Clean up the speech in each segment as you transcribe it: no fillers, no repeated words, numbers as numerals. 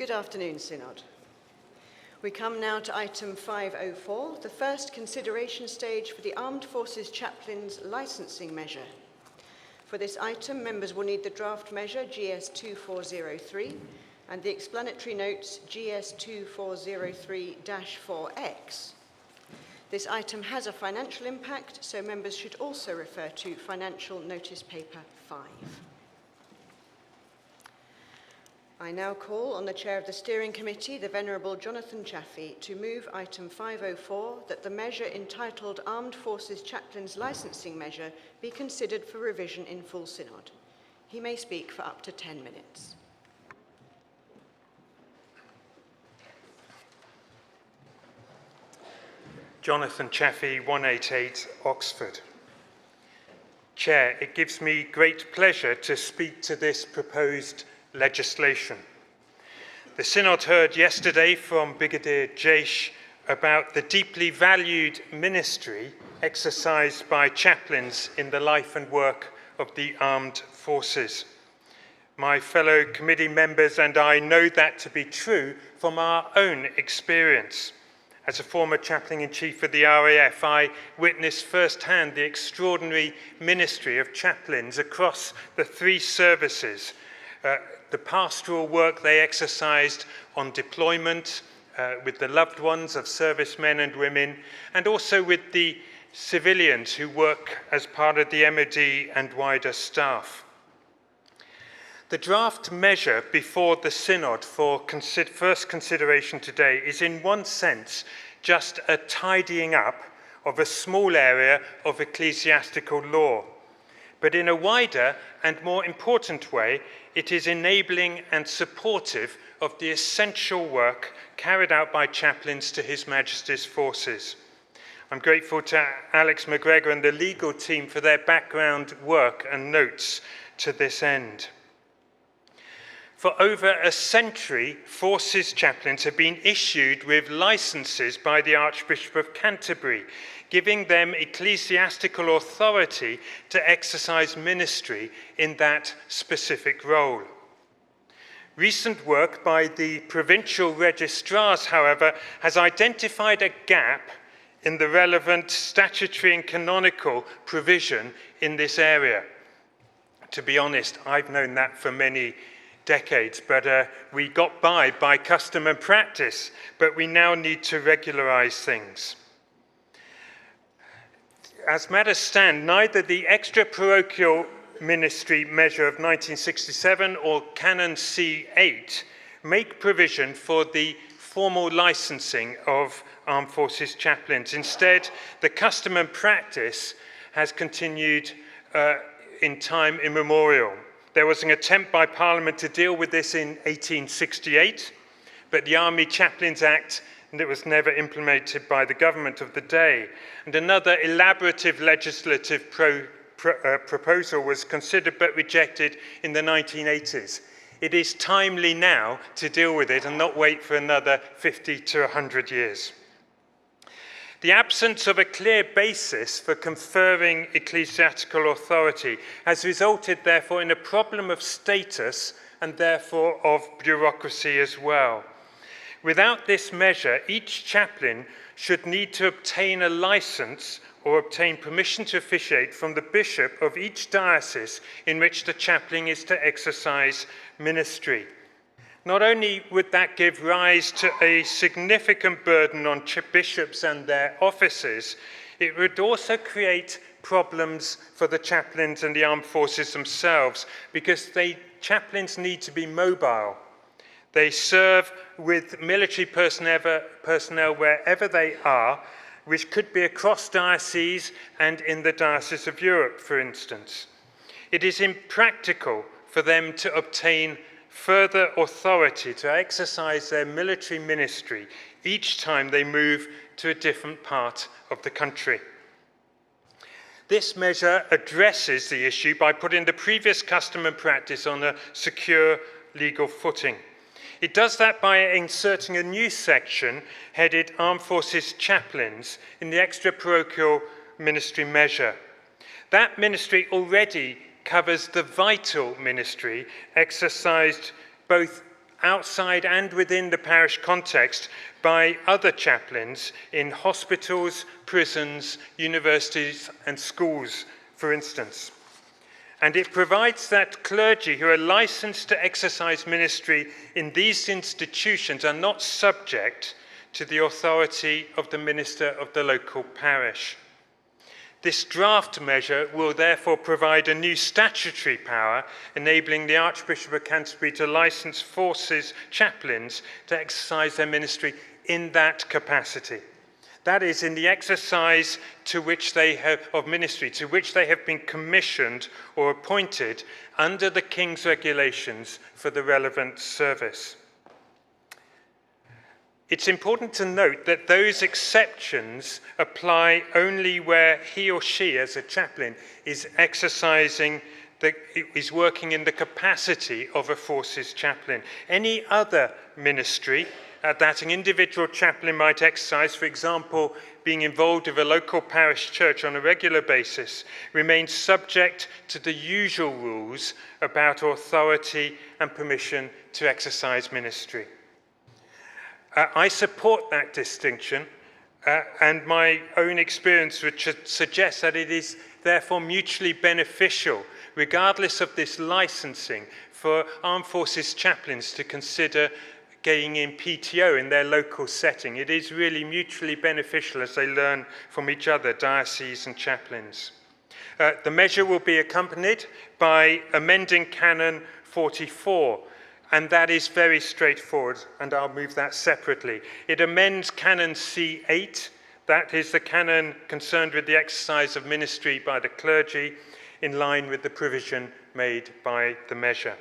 Good afternoon, Synod. We come now to item 504, the first consideration stage for the Armed Forces Chaplains Licensing Measure. For this item, members will need the draft measure GS 2403 and the explanatory notes GS 2403-4X. This item has a financial impact, so members should also refer to Financial Notice Paper 5. I now call on the Chair of the Steering Committee, the Venerable Jonathan Chaffee, to move item 504 that the measure entitled Armed Forces Chaplains Licensing Measure be considered for revision in full synod. He may speak for up to 10 minutes. Jonathan Chaffee, 188 Oxford. Chair, it gives me great pleasure to speak to this proposed legislation. The Synod heard yesterday from Brigadier Jaish about the deeply valued ministry exercised by chaplains in the life and work of the armed forces. My fellow committee members and I know that to be true from our own experience. As a former chaplain-in-chief of the RAF, I witnessed firsthand the extraordinary ministry of chaplains across the three services, the pastoral work they exercised on deployment with the loved ones of servicemen and women, and also with the civilians who work as part of the MOD and wider staff. The draft measure before the Synod for first consideration today is in one sense just a tidying up of a small area of ecclesiastical law. But in a wider and more important way, it is enabling and supportive of the essential work carried out by chaplains to His Majesty's forces. I'm grateful to Alex McGregor and the legal team for their background work and notes to this end. For over a century, forces chaplains have been issued with licenses by the Archbishop of Canterbury, giving them ecclesiastical authority to exercise ministry in that specific role. Recent work by the provincial registrars, however, has identified a gap in the relevant statutory and canonical provision in this area. To be honest, I've known that for many decades, but we got by custom and practice, but we now need to regularize things. As matters stand, neither the extra-parochial ministry measure of 1967 or Canon C8 make provision for the formal licensing of armed forces chaplains. Instead, the custom and practice has continued in time immemorial. There was an attempt by Parliament to deal with this in 1868, but the Army Chaplains Act that was never implemented by the government of the day. And another elaborative legislative proposal was considered but rejected in the 1980s. It is timely now to deal with it and not wait for another 50 to 100 years. The absence of a clear basis for conferring ecclesiastical authority has resulted, therefore, in a problem of status and, therefore, of bureaucracy as well. Without this measure, each chaplain should need to obtain a license or obtain permission to officiate from the bishop of each diocese in which the chaplain is to exercise ministry. Not only would that give rise to a significant burden on bishops and their offices, it would also create problems for the chaplains and the armed forces themselves, because chaplains need to be mobile. They serve with military personnel wherever they are, which could be across dioceses and in the Diocese of Europe, for instance. It is impractical for them to obtain further authority to exercise their military ministry each time they move to a different part of the country. This measure addresses the issue by putting the previous custom and practice on a secure legal footing. It does that by inserting a new section headed Armed Forces Chaplains in the extra-parochial ministry measure. That ministry already covers the vital ministry exercised both outside and within the parish context by other chaplains in hospitals, prisons, universities and schools, for instance. And it provides that clergy who are licensed to exercise ministry in these institutions are not subject to the authority of the minister of the local parish. This draft measure will therefore provide a new statutory power, enabling the Archbishop of Canterbury to license forces chaplains to exercise their ministry in that capacity. That is, in the exercise of ministry to which they have been commissioned or appointed under the King's regulations for the relevant service. It's important to note that those exceptions apply only where he or she, as a chaplain, is working in the capacity of a forces chaplain. Any other ministry that an individual chaplain might exercise, for example, being involved with a local parish church on a regular basis, remains subject to the usual rules about authority and permission to exercise ministry. I support that distinction, and my own experience would suggest that it is therefore mutually beneficial, regardless of this licensing, for armed forces chaplains to consider getting in PTO in their local setting. It is really mutually beneficial as they learn from each other, dioceses and chaplains. The measure will be accompanied by Amending Canon 44, and that is very straightforward, and I'll move that separately. It amends Canon C8, that is the canon concerned with the exercise of ministry by the clergy, in line with the provision made by the measure.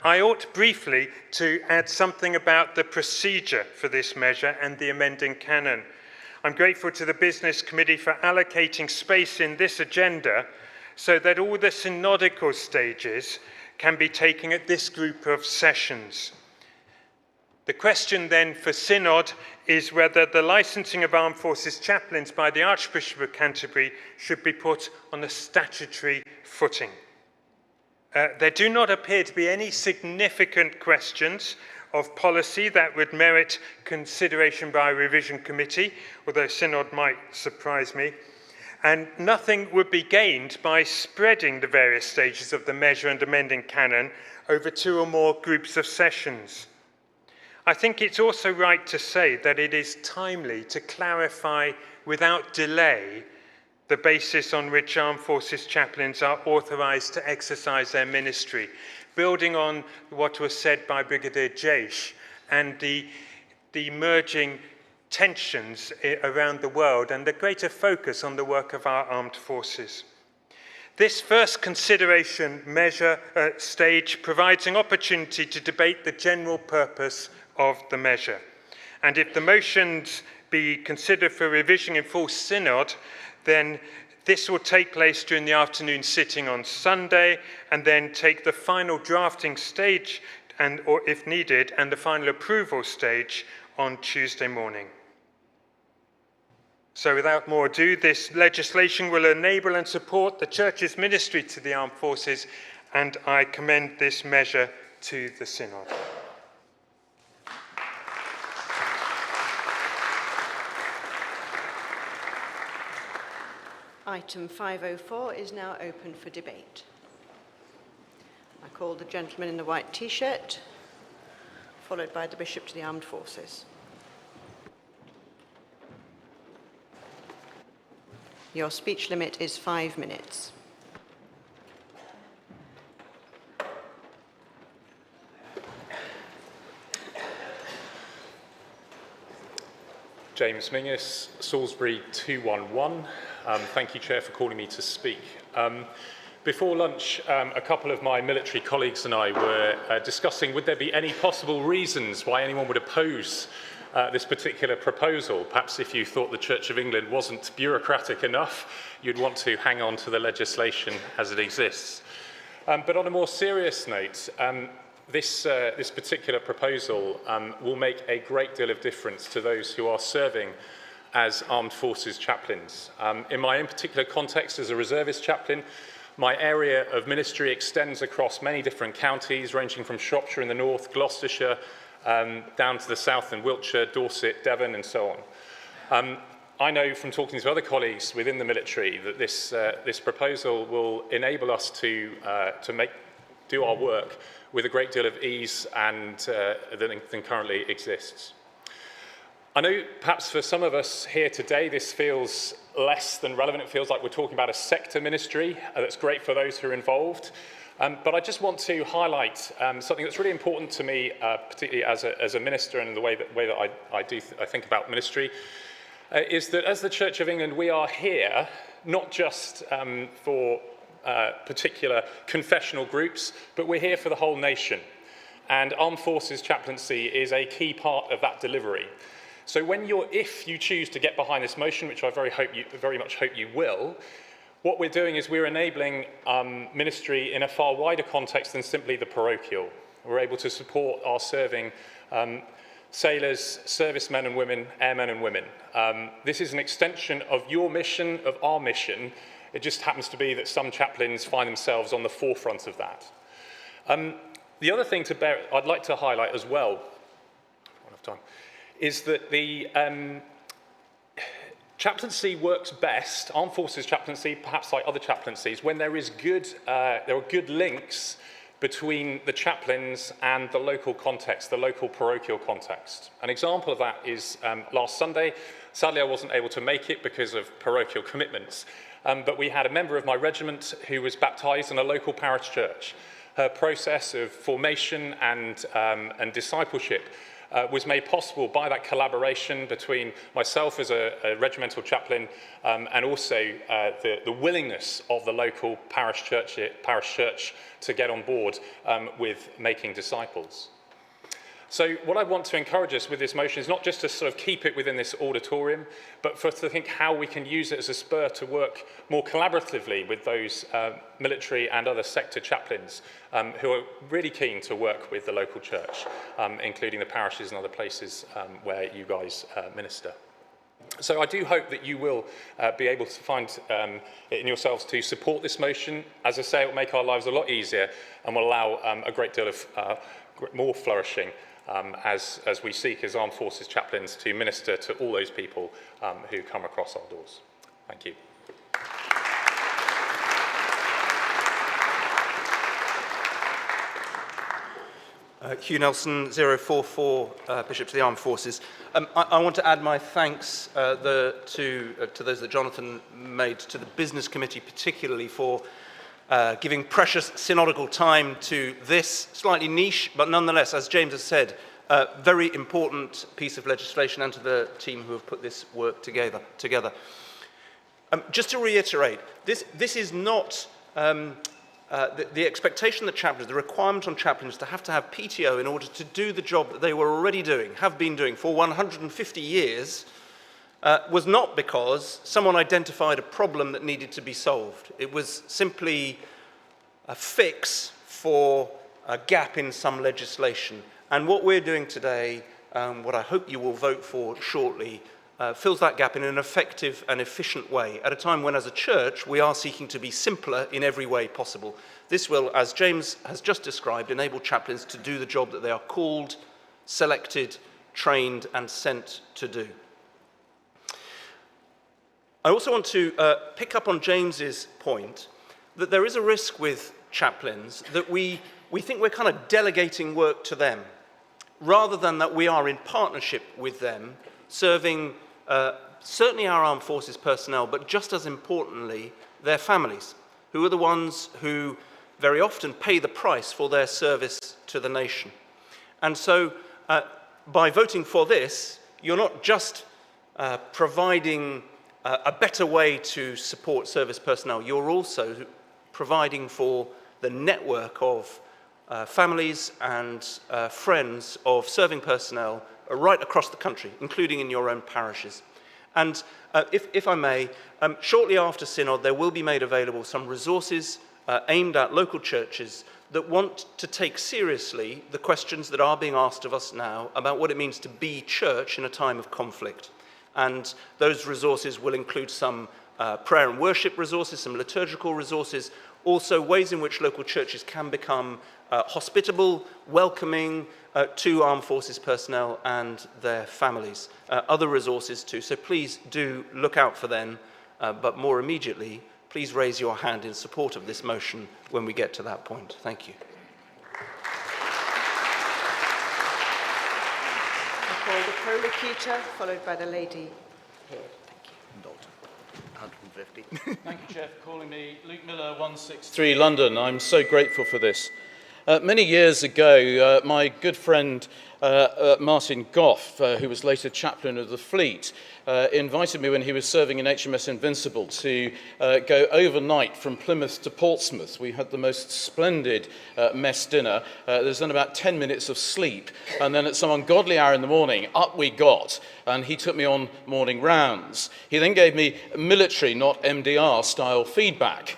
I ought briefly to add something about the procedure for this measure and the amending canon. I'm grateful to the Business Committee for allocating space in this agenda so that all the synodical stages can be taken at this group of sessions. The question then for Synod is whether the licensing of armed forces chaplains by the Archbishop of Canterbury should be put on a statutory footing. There do not appear to be any significant questions of policy that would merit consideration by a revision committee, although Synod might surprise me. And nothing would be gained by spreading the various stages of the measure and amending canon over 2 or more groups of sessions. I think it's also right to say that it is timely to clarify without delay the basis on which armed forces chaplains are authorised to exercise their ministry, building on what was said by Brigadier Jaish and the emerging tensions around the world and the greater focus on the work of our armed forces. This first consideration measure stage provides an opportunity to debate the general purpose of the measure. And if the motions be considered for revision in full synod, then this will take place during the afternoon sitting on Sunday, and then take the final drafting stage, or if needed, and the final approval stage on Tuesday morning. So without more ado, this legislation will enable and support the Church's ministry to the armed forces, and I commend this measure to the Synod. Item 504 is now open for debate. I call the gentleman in the white T-shirt, followed by the Bishop to the Armed Forces. Your speech limit is 5 minutes. James Mingus, Salisbury 211. Thank you, Chair, for calling me to speak. Before lunch, a couple of my military colleagues and I were discussing would there be any possible reasons why anyone would oppose this particular proposal. Perhaps if you thought the Church of England wasn't bureaucratic enough, you'd want to hang on to the legislation as it exists. But on a more serious note, this particular proposal will make a great deal of difference to those who are serving as armed forces chaplains. In my own particular context as a reservist chaplain, My area of ministry extends across many different counties, ranging from Shropshire in the north, Gloucestershire, down to the south in Wiltshire, Dorset, Devon, and so on. I know from talking to other colleagues within the military that this proposal will enable us to do our work with a great deal of ease and than currently exists. I know perhaps for some of us here today this feels less than relevant. It feels like we're talking about a sector ministry that's great for those who are involved. But I just want to highlight something that's really important to me, particularly as a minister and in the way that I think about ministry, is that as the Church of England we are here not just for particular confessional groups, but we're here for the whole nation. And Armed Forces Chaplaincy is a key part of that delivery. So if you choose to get behind this motion, which I very much hope you will, what we're doing is we're enabling ministry in a far wider context than simply the parochial. We're able to support our serving sailors, servicemen and women, airmen and women. This is an extension of your mission, of our mission. It just happens to be that some chaplains find themselves on the forefront of that. The other thing I'd like to highlight as well, is that the chaplaincy works best, Armed Forces Chaplaincy, perhaps like other chaplaincies, when there are good links between the chaplains and the local context, the local parochial context. An example of that is last Sunday. Sadly, I wasn't able to make it because of parochial commitments, but we had a member of my regiment who was baptised in a local parish church. Her process of formation and discipleship was made possible by that collaboration between myself as a regimental chaplain and also the willingness of the local parish church to get on board with making disciples. So what I want to encourage us with this motion is not just to sort of keep it within this auditorium, but for us to think how we can use it as a spur to work more collaboratively with those military and other sector chaplains who are really keen to work with the local church, including the parishes and other places where you guys minister. So I do hope that you will be able to find it in yourselves to support this motion. As I say, it will make our lives a lot easier and will allow a great deal of more flourishing as we seek as Armed Forces chaplains to minister to all those people who come across our doors. Thank you. Hugh Nelson, 044, Bishop to the Armed Forces. I want to add my thanks to those that Jonathan made, to the Business Committee particularly for giving precious synodical time to this slightly niche, but nonetheless, as James has said, very important piece of legislation, and to the team who have put this work together. Just to reiterate, this is not the expectation that chaplains, the requirement on chaplains to have PTO in order to do the job that they were already doing, have been doing for 150 years, was not because someone identified a problem that needed to be solved. It was simply a fix for a gap in some legislation. And what we're doing today, what I hope you will vote for shortly, fills that gap in an effective and efficient way, at a time when, as a church, we are seeking to be simpler in every way possible. This will, as James has just described, enable chaplains to do the job that they are called, selected, trained, and sent to do. I also want to pick up on James's point that there is a risk with chaplains that we think we're kind of delegating work to them, rather than that we are in partnership with them, serving certainly our armed forces personnel, but just as importantly, their families, who are the ones who very often pay the price for their service to the nation. And so by voting for this, you're not just providing a better way to support service personnel, you're also providing for the network of families and friends of serving personnel right across the country, including in your own parishes. And if I may, shortly after Synod, there will be made available some resources aimed at local churches that want to take seriously the questions that are being asked of us now about what it means to be church in a time of conflict. And those resources will include some prayer and worship resources, some liturgical resources, also ways in which local churches can become hospitable, welcoming to armed forces personnel and their families. Other resources too, so please do look out for them, but more immediately, please raise your hand in support of this motion when we get to that point. Thank you. I call the prolocutor, followed by the lady here. Thank you. Dalton, 150. Thank you, Chair, for calling me. Luke Miller, 163 London. I'm so grateful for this. Many years ago, my good friend Martin Goff, who was later chaplain of the fleet, invited me when he was serving in HMS Invincible to go overnight from Plymouth to Portsmouth. We had the most splendid mess dinner. There's then about 10 minutes of sleep, and then at some ungodly hour in the morning, up we got, and he took me on morning rounds. He then gave me military, not MDR, style feedback.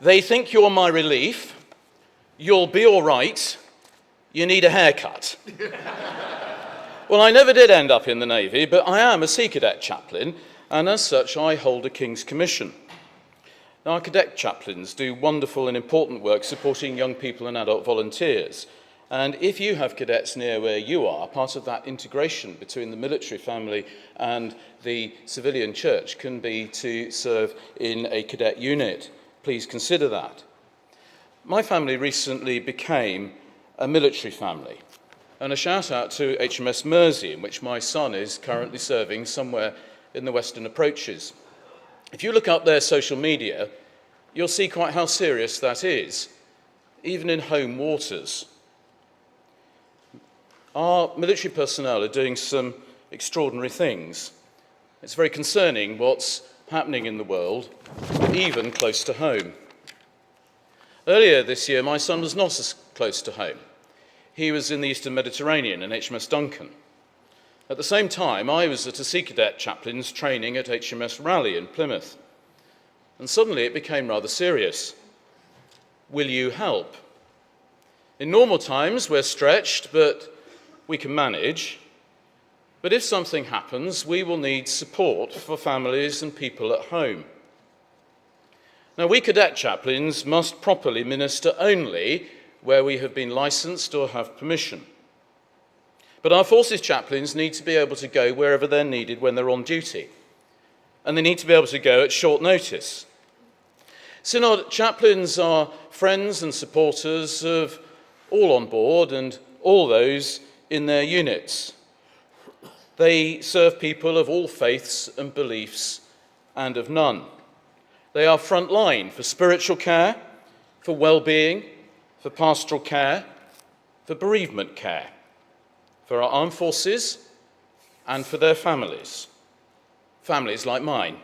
They think you're my relief. You'll be all right. You need a haircut. Well, I never did end up in the Navy, but I am a Sea Cadet chaplain, and as such, I hold a King's Commission. Now, our cadet chaplains do wonderful and important work supporting young people and adult volunteers. And if you have cadets near where you are, part of that integration between the military family and the civilian church can be to serve in a cadet unit. Please consider that. My family recently became a military family. And a shout out to HMS Mersey, in which my son is currently serving somewhere in the Western Approaches. If you look up their social media, you'll see quite how serious that is, even in home waters. Our military personnel are doing some extraordinary things. It's very concerning what's happening in the world, even close to home. Earlier this year, my son was not as close to home. He was in the Eastern Mediterranean in HMS Duncan. At the same time, I was at a Sea Cadet chaplain's training at HMS Raleigh in Plymouth. And suddenly it became rather serious. Will you help? In normal times, we're stretched, but we can manage. But if something happens, we will need support for families and people at home. Now, we cadet chaplains must properly minister only where we have been licensed or have permission. But our forces chaplains need to be able to go wherever they're needed when they're on duty. And they need to be able to go at short notice. Synod chaplains are friends and supporters of all on board and all those in their units. They serve people of all faiths and beliefs and of none. They are front line for spiritual care, for well-being, for pastoral care, for bereavement care, for our armed forces and for their families, families like mine.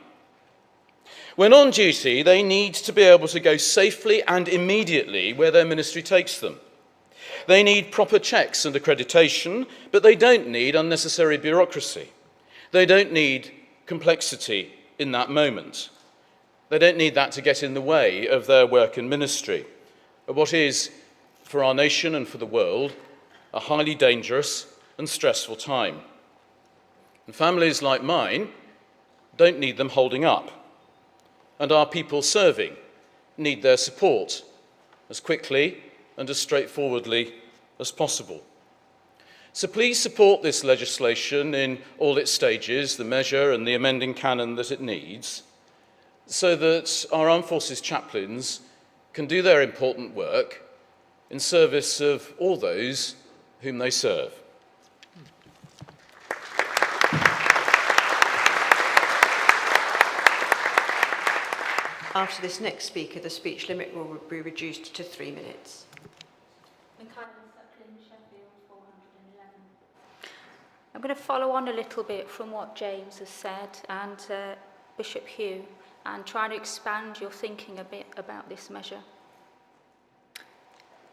When on duty, they need to be able to go safely and immediately where their ministry takes them. They need proper checks and accreditation, but they don't need unnecessary bureaucracy. They don't need complexity in that moment. They don't need that to get in the way of their work and ministry, of what is, for our nation and for the world, a highly dangerous and stressful time. And families like mine don't need them holding up, and our people serving need their support as quickly and as straightforwardly as possible. So please support this legislation in all its stages, the measure and the amending canon that it needs, so that our armed forces chaplains can do their important work in service of all those whom they serve. After this next speaker, the speech limit will be reduced to 3 minutes. I'm going to follow on a little bit from what James has said and Bishop Hugh, and try to expand your thinking a bit about this measure.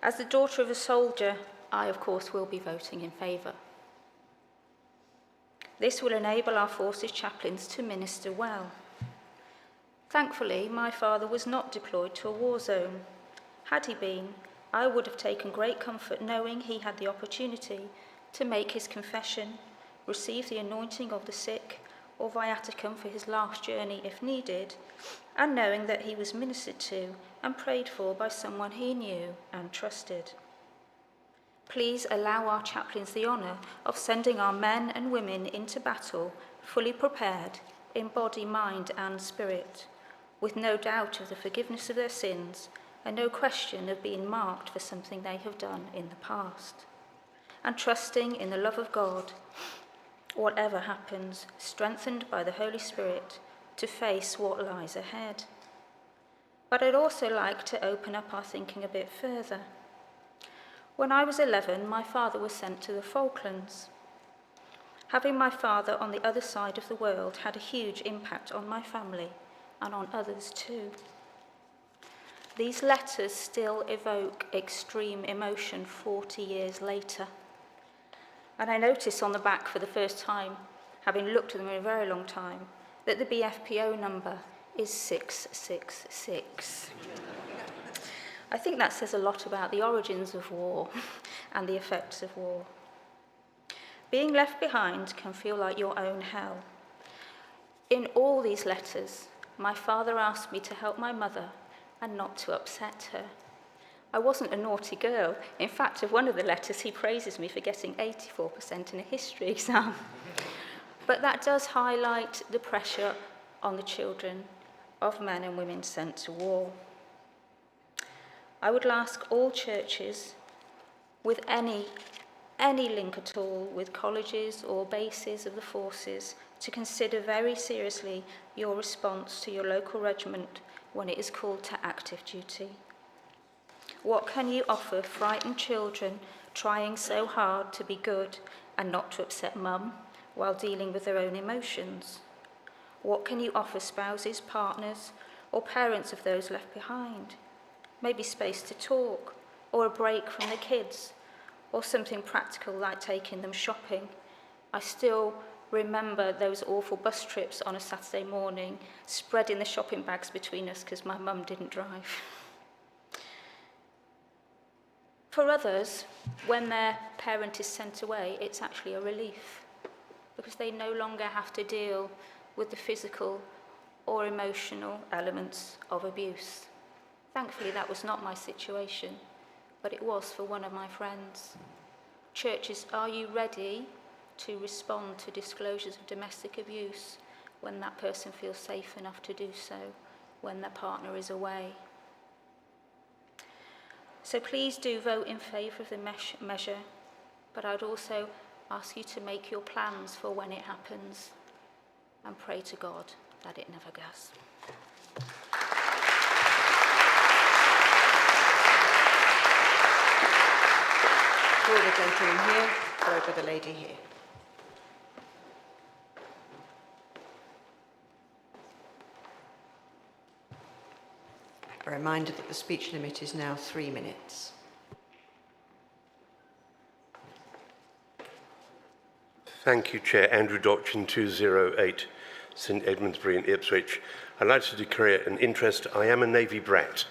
As the daughter of a soldier, I, of course, will be voting in favour. This will enable our forces chaplains to minister well. Thankfully, my father was not deployed to a war zone. Had he been, I would have taken great comfort knowing he had the opportunity to make his confession, receive the anointing of the sick, or viaticum for his last journey if needed, and knowing that he was ministered to and prayed for by someone he knew and trusted. Please allow our chaplains the honour of sending our men and women into battle fully prepared in body, mind and spirit, with no doubt of the forgiveness of their sins and no question of being marked for something they have done in the past, and trusting in the love of God, whatever happens, strengthened by the Holy Spirit to face what lies ahead. But I'd also like to open up our thinking a bit further. When I was 11, my father was sent to the Falklands. Having my father on the other side of the world had a huge impact on my family and on others too. These letters still evoke extreme emotion 40 years later. And I notice on the back for the first time, having looked at them in a very long time, that the BFPO number is 666. I think that says a lot about the origins of war and the effects of war. Being left behind can feel like your own hell. In all these letters, my father asked me to help my mother and not to upset her. I wasn't a naughty girl. In fact, of one of the letters, he praises me for getting 84% in a history exam. But that does highlight the pressure on the children of men and women sent to war. I would ask all churches with any link at all with colleges or bases of the forces to consider very seriously your response to your local regiment when it is called to active duty. What can you offer frightened children trying so hard to be good and not to upset mum while dealing with their own emotions? What can you offer spouses, partners, or parents of those left behind? Maybe space to talk, or a break from the kids, or something practical like taking them shopping. I still remember those awful bus trips on a Saturday morning, spreading the shopping bags between us because my mum didn't drive. For others, when their parent is sent away, it's actually a relief because they no longer have to deal with the physical or emotional elements of abuse. Thankfully, that was not my situation, but it was for one of my friends. Churches, are you ready to respond to disclosures of domestic abuse when that person feels safe enough to do so, when their partner is away? So please do vote in favour of the measure, but I'd also ask you to make your plans for when it happens and pray to God that it never does. All the gentlemen here, followed by the lady here. A reminder that the speech limit is now 3 minutes. Thank you, Chair. Andrew Dochin, 208 St Edmundsbury in Ipswich. I'd like to declare an interest. I am a Navy brat,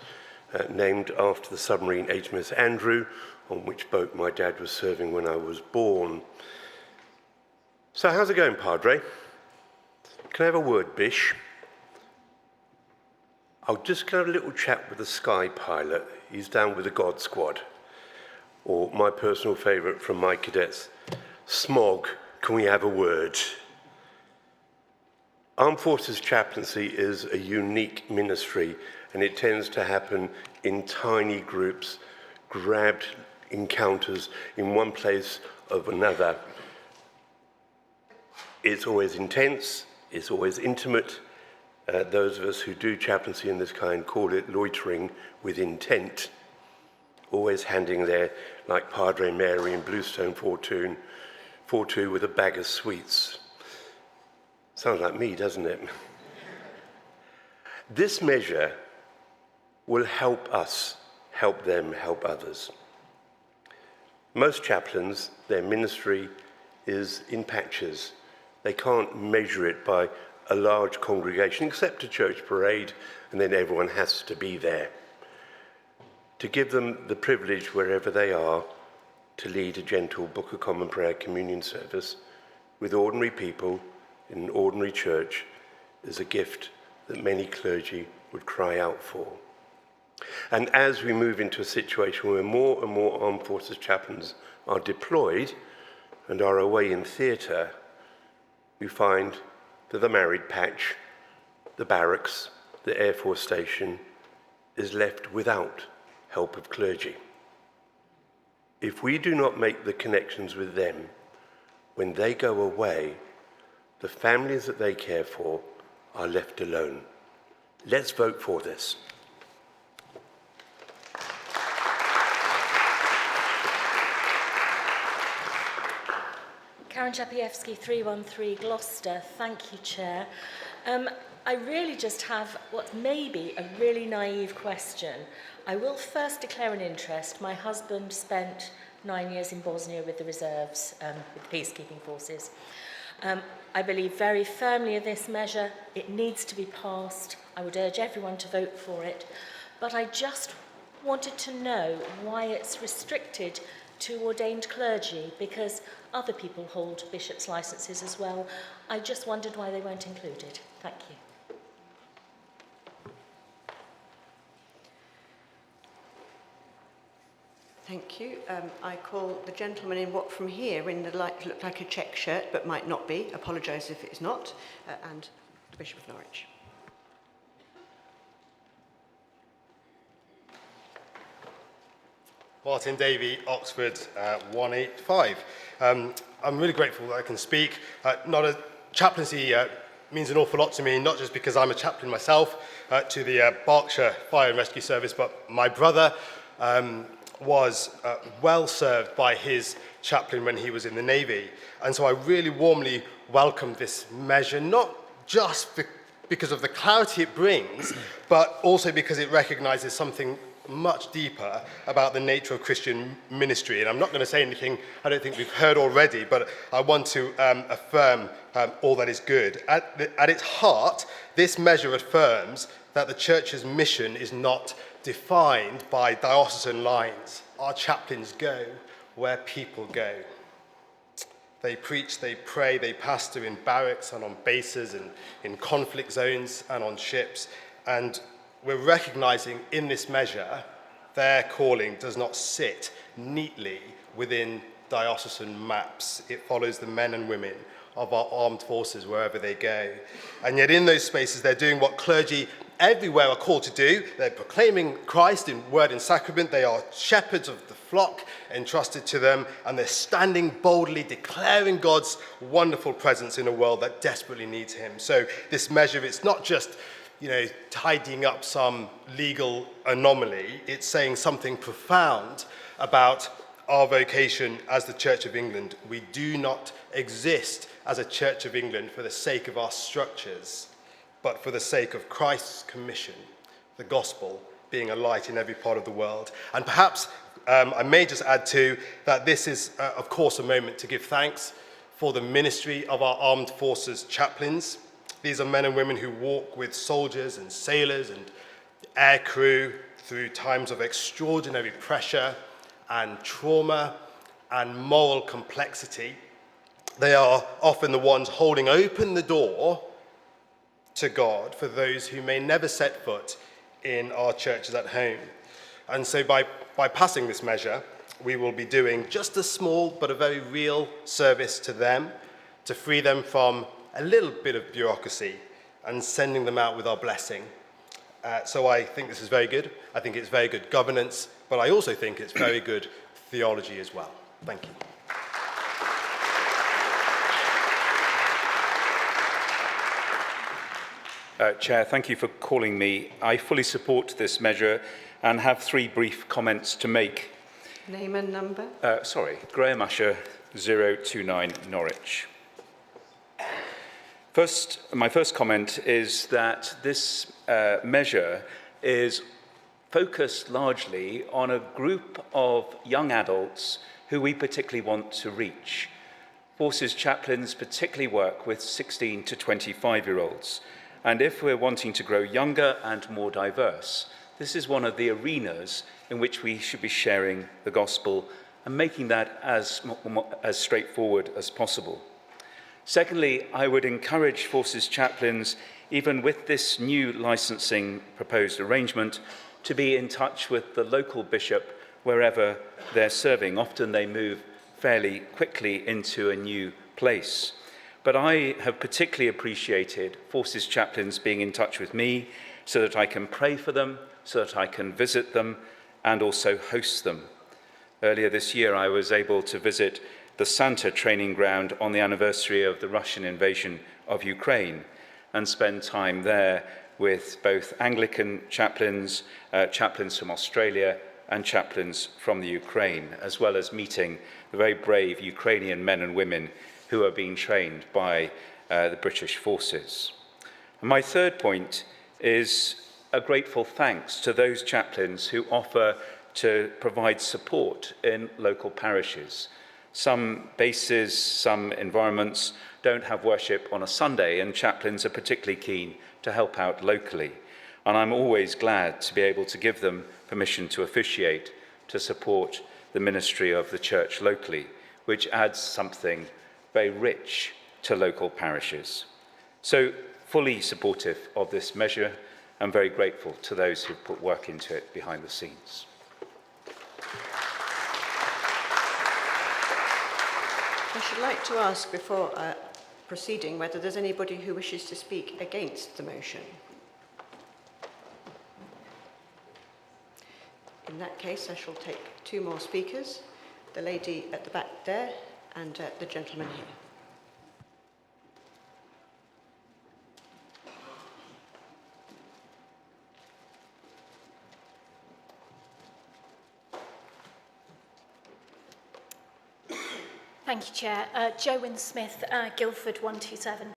named after the submarine HMS Andrew, on which boat my dad was serving when I was born. So how's it going, Padre? Can I have a word, Bish? I'll just have a little chat with the Sky pilot. He's down with the God Squad. Or my personal favourite from my cadets, Smog, can we have a word? Armed Forces Chaplaincy is a unique ministry, and it tends to happen in tiny groups, grabbed encounters in one place of another. It's always intense, it's always intimate. Those of us who do chaplaincy in this kind call it loitering with intent. Always handing there, like Padre Mary in Bluestone 4-2 with a bag of sweets. Sounds like me, doesn't it? This measure will help us, help them, help others. Most chaplains, their ministry is in patches. They can't measure it by a large congregation, except a church parade, and then everyone has to be there. To give them the privilege, wherever they are, to lead a gentle Book of Common Prayer communion service with ordinary people in an ordinary church is a gift that many clergy would cry out for. And as we move into a situation where more and more armed forces chaplains are deployed and are away in theatre, we find that the married patch, the barracks, the Air Force station is left without help of clergy. If we do not make the connections with them when they go away, the families that they care for are left alone. Let's vote for this. Karen Chapiewski, 313 Gloucester. Thank you, Chair. I really just have what may be a really naive question. I will first declare an interest. My husband spent 9 years in Bosnia with the reserves, with the peacekeeping forces. I believe very firmly in this measure. It needs to be passed. I would urge everyone to vote for it. But I just wanted to know why it's restricted to ordained clergy, because other people hold bishops' licenses as well. I just wondered why they weren't included. Thank you. Thank you. I call the gentleman in what from here in the light looked like a check shirt, but might not be. Apologise if it is not. And the Bishop of Norwich. Martin Davey, Oxford 185. I'm really grateful that I can speak. Chaplaincy means an awful lot to me, not just because I'm a chaplain myself to the Berkshire Fire and Rescue Service, but my brother was well served by his chaplain when he was in the Navy. And so I really warmly welcome this measure, not just because of the clarity it brings, but also because it recognises something much deeper about the nature of Christian ministry. And I'm not going to say anything I don't think we've heard already, but I want to affirm all that is good. At its heart, this measure affirms that the Church's mission is not defined by diocesan lines. Our chaplains go where people go. They preach, they pray, they pastor in barracks and on bases and in conflict zones and on ships. And we're recognizing in this measure their calling does not sit neatly within diocesan maps. It follows the men and women of our armed forces wherever they go. And yet in those spaces, they're doing what clergy everywhere are called to do. They're proclaiming Christ in word and sacrament. They are shepherds of the flock entrusted to them, and they're standing boldly, declaring God's wonderful presence in a world that desperately needs him. So this measure, it's not just tidying up some legal anomaly. It's saying something profound about our vocation as the Church of England. We do not exist as a Church of England for the sake of our structures, but for the sake of Christ's commission, the gospel being a light in every part of the world. And perhaps I may just add too that this is, of course, a moment to give thanks for the ministry of our armed forces chaplains. These are men and women who walk with soldiers and sailors and air crew through times of extraordinary pressure and trauma and moral complexity. They are often the ones holding open the door to God for those who may never set foot in our churches at home. And so by passing this measure, we will be doing just a small but a very real service to them, to free them from a little bit of bureaucracy and sending them out with our blessing. So I think this is very good. I think it's very good governance, but I also think it's very good theology as well. Thank you. Chair, thank you for calling me. I fully support this measure and have 3 brief comments to make. Name and number. Graham Usher, 029 Norwich. My first comment is that this measure is focused largely on a group of young adults who we particularly want to reach. Forces chaplains particularly work with 16 to 25-year-olds. And if we're wanting to grow younger and more diverse, this is one of the arenas in which we should be sharing the gospel and making that as straightforward as possible. Secondly, I would encourage Forces chaplains, even with this new licensing proposed arrangement, to be in touch with the local bishop wherever they're serving. Often they move fairly quickly into a new place. But I have particularly appreciated Forces chaplains being in touch with me so that I can pray for them, so that I can visit them, and also host them. Earlier this year, I was able to visit the Santa training ground on the anniversary of the Russian invasion of Ukraine and spend time there with both Anglican chaplains, chaplains from Australia, and chaplains from the Ukraine, as well as meeting the very brave Ukrainian men and women who are being trained by the British forces. And my third point is a grateful thanks to those chaplains who offer to provide support in local parishes. Some bases, some environments don't have worship on a Sunday, and chaplains are particularly keen to help out locally. And I'm always glad to be able to give them permission to officiate, to support the ministry of the church locally, which adds something very rich to local parishes. So, fully supportive of this measure and very grateful to those who've put work into it behind the scenes. I should like to ask before proceeding whether there's anybody who wishes to speak against the motion. In that case, I shall take two more speakers, the lady at the back there and the gentleman here. Thank you, Chair. Jo Wynne Smith, Guildford 127.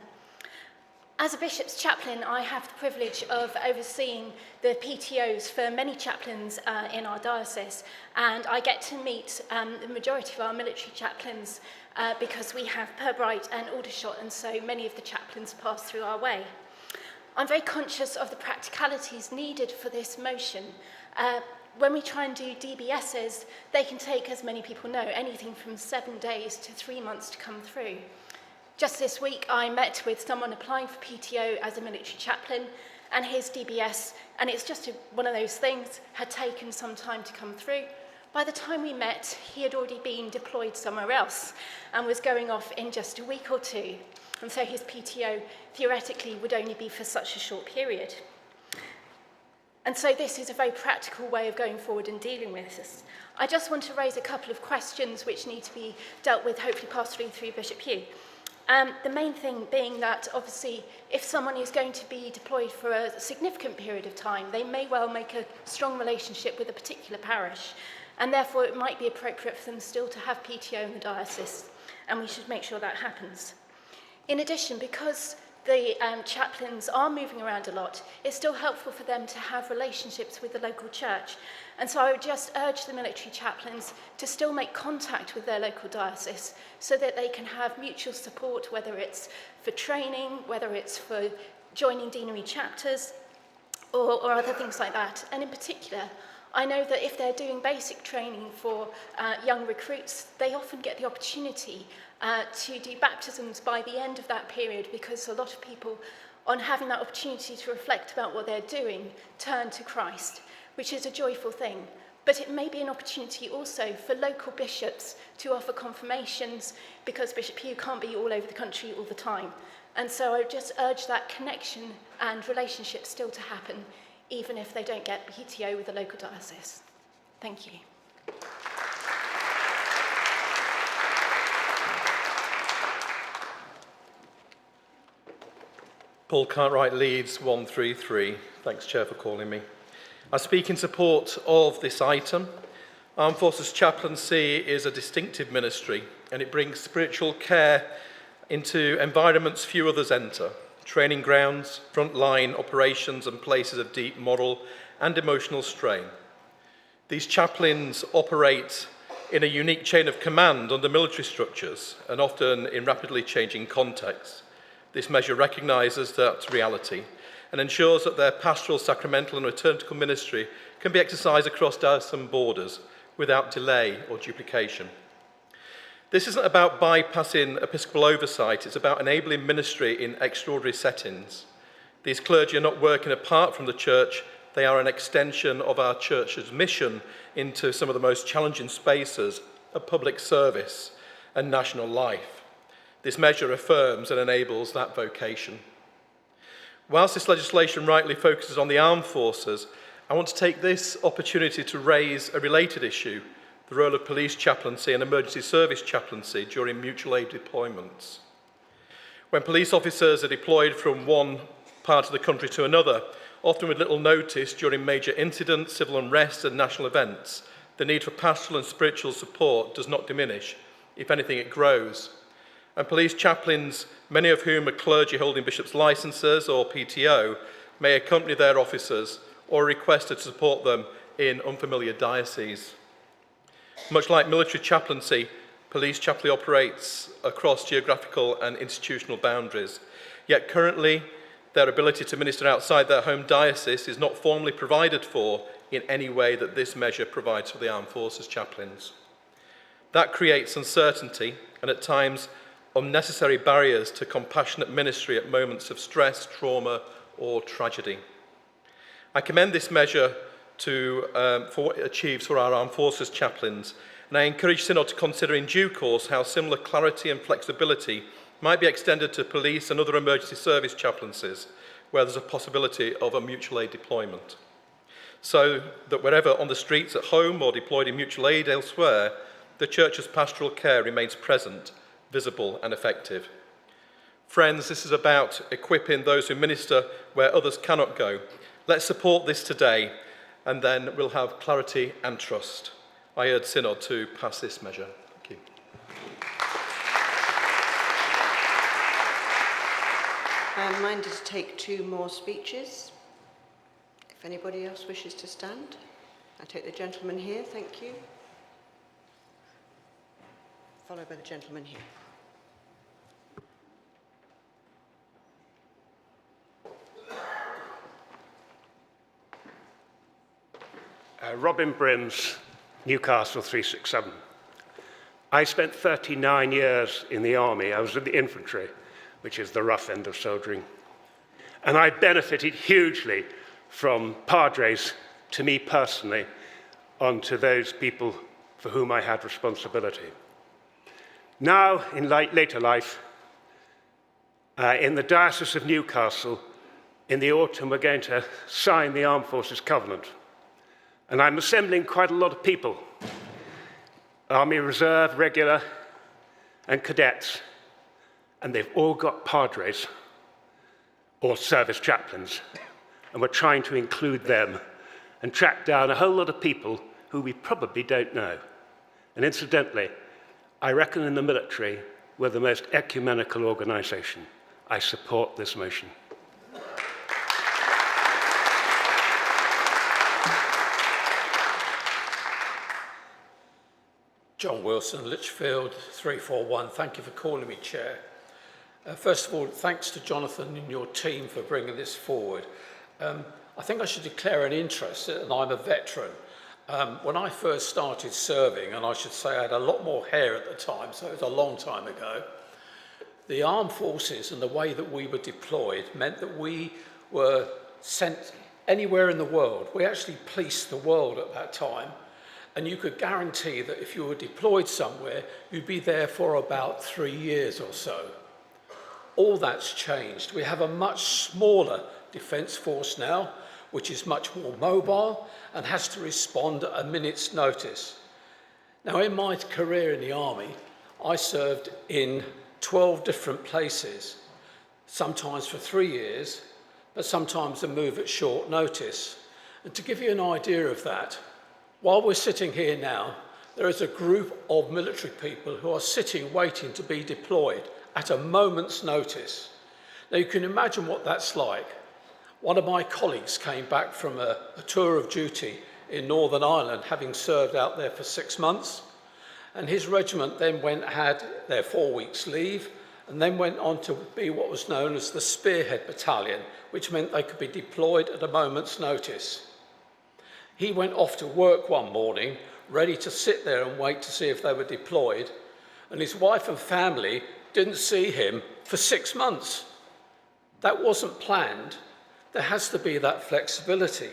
As a bishop's chaplain, I have the privilege of overseeing the PTOs for many chaplains in our diocese, and I get to meet the majority of our military chaplains because we have Purbright and Aldershot, and so many of the chaplains pass through our way. I'm very conscious of the practicalities needed for this motion. When we try and do DBSs, they can take, as many people know, anything from 7 days to 3 months to come through. Just this week, I met with someone applying for PTO as a military chaplain, and his DBS, and it's just one of those things, had taken some time to come through. By the time we met, he had already been deployed somewhere else and was going off in just a week or two. And so his PTO, theoretically, would only be for such a short period. And so this is a very practical way of going forward and dealing with this. I just want to raise a couple of questions which need to be dealt with, hopefully pastorally through Bishop Hugh. The main thing being that, obviously, if someone is going to be deployed for a significant period of time, they may well make a strong relationship with a particular parish, and therefore it might be appropriate for them still to have PTO in the diocese, and we should make sure that happens. In addition, because the chaplains are moving around a lot, it's still helpful for them to have relationships with the local church. And so I would just urge the military chaplains to still make contact with their local diocese so that they can have mutual support, whether it's for training, whether it's for joining deanery chapters, or other things like that. And in particular, I know that if they're doing basic training for young recruits, they often get the opportunity to do baptisms by the end of that period, because a lot of people, on having that opportunity to reflect about what they're doing, turn to Christ, which is a joyful thing. But it may be an opportunity also for local bishops to offer confirmations, because Bishop Hugh can't be all over the country all the time. And so I would just urge that connection and relationship still to happen, even if they don't get PTO with the local diocese. Thank you. Paul Cartwright, Leeds 133. Thanks, Chair, for calling me. I speak in support of this item. Armed Forces Chaplaincy is a distinctive ministry, and it brings spiritual care into environments few others enter: training grounds, frontline operations, and places of deep moral and emotional strain. These chaplains operate in a unique chain of command under military structures, and often in rapidly changing contexts. This measure recognises that reality and ensures that their pastoral, sacramental and liturgical ministry can be exercised across diocesan borders without delay or duplication. This isn't about bypassing episcopal oversight, it's about enabling ministry in extraordinary settings. These clergy are not working apart from the church, they are an extension of our church's mission into some of the most challenging spaces of public service and national life. This measure affirms and enables that vocation. Whilst this legislation rightly focuses on the armed forces, I want to take this opportunity to raise a related issue, the role of police chaplaincy and emergency service chaplaincy during mutual aid deployments. When police officers are deployed from one part of the country to another, often with little notice during major incidents, civil unrest and national events, the need for pastoral and spiritual support does not diminish. If anything, it grows. And police chaplains, many of whom are clergy holding bishops' licenses or PTO, may accompany their officers or are requested to support them in unfamiliar dioceses. Much like military chaplaincy, police chaplaincy operates across geographical and institutional boundaries. Yet currently, their ability to minister outside their home diocese is not formally provided for in any way that this measure provides for the armed forces chaplains. That creates uncertainty and at times unnecessary barriers to compassionate ministry at moments of stress, trauma or tragedy. I commend this measure for what it achieves for our armed forces chaplains, and I encourage Synod to consider in due course how similar clarity and flexibility might be extended to police and other emergency service chaplaincies where there's a possibility of a mutual aid deployment, so that wherever on the streets at home or deployed in mutual aid elsewhere, the Church's pastoral care remains present, visible and effective. Friends, this is about equipping those who minister where others cannot go. Let's support this today, and then we'll have clarity and trust. I urge Synod to pass this measure. Thank you. I'm minded to take 2 more speeches. If anybody else wishes to stand, I take the gentleman here, thank you. Followed by the gentleman here. Robin Brims, Newcastle 367. I spent 39 years in the army. I was in the infantry, which is the rough end of soldiering. And I benefited hugely from padres, to me personally, onto those people for whom I had responsibility. Now, in later life, in the Diocese of Newcastle, in the autumn, we're going to sign the Armed Forces Covenant. And I'm assembling quite a lot of people, Army Reserve, Regular, and Cadets, and they've all got padres or service chaplains, and we're trying to include them and track down a whole lot of people who we probably don't know. And incidentally, I reckon in the military, we're the most ecumenical organisation. I support this motion. John Wilson, Lichfield 341. Thank you for calling me Chair. First of all, thanks to Jonathan and your team for bringing this forward. I think I should declare an interest, and I'm a veteran. When I first started serving, and I should say I had a lot more hair at the time, so it was a long time ago, the armed forces and the way that we were deployed meant that we were sent anywhere in the world. We actually policed the world at that time. And you could guarantee that if you were deployed somewhere, you'd be there for about 3 years or so. All that's changed. We have a much smaller defence force now, which is much more mobile and has to respond at a minute's notice. Now, in my career in the Army, I served in 12 different places, sometimes for 3 years, but sometimes a move at short notice. And to give you an idea of that, while we're sitting here now, there is a group of military people who are sitting waiting to be deployed at a moment's notice. Now you can imagine what that's like. One of my colleagues came back from a tour of duty in Northern Ireland, having served out there for 6 months, and his regiment then had their 4 weeks leave and then went on to be what was known as the Spearhead Battalion, which meant they could be deployed at a moment's notice. He went off to work one morning, ready to sit there and wait to see if they were deployed, and his wife and family didn't see him for 6 months. That wasn't planned. There has to be that flexibility.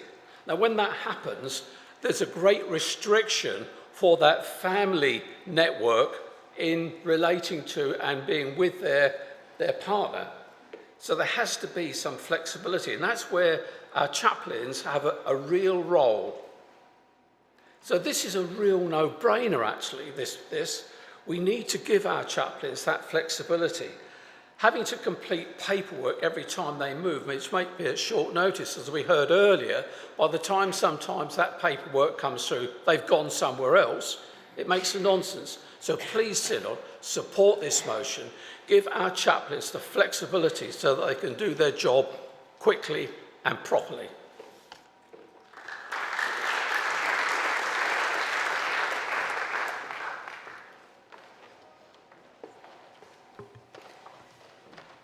Now, when that happens, there's a great restriction for that family network in relating to and being with their partner. So there has to be some flexibility, and that's where our chaplains have a real role. So this is a real no-brainer, actually, this. We need to give our chaplains that flexibility. Having to complete paperwork every time they move, which might be at short notice, as we heard earlier, by the time sometimes that paperwork comes through, they've gone somewhere else. It makes a nonsense. So please, Synod, support this motion. Give our chaplains the flexibility so that they can do their job quickly and properly.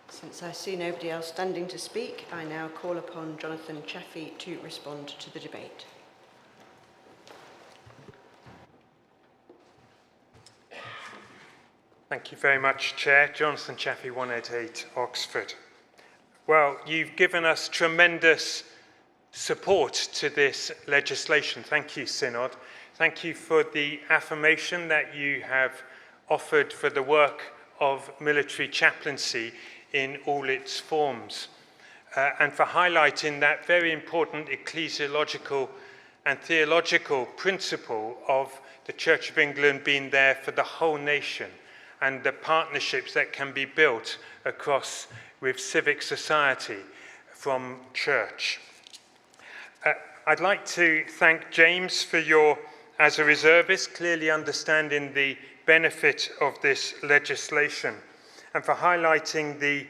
Since I see nobody else standing to speak, I now call upon Jonathan Chaffee to respond to the debate. Thank you very much, Chair. Jonathan Chaffee, 188 Oxford. Well, you've given us tremendous support to this legislation. Thank you, Synod. Thank you for the affirmation that you have offered for the work of military chaplaincy in all its forms, and for highlighting that very important ecclesiological and theological principle of the Church of England being there for the whole nation, and the partnerships that can be built across with civic society from church. I'd like to thank James for your, as a reservist, clearly understanding the benefit of this legislation, and for highlighting the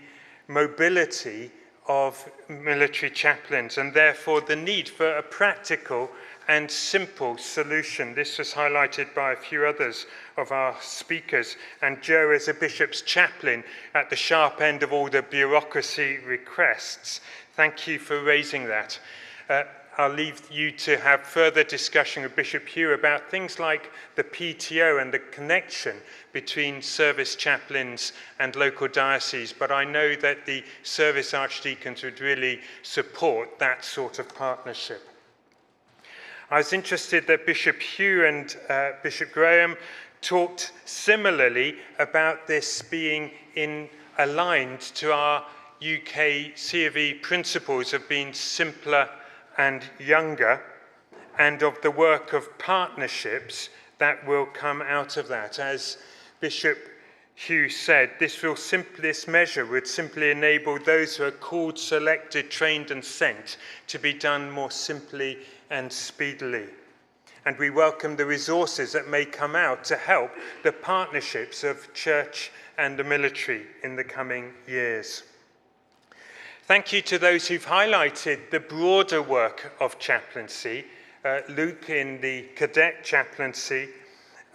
mobility of military chaplains and therefore the need for a practical and simple solution. This was highlighted by a few others of our speakers, and Joe, as a bishop's chaplain at the sharp end of all the bureaucracy requests, thank you for raising that. I'll leave you to have further discussion with Bishop Hugh about things like the PTO and the connection between service chaplains and local dioceses, but I know that the service archdeacons would really support that sort of partnership. I was interested that Bishop Hugh and Bishop Graham talked similarly about this being aligned to our UK C of E principles of being simpler and younger, and of the work of partnerships that will come out of that. As Bishop Hugh said, this measure would simply enable those who are called, selected, trained and sent to be done more simply and speedily. And we welcome the resources that may come out to help the partnerships of church and the military in the coming years. Thank you to those who've highlighted the broader work of chaplaincy, Luke in the Cadet chaplaincy,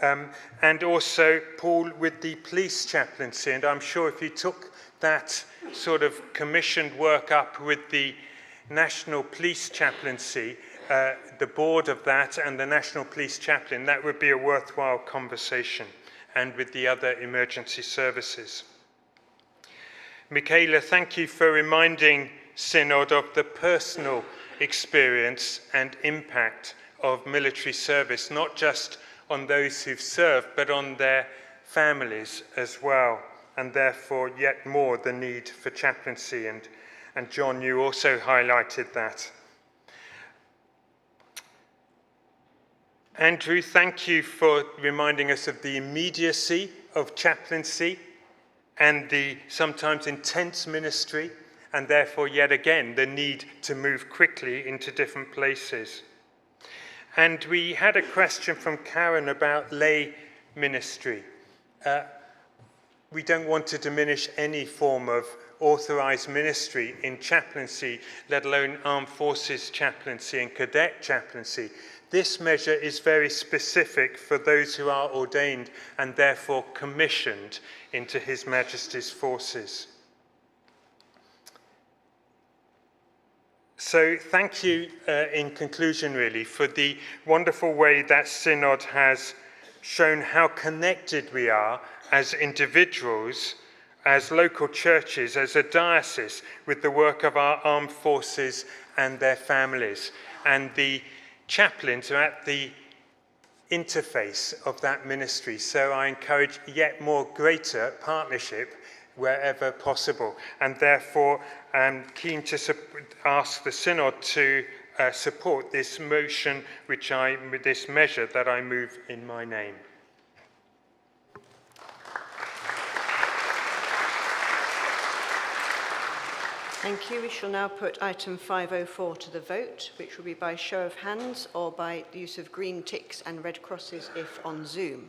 and also Paul with the police chaplaincy. And I'm sure if you took that sort of commissioned work up with the National Police Chaplaincy, the board of that and the National Police Chaplain, that would be a worthwhile conversation, and with the other emergency services. Michaela, thank you for reminding Synod of the personal experience and impact of military service, not just on those who've served, but on their families as well, and therefore yet more the need for chaplaincy. And John, you also highlighted that. Andrew, thank you for reminding us of the immediacy of chaplaincy and the sometimes intense ministry, and therefore yet again the need to move quickly into different places. And we had a question from Karen about lay ministry. We don't want to diminish any form of authorised ministry in chaplaincy, let alone armed forces chaplaincy and cadet chaplaincy. This measure is very specific for those who are ordained and therefore commissioned into His Majesty's forces. So thank you, in conclusion really, for the wonderful way that Synod has shown how connected we are as individuals, as local churches, as a diocese, with the work of our armed forces and their families. And the chaplains are at the interface of that ministry. So I encourage yet more greater partnership wherever possible. And therefore, I'm keen to ask the Synod to support this motion, this measure that I move in my name. Thank you. We shall now put item 504 to the vote, which will be by show of hands or by the use of green ticks and red crosses if on Zoom.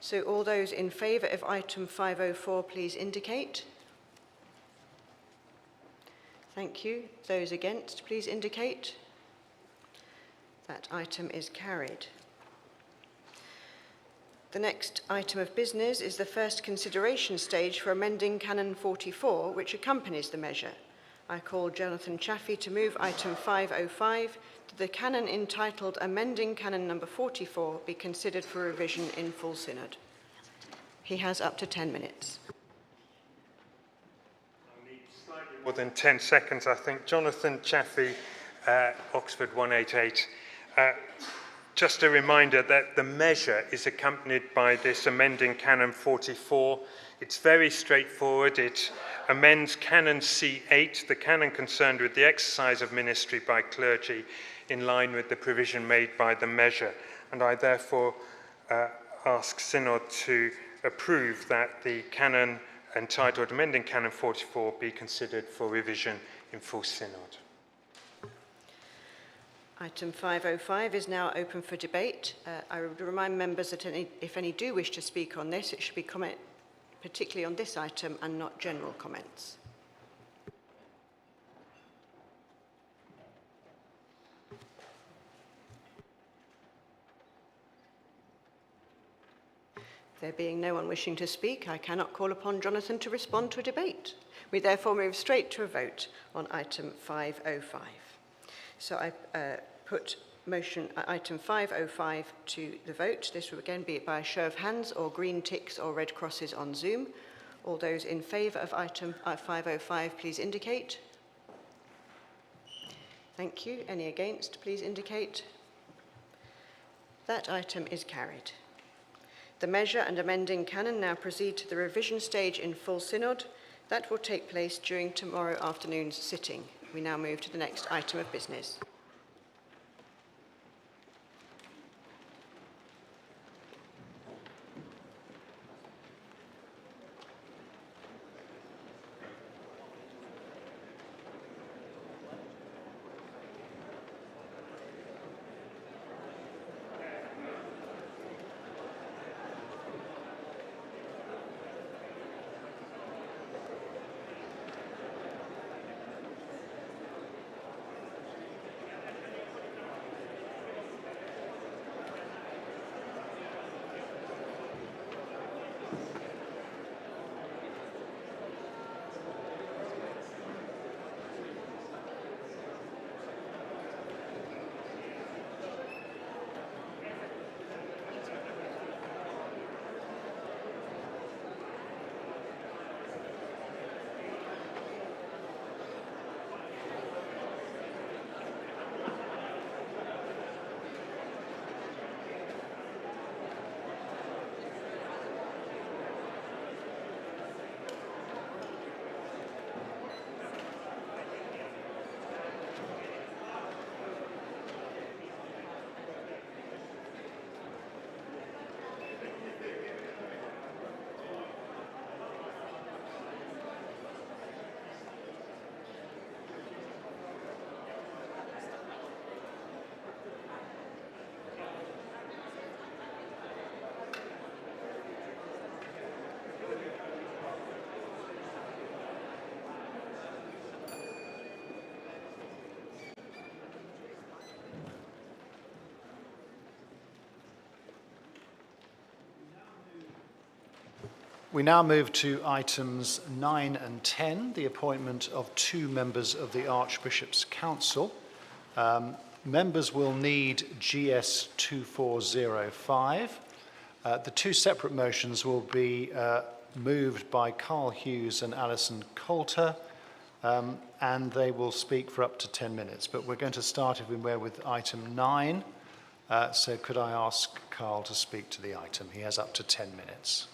So all those in favour of item 504, please indicate. Thank you. Those against, please indicate. That item is carried. The next item of business is the first consideration stage for amending Canon 44, which accompanies the measure. I call Jonathan Chaffee to move item 505 that the canon entitled Amending Canon number 44 be considered for revision in full synod. He has up to 10 minutes. I need slightly more than 10 seconds, I think. Jonathan Chaffee, Oxford 188. Just a reminder that the measure is accompanied by this amending Canon 44. It's very straightforward. It amends Canon C8, the canon concerned with the exercise of ministry by clergy, in line with the provision made by the measure. And I therefore ask Synod to approve that the canon entitled Amending Canon 44 be considered for revision in full synod. Item 505 is now open for debate. I would remind members that if any do wish to speak on this, it should be comment particularly on this item and not general comments. There being no one wishing to speak, I cannot call upon Jonathan to respond to a debate. We therefore move straight to a vote on item 505. So I put motion item 505 to the vote. This will again be by a show of hands or green ticks or red crosses on Zoom. All those in favour of item 505, please indicate. Thank you. Any against, please indicate. That item is carried. The measure and amending canon now proceed to the revision stage in full synod. That will take place during tomorrow afternoon's sitting. We now move to the next item of business. We now move to items 9 and 10, the appointment of 2 members of the Archbishop's Council. Members will need GS 2405. The two separate motions will be moved by Carl Hughes and Alison Coulter, and they will speak for up to 10 minutes. But we're going to start, if we may, with item 9. So could I ask Carl to speak to the item? He has up to 10 minutes.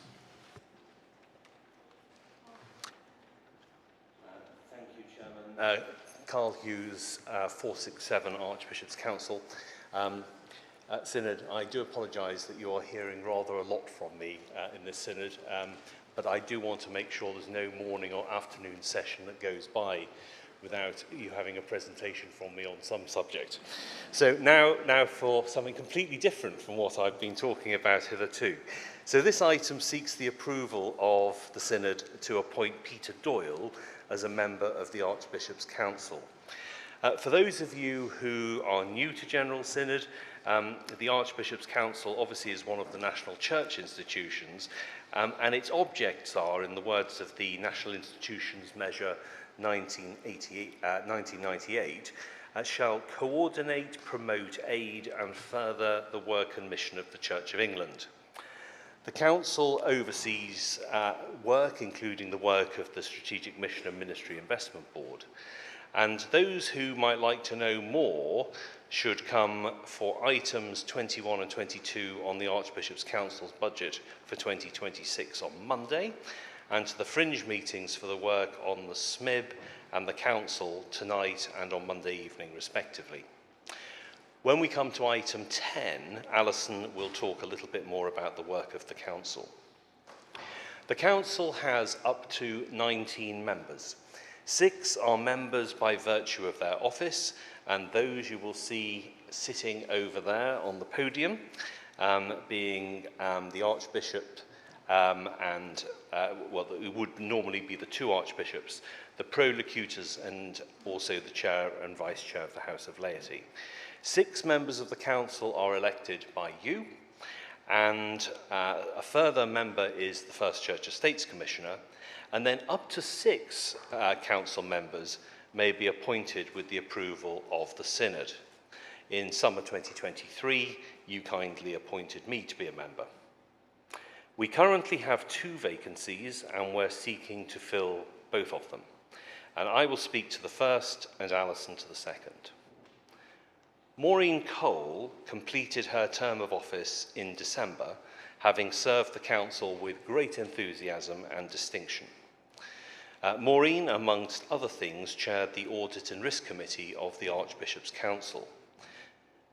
Thank you, Chairman. Carl Hughes, 467 Archbishop's Council. Synod, I do apologise that you are hearing rather a lot from me in this synod, but I do want to make sure there's no morning or afternoon session that goes by without you having a presentation from me on some subject. So now for something completely different from what I've been talking about hitherto. So this item seeks the approval of the Synod to appoint Peter Doyle as a member of the Archbishop's Council. For those of you who are new to General Synod, the Archbishop's Council obviously is one of the national church institutions, and its objects are, in the words of the National Institutions Measure 1998, shall coordinate, promote, aid and further the work and mission of the Church of England. The Council oversees work, including the work of the Strategic Mission and Ministry Investment Board. And those who might like to know more should come for items 21 and 22 on the Archbishop's Council's budget for 2026 on Monday, and to the fringe meetings for the work on the SMIB and the Council tonight and on Monday evening, respectively. When we come to item 10, Alison will talk a little bit more about the work of the Council. The Council has up to 19 members. 6 are members by virtue of their office, and those you will see sitting over there on the podium, being the Archbishop it would normally be the 2 archbishops, the prolocutors, and also the chair and vice chair of the House of Laity. 6 members of the council are elected by you, and a further member is the First Church Estates Commissioner, and then up to 6 council members may be appointed with the approval of the Synod. In summer 2023, you kindly appointed me to be a member. We currently have 2 vacancies, and we're seeking to fill both of them. And I will speak to the first and Alison to the second. Maureen Cole completed her term of office in December, having served the council with great enthusiasm and distinction. Maureen, amongst other things, chaired the Audit and Risk Committee of the Archbishop's Council.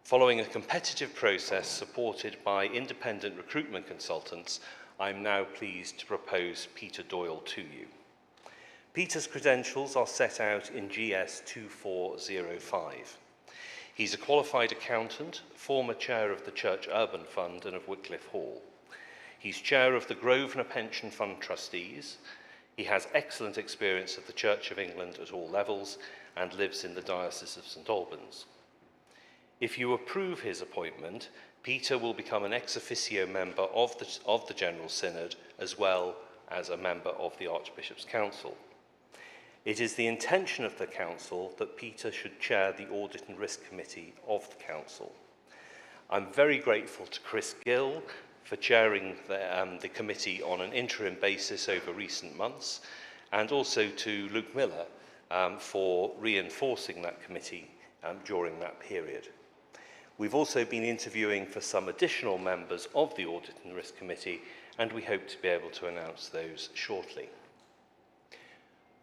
Following a competitive process supported by independent recruitment consultants, I'm now pleased to propose Peter Doyle to you. Peter's credentials are set out in GS 2405. He's a qualified accountant, former chair of the Church Urban Fund and of Wycliffe Hall. He's chair of the Grosvenor Pension Fund Trustees. He has excellent experience of the Church of England at all levels and lives in the Diocese of St Albans. If you approve his appointment, Peter will become an ex officio member of the General Synod as well as a member of the Archbishop's Council. It is the intention of the Council that Peter should chair the Audit and Risk Committee of the Council. I'm very grateful to Chris Gill for chairing the committee on an interim basis over recent months, and also to Luke Miller for reinforcing that committee during that period. We've also been interviewing for some additional members of the Audit and Risk Committee, and we hope to be able to announce those shortly.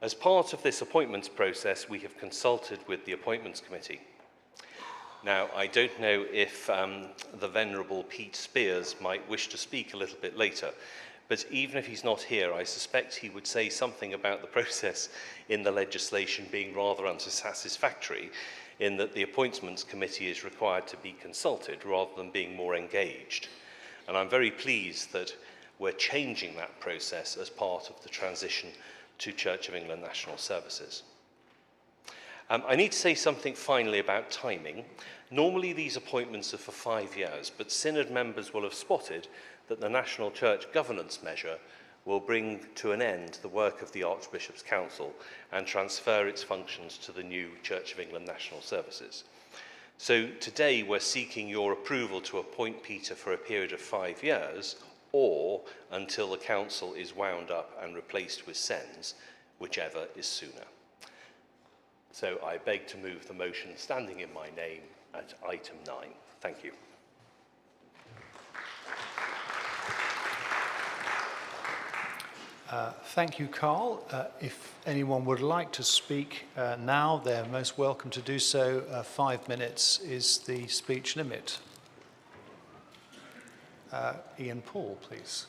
As part of this appointments process, we have consulted with the Appointments Committee. Now, I don't know if the Venerable Pete Spears might wish to speak a little bit later, but even if he's not here, I suspect he would say something about the process in the legislation being rather unsatisfactory, in that the Appointments Committee is required to be consulted rather than being more engaged. And I'm very pleased that we're changing that process as part of the transition to Church of England National Services. I need to say something finally about timing. Normally these appointments are for 5 years, but Synod members will have spotted that the National Church Governance Measure will bring to an end the work of the Archbishop's Council and transfer its functions to the new Church of England National Services. So today we're seeking your approval to appoint Peter for a period of 5 years, or until the council is wound up and replaced with SENS, whichever is sooner. So I beg to move the motion standing in my name at item 9. Thank you. Thank you, Carl. If anyone would like to speak now, they're most welcome to do so. 5 minutes is the speech limit. Ian Paul, please.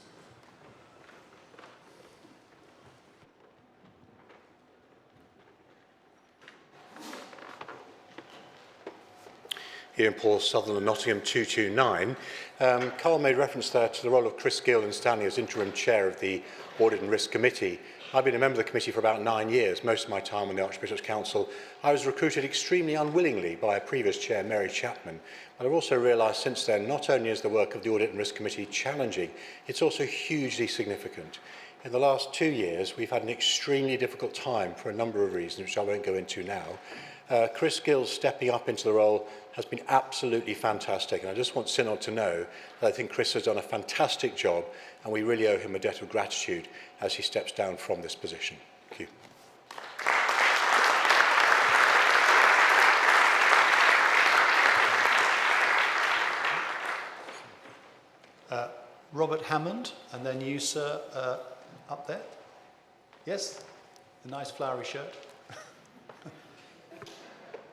Ian Paul, Sutherland, Nottingham 229. Carl made reference there to the role of Chris Gill and Stanley as interim chair of the Audit and Risk Committee. I've been a member of the committee for about 9 years, most of my time on the Archbishop's Council. I was recruited extremely unwillingly by a previous chair, Mary Chapman. But I've also realised since then, not only is the work of the Audit and Risk Committee challenging, it's also hugely significant. In the last 2 years, we've had an extremely difficult time for a number of reasons, which I won't go into now. Chris Gill stepping up into the role has been absolutely fantastic, and I just want Synod to know that I think Chris has done a fantastic job, and we really owe him a debt of gratitude as he steps down from this position. Thank you. Robert Hammond, and then you, sir, up there. Yes, the nice flowery shirt.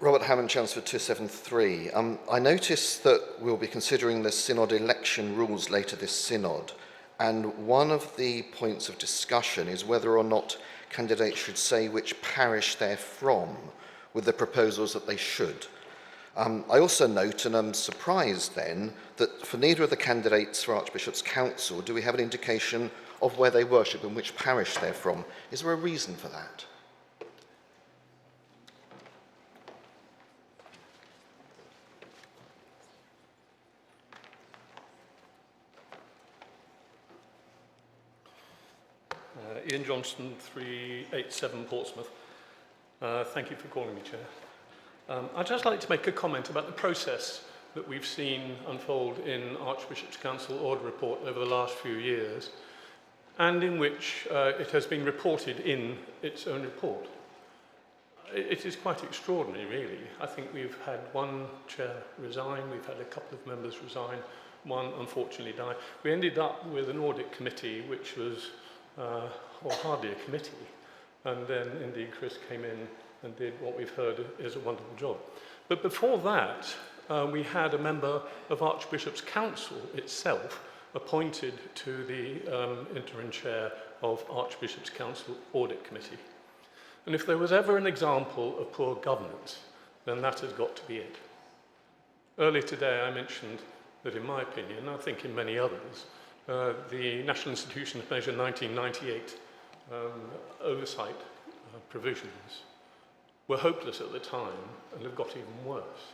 Robert Hammond, Chelmsford 273. I notice that we'll be considering the Synod election rules later this Synod, and one of the points of discussion is whether or not candidates should say which parish they're from, with the proposals that they should. I also note, and I'm surprised then, that for neither of the candidates for Archbishop's Council do we have an indication of where they worship and which parish they're from. Is there a reason for that? Ian Johnston, 387 Portsmouth. Thank you for calling me, Chair. I'd just like to make a comment about the process that we've seen unfold in Archbishop's Council Order Report over the last few years, and in which it has been reported in its own report. It is quite extraordinary, really. I think we've had one chair resign, we've had a couple of members resign, one unfortunately died. We ended up with an audit committee which was or hardly a committee, and then indeed Chris came in and did what we've heard is a wonderful job. But before that, we had a member of Archbishop's Council itself appointed to the interim chair of Archbishop's Council Audit Committee. And if there was ever an example of poor governance, then that has got to be it. Earlier today I mentioned that in my opinion, I think in many others, the National Institutions Measure 1998 oversight provisions were hopeless at the time and have got even worse.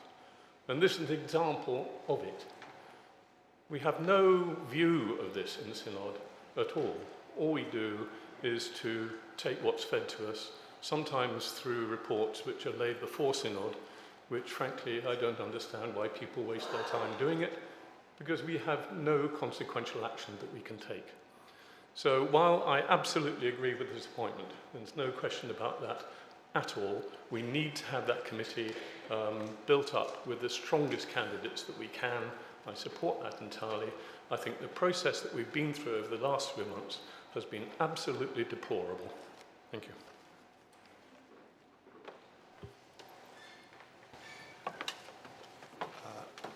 And this is an example of it. We have no view of this in Synod at all. All we do is to take what's fed to us, sometimes through reports which are laid before Synod, which frankly I don't understand why people waste their time doing it, because we have no consequential action that we can take. So while I absolutely agree with this appointment, there's no question about that at all, we need to have that committee built up with the strongest candidates that we can. I support that entirely. I think the process that we've been through over the last few months has been absolutely deplorable. Thank you.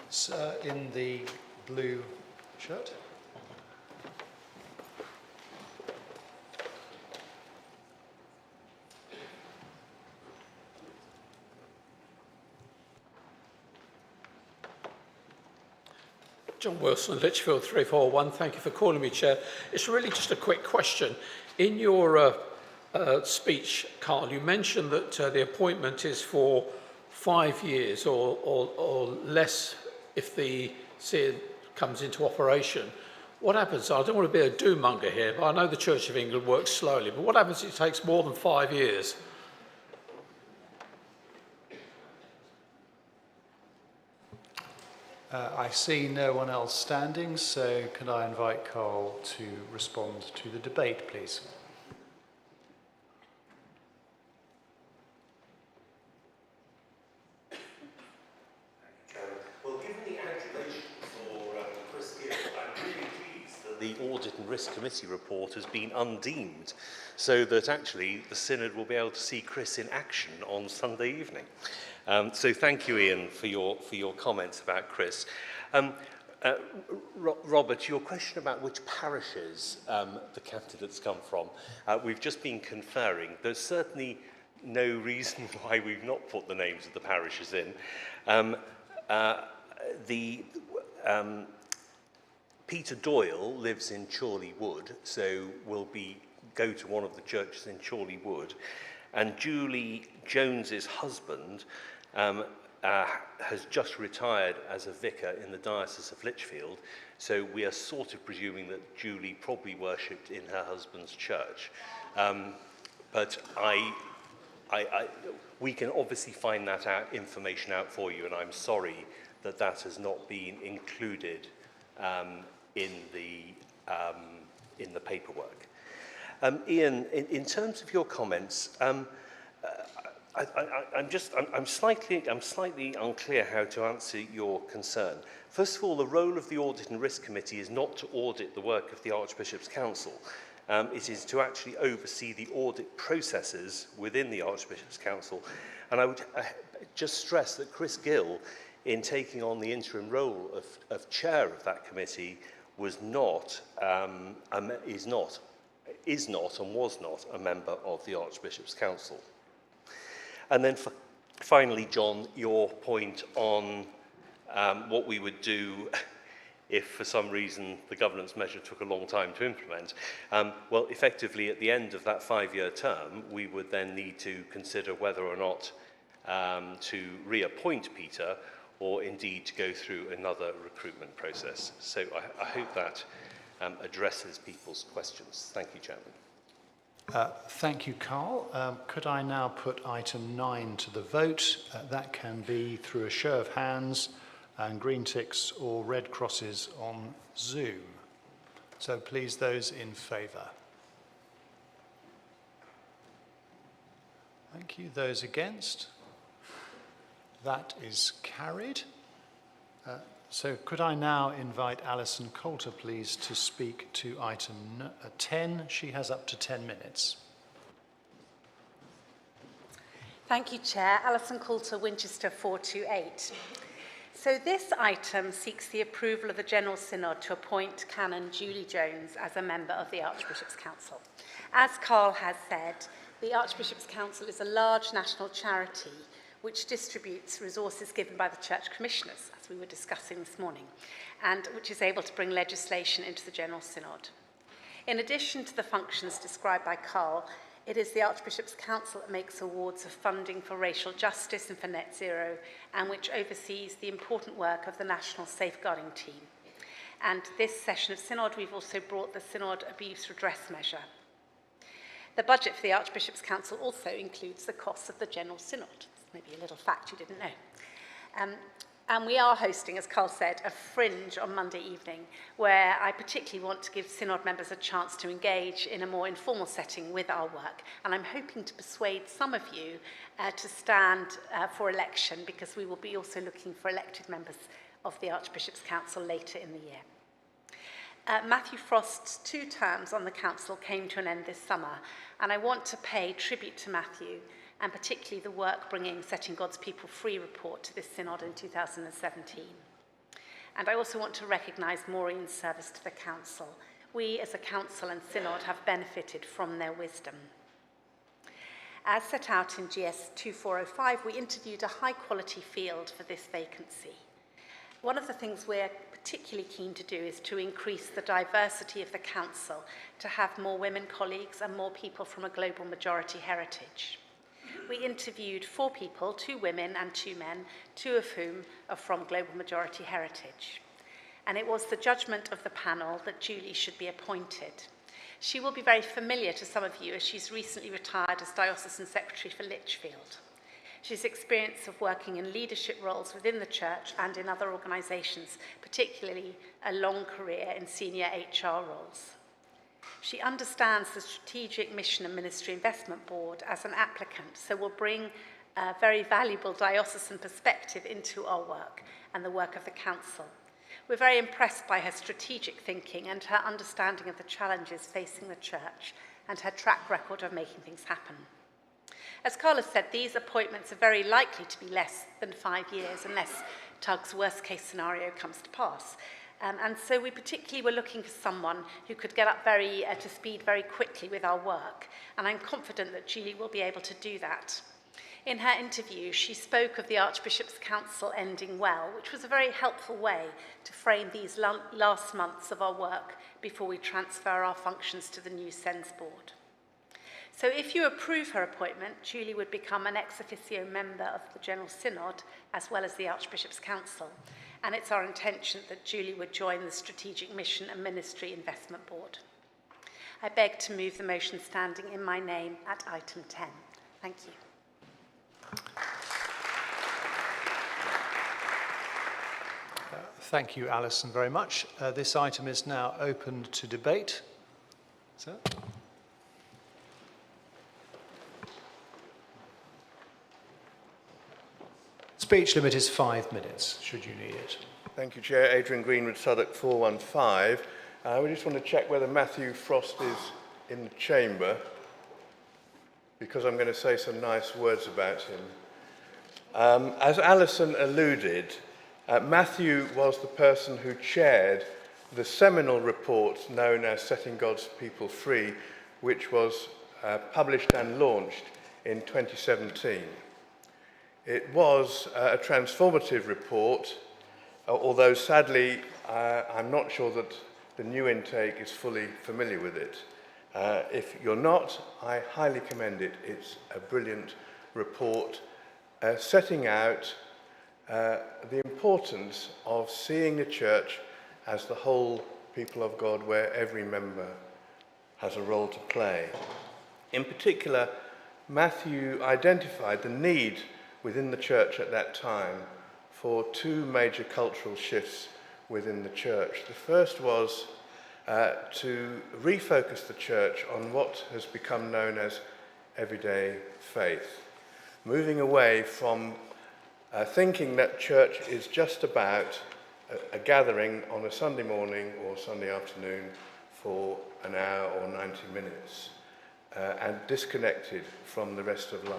Sir in the blue shirt. John Wilson, Lichfield 341. Thank you for calling me, Chair. It's really just a quick question. In your speech, Carl, you mentioned that the appointment is for 5 years or less if the Synod comes into operation. What happens? I don't want to be a doom-monger here, but I know the Church of England works slowly. But what happens if it takes more than 5 years? I see no one else standing, so could I invite Carl to respond to the debate, please? Well, given the adulation for Chris Gill, I'm really pleased that the Audit and Risk Committee report has been undeemed, so that actually the Synod will be able to see Chris in action on Sunday evening. So thank you, Ian, for your comments about Chris. Robert, your question about which parishes the candidates come from, we've just been conferring. There's certainly no reason why we've not put the names of the parishes in. Peter Doyle lives in Chorley Wood, so we'll go to one of the churches in Chorley Wood. And Julie Jones's husband has just retired as a vicar in the Diocese of Lichfield, so we are sort of presuming that Julie probably worshipped in her husband's church. But we can obviously find that information out for you, and I'm sorry that that has not been included in the paperwork. Ian, in terms of your comments, I'm slightly unclear how to answer your concern. First of all, the role of the Audit and Risk Committee is not to audit the work of the Archbishop's Council. It is to actually oversee the audit processes within the Archbishop's Council. And I would just stress that Chris Gill, in taking on the interim role of chair of that committee, is not and was not a member of the Archbishop's Council. And then finally, John, your point on what we would do if for some reason the governance measure took a long time to implement. Well, effectively at the end of that 5-year term, we would then need to consider whether or not to reappoint Peter, or indeed to go through another recruitment process. So I hope that addresses people's questions. Thank you, Chairman. Thank you, Carl. Could I now put item 9 to the vote? That can be through a show of hands and green ticks or red crosses on Zoom. So please, those in favour. Thank you. Those against? That is carried. So could I now invite Alison Coulter, please, to speak to item 10. She has up to 10 minutes. Thank you, Chair. Alison Coulter, Winchester 428. So this item seeks the approval of the General Synod to appoint Canon Julie Jones as a member of the Archbishop's Council. As Carl has said, the Archbishop's Council is a large national charity which distributes resources given by the Church Commissioners, as we were discussing this morning, and which is able to bring legislation into the General Synod. In addition to the functions described by Carl, it is the Archbishop's Council that makes awards of funding for racial justice and for net zero, and which oversees the important work of the National Safeguarding Team. And this session of Synod, we've also brought the Synod Abuse Redress Measure. The budget for the Archbishop's Council also includes the costs of the General Synod. Maybe a little fact you didn't know. And we are hosting, as Carl said, a fringe on Monday evening, where I particularly want to give Synod members a chance to engage in a more informal setting with our work. And I'm hoping to persuade some of you to stand for election, because we will be also looking for elected members of the Archbishop's Council later in the year. Matthew Frost's 2 terms on the Council came to an end this summer, and I want to pay tribute to Matthew, and particularly the work bringing Setting God's People Free report to this Synod in 2017. And I also want to recognise Maureen's service to the Council. We as a Council and Synod have benefited from their wisdom. As set out in GS 2405, we interviewed a high-quality field for this vacancy. One of the things we're particularly keen to do is to increase the diversity of the Council, to have more women colleagues and more people from a global majority heritage. We interviewed 4 people, 2 women and 2 men, 2 of whom are from global majority heritage. And it was the judgment of the panel that Julie should be appointed. She will be very familiar to some of you, as she's recently retired as Diocesan Secretary for Lichfield. She's experience of working in leadership roles within the church and in other organisations, particularly a long career in senior HR roles. She understands the Strategic Mission and Ministry Investment Board as an applicant, so will bring a very valuable diocesan perspective into our work and the work of the Council. We're very impressed by her strategic thinking and her understanding of the challenges facing the church and her track record of making things happen. As Carla said, these appointments are very likely to be less than 5 years unless TUG's worst case scenario comes to pass. And so we particularly were looking for someone who could get up to speed very quickly with our work, and I'm confident that Julie will be able to do that. In her interview, she spoke of the Archbishop's Council ending well, which was a very helpful way to frame these last months of our work before we transfer our functions to the new SENS board. So if you approve her appointment, Julie would become an ex officio member of the General Synod as well as the Archbishop's Council. And it's our intention that Julie would join the Strategic Mission and Ministry Investment Board. I beg to move the motion standing in my name at item 10. Thank you. Thank you, Alison, very much. This item is now open to debate. Sir? Speech limit is 5 minutes, should you need it. Thank you, Chair. Adrian Greenwood, Southwark 415. We just want to check whether Matthew Frost is in the chamber, because I'm going to say some nice words about him. As Alison alluded, Matthew was the person who chaired the seminal report known as Setting God's People Free, which was published and launched in 2017. It was a transformative report, although sadly I'm not sure that the new intake is fully familiar with it. If you're not, I highly commend it. It's a brilliant report setting out the importance of seeing the church as the whole people of God, where every member has a role to play. In particular, Matthew identified the need within the church at that time for two major cultural shifts within the church. The first was to refocus the church on what has become known as everyday faith, moving away from thinking that church is just about a gathering on a Sunday morning or Sunday afternoon for an hour or 90 minutes and disconnected from the rest of life.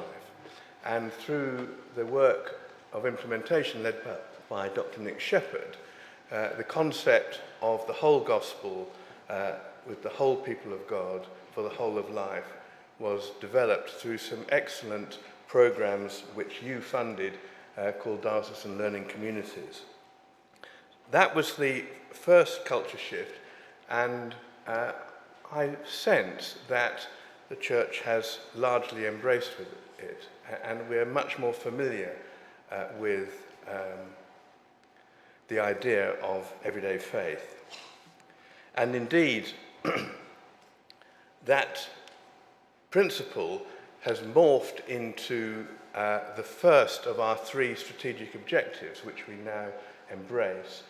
And through the work of implementation led by Dr. Nick Shepherd, the concept of the whole gospel with the whole people of God for the whole of life was developed through some excellent programs which you funded called Diocesan Learning Communities. That was the first culture shift, and I sense that the church has largely embraced it, and we're much more familiar with the idea of everyday faith. And indeed, that principle has morphed into the first of our three strategic objectives, which we now embrace,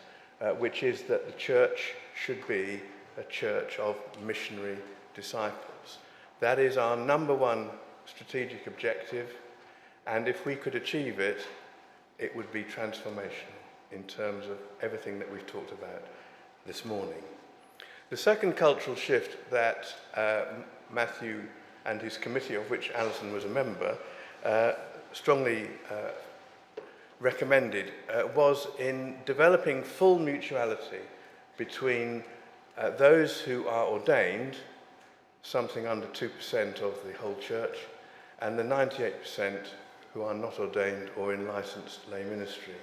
which is that the church should be a church of missionary disciples. That is our number one strategic objective, and if we could achieve it, it would be transformational in terms of everything that we've talked about this morning. The second cultural shift that Matthew and his committee, of which Alison was a member, strongly recommended was in developing full mutuality between those who are ordained, something under 2% of the whole church, and the 98% who are not ordained or in licensed lay ministry.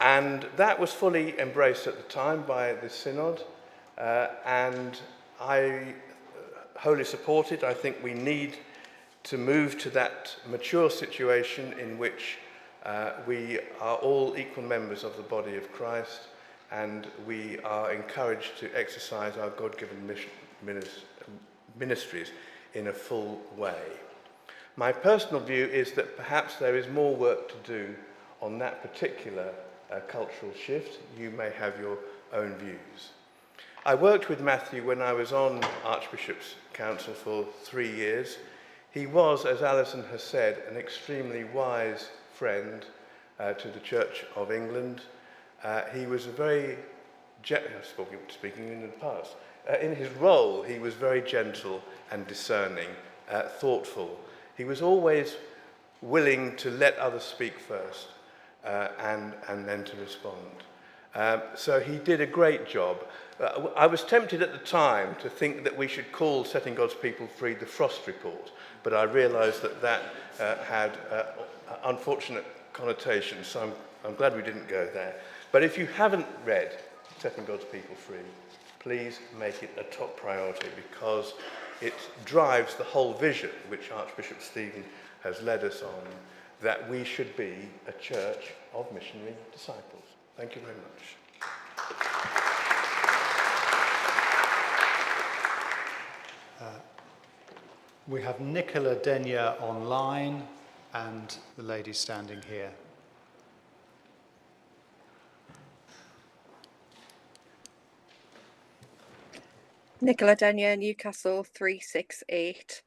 And that was fully embraced at the time by the Synod, and I wholly support it. I think we need to move to that mature situation in which we are all equal members of the body of Christ, and we are encouraged to exercise our God-given ministries in a full way. My personal view is that perhaps there is more work to do on that particular cultural shift. You may have your own views. I worked with Matthew when I was on Archbishop's Council for 3 years. He was, as Alison has said, an extremely wise friend to the Church of England. He was a very, speaking in the past, in his role he was very gentle and discerning, thoughtful. He was always willing to let others speak first and then to respond. So he did a great job. I was tempted at the time to think that we should call Setting God's People Free the Frost Report, but I realised that that had unfortunate connotations, so I'm glad we didn't go there. But if you haven't read Setting God's People Free, please make it a top priority, because it drives the whole vision which Archbishop Stephen has led us on, that we should be a church of missionary disciples. Thank you very much. We have Nicola Denya online and the lady standing here. Nicola Denya, Newcastle 368.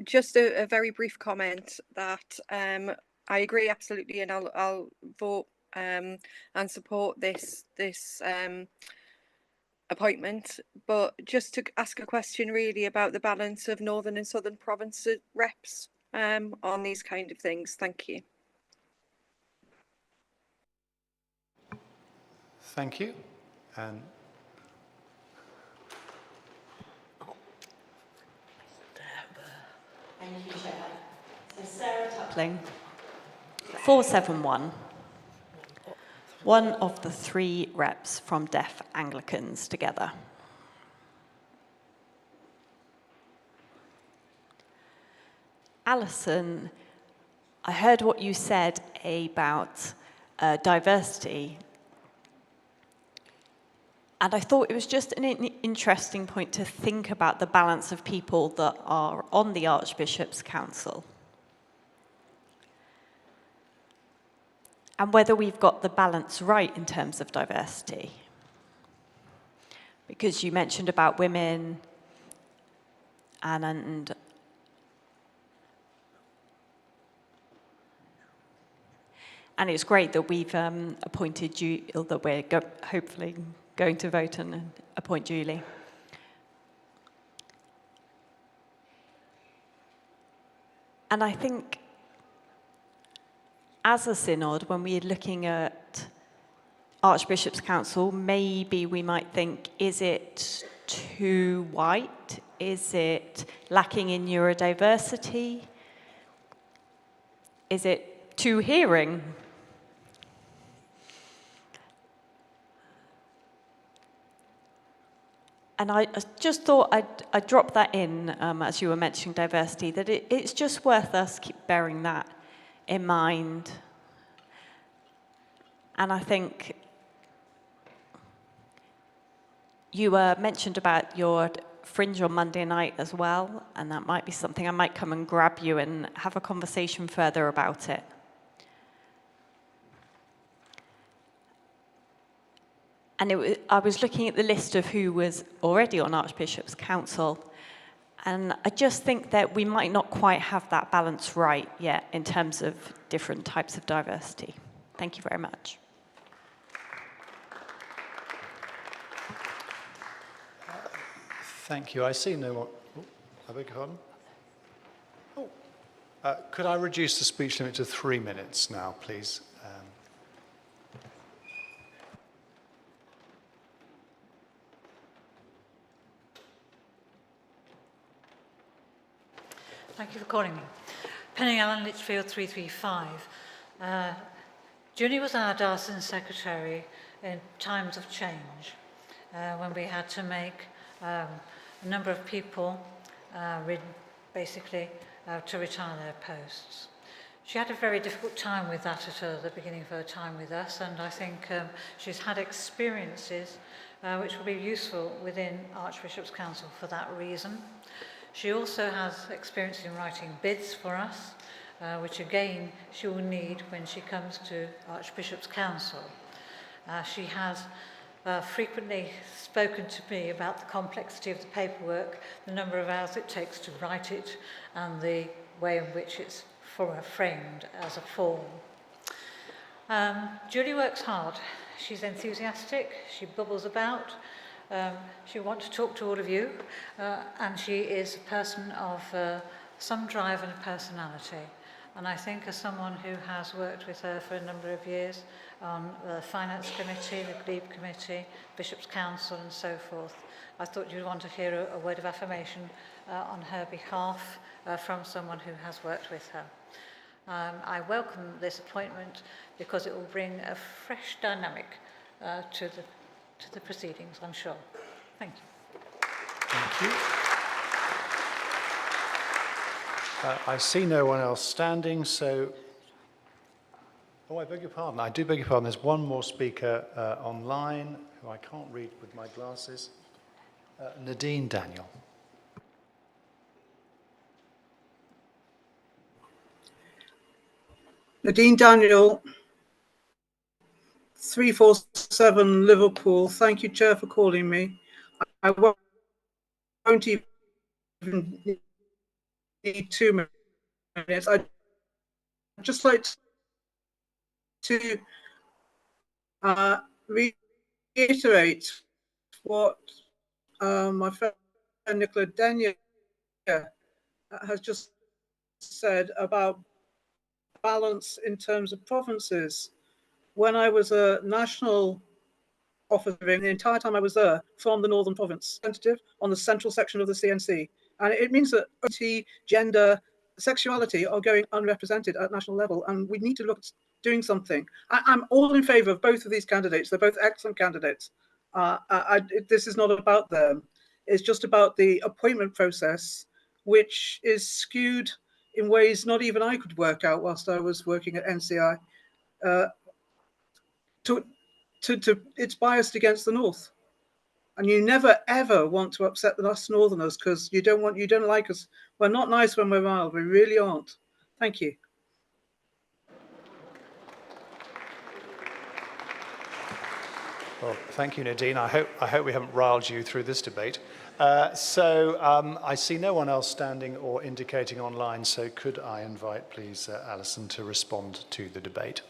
Just a very brief comment that I agree absolutely, and I'll vote and support this appointment. But just to ask a question really about the balance of Northern and Southern Province reps on these kind of things. Thank you. Thank you. Thank you, Chair. So Sarah Tuckling, 471, one of the 3 reps from Deaf Anglicans together. Alison, I heard what you said about diversity, and I thought it was just an interesting point to think about the balance of people that are on the Archbishop's Council. And whether we've got the balance right in terms of diversity. Because you mentioned about women and it's great that we've appointed you, that we're hopefully going to vote and appoint Julie. And I think as a synod, when we're looking at Archbishop's Council, maybe we might think, is it too white? Is it lacking in neurodiversity? Is it too hearing? And I just thought I'd drop that in as you were mentioning diversity, that it's just worth us keep bearing that in mind. And I think you mentioned about your fringe on Monday night as well, and that might be something I might come and grab you and have a conversation further about it. And I was looking at the list of who was already on Archbishop's Council, and I just think that we might not quite have that balance right yet in terms of different types of diversity. Thank you very much. Thank you. I see no more. I beg your pardon? Could I reduce the speech limit to 3 minutes now, please? Thank you for calling me. Penny Allen, Lichfield 335. Junie was our diocesan secretary in times of change, when we had to make a number of people basically to retire their posts. She had a very difficult time with that at the beginning of her time with us, and I think she's had experiences which will be useful within Archbishop's Council for that reason. She also has experience in writing bids for us, which again she will need when she comes to Archbishop's Council. She has frequently spoken to me about the complexity of the paperwork, the number of hours it takes to write it, and the way in which it's framed as a form. Julie works hard. She's enthusiastic, she bubbles about, she wants to talk to all of you, and she is a person of some drive and a personality. And I think as someone who has worked with her for a number of years on the Finance Committee, the Glebe Committee, Bishop's Council and so forth, I thought you'd want to hear a word of affirmation on her behalf from someone who has worked with her. I welcome this appointment because it will bring a fresh dynamic to the proceedings, I'm sure. Thank you. Thank you. I see no one else standing, so... Oh, I beg your pardon. I do beg your pardon. There's one more speaker online who I can't read with my glasses. Nadine Daniel. Nadine Daniel, 347 Liverpool. Thank you, Chair, for calling me. I won't even need 2 minutes. I'd just like to reiterate what my friend Nicola Denyer has just said about balance in terms of provinces. When I was a national officer, the entire time I was there, from the Northern Province, representative on the central section of the CNC. And it means that OT, gender, sexuality are going unrepresented at national level, and we need to look at doing something. I'm all in favour of both of these candidates. They're both excellent candidates. This is not about them. It's just about the appointment process, which is skewed in ways not even I could work out whilst I was working at NCI. It's biased against the North. And you never, ever want to upset us Northerners because you don't like us. We're not nice when we're mild. We really aren't. Thank you. Well, thank you, Nadine. I hope we haven't riled you through this debate. I see no one else standing or indicating online, so could I invite, please, Alison, to respond to the debate?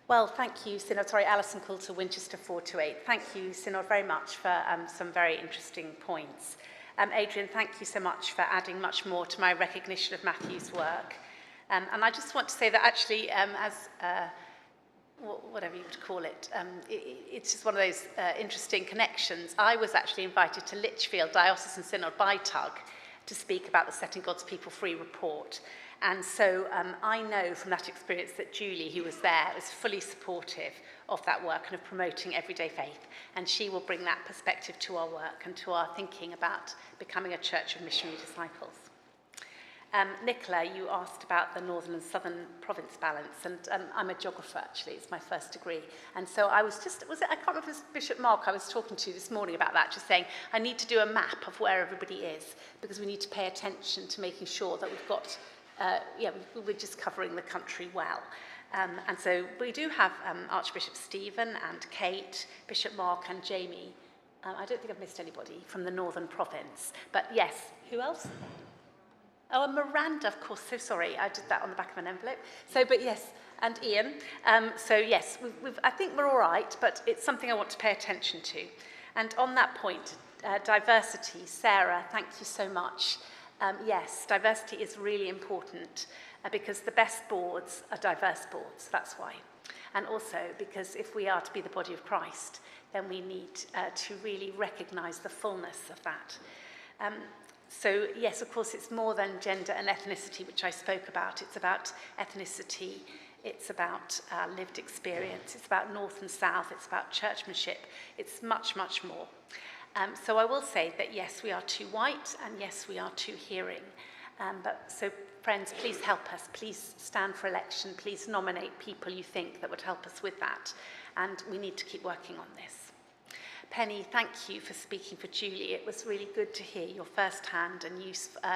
Well, thank you, Synod. Sorry, Alison Coulter, Winchester 428. Thank you, Synod, very much for some very interesting points. Adrian, thank you so much for adding much more to my recognition of Matthew's work. And I just want to say that actually, whatever you would call it, it's just one of those interesting connections. I was actually invited to Lichfield Diocesan Synod by TUG to speak about the Setting God's People Free report. And so I know from that experience that Julie, who was there, was fully supportive of that work and of promoting everyday faith. And she will bring that perspective to our work and to our thinking about becoming a church of missionary disciples. Nicola, you asked about the northern and southern province balance, and I'm a geographer, actually. It's my first degree. And so I was just, I can't remember if it was Bishop Mark I was talking to this morning about that, just saying I need to do a map of where everybody is, because we need to pay attention to making sure that we've got, we're just covering the country well. And so we do have Archbishop Stephen and Kate, Bishop Mark and Jamie. I don't think I've missed anybody from the northern province. But yes, who else? Oh, and Miranda, of course, so sorry, I did that on the back of an envelope. So, but yes, and Ian. So yes, I think we're all right, but it's something I want to pay attention to. And on that point, diversity, Sarah, thank you so much. Yes, diversity is really important because the best boards are diverse boards, that's why. And also because if we are to be the body of Christ, then we need to really recognise the fullness of that. So yes, of course, it's more than gender and ethnicity, which I spoke about. It's about ethnicity, it's about lived experience, it's about north and south, it's about churchmanship, it's much, much more. So I will say that yes, we are too white, and yes, we are too hearing. So friends, please help us, please stand for election, please nominate people you think that would help us with that. And we need to keep working on this. Penny, thank you for speaking for Julie. It was really good to hear your first-hand and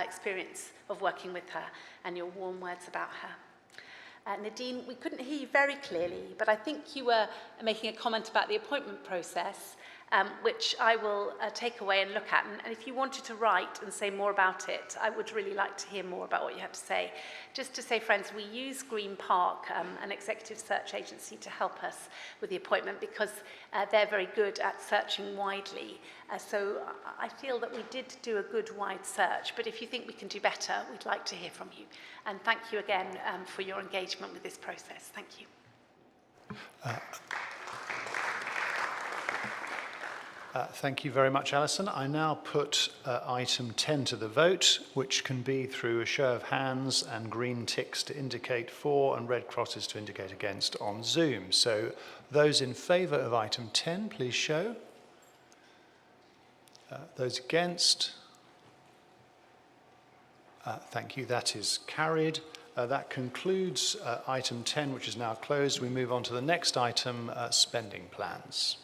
experience of working with her and your warm words about her. Nadine, we couldn't hear you very clearly, but I think you were making a comment about the appointment process, which I will take away and look at. And if you wanted to write and say more about it, I would really like to hear more about what you had to say. Just to say, friends, we use Green Park, an executive search agency, to help us with the appointment because they're very good at searching widely. So I feel that we did do a good wide search, but if you think we can do better, we'd like to hear from you. And thank you again for your engagement with this process. Thank you. Thank you very much, Alison. I now put item 10 to the vote, which can be through a show of hands and green ticks to indicate for and red crosses to indicate against on Zoom. So those in favour of item 10, please show. Those against? Thank you. That is carried. That concludes item 10, which is now closed. We move on to the next item, spending plans.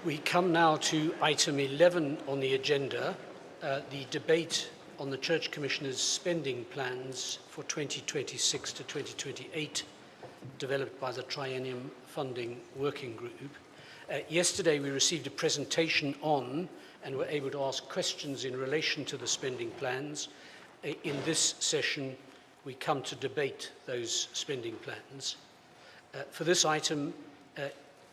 We come now to item 11 on the agenda, the debate on the Church Commissioner's spending plans for 2026 to 2028, developed by the Triennium Funding Working Group. Yesterday we received a presentation on and were able to ask questions in relation to the spending plans. In this session we come to debate those spending plans. For this item,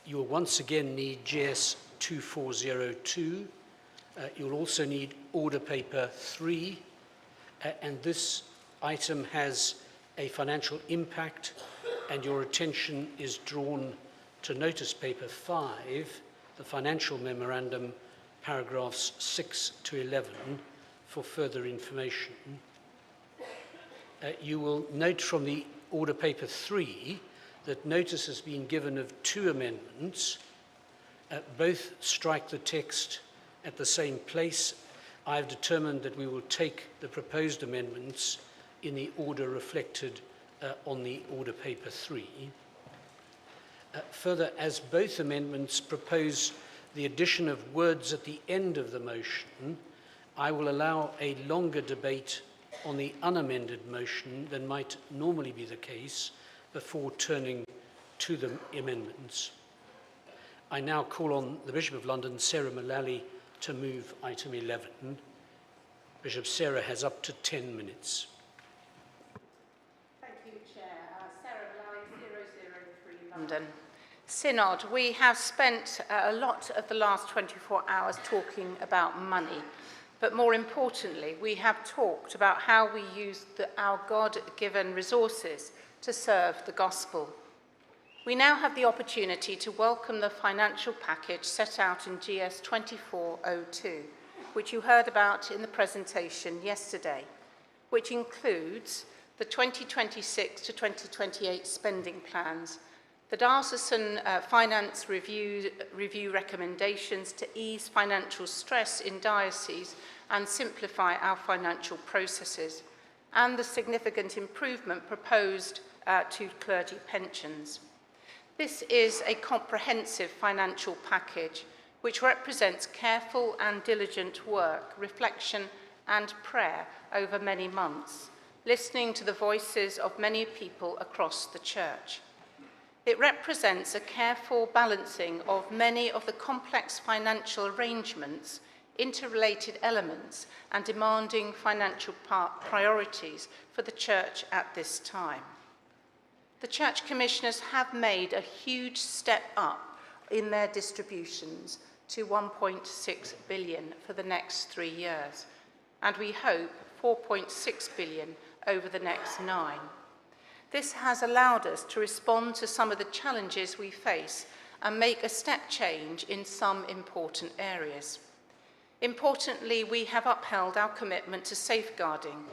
you will once again need GS 2402. You'll also need order paper 3, and this item has a financial impact, and your attention is drawn to notice paper 5, the financial memorandum, paragraphs 6 to 11, for further information. You will note from the order paper 3 that notice has been given of 2 amendments. Both strike the text at the same place. I've determined that we will take the proposed amendments in the order reflected on the order paper 3. Further, as both amendments propose the addition of words at the end of the motion, I will allow a longer debate on the unamended motion than might normally be the case before turning to the amendments. I now call on the Bishop of London, Sarah Mullally, to move item 11. Bishop Sarah has up to 10 minutes. Thank you, Chair. Sarah Bly, 003 London. Synod, we have spent a lot of the last 24 hours talking about money, but more importantly, we have talked about how we use our God-given resources to serve the gospel. We now have the opportunity to welcome the financial package set out in GS 2402, which you heard about in the presentation yesterday, which includes the 2026 to 2028 spending plans, the diocesan finance review recommendations to ease financial stress in dioceses and simplify our financial processes, and the significant improvement proposed to clergy pensions. This is a comprehensive financial package which represents careful and diligent work, reflection and prayer over many months, listening to the voices of many people across the Church. It represents a careful balancing of many of the complex financial arrangements, interrelated elements, and demanding financial priorities for the Church at this time. The Church Commissioners have made a huge step up in their distributions to 1.6 billion for the next 3 years, and we hope 4.6 billion over the next 9. This has allowed us to respond to some of the challenges we face and make a step change in some important areas. Importantly, we have upheld our commitment to safeguarding,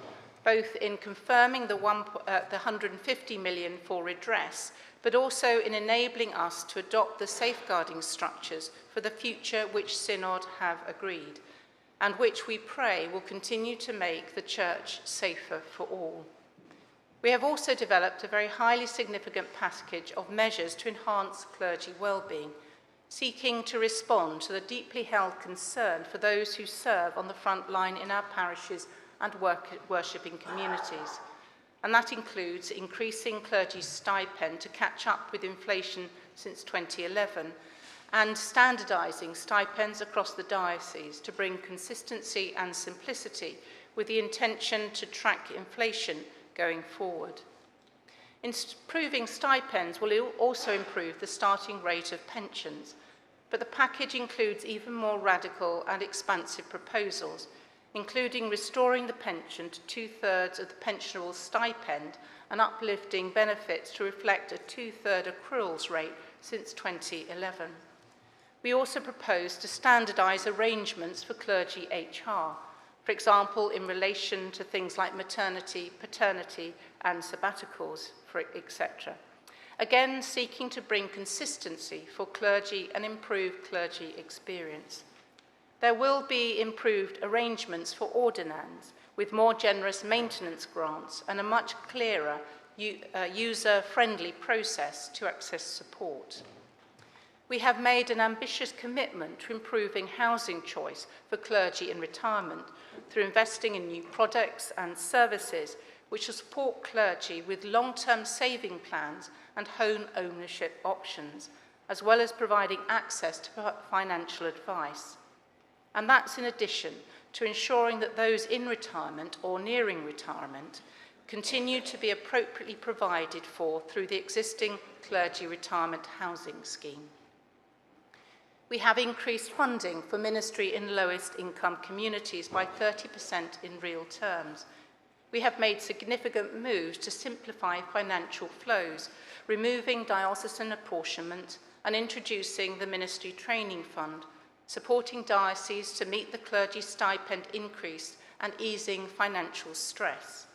both in confirming the 150 million for redress, but also in enabling us to adopt the safeguarding structures for the future which Synod have agreed, and which we pray will continue to make the Church safer for all. We have also developed a very highly significant package of measures to enhance clergy well-being, seeking to respond to the deeply held concern for those who serve on the front line in our parishes and worshipping communities. And that includes increasing clergy stipend to catch up with inflation since 2011, and standardising stipends across the diocese to bring consistency and simplicity with the intention to track inflation going forward. Improving stipends will also improve the starting rate of pensions, but the package includes even more radical and expansive proposals, including restoring the pension to 2/3 of the pensioner's stipend and uplifting benefits to reflect a 2/3 accruals rate since 2011. We also propose to standardise arrangements for clergy HR, for example, in relation to things like maternity, paternity, and sabbaticals, etc. Again, seeking to bring consistency for clergy and improve clergy experience. There will be improved arrangements for ordinands, with more generous maintenance grants and a much clearer, user-friendly process to access support. We have made an ambitious commitment to improving housing choice for clergy in retirement through investing in new products and services which will support clergy with long-term saving plans and home ownership options, as well as providing access to financial advice. And that's in addition to ensuring that those in retirement or nearing retirement continue to be appropriately provided for through the existing clergy retirement housing scheme. We have increased funding for ministry in lowest income communities by 30% in real terms. We have made significant moves to simplify financial flows, removing diocesan apportionment and introducing the Ministry Training Fund, supporting dioceses to meet the clergy stipend increase and easing financial stress.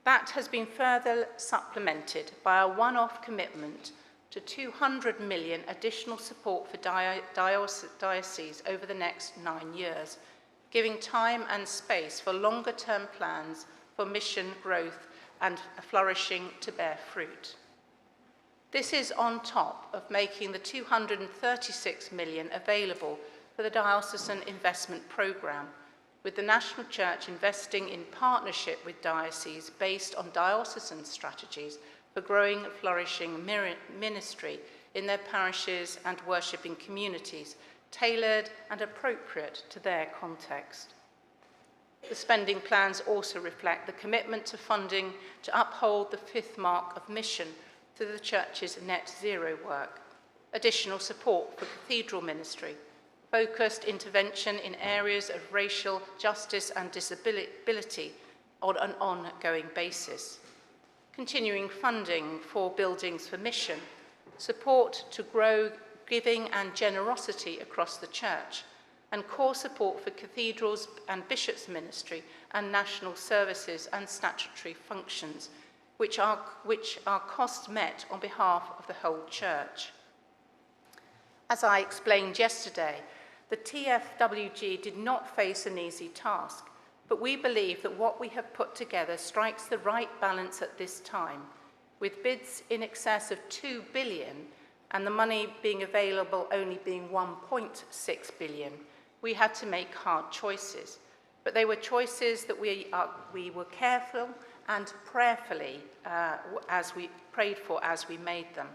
That has been further supplemented by a one-off commitment to 200 million additional support for dioceses over the next 9 years, giving time and space for longer-term plans for mission growth and flourishing to bear fruit. This is on top of making the 236 million available for the Diocesan Investment Programme, with the National Church investing in partnership with dioceses based on diocesan strategies for growing, flourishing ministry in their parishes and worshipping communities, tailored and appropriate to their context. The spending plans also reflect the commitment to funding to uphold the fifth mark of mission through the Church's net zero work, additional support for cathedral ministry, focused intervention in areas of racial justice and disability on an ongoing basis, continuing funding for buildings for mission, support to grow giving and generosity across the Church, and core support for cathedrals and bishops' ministry and national services and statutory functions, which are costs met on behalf of the whole Church. As I explained yesterday, the TFWG did not face an easy task, but we believe that what we have put together strikes the right balance at this time, with bids in excess of 2 billion and the money being available only being 1.6 billion. We had to make hard choices, but they were choices that we were careful and prayerfully as we prayed for as we made them,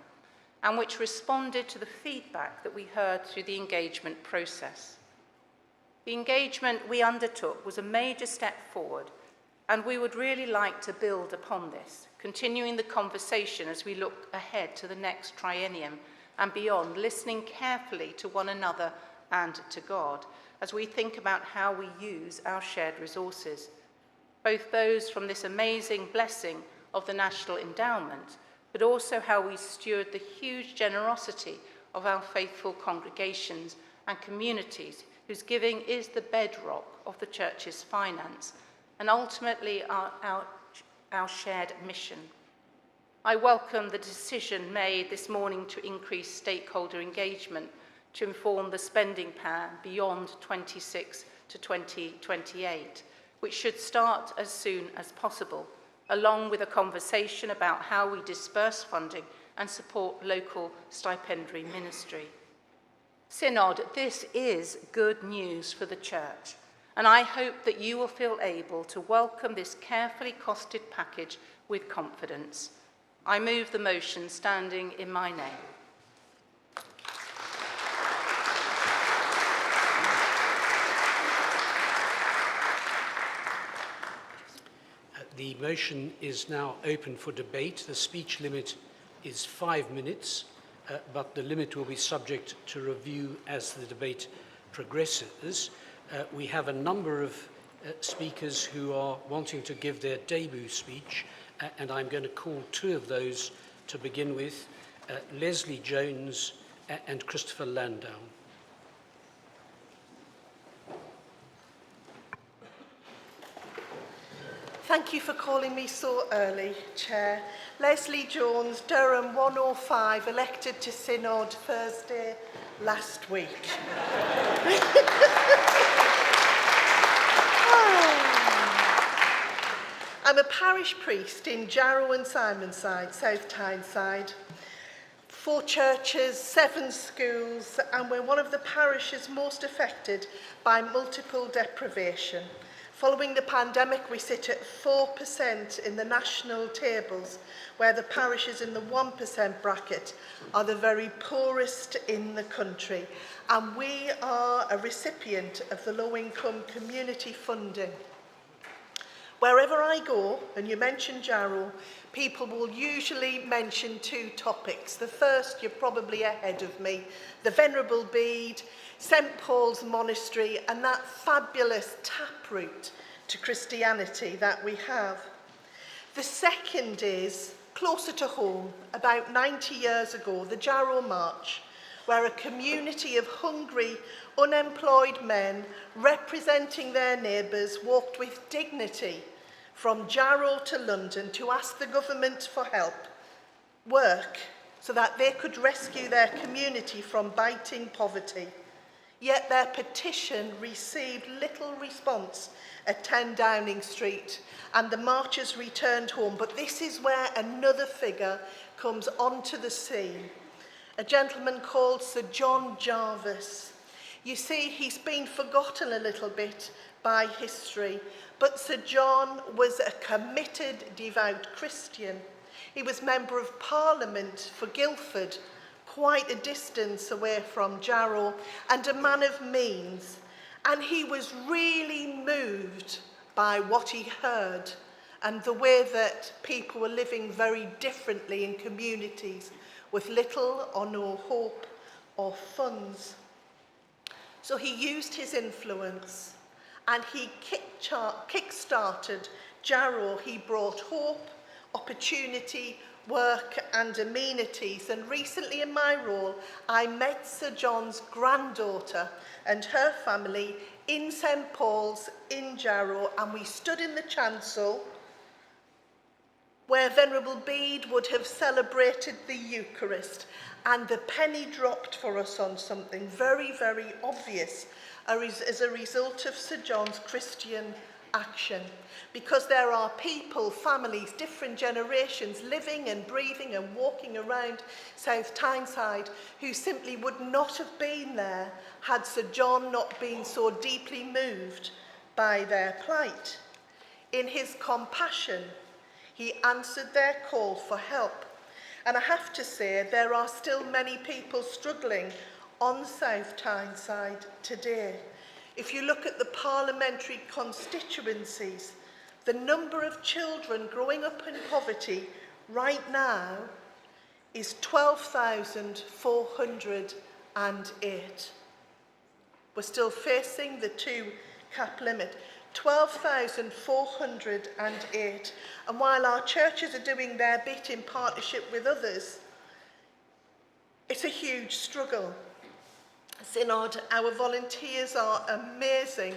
and which responded to the feedback that we heard through the engagement process. The engagement we undertook was a major step forward, and we would really like to build upon this, continuing the conversation as we look ahead to the next triennium and beyond, listening carefully to one another and to God as we think about how we use our shared resources, both those from this amazing blessing of the National Endowment, but also how we steward the huge generosity of our faithful congregations and communities whose giving is the bedrock of the Church's finance and ultimately our shared mission. I welcome the decision made this morning to increase stakeholder engagement to inform the spending plan beyond 26 to 2028, which should start as soon as possible, along with a conversation about how we disperse funding and support local stipendiary ministry. Synod, this is good news for the Church, and I hope that you will feel able to welcome this carefully costed package with confidence. I move the motion standing in my name. The motion is now open for debate. The speech limit is 5 minutes, but the limit will be subject to review as the debate progresses. We have a number of speakers who are wanting to give their debut speech, and I'm going to call two of those to begin with, Leslie Jones and Christopher Landau. Thank you for calling me so early, Chair. Leslie Jones, Durham 105, elected to Synod Thursday last week. I'm a parish priest in Jarrow and Simonside, South Tyneside. 4 churches, 7 schools, and we're one of the parishes most affected by multiple deprivation. Following the pandemic, we sit at 4% in the national tables, where the parishes in the 1% bracket are the very poorest in the country. And we are a recipient of the low-income community funding. Wherever I go, and you mention Jarrow, people will usually mention 2 topics. The first, you're probably ahead of me, the Venerable Bede, St Paul's Monastery, and that fabulous taproot to Christianity that we have. The second is, closer to home, about 90 years ago, the Jarrow March, where a community of hungry, unemployed men representing their neighbours walked with dignity from Jarrow to London to ask the government for help, work, so that they could rescue their community from biting poverty. Yet their petition received little response at 10 Downing Street, and the marchers returned home. But this is where another figure comes onto the scene, a gentleman called Sir John Jarvis. You see, he's been forgotten a little bit by history, but Sir John was a committed, devout Christian. He was Member of Parliament for Guildford, quite a distance away from Jarrow, and a man of means. And he was really moved by what he heard and the way that people were living very differently in communities with little or no hope or funds. So he used his influence and he kick-started Jarrow. He brought hope, opportunity, work and amenities. And recently in my role, I met Sir John's granddaughter and her family in St Paul's in Jarrow, and we stood in the chancel where Venerable Bede would have celebrated the Eucharist, and the penny dropped for us on something very, very obvious as a result of Sir John's Christian action. Because there are people, families, different generations living and breathing and walking around South Tyneside who simply would not have been there had Sir John not been so deeply moved by their plight. In his compassion, he answered their call for help. And I have to say, there are still many people struggling on South Tyneside today. If you look at the parliamentary constituencies, the number of children growing up in poverty right now is 12,408. We're still facing the 2-cap limit. 12,408. And while our churches are doing their bit in partnership with others, it's a huge struggle. Synod, our volunteers are amazing,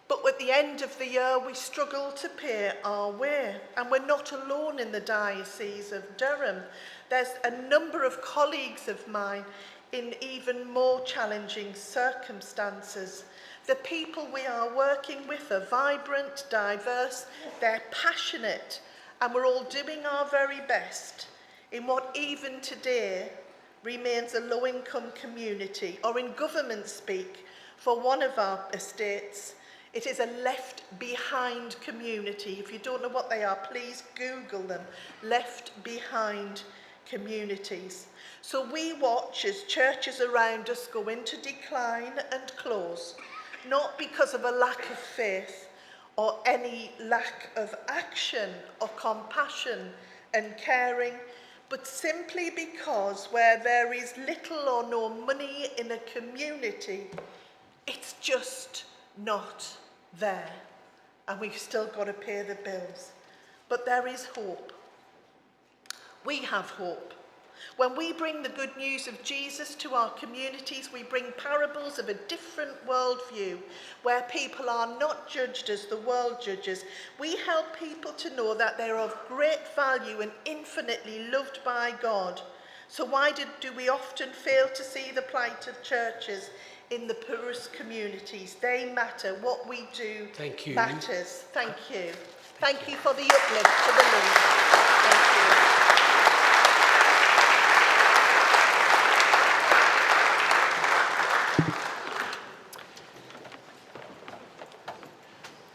but at the end of the year we struggle to pay our way, and we're not alone in the Diocese of Durham. There's a number of colleagues of mine in even more challenging circumstances. The people we are working with are vibrant, diverse, they're passionate, and we're all doing our very best in what even today remains a low-income community, or in government speak, for one of our estates, it is a left-behind community. If you don't know what they are, please Google them. Left-behind communities. So we watch as churches around us go into decline and close, not because of a lack of faith or any lack of action or compassion and caring, but simply because where there is little or no money in a community, it's just not there. And we've still got to pay the bills. But there is hope. We have hope. When we bring the good news of Jesus to our communities, we bring parables of a different worldview where people are not judged as the world judges. We help people to know that they're of great value and infinitely loved by God. So why do we often fail to see the plight of churches in the poorest communities? They matter. What we do matters. Thank you. Thank you for the uplift to the Lord. Thank you.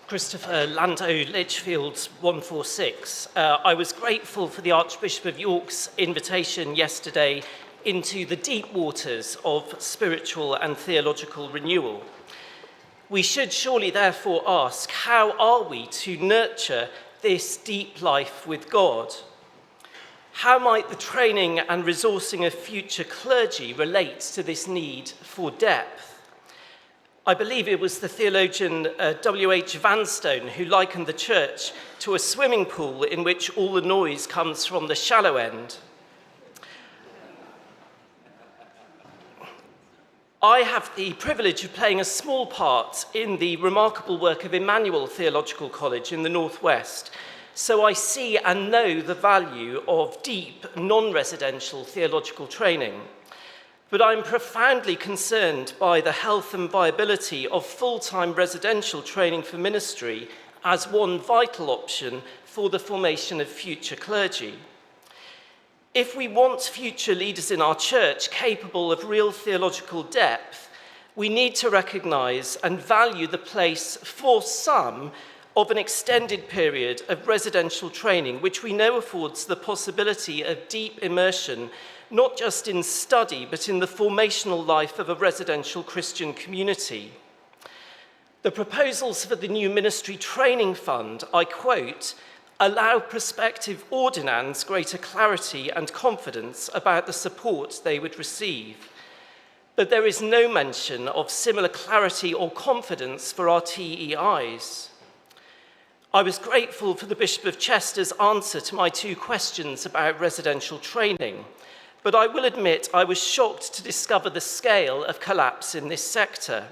Christopher Lando, Lichfields 146. I was grateful for the Archbishop of York's invitation yesterday into the deep waters of spiritual and theological renewal. We should surely therefore ask, how are we to nurture this deep life with God? How might the training and resourcing of future clergy relate to this need for depth? I believe it was the theologian W.H. Vanstone who likened the church to a swimming pool in which all the noise comes from the shallow end. I have the privilege of playing a small part in the remarkable work of Emmanuel Theological College in the Northwest, so I see and know the value of deep, non-residential theological training. But I'm profoundly concerned by the health and viability of full-time residential training for ministry as one vital option for the formation of future clergy. If we want future leaders in our church capable of real theological depth, we need to recognise and value the place for some of an extended period of residential training, which we know affords the possibility of deep immersion, not just in study, but in the formational life of a residential Christian community. The proposals for the new ministry training fund, I quote, allow prospective ordinands greater clarity and confidence about the support they would receive. But there is no mention of similar clarity or confidence for our TEIs. I was grateful for the Bishop of Chester's answer to my 2 questions about residential training, but I will admit I was shocked to discover the scale of collapse in this sector.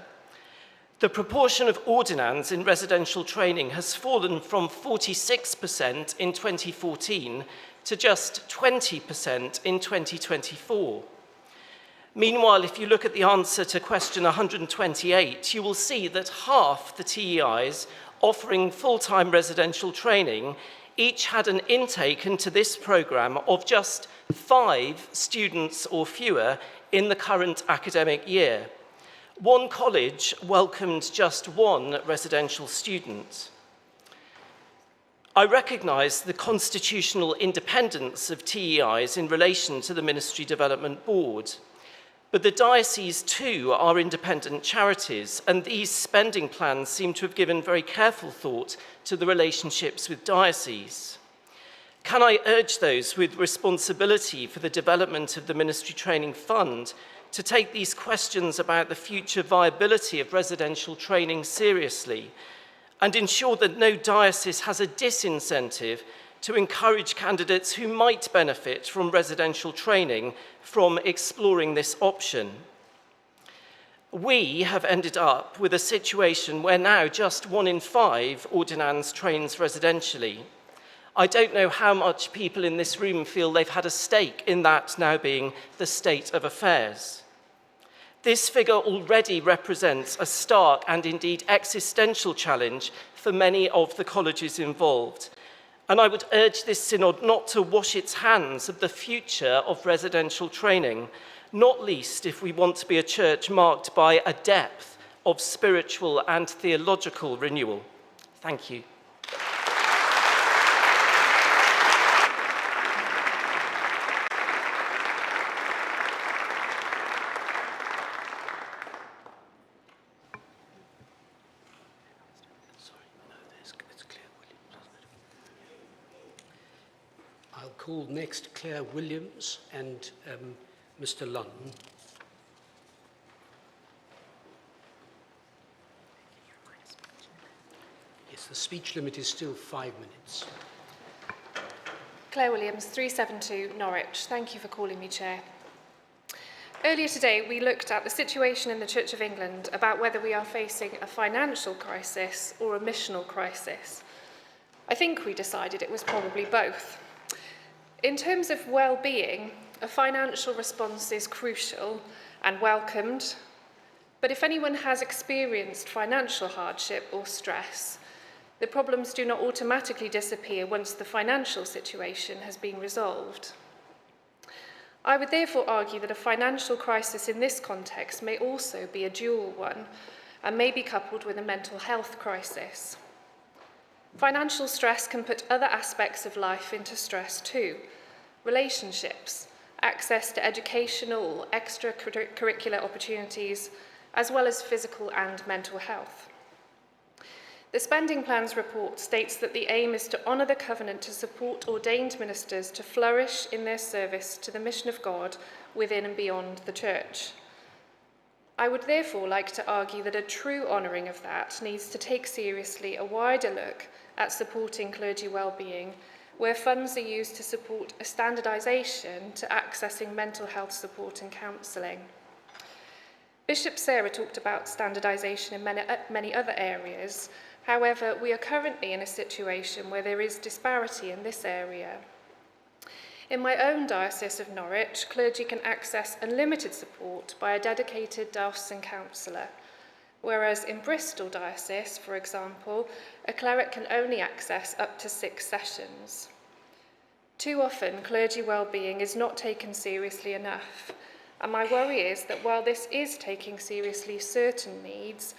The proportion of ordinands in residential training has fallen from 46% in 2014 to just 20% in 2024. Meanwhile, if you look at the answer to question 128, you will see that half the TEIs offering full-time residential training each had an intake into this programme of just 5 students or fewer in the current academic year. One college welcomed just 1 residential student. I recognise the constitutional independence of TEIs in relation to the Ministry Development Board, but the dioceses too are independent charities, and these spending plans seem to have given very careful thought to the relationships with dioceses. Can I urge those with responsibility for the development of the Ministry Training Fund to take these questions about the future viability of residential training seriously and ensure that no diocese has a disincentive to encourage candidates who might benefit from residential training from exploring this option? We have ended up with a situation where now just 1 in 5 ordinands trains residentially. I don't know how much people in this room feel they've had a stake in that now being the state of affairs. This figure already represents a stark and indeed existential challenge for many of the colleges involved. And I would urge this synod not to wash its hands of the future of residential training, not least if we want to be a church marked by a depth of spiritual and theological renewal. Thank you. I'll call next Claire Williams and Mr. Lunn. Yes, the speech limit is still 5 minutes. Claire Williams, 372 Norwich. Thank you for calling me Chair. Earlier today, we looked at the situation in the Church of England about whether we are facing a financial crisis or a missional crisis. I think we decided it was probably both. In terms of well-being, a financial response is crucial and welcomed, but if anyone has experienced financial hardship or stress, the problems do not automatically disappear once the financial situation has been resolved. I would therefore argue that a financial crisis in this context may also be a dual one and may be coupled with a mental health crisis. Financial stress can put other aspects of life into stress too. Relationships, access to educational or extracurricular opportunities, as well as physical and mental health. The Spending Plans report states that the aim is to honour the covenant to support ordained ministers to flourish in their service to the mission of God within and beyond the Church. I would therefore like to argue that a true honouring of that needs to take seriously a wider look at supporting clergy well-being, where funds are used to support a standardisation to accessing mental health support and counselling. Bishop Sarah talked about standardisation in many other areas. However, we are currently in a situation where there is disparity in this area. In my own diocese of Norwich, clergy can access unlimited support by a dedicated diocesan counsellor, whereas in Bristol diocese, for example, a cleric can only access up to 6 sessions. Too often, clergy well-being is not taken seriously enough, and my worry is that while this is taking seriously certain needs,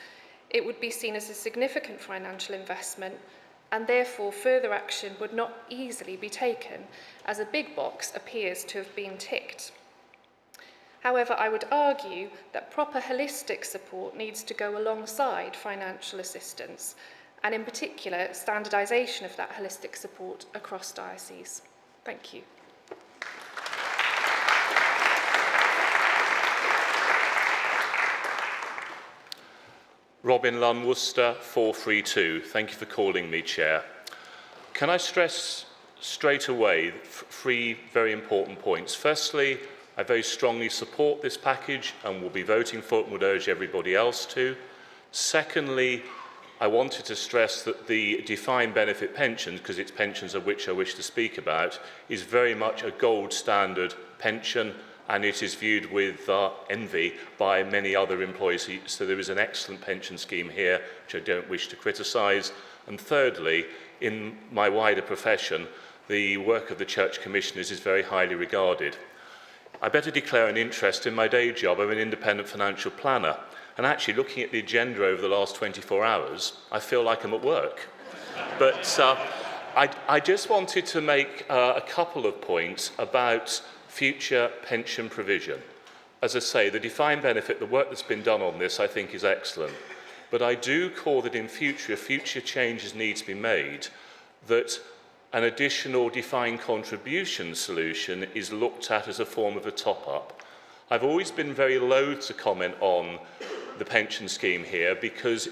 it would be seen as a significant financial investment, and therefore further action would not easily be taken, as a big box appears to have been ticked. However, I would argue that proper holistic support needs to go alongside financial assistance, and in particular, standardisation of that holistic support across dioceses. Thank you. Robin Lunn, Worcester, 432. Thank you for calling me, Chair. Can I stress straight away three very important points? Firstly, I very strongly support this package and will be voting for it and would urge everybody else to. Secondly, I wanted to stress that the defined benefit pensions, because it's pensions of which I wish to speak about, is very much a gold standard pension, and it is viewed with envy by many other employees. So there is an excellent pension scheme here, which I don't wish to criticise. And thirdly, in my wider profession, the work of the Church Commissioners is very highly regarded. I better declare an interest in my day job. I'm an independent financial planner. And actually, looking at the agenda over the last 24 hours, I feel like I'm at work. But I just wanted to make a couple of points about future pension provision. As I say, the defined benefit, the work that's been done on this, I think is excellent. But I do call that in future, if future changes need to be made, that an additional defined contribution solution is looked at as a form of a top-up. I've always been very loath to comment on the pension scheme here because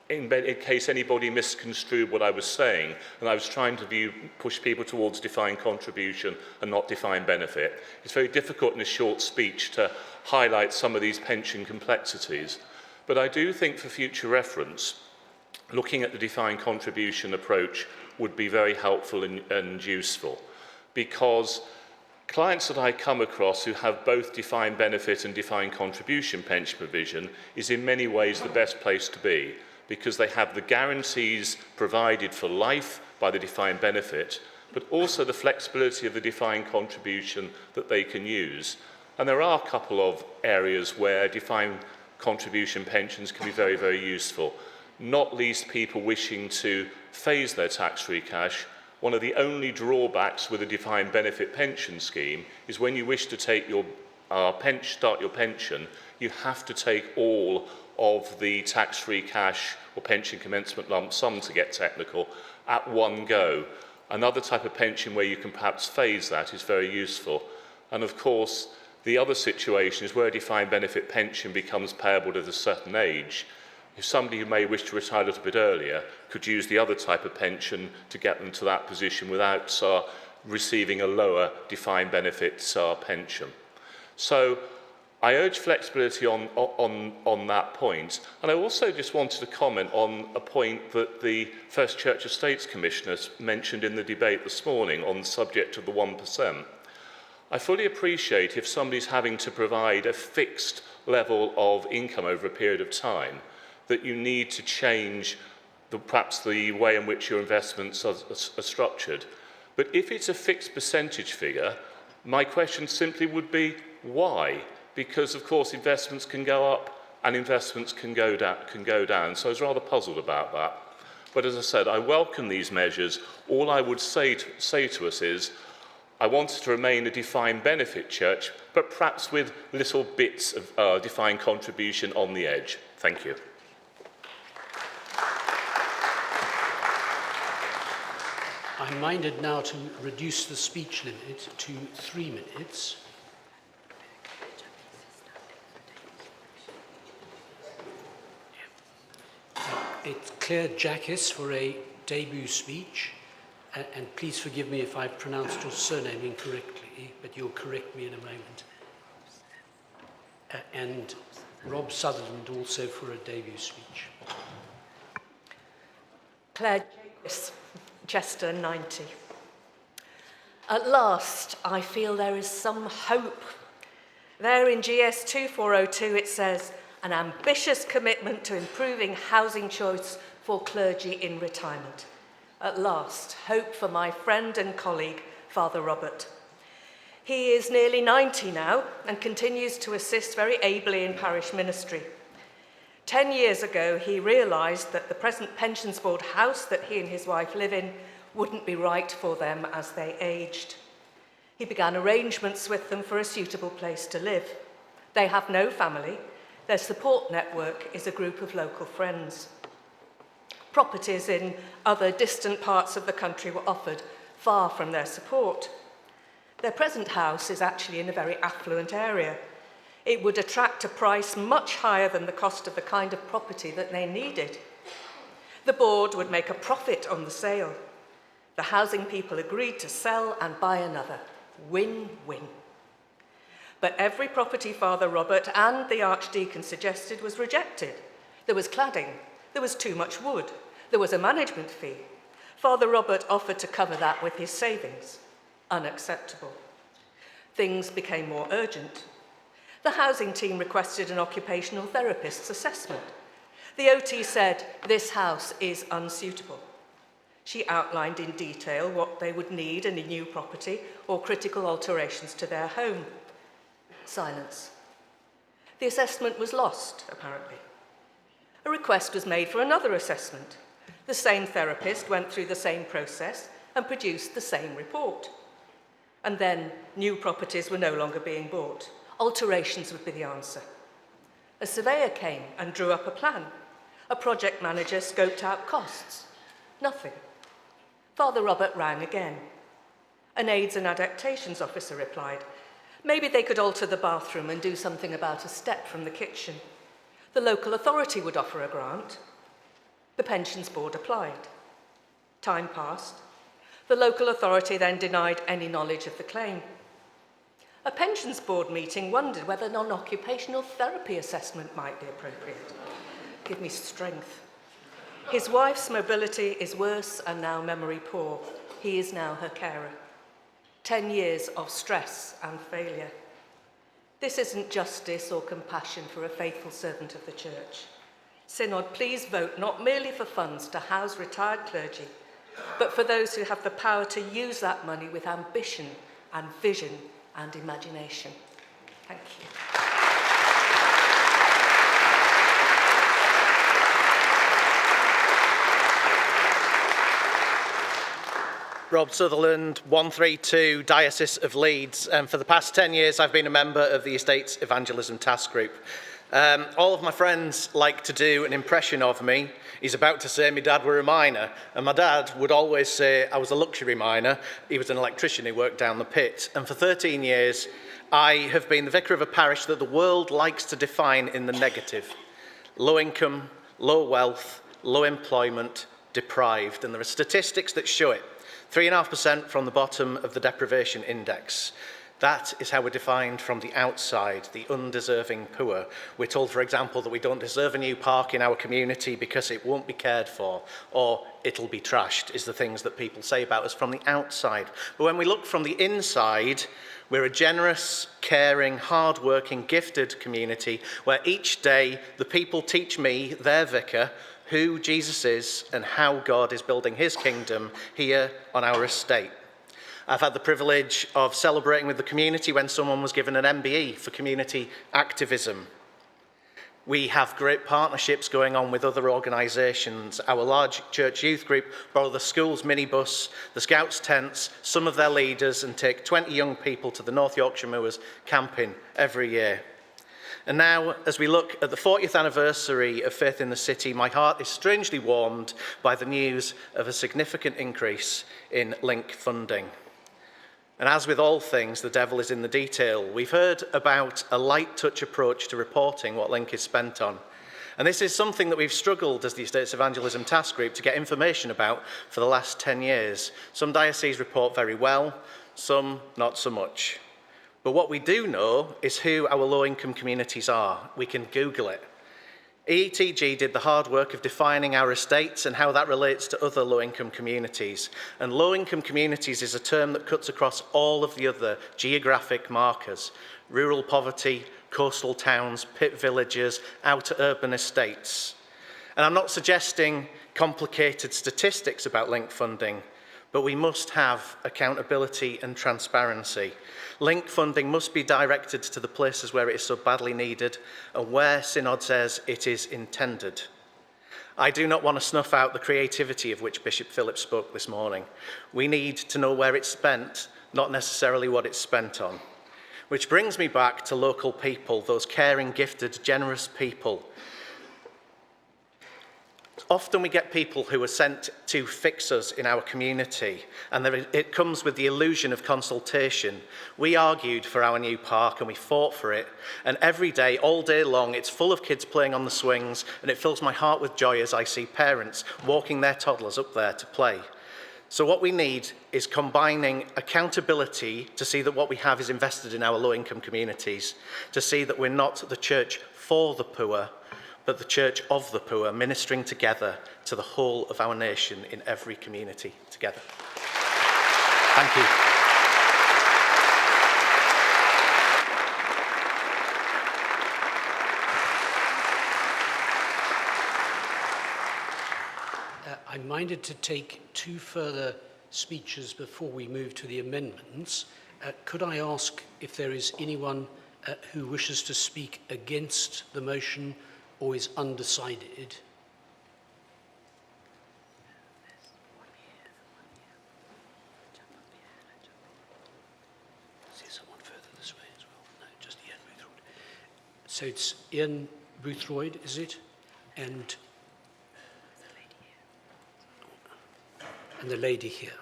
in case anybody misconstrued what I was saying, and I was trying to push people towards defined contribution and not defined benefit. It's very difficult in a short speech to highlight some of these pension complexities. But I do think for future reference, looking at the defined contribution approach would be very helpful and useful, because clients that I come across who have both defined benefit and defined contribution pension provision is in many ways the best place to be, because they have the guarantees provided for life by the defined benefit, but also the flexibility of the defined contribution that they can use. And there are a couple of areas where defined contribution pensions can be very, very useful, not least people wishing to phase their tax-free cash. One of the only drawbacks with a defined benefit pension scheme is when you wish to take your start your pension, you have to take all of the tax-free cash or pension commencement lump sum, to get technical, at one go. Another type of pension where you can perhaps phase that is very useful. And of course, the other situation is where a defined benefit pension becomes payable at a certain age. If somebody who may wish to retire a little bit earlier could use the other type of pension to get them to that position without receiving a lower defined benefit pension. So I urge flexibility on that point. And I also just wanted to comment on a point that the First Church of States Commissioners mentioned in the debate this morning on the subject of the 1%. I fully appreciate if somebody's having to provide a fixed level of income over a period of time, that you need to change perhaps the way in which your investments are structured. But if it's a fixed percentage figure, my question simply would be, why? Because, of course, investments can go up and investments can go down. So I was rather puzzled about that. But as I said, I welcome these measures. All I would say to us is, I want it to remain a defined benefit church, but perhaps with little bits of defined contribution on the edge. Thank you. I'm minded now to reduce the speech limit to 3 minutes. It's Claire Jackiss for a debut speech. And please forgive me if I pronounced your surname incorrectly, but you'll correct me in a moment. And Rob Sutherland also for a debut speech. Claire Jackiss, Chester 90. At last, I feel there is some hope. There in GS 2402 it says, an ambitious commitment to improving housing choice for clergy in retirement. At last, hope for my friend and colleague, Father Robert. He is nearly 90 now and continues to assist very ably in parish ministry. 10 years ago, he realised that the present Pensions Board house that he and his wife live in wouldn't be right for them as they aged. He began arrangements with them for a suitable place to live. They have no family. Their support network is a group of local friends. Properties in other distant parts of the country were offered, far from their support. Their present house is actually in a very affluent area. It would attract a price much higher than the cost of the kind of property that they needed. The board would make a profit on the sale. The housing people agreed to sell and buy another. Win-win. But every property Father Robert and the Archdeacon suggested was rejected. There was cladding. There was too much wood. There was a management fee. Father Robert offered to cover that with his savings. Unacceptable. Things became more urgent. The housing team requested an occupational therapist's assessment. The OT said, this house is unsuitable. She outlined in detail what they would need in a new property or critical alterations to their home. Silence. The assessment was lost, apparently. A request was made for another assessment. The same therapist went through the same process and produced the same report. And then new properties were no longer being bought. Alterations would be the answer. A surveyor came and drew up a plan. A project manager scoped out costs. Nothing. Father Robert rang again. An AIDS and adaptations officer replied. Maybe they could alter the bathroom and do something about a step from the kitchen. The local authority would offer a grant. The pensions board applied. Time passed. The local authority then denied any knowledge of the claim. A pensions board meeting wondered whether an occupational therapy assessment might be appropriate. Give me strength. His wife's mobility is worse and now memory poor. He is now her carer. 10 years of stress and failure. This isn't justice or compassion for a faithful servant of the Church. Synod, please vote not merely for funds to house retired clergy, but for those who have the power to use that money with ambition and vision and imagination. Thank you. Rob Sutherland, 132, Diocese of Leeds. For the past 10 years, I've been a member of the Estates Evangelism Task Group. All of my friends like to do an impression of me. He's about to say my dad were a miner, and my dad would always say I was a luxury miner. He was an electrician who worked down the pit. And for 13 years, I have been the vicar of a parish that the world likes to define in the negative. Low income, low wealth, low employment, deprived. And there are statistics that show it. 3.5% from the bottom of the Deprivation Index. That is how we're defined from the outside, the undeserving poor. We're told, for example, that we don't deserve a new park in our community because it won't be cared for, or it'll be trashed, is the things that people say about us from the outside. But when we look from the inside, we're a generous, caring, hard-working, gifted community where each day the people teach me, their vicar, who Jesus is and how God is building his kingdom here on our estate. I've had the privilege of celebrating with the community when someone was given an MBE for community activism. We have great partnerships going on with other organisations. Our large church youth group borrow the school's minibus, the Scouts' tents, some of their leaders, and take 20 young people to the North Yorkshire Moors camping every year. And now, as we look at the 40th anniversary of Faith in the City, my heart is strangely warmed by the news of a significant increase in link funding. And as with all things, the devil is in the detail. We've heard about a light touch approach to reporting what link is spent on. And this is something that we've struggled as the Estates Evangelism Task Group to get information about for the last 10 years. Some dioceses report very well, some not so much. But what we do know is who our low-income communities are. We can Google it. EETG did the hard work of defining our estates and how that relates to other low-income communities. And low-income communities is a term that cuts across all of the other geographic markers: rural poverty, coastal towns, pit villages, outer urban estates. And I'm not suggesting complicated statistics about link funding, but we must have accountability and transparency. Link funding must be directed to the places where it is so badly needed and where Synod says it is intended. I do not want to snuff out the creativity of which Bishop Phillips spoke this morning. We need to know where it's spent, not necessarily what it's spent on. Which brings me back to local people, those caring, gifted, generous people. Often we get people who are sent to fix us in our community, and it comes with the illusion of consultation. We argued for our new park and we fought for it, and every day, all day long, it's full of kids playing on the swings, and it fills my heart with joy as I see parents walking their toddlers up there to play. So what we need is combining accountability to see that what we have is invested in our low-income communities, to see that we're not the church for the poor, but the church of the poor, ministering together to the whole of our nation in every community together. Thank you. I'm minded to take 2 further speeches before we move to the amendments. Could I ask if there is anyone who wishes to speak against the motion or is undecided? Is there someone further this way as well? No, just Ian Boothroyd. So it's Ian Boothroyd, is it? And the lady here.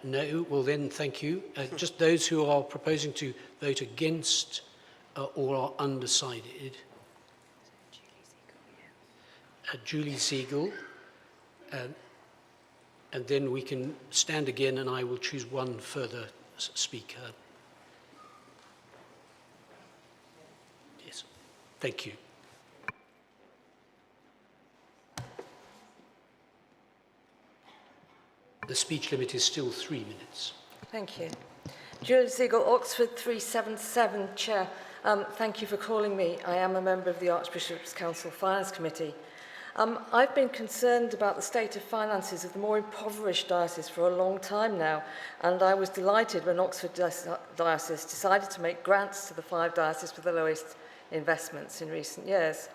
No, well then, thank you. Just those who are proposing to vote against or are undecided. Julie Siegel. And then we can stand again and I will choose one further speaker. Yes, thank you. The speech limit is still 3 minutes. Thank you. Julie Siegel, Oxford 377, Chair. Thank you for calling me. I am a member of the Archbishop's Council Finance Committee. I've been concerned about the state of finances of the more impoverished dioceses for a long time now, and I was delighted when Oxford Diocese decided to make grants to the 5 dioceses with the lowest investments in recent years.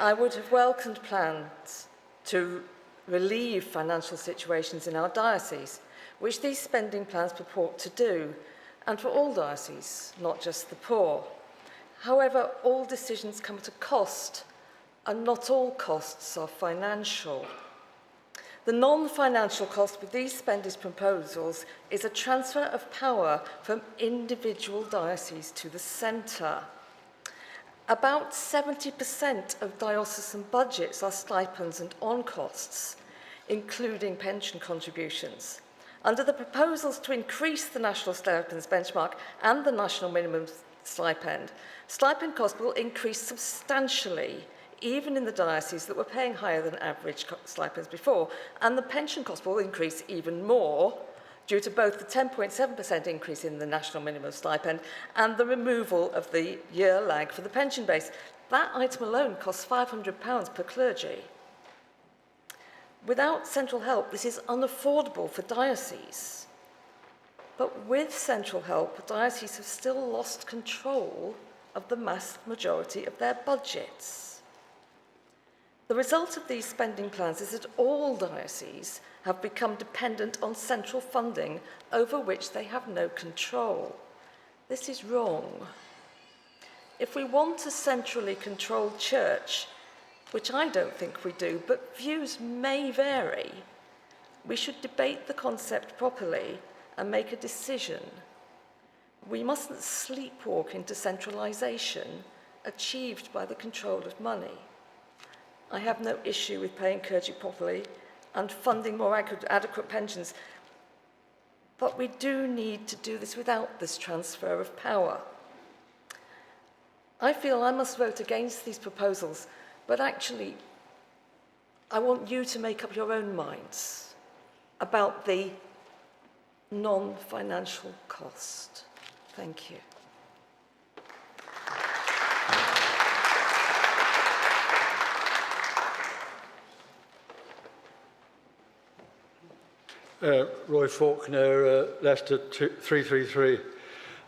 I would have welcomed plans to relieve financial situations in our diocese, which these spending plans purport to do, and for all dioceses, not just the poor. However, all decisions come at a cost, and not all costs are financial. The non-financial cost with these spending proposals is a transfer of power from individual dioceses to the centre. About 70% of diocesan budgets are stipends and on-costs, including pension contributions. Under the proposals to increase the national stipends benchmark and the national minimum stipend costs will increase substantially, even in the dioceses that were paying higher than average stipends before, and the pension cost will increase even more due to both the 10.7% increase in the national minimum stipend and the removal of the year lag for the pension base. That item alone costs £500 per clergy. Without central help, this is unaffordable for dioceses. But with central help, dioceses have still lost control of the vast majority of their budgets. The result of these spending plans is that all dioceses have become dependent on central funding over which they have no control. This is wrong. If we want a centrally controlled church, which I don't think we do, but views may vary, we should debate the concept properly and make a decision. We mustn't sleepwalk into centralisation achieved by the control of money. I have no issue with paying clergy properly and funding more adequate pensions, but we do need to do this without this transfer of power. I feel I must vote against these proposals, but actually, I want you to make up your own minds about the non-financial cost. Thank you. Roy Faulkner, Leicester 333.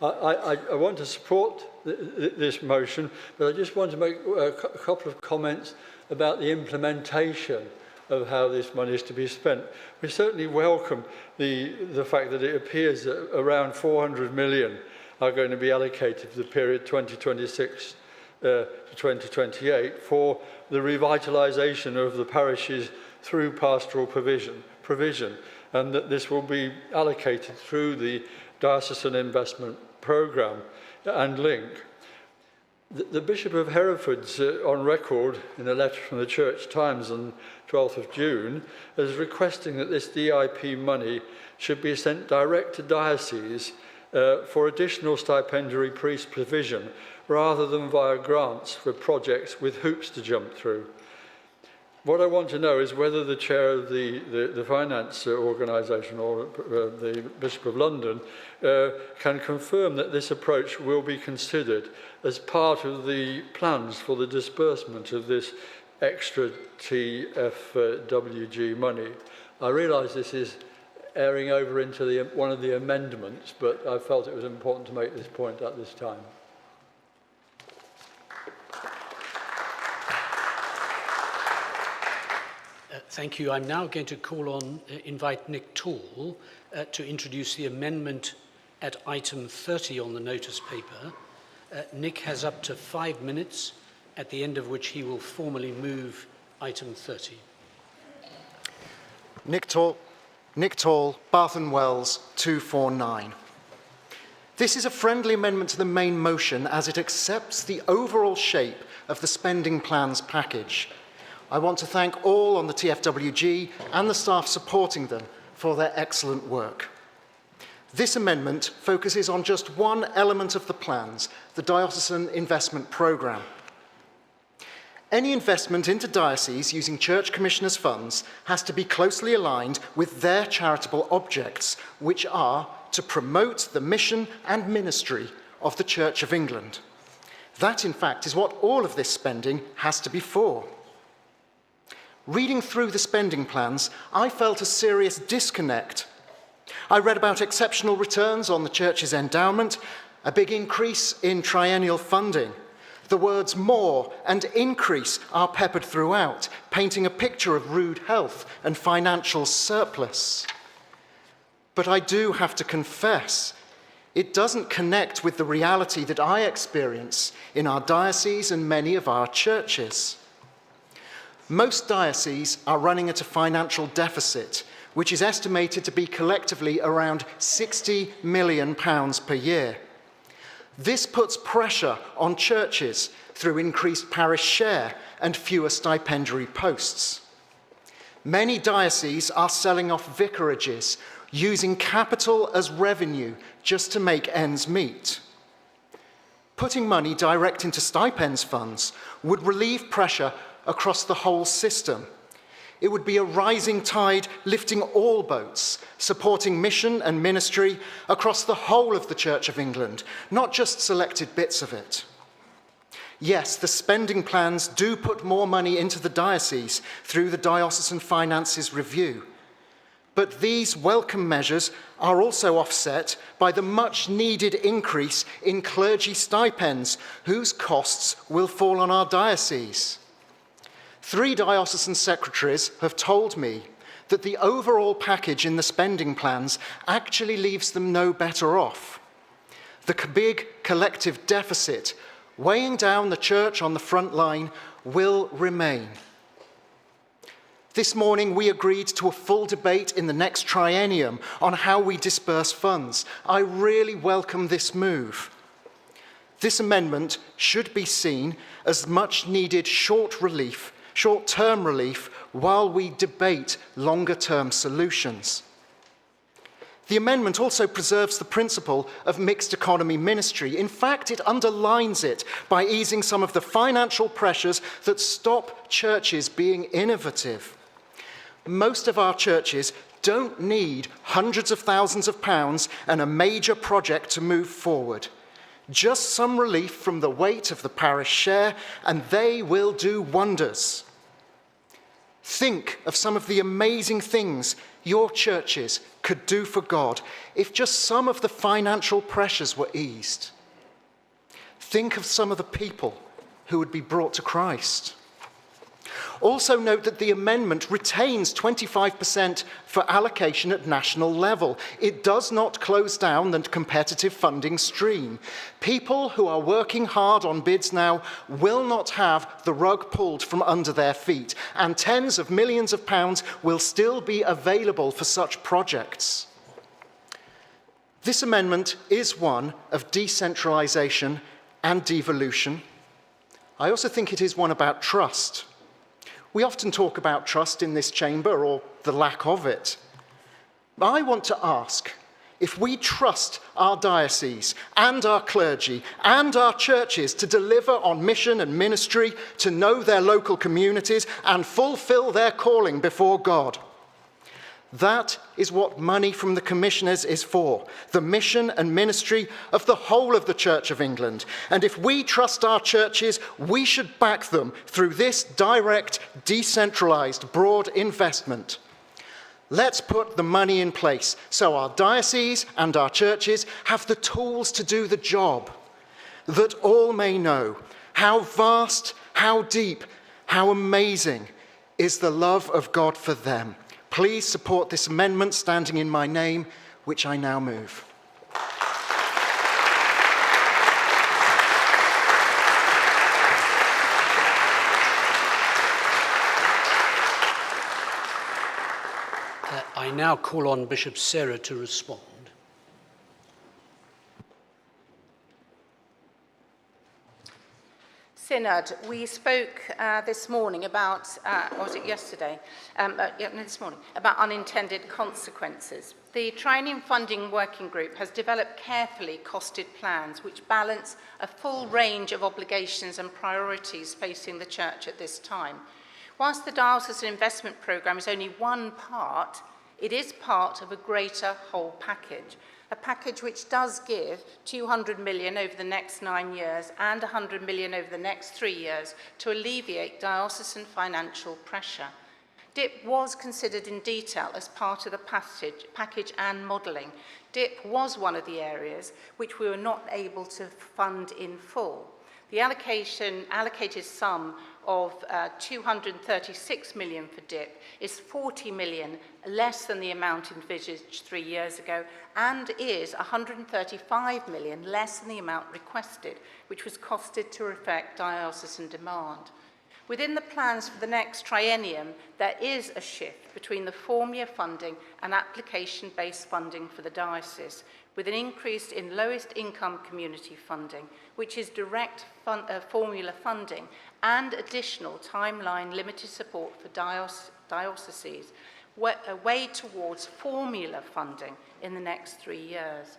I want to support this motion, but I just want to make a couple of comments about the implementation of how this money is to be spent. We certainly welcome the fact that it appears that around 400 million are going to be allocated for the period 2026 to 2028 for the revitalisation of the parishes through pastoral provision, and that this will be allocated through the Diocesan Investment Programme and link. The Bishop of Hereford's on record in a letter from the Church Times on 12th of June as requesting that this DIP money should be sent direct to dioceses for additional stipendiary priest provision rather than via grants for projects with hoops to jump through. What I want to know is whether the chair of the finance organisation or the Bishop of London can confirm that this approach will be considered as part of the plans for the disbursement of this extra TFWG money. I realise this is airing over into one of the amendments, but I felt it was important to make this point at this time. Thank you. I'm now going to invite Nick Tall to introduce the amendment at item 30 on the notice paper. Nick has up to 5 minutes, at the end of which he will formally move item 30. Nick Tall, Bath and Wells 249. This is a friendly amendment to the main motion as it accepts the overall shape of the spending plans package. I want to thank all on the TFWG and the staff supporting them for their excellent work. This amendment focuses on just one element of the plans, the Diocesan Investment Programme. Any investment into dioceses using Church Commissioners' funds has to be closely aligned with their charitable objects, which are to promote the mission and ministry of the Church of England. That, in fact, is what all of this spending has to be for. Reading through the spending plans, I felt a serious disconnect. I read about exceptional returns on the Church's endowment, a big increase in triennial funding. The words more and increase are peppered throughout, painting a picture of rude health and financial surplus. But I do have to confess, it doesn't connect with the reality that I experience in our diocese and many of our churches. Most dioceses are running at a financial deficit, which is estimated to be collectively around £60 million per year. This puts pressure on churches through increased parish share and fewer stipendiary posts. Many dioceses are selling off vicarages, using capital as revenue just to make ends meet. Putting money direct into stipends funds would relieve pressure across the whole system. It would be a rising tide lifting all boats, supporting mission and ministry across the whole of the Church of England, not just selected bits of it. Yes, the spending plans do put more money into the diocese through the Diocesan Finances Review. But these welcome measures are also offset by the much-needed increase in clergy stipends, whose costs will fall on our diocese. 3 diocesan secretaries have told me that the overall package in the spending plans actually leaves them no better off. The big collective deficit, weighing down the church on the front line, will remain. This morning we agreed to a full debate in the next triennium on how we disperse funds. I really welcome this move. This amendment should be seen as much-needed short-term relief while we debate longer-term solutions. The amendment also preserves the principle of mixed economy ministry. In fact, it underlines it by easing some of the financial pressures that stop churches being innovative. Most of our churches don't need hundreds of thousands of pounds and a major project to move forward. Just some relief from the weight of the parish share, and they will do wonders. Think of some of the amazing things your churches could do for God if just some of the financial pressures were eased. Think of some of the people who would be brought to Christ. Also note that the amendment retains 25% for allocation at national level. It does not close down the competitive funding stream. People who are working hard on bids now will not have the rug pulled from under their feet, and tens of millions of pounds will still be available for such projects. This amendment is one of decentralisation and devolution. I also think it is one about trust. We often talk about trust in this chamber, or the lack of it. I want to ask if we trust our diocese and our clergy and our churches to deliver on mission and ministry, to know their local communities and fulfill their calling before God. That is what money from the commissioners is for, the mission and ministry of the whole of the Church of England. And if we trust our churches, we should back them through this direct, decentralised, broad investment. Let's put the money in place so our diocese and our churches have the tools to do the job, that all may know how vast, how deep, how amazing is the love of God for them. Please support this amendment standing in my name, which I now move. I now call on Bishop Sarah to respond. Synod, we spoke this morning about, or was it yesterday? This morning, about unintended consequences. The Triennium Funding Working Group has developed carefully costed plans which balance a full range of obligations and priorities facing the Church at this time. Whilst the Diocesan Investment Programme is only one part, it is part of a greater whole package. A package which does give 200 million over the next 9 years and 100 million over the next 3 years to alleviate diocesan financial pressure. DIP was considered in detail as part of the package and modelling. DIP was one of the areas which we were not able to fund in full. The allocated sum of 236 million for DIP is 40 million less than the amount envisaged 3 years ago, and is 135 million less than the amount requested, which was costed to reflect diocesan demand. Within the plans for the next triennium, there is a shift between the formula funding and application-based funding for the diocese, with an increase in lowest income community funding, which is direct formula funding, and additional timeline limited support for dioceses, a way towards formula funding in the next 3 years.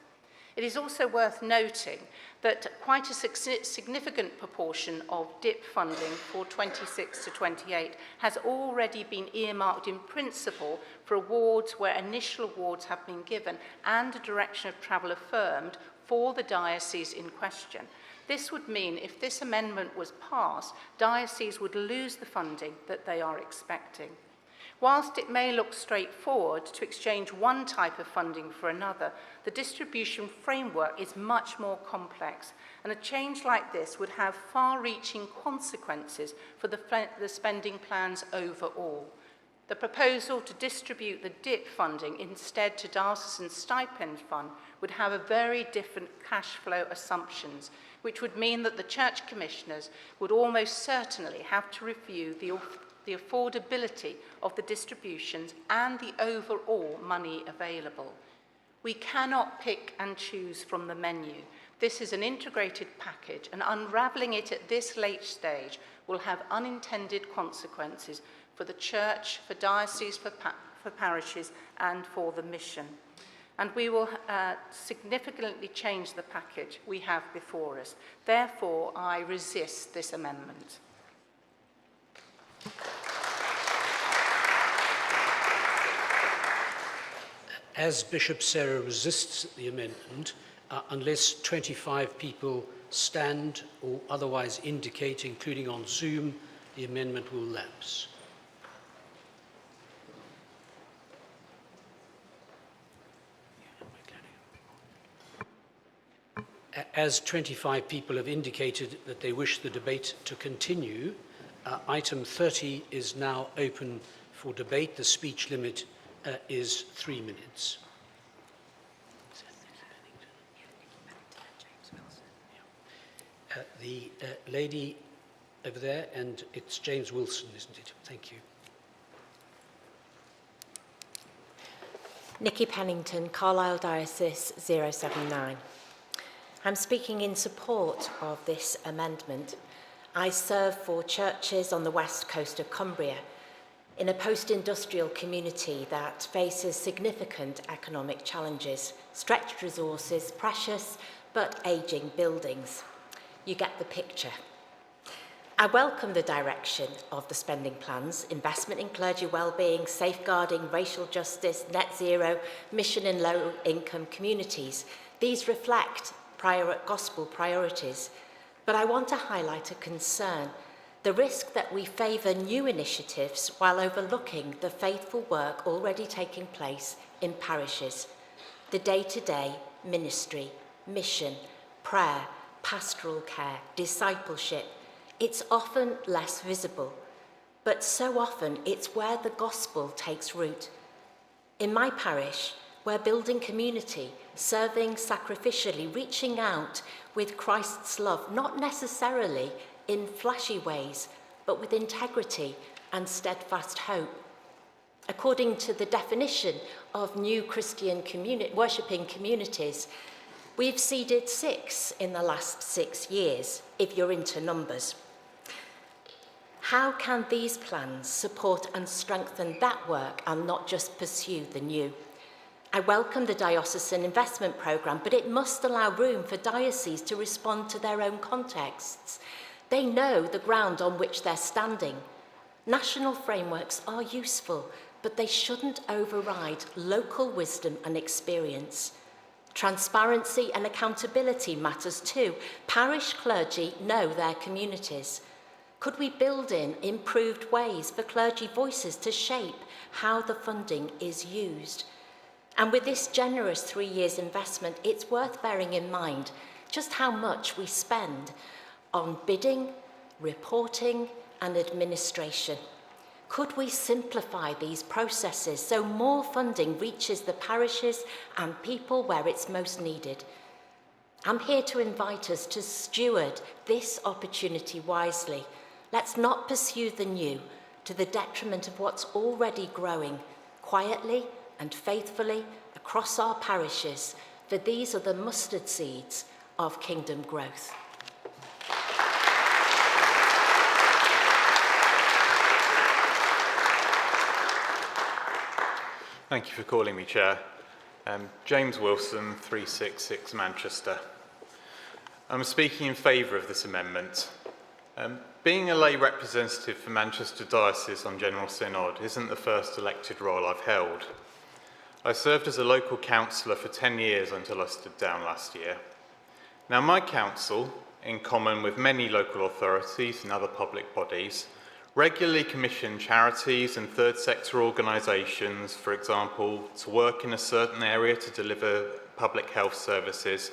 It is also worth noting that quite a significant proportion of DIP funding for 26 to 28 has already been earmarked in principle for awards where initial awards have been given and a direction of travel affirmed for the diocese in question. This would mean if this amendment was passed, dioceses would lose the funding that they are expecting. Whilst it may look straightforward to exchange one type of funding for another, the distribution framework is much more complex, and a change like this would have far-reaching consequences for the spending plans overall. The proposal to distribute the DIP funding instead to diocesan stipend fund would have a very different cash flow assumptions, which would mean that the church commissioners would almost certainly have to review the affordability of the distributions and the overall money available. We cannot pick and choose from the menu. This is an integrated package, and unravelling it at this late stage will have unintended consequences for the church, for dioceses, for parishes, and for the mission. And we will significantly change the package we have before us. Therefore, I resist this amendment. As Bishop Sarah resists the amendment, unless 25 people stand or otherwise indicate, including on Zoom, the amendment will lapse. As 25 people have indicated that they wish the debate to continue, item 30 is now open for debate. The speech limit is 3 minutes. The lady over there, and it's James Wilson, isn't it? Thank you. Nikki Pennington, Carlisle Diocese 079. I'm speaking in support of this amendment. I serve for churches on the west coast of Cumbria in a post-industrial community that faces significant economic challenges, stretched resources, precious but ageing buildings. You get the picture. I welcome the direction of the spending plans, investment in clergy wellbeing, safeguarding racial justice, net zero, mission in low-income communities. These reflect gospel priorities, but I want to highlight a concern, the risk that we favour new initiatives while overlooking the faithful work already taking place in parishes. The day-to-day ministry, mission, prayer, pastoral care, discipleship, it's often less visible, but so often it's where the gospel takes root. In my parish, we're building community, serving sacrificially, reaching out with Christ's love, not necessarily in flashy ways, but with integrity and steadfast hope. According to the definition of new Christian worshipping communities, we've seeded 6 in the last 6 years, if you're into numbers. How can these plans support and strengthen that work and not just pursue the new? I welcome the diocesan investment programme, but it must allow room for dioceses to respond to their own contexts. They know the ground on which they're standing. National frameworks are useful, but they shouldn't override local wisdom and experience. Transparency and accountability matters too. Parish clergy know their communities. Could we build in improved ways for clergy voices to shape how the funding is used? And with this generous 3 years investment, it's worth bearing in mind just how much we spend on bidding, reporting, and administration. Could we simplify these processes so more funding reaches the parishes and people where it's most needed? I'm here to invite us to steward this opportunity wisely. Let's not pursue the new to the detriment of what's already growing quietly and faithfully across our parishes, for these are the mustard seeds of kingdom growth. Thank you for calling me, Chair. James Wilson, 366 Manchester. I'm speaking in favour of this amendment. Being a lay representative for Manchester Diocese on General Synod isn't the first elected role I've held. I served as a local councillor for 10 years until I stood down last year. Now, my council, in common with many local authorities and other public bodies, regularly commission charities and third sector organisations, for example, to work in a certain area to deliver public health services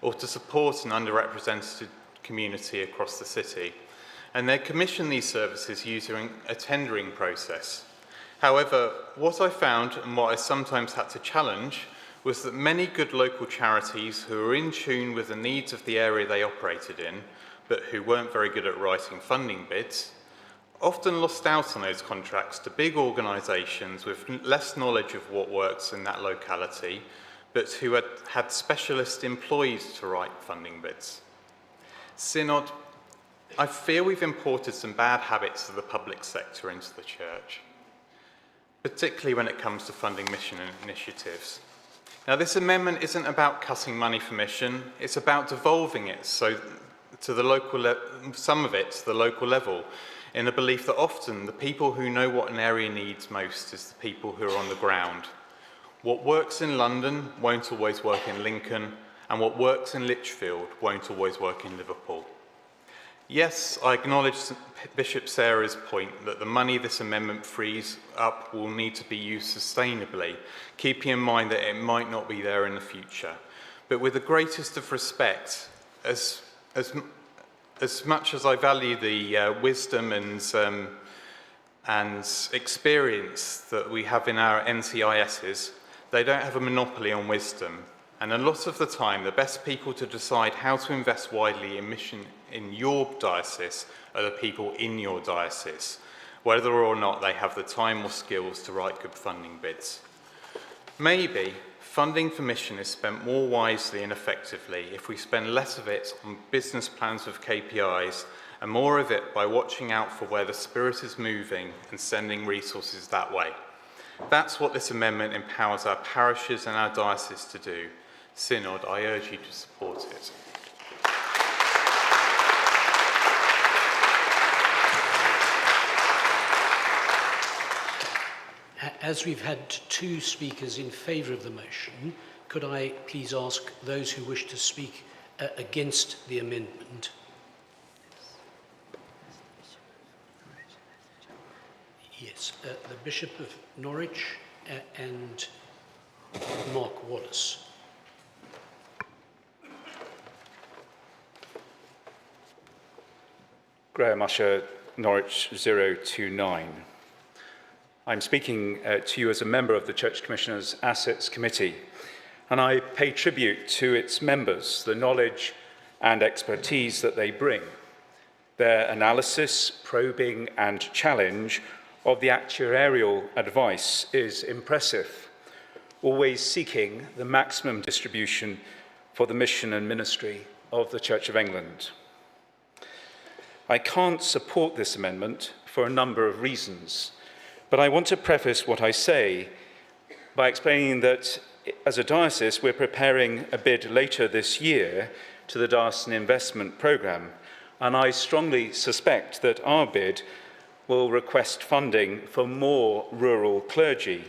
or to support an underrepresented community across the city. And they commission these services using a tendering process. However, what I found and what I sometimes had to challenge was that many good local charities who were in tune with the needs of the area they operated in, but who weren't very good at writing funding bids, often lost out on those contracts to big organisations with less knowledge of what works in that locality, but who had specialist employees to write funding bids. Synod, I fear we've imported some bad habits of the public sector into the church, particularly when it comes to funding mission initiatives. Now, this amendment isn't about cutting money for mission, it's about devolving it to the local some of it to the local level, in the belief that often the people who know what an area needs most is the people who are on the ground. What works in London won't always work in Lincoln, and what works in Lichfield won't always work in Liverpool. Yes, I acknowledge Bishop Sarah's point that the money this amendment frees up will need to be used sustainably, keeping in mind that it might not be there in the future. But with the greatest of respect, as much as I value the wisdom and experience that we have in our NCISs, they don't have a monopoly on wisdom. And a lot of the time, the best people to decide how to invest widely in mission in your diocese are the people in your diocese, whether or not they have the time or skills to write good funding bids. Maybe funding for mission is spent more wisely and effectively if we spend less of it on business plans with KPIs and more of it by watching out for where the Spirit is moving and sending resources that way. That's what this amendment empowers our parishes and our dioceses to do. Synod, I urge you to support it. As we've had 2 speakers in favour of the motion, could I please ask those who wish to speak against the amendment? Yes, the Bishop of Norwich and Mark Wallace. Graham Usher, Norwich 029. I'm speaking to you as a member of the Church Commissioners' Assets Committee, and I pay tribute to its members, the knowledge and expertise that they bring, their analysis, probing and challenge of the actuarial advice is impressive, always seeking the maximum distribution for the mission and ministry of the Church of England. I can't support this amendment for a number of reasons, but I want to preface what I say by explaining that as a diocese, we're preparing a bid later this year to the Diocesan Investment Programme, and I strongly suspect that our bid will request funding for more rural clergy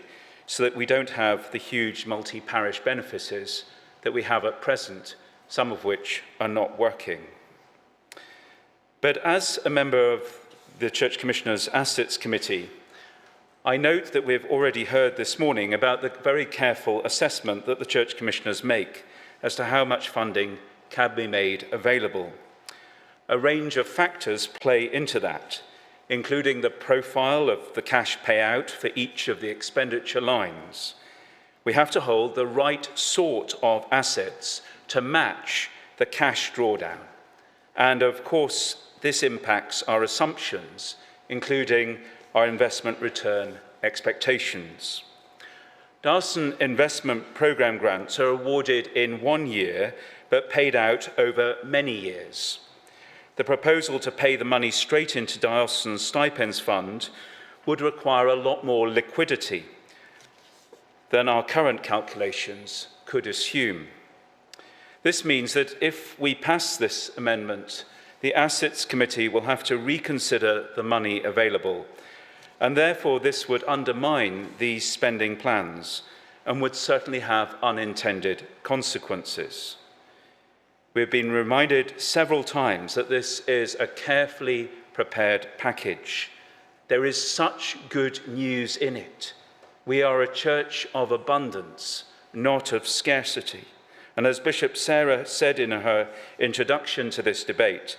so that we don't have the huge multi-parish benefices that we have at present, some of which are not working. But as a member of the Church Commissioners' Assets Committee, I note that we've already heard this morning about the very careful assessment that the Church Commissioners make as to how much funding can be made available. A range of factors play into that, including the profile of the cash payout for each of the expenditure lines. We have to hold the right sort of assets to match the cash drawdown. And of course, this impacts our assumptions, including our investment return expectations. Diocesan Investment Programme grants are awarded in 1 year, but paid out over many years. The proposal to pay the money straight into Diocesan Stipends Fund would require a lot more liquidity than our current calculations could assume. This means that if we pass this amendment, the Assets Committee will have to reconsider the money available, and therefore this would undermine these spending plans and would certainly have unintended consequences. We've been reminded several times that this is a carefully prepared package. There is such good news in it. We are a church of abundance, not of scarcity. And as Bishop Sarah said in her introduction to this debate,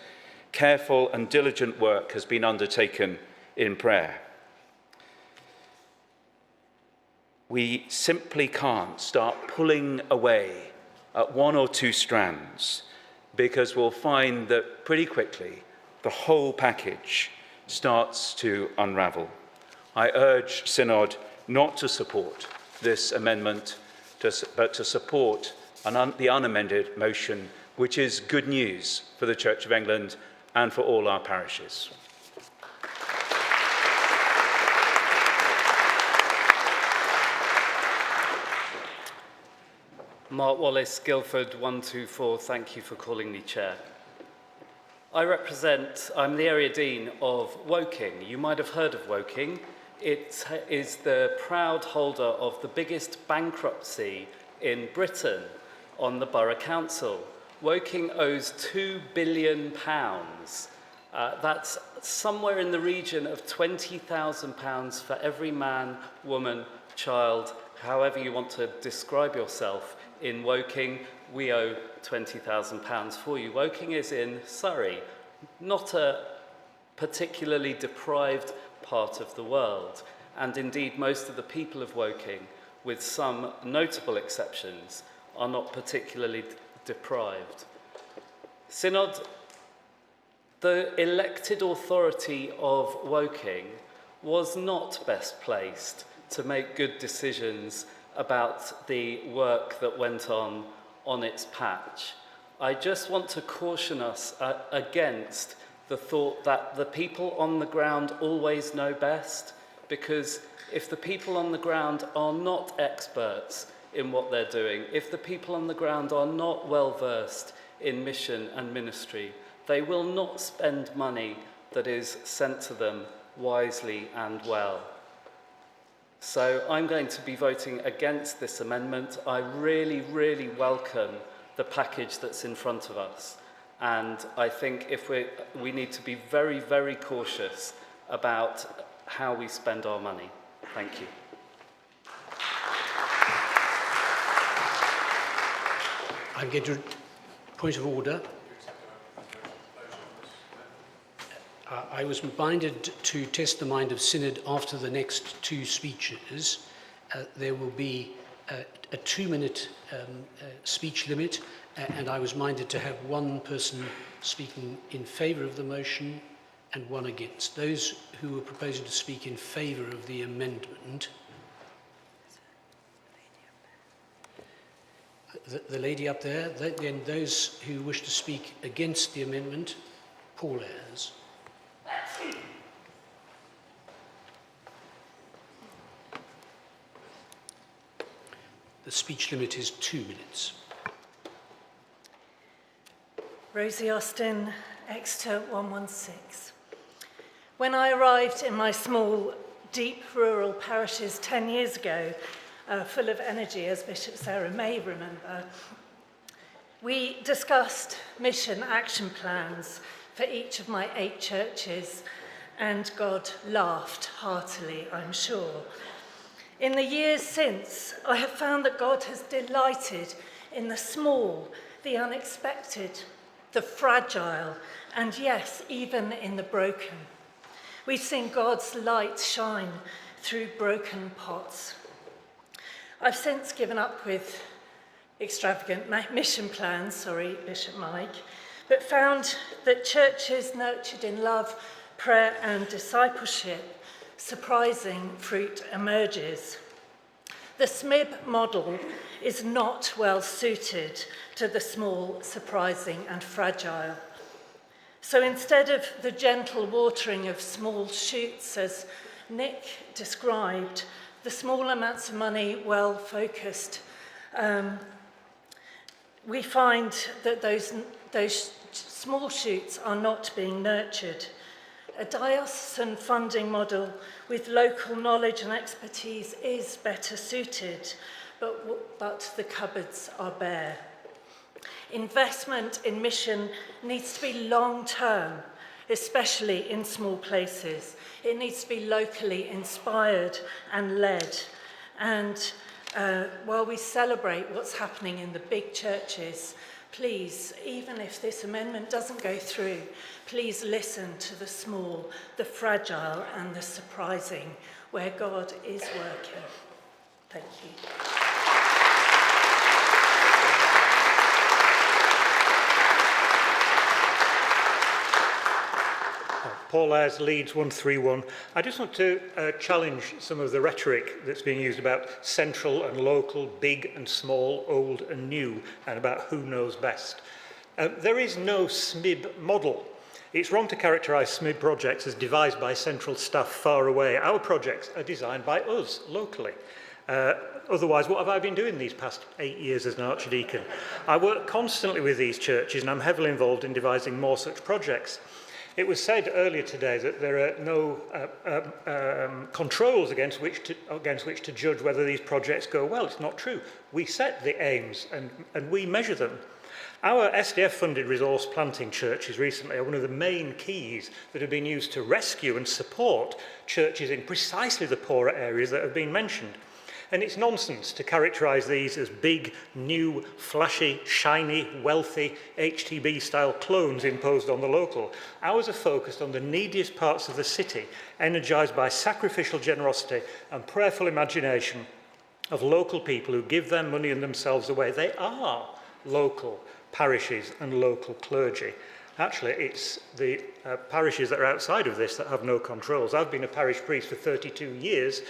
careful and diligent work has been undertaken in prayer. We simply can't start pulling away at 1 or 2 strands, because we'll find that pretty quickly the whole package starts to unravel. I urge Synod not to support this amendment, but to support the unamended motion, which is good news for the Church of England and for all our parishes. Mark Wallace, Guildford 124, thank you for calling me chair. I'm the area dean of Woking. You might have heard of Woking. It is the proud holder of the biggest bankruptcy in Britain on the borough council. Woking owes £2 billion. That's somewhere in the region of £20,000 for every man, woman, child, however you want to describe yourself, in Woking, we owe £20,000 for you. Woking is in Surrey, not a particularly deprived part of the world. And indeed, most of the people of Woking, with some notable exceptions, are not particularly deprived. Synod, the elected authority of Woking, was not best placed to make good decisions about the work that went on its patch. I just want to caution us against the thought that the people on the ground always know best, because if the people on the ground are not experts in what they're doing, if the people on the ground are not well versed in mission and ministry, they will not spend money that is sent to them wisely and well. So I'm going to be voting against this amendment. I really, really welcome the package that's in front of us. And I think we need to be very, very cautious about how we spend our money. Thank you. I'm going to point of order. I was minded to test the mind of Synod after the next two speeches. There will be a 2-minute speech limit, and I was minded to have one person speaking in favour of the motion and one against. Those who were proposing to speak in favour of the amendment. The lady up there, then those who wish to speak against the amendment, Paul Ayres. The speech limit is 2 minutes. Rosie Austin, Exeter 116. When I arrived in my small, deep rural parishes 10 years ago, full of energy, as Bishop Sarah may remember, we discussed mission action plans for each of my 8 churches, and God laughed heartily, I'm sure. In the years since, I have found that God has delighted in the small, the unexpected, the fragile, and yes, even in the broken. We've seen God's light shine through broken pots. I've since given up with extravagant mission plans, sorry, Bishop Mike, but found that churches nurtured in love, prayer and discipleship, surprising fruit emerges. The SMIB model is not well suited to the small, surprising and fragile. So instead of the gentle watering of small shoots, as Nick described, the small amounts of money well focused, we find that those small shoots are not being nurtured. A diocesan funding model with local knowledge and expertise is better suited, but the cupboards are bare. Investment in mission needs to be long-term, especially in small places. It needs to be locally inspired and led. And while we celebrate what's happening in the big churches, please, even if this amendment doesn't go through, please listen to the small, the fragile and the surprising, where God is working. Thank you. Paul Ayres, Leeds 131. I just want to challenge some of the rhetoric that's being used about central and local, big and small, old and new, and about who knows best. There is no SMIB model. It's wrong to characterise SMIB projects as devised by central staff far away. Our projects are designed by us, locally. Otherwise, what have I been doing these past 8 years as an archdeacon? I work constantly with these churches and I'm heavily involved in devising more such projects. It was said earlier today that there are no controls against which to judge whether these projects go well. It's not true. We set the aims and we measure them. Our SDF-funded resource planting churches recently are one of the main keys that have been used to rescue and support churches in precisely the poorer areas that have been mentioned. And it's nonsense to characterise these as big, new, flashy, shiny, wealthy, HTB-style clones imposed on the local. Ours are focused on the neediest parts of the city, energised by sacrificial generosity and prayerful imagination of local people who give their money and themselves away. They are local parishes and local clergy. Actually, it's the parishes that are outside of this that have no controls. I've been a parish priest for 32 years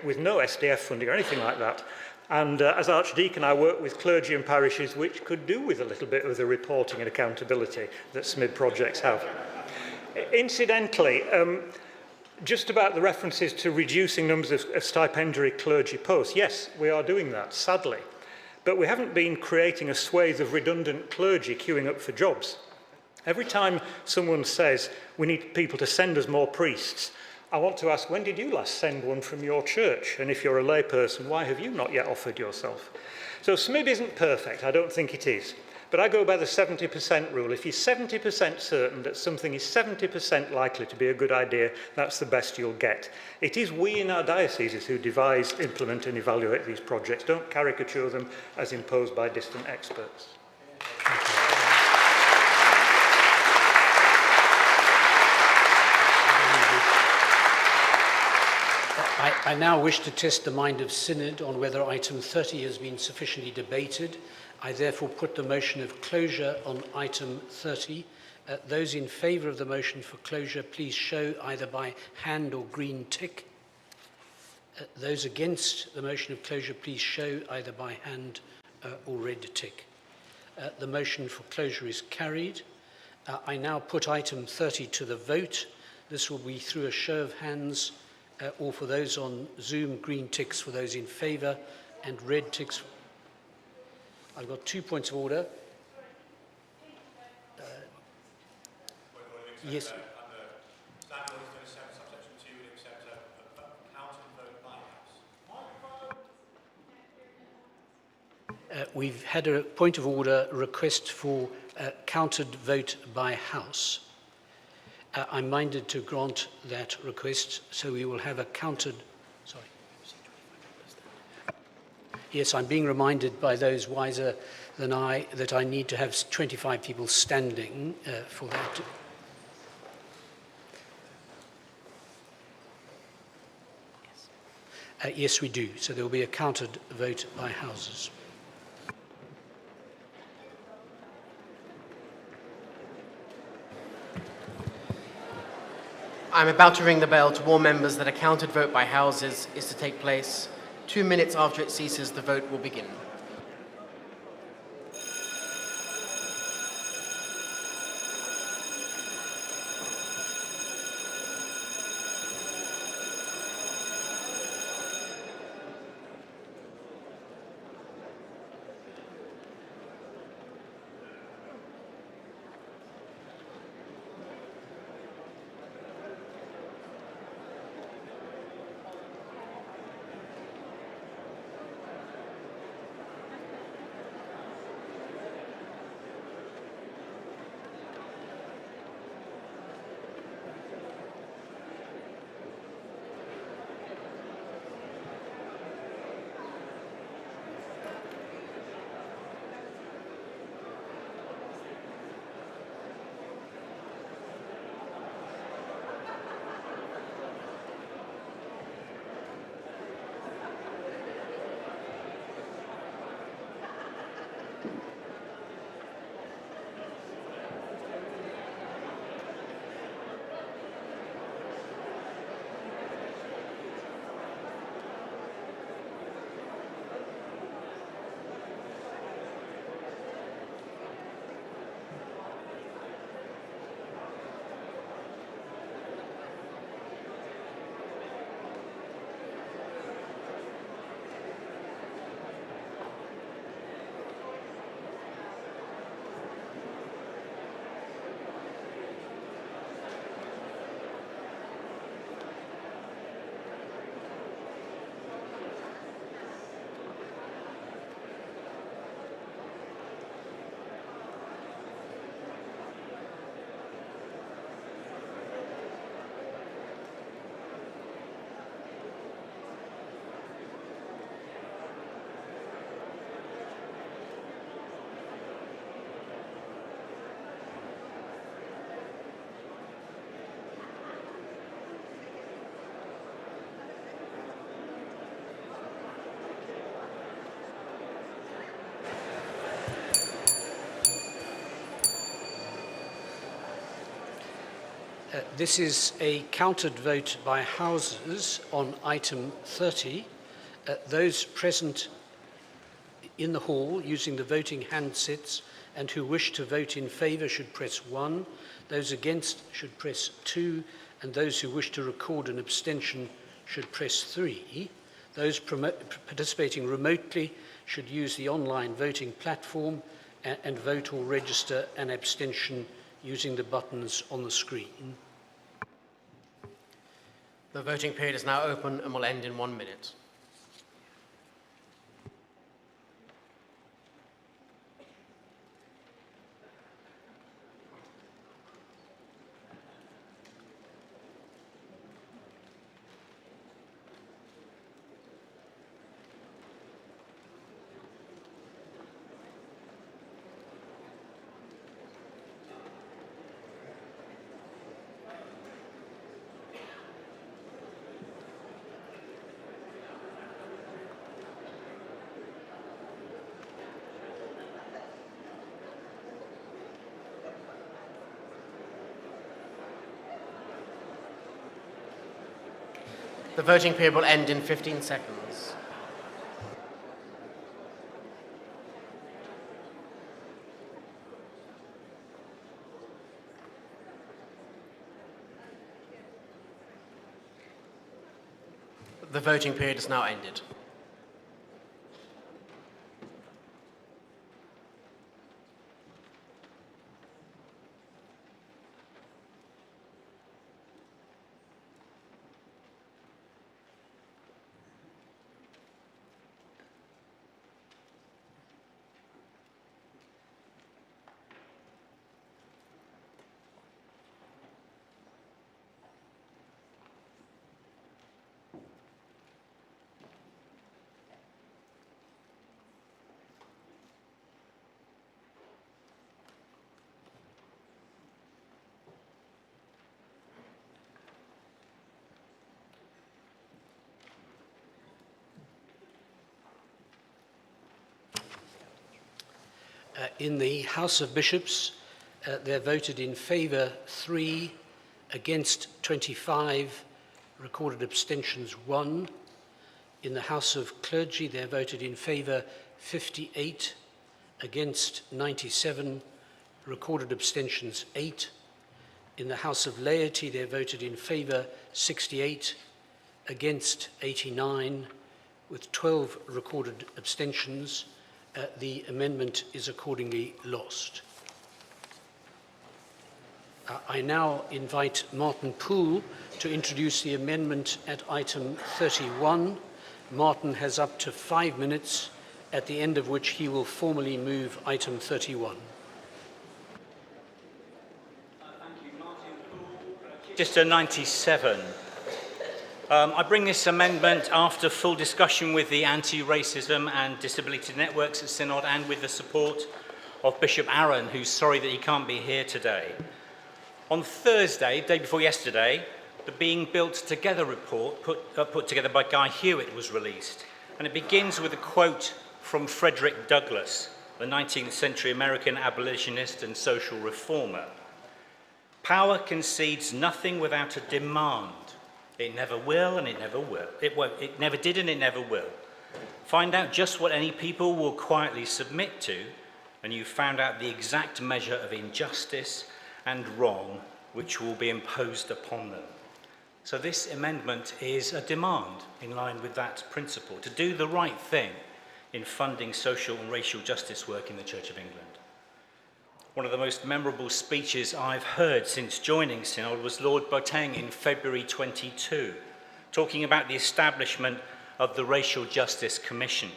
with no SDF funding or anything like that. And as Archdeacon, I work with clergy and parishes which could do with a little bit of the reporting and accountability that SMID projects have. Incidentally, just about the references to reducing numbers of stipendiary clergy posts, yes, we are doing that, sadly. But we haven't been creating a swathe of redundant clergy queuing up for jobs. Every time someone says, we need people to send us more priests, I want to ask, when did you last send one from your church? And if you're a layperson, why have you not yet offered yourself? So SMID isn't perfect, I don't think it is. But I go by the 70% rule. If you're 70% certain that something is 70% likely to be a good idea, that's the best you'll get. It is we in our dioceses who devise, implement and evaluate these projects. Don't caricature them as imposed by distant experts. I now wish to test the mind of Synod on whether item 30 has been sufficiently debated. I therefore put the motion of closure on item 30. Those in favour of the motion for closure, please show either by hand or green tick. Those against the motion of closure, please show either by hand or red tick. The motion for closure is carried. I now put item 30 to the vote. This will be through a show of hands, or for those on Zoom, green ticks for those in favour and red ticks. I've got 2 points of order. Yes. We've had a point of order request for counted vote by House. I'm minded to grant that request, so we will have a counted. Sorry. Yes, I'm being reminded by those wiser than I that I need to have 25 people standing for that. Yes, we do. So there will be a counted vote by houses. I'm about to ring the bell to warn members that a counted vote by houses is to take place. 2 minutes after it ceases, the vote will begin. This is a counted vote by houses on item 30. Those present in the hall using the voting handsets and who wish to vote in favour should press 1. Those against should press 2. And those who wish to record an abstention should press 3. Those participating remotely should use the online voting platform and vote or register an abstention using the buttons on the screen. The voting period is now open and will end in 1 minute. The voting period will end in 15 seconds. The voting period is now ended. In the House of Bishops, they're voted in favour 3, against 25, recorded abstentions 1. In the House of Clergy, they're voted in favour 58, against 97, recorded abstentions 8. In the House of Laity, they're voted in favour 68, against 89, with 12 recorded abstentions. The amendment is accordingly lost. I now invite Martin Poole to introduce the amendment at item 31. Martin has up to 5 minutes, at the end of which he will formally move item 31. Thank you, Martin Poole, Register 97. I bring this amendment after full discussion with the anti-racism and disability networks at Synod and with the support of Bishop Aaron, who's sorry that he can't be here today. On Thursday, day before yesterday, the Being Built Together report put together by Guy Hewitt was released, and it begins with a quote from Frederick Douglass, the 19th century American abolitionist and social reformer. "Power concedes nothing without a demand. It never will and it never will. It never did and it never will. Find out just what any people will quietly submit to, and you've found out the exact measure of injustice and wrong which will be imposed upon them." So this amendment is a demand in line with that principle, to do the right thing in funding social and racial justice work in the Church of England. One of the most memorable speeches I've heard since joining Synod was Lord Boateng in February 22, talking about the establishment of the Racial Justice Commission.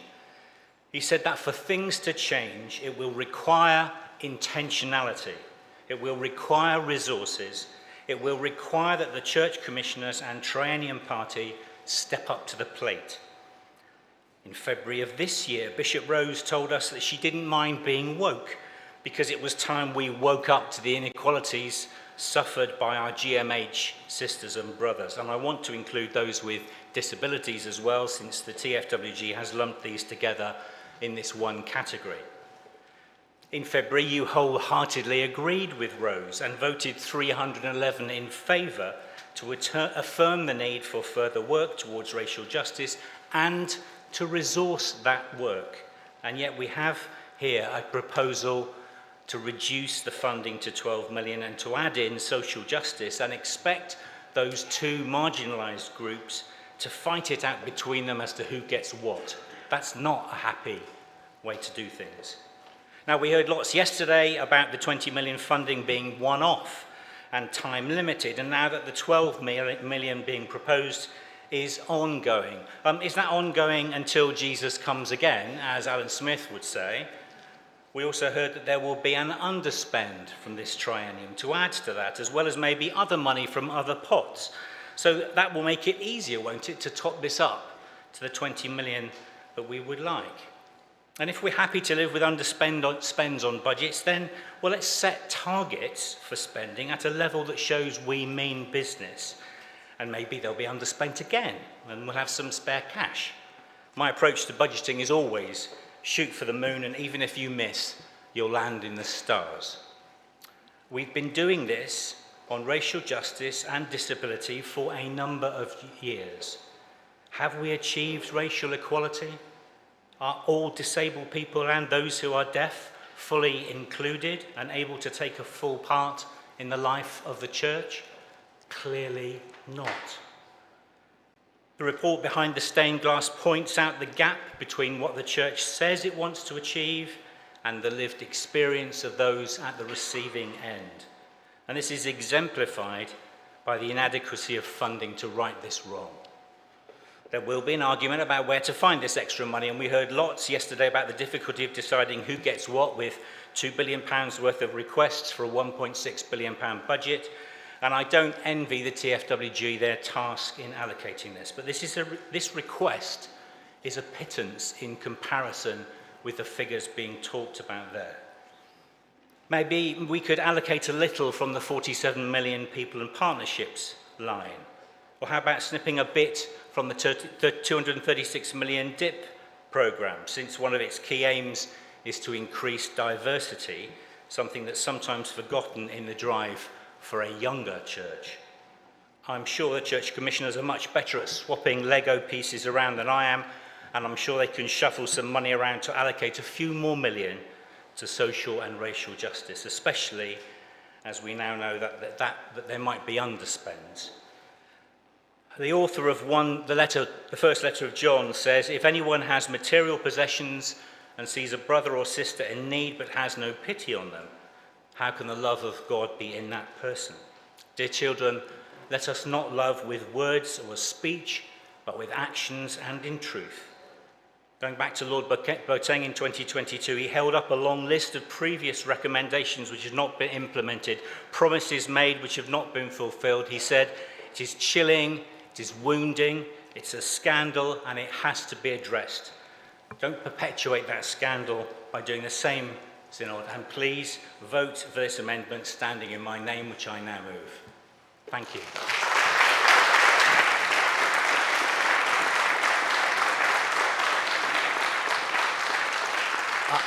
He said that for things to change, it will require intentionality, it will require resources, it will require that the Church Commissioners and Triennium Party step up to the plate. In February of this year, Bishop Rose told us that she didn't mind being woke, because it was time we woke up to the inequalities suffered by our GMH sisters and brothers. And I want to include those with disabilities as well, since the TFWG has lumped these together in this one category. In February, you wholeheartedly agreed with Rose and voted 311 in favour to affirm the need for further work towards racial justice and to resource that work. And yet we have here a proposal to reduce the funding to 12 million and to add in social justice and expect those two marginalised groups to fight it out between them as to who gets what. That's not a happy way to do things. Now, we heard lots yesterday about the 20 million funding being one-off and time limited, and now that the 12 million being proposed is ongoing. Is that ongoing until Jesus comes again, as Alan Smith would say? We also heard that there will be an underspend from this triennium to add to that, as well as maybe other money from other pots. So that will make it easier, won't it, to top this up to the 20 million that we would like. And if we're happy to live with underspends on budgets, then, well, let's set targets for spending at a level that shows we mean business. And maybe they'll be underspent again, and we'll have some spare cash. My approach to budgeting is always shoot for the moon, and even if you miss, you'll land in the stars. We've been doing this on racial justice and disability for a number of years. Have we achieved racial equality? Are all disabled people and those who are deaf fully included and able to take a full part in the life of the church? Clearly not. The report behind the stained glass points out the gap between what the church says it wants to achieve and the lived experience of those at the receiving end. And this is exemplified by the inadequacy of funding to right this wrong. There will be an argument about where to find this extra money, and we heard lots yesterday about the difficulty of deciding who gets what with £2 billion worth of requests for a £1.6 billion budget. And I don't envy the TFWG their task in allocating this, but this request is a pittance in comparison with the figures being talked about there. Maybe we could allocate a little from the 47 million people and partnerships line. Or how about snipping a bit from the 236 million DIP programme, since one of its key aims is to increase diversity, something that's sometimes forgotten in the drive for a younger church. I'm sure the church commissioners are much better at swapping Lego pieces around than I am, and I'm sure they can shuffle some money around to allocate a few more million to social and racial justice, especially as we now know that there might be underspends. The author of the first letter of John says, if anyone has material possessions and sees a brother or sister in need but has no pity on them, how can the love of God be in that person? Dear children, let us not love with words or speech, but with actions and in truth. Going back to Lord Boateng in 2022, he held up a long list of previous recommendations which had not been implemented, promises made which have not been fulfilled. He said, it is chilling, it is wounding, it's a scandal, and it has to be addressed. Don't perpetuate that scandal by doing the same, Synod, and please vote for this amendment standing in my name, which I now move. Thank you.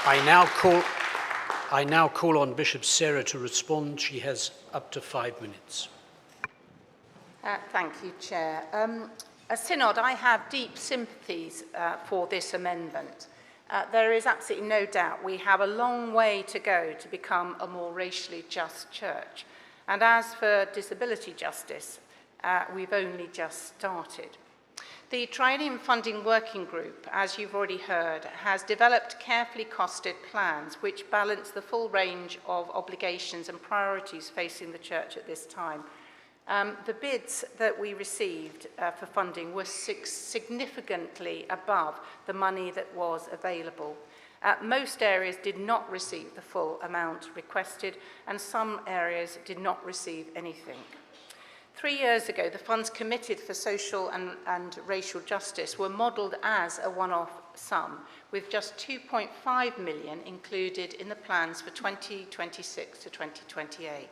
I now call on Bishop Sarah to respond. She has up to 5 minutes. Thank you, Chair. As Synod, I have deep sympathies for this amendment. There is absolutely no doubt we have a long way to go to become a more racially just church. And as for disability justice, we've only just started. The Triennium Funding Working Group, as you've already heard, has developed carefully costed plans which balance the full range of obligations and priorities facing the church at this time. The bids that we received for funding were significantly above the money that was available. Most areas did not receive the full amount requested, and some areas did not receive anything. 3 years ago, the funds committed for social and racial justice were modelled as a one-off sum, with just 2.5 million included in the plans for 2026 to 2028.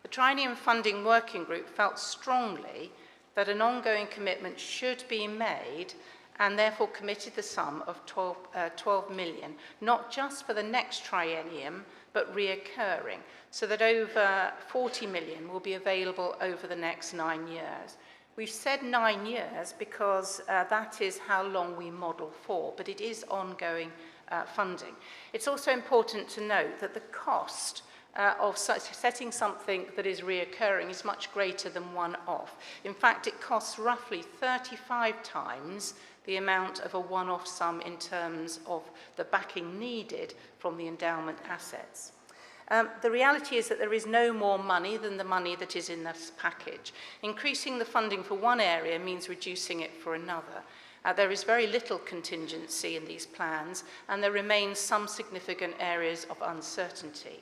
The Triennium Funding Working Group felt strongly that an ongoing commitment should be made and therefore committed the sum of 12 million, not just for the next triennium, but reoccurring, so that over 40 million will be available over the next 9 years. We've said 9 years because that is how long we model for, but it is ongoing funding. It's also important to note that the cost of setting something that is reoccurring is much greater than one-off. In fact, it costs roughly 35 times the amount of a one-off sum in terms of the backing needed from the endowment assets. The reality is that there is no more money than the money that is in this package. Increasing the funding for one area means reducing it for another. There is very little contingency in these plans, and there remains some significant areas of uncertainty.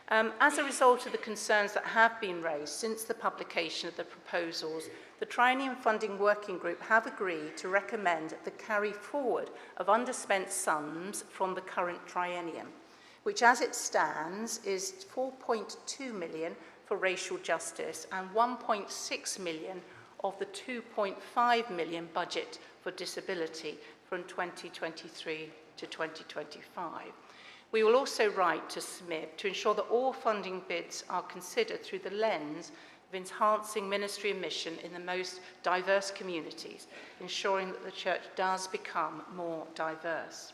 As a result of the concerns that have been raised since the publication of the proposals, the Triennium Funding Working Group have agreed to recommend the carry forward of underspent sums from the current triennium, which as it stands is 4.2 million for racial justice and 1.6 million of the 2.5 million budget for disability from 2023 to 2025. We will also write to SMIB to ensure that all funding bids are considered through the lens of enhancing ministry and mission in the most diverse communities, ensuring that the church does become more diverse.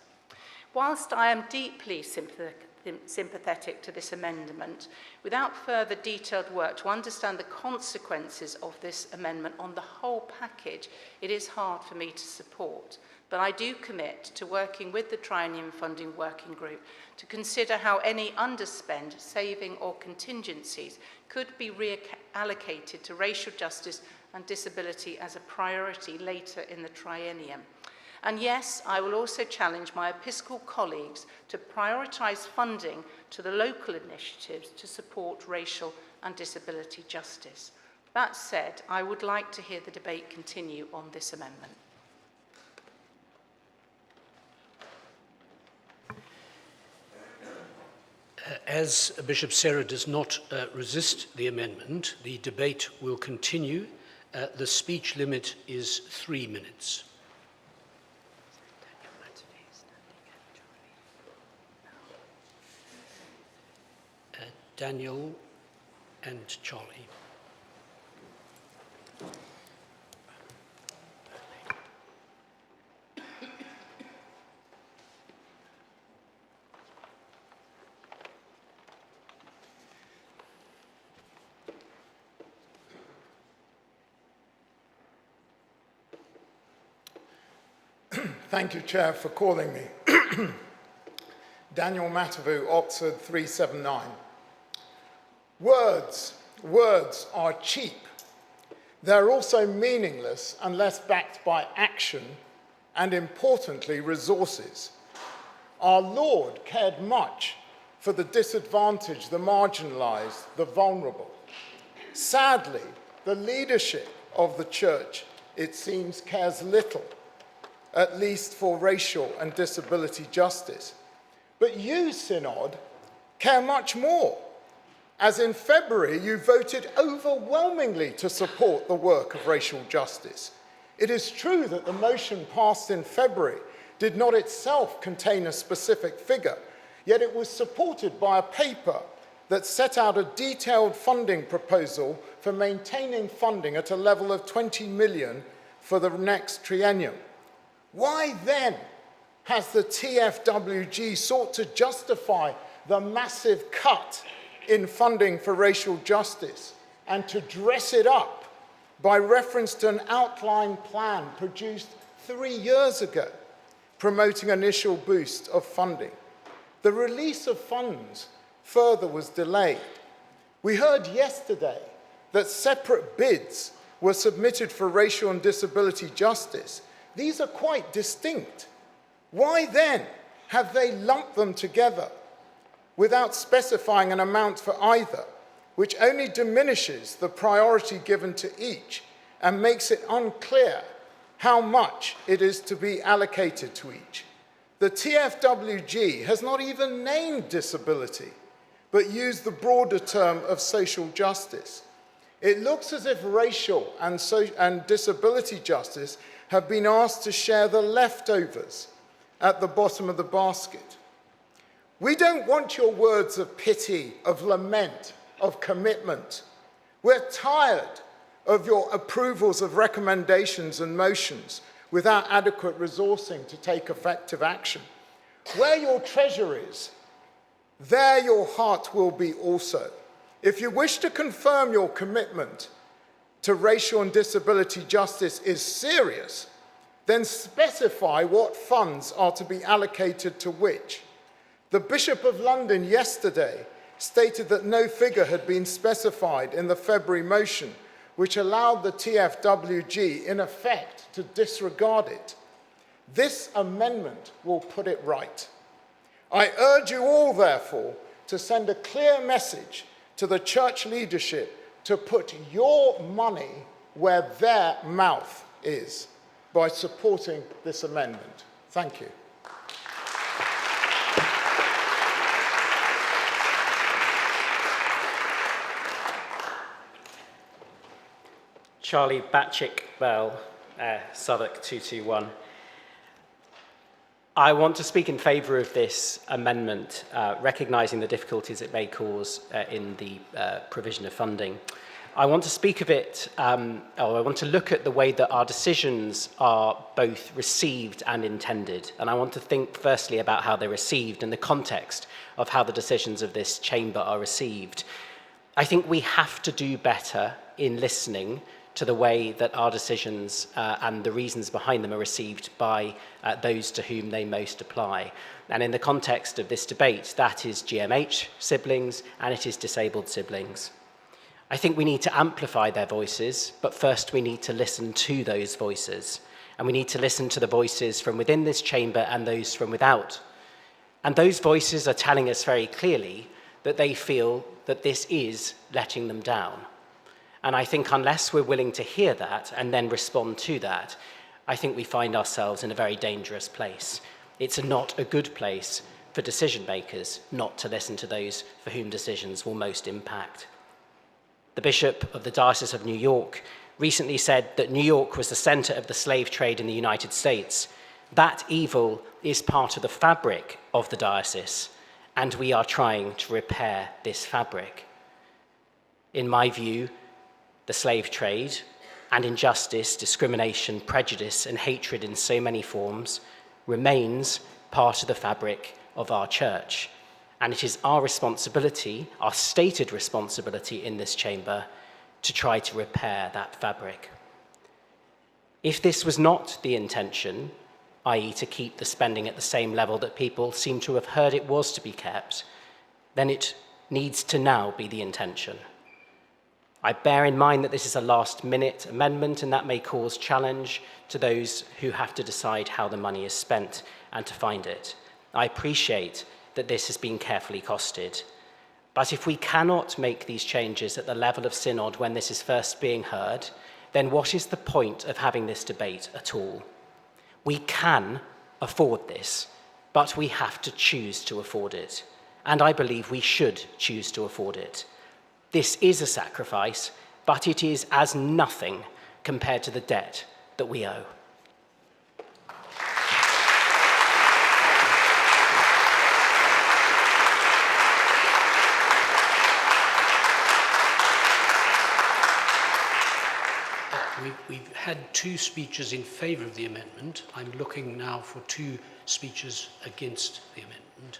Whilst I am deeply sympathetic to this amendment, without further detailed work to understand the consequences of this amendment on the whole package, it is hard for me to support. But I do commit to working with the Triennium Funding Working Group to consider how any underspend, saving or contingencies could be reallocated to racial justice and disability as a priority later in the triennium. And yes, I will also challenge my Episcopal colleagues to prioritise funding to the local initiatives to support racial and disability justice. That said, I would like to hear the debate continue on this amendment. As Bishop Serra does not resist the amendment, the debate will continue. The speech limit is 3 minutes. Daniel and Charlie. Thank you, Chair, for calling me. Daniel Matavu, Oxford 379. Words are cheap. They're also meaningless unless backed by action and, importantly, resources. Our Lord cared much for the disadvantaged, the marginalized, the vulnerable. Sadly, the leadership of the church, it seems, cares little, at least for racial and disability justice. But you, Synod, care much more, as in February you voted overwhelmingly to support the work of racial justice. It is true that the motion passed in February did not itself contain a specific figure, yet it was supported by a paper that set out a detailed funding proposal for maintaining funding at a level of 20 million for the next triennium. Why then has the TFWG sought to justify the massive cut in funding for racial justice and to dress it up by reference to an outline plan produced 3 years ago, promoting an initial boost of funding? The release of funds further was delayed. We heard yesterday that separate bids were submitted for racial and disability justice. These are quite distinct. Why then have they lumped them together without specifying an amount for either, which only diminishes the priority given to each and makes it unclear how much it is to be allocated to each? The TFWG has not even named disability, but used the broader term of social justice. It looks as if racial and disability justice have been asked to share the leftovers at the bottom of the basket. We don't want your words of pity, of lament, of commitment. We're tired of your approvals of recommendations and motions without adequate resourcing to take effective action. Where your treasure is, there your heart will be also. If you wish to confirm your commitment to racial and disability justice is serious, then specify what funds are to be allocated to which. The Bishop of London yesterday stated that no figure had been specified in the February motion, which allowed the TFWG, in effect, to disregard it. This amendment will put it right. I urge you all, therefore, to send a clear message to the church leadership to put your money where their mouth is by supporting this amendment. Thank you. Charlie Batchick Bell, Southwark 221. I want to speak in favour of this amendment, recognising the difficulties it may cause in the provision of funding. I want to speak of it, I want to look at the way that our decisions are both received and intended. And I want to think firstly about how they're received and the context of how the decisions of this chamber are received. I think we have to do better in listening to the way that our decisions and the reasons behind them are received by those to whom they most apply. And in the context of this debate, that is GMH siblings and it is disabled siblings. I think we need to amplify their voices, but first we need to listen to those voices. And we need to listen to the voices from within this chamber and those from without. And those voices are telling us very clearly that they feel that this is letting them down. And I think unless we're willing to hear that and then respond to that, I think we find ourselves in a very dangerous place. It's not a good place for decision makers not to listen to those for whom decisions will most impact. The Bishop of the Diocese of New York recently said that New York was the center of the slave trade in the United States. That evil is part of the fabric of the diocese, and we are trying to repair this fabric. In my view, the slave trade and injustice, discrimination, prejudice, and hatred in so many forms remains part of the fabric of our church. And it is our responsibility, our stated responsibility in this chamber, to try to repair that fabric. If this was not the intention, i.e. to keep the spending at the same level that people seem to have heard it was to be kept, then it needs to now be the intention. I bear in mind that this is a last-minute amendment and that may cause challenge to those who have to decide how the money is spent and to find it. I appreciate that this has been carefully costed. But if we cannot make these changes at the level of Synod when this is first being heard, then what is the point of having this debate at all? We can afford this, but we have to choose to afford it. And I believe we should choose to afford it. This is a sacrifice, but it is as nothing compared to the debt that we owe. We've had 2 speeches in favour of the amendment. I'm looking now for 2 speeches against the amendment.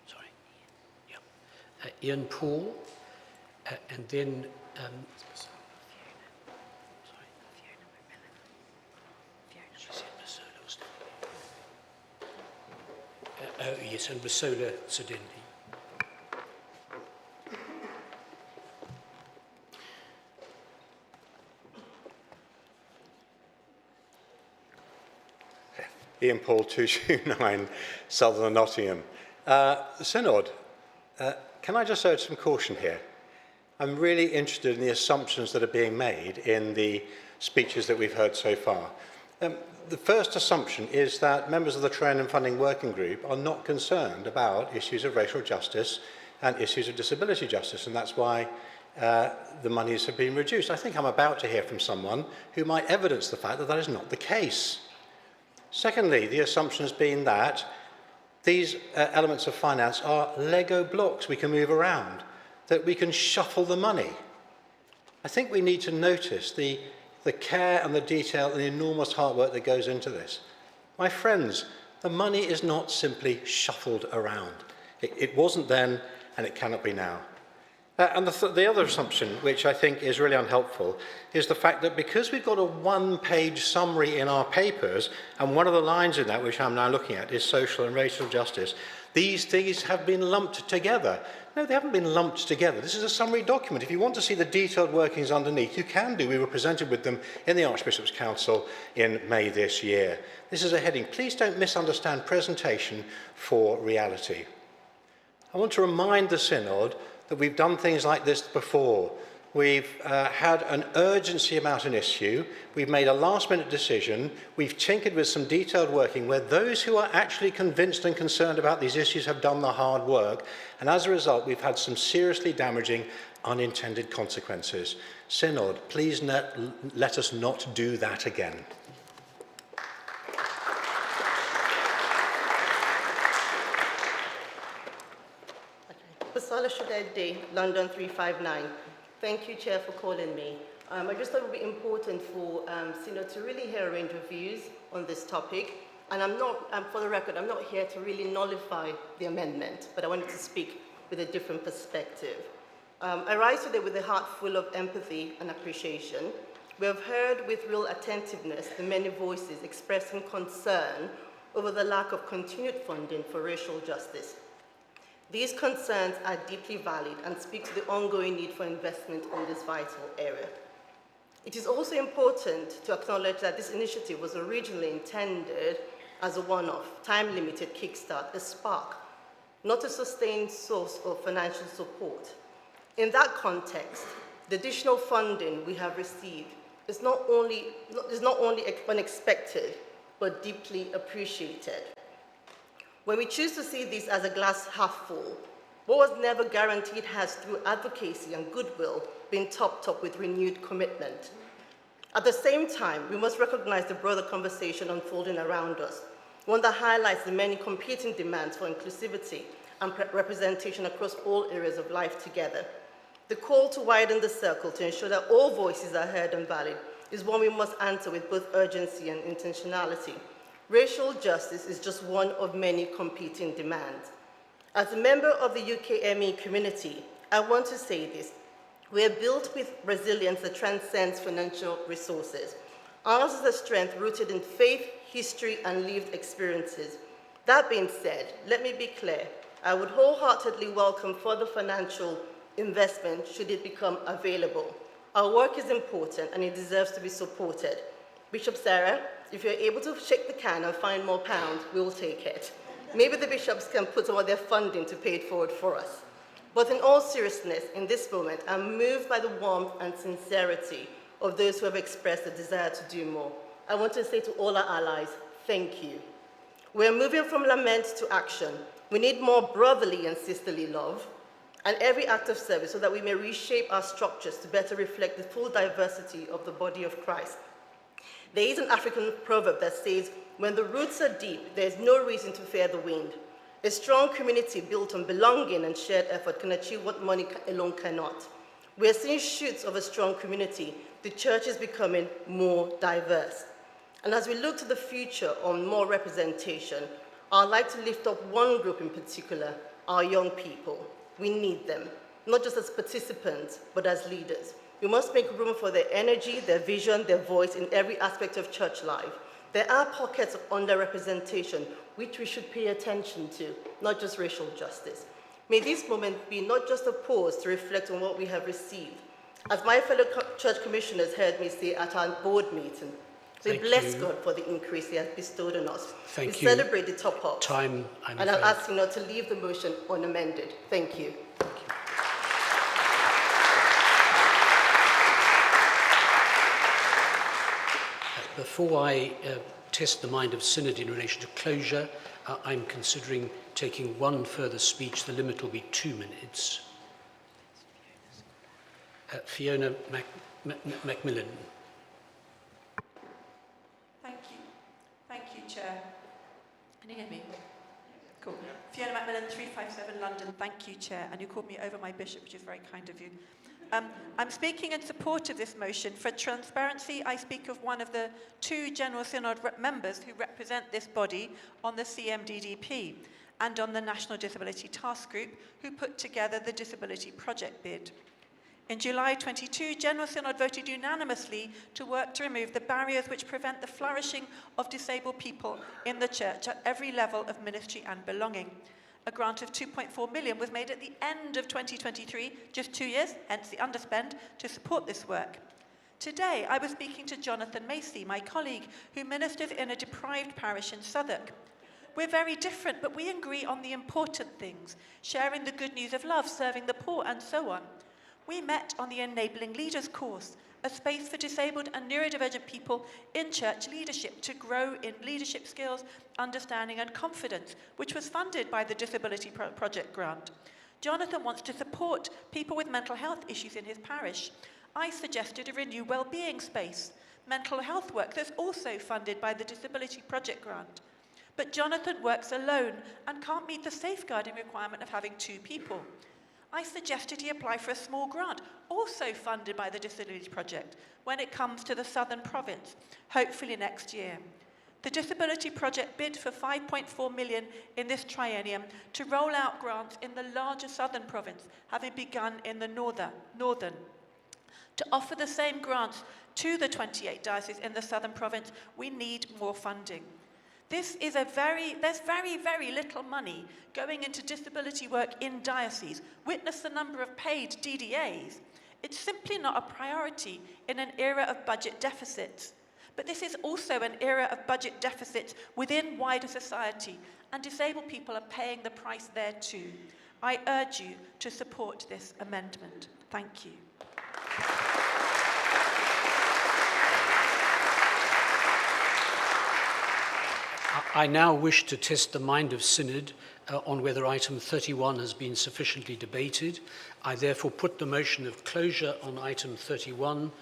Sorry. Yeah. Ian Paul, and then... yes, and Basola Sedendi. Ian Paul, 229, Southern Nottingham. Synod, can I just urge some caution here? I'm really interested in the assumptions that are being made in the speeches that we've heard so far. The first assumption is that members of the Training and Funding Working Group are not concerned about issues of racial justice and issues of disability justice, and that's why the monies have been reduced. I think I'm about to hear from someone who might evidence the fact that that is not the case. Secondly, the assumption has been that these elements of finance are Lego blocks we can move around, that we can shuffle the money. I think we need to notice the care and the detail and the enormous hard work that goes into this. My friends, the money is not simply shuffled around. It wasn't then, and it cannot be now. And the other assumption, which I think is really unhelpful, is the fact that because we've got a one-page summary in our papers, and one of the lines in that, which I'm now looking at, is social and racial justice, these things have been lumped together. No, they haven't been lumped together. This is a summary document. If you want to see the detailed workings underneath, you can do. We were presented with them in the Archbishop's Council in May this year. This is a heading. Please don't misunderstand presentation for reality. I want to remind the Synod that we've done things like this before. We've had an urgency about an issue, we've made a last-minute decision, we've tinkered with some detailed working where those who are actually convinced and concerned about these issues have done the hard work, and as a result we've had some seriously damaging unintended consequences. Synod, please let us not do that again. Pasala Shudeddi, London 359. Thank you, Chair, for calling me. I just thought it would be important for Synod to really hear a range of views on this topic. And for the record, I'm not here to really nullify the amendment, but I wanted to speak with a different perspective. I rise today with a heart full of empathy and appreciation. We have heard with real attentiveness the many voices expressing concern over the lack of continued funding for racial justice. These concerns are deeply valid and speak to the ongoing need for investment in this vital area. It is also important to acknowledge that this initiative was originally intended as a one-off, time-limited kickstart, a spark, not a sustained source of financial support. In that context, the additional funding we have received is not only unexpected, but deeply appreciated. When we choose to see this as a glass half full, what was never guaranteed has, through advocacy and goodwill, been topped up with renewed commitment. At the same time, we must recognize the broader conversation unfolding around us, one that highlights the many competing demands for inclusivity and representation across all areas of life together. The call to widen the circle to ensure that all voices are heard and valid is one we must answer with both urgency and intentionality. Racial justice is just one of many competing demands. As a member of the UKME community, I want to say this. We are built with resilience that transcends financial resources. Ours is a strength rooted in faith, history, and lived experiences. That being said, let me be clear. I would wholeheartedly welcome further financial investment should it become available. Our work is important and it deserves to be supported. Bishop Sarah, if you're able to shake the can and find more pounds, we'll take it. Maybe the bishops can put some of their funding to pay it forward for us. But in all seriousness, in this moment, I'm moved by the warmth and sincerity of those who have expressed a desire to do more. I want to say to all our allies, thank you. We're moving from lament to action. We need more brotherly and sisterly love and every act of service so that we may reshape our structures to better reflect the full diversity of the body of Christ. There is an African proverb that says, when the roots are deep, there is no reason to fear the wind. A strong community built on belonging and shared effort can achieve what money alone cannot. We are seeing shoots of a strong community. The church is becoming more diverse. And as we look to the future on more representation, I'd like to lift up one group in particular, our young people. We need them, not just as participants, but as leaders. We must make room for their energy, their vision, their voice in every aspect of church life. There are pockets of underrepresentation which we should pay attention to, not just racial justice. May this moment be not just a pause to reflect on what we have received. As my fellow church commissioners heard me say at our board meeting, we bless God for the increase He has bestowed on us. We celebrate the top-ups. And I'll ask you not to leave the motion unamended. Thank you. Before I test the mind of Synod in relation to closure, I'm considering taking one further speech. The limit will be 2 minutes. Fiona Macmillan. Thank you. Thank you, Chair. Can you hear me? Cool. Fiona Macmillan, 357 London. Thank you, Chair. And you called me over my bishop, which is very kind of you. I'm speaking in support of this motion. For transparency, I speak of one of the 2 General Synod members who represent this body on the CMDDP and on the National Disability Task Group, who put together the Disability Project bid. In July 22, General Synod voted unanimously to work to remove the barriers which prevent the flourishing of disabled people in the church at every level of ministry and belonging. A grant of 2.4 million was made at the end of 2023, just 2 years, hence the underspend, to support this work. Today, I was speaking to Jonathan Macy, my colleague, who ministers in a deprived parish in Southwark. We're very different, but we agree on the important things, sharing the good news of love, serving the poor, and so on. We met on the Enabling Leaders course, a space for disabled and neurodivergent people in church leadership to grow in leadership skills, understanding and confidence, which was funded by the Disability Project grant. Jonathan wants to support people with mental health issues in his parish. I suggested a Renew Wellbeing space, mental health work that's also funded by the Disability Project grant. But Jonathan works alone and can't meet the safeguarding requirement of having 2 people. I suggested he apply for a small grant, also funded by the Disability Project, when it comes to the Southern Province, hopefully next year. The Disability Project bid for 5.4 million in this triennium to roll out grants in the larger Southern Province, having begun in the Northern. To offer the same grants to the 28 dioceses in the Southern Province, we need more funding. There's very, very little money going into disability work in dioceses. Witness the number of paid DDAs. It's simply not a priority in an era of budget deficits. But this is also an era of budget deficits within wider society, and disabled people are paying the price there too. I urge you to support this amendment. Thank you. I now wish to test the mind of Synod on whether item 31 has been sufficiently debated. I therefore put the motion of closure on item 31.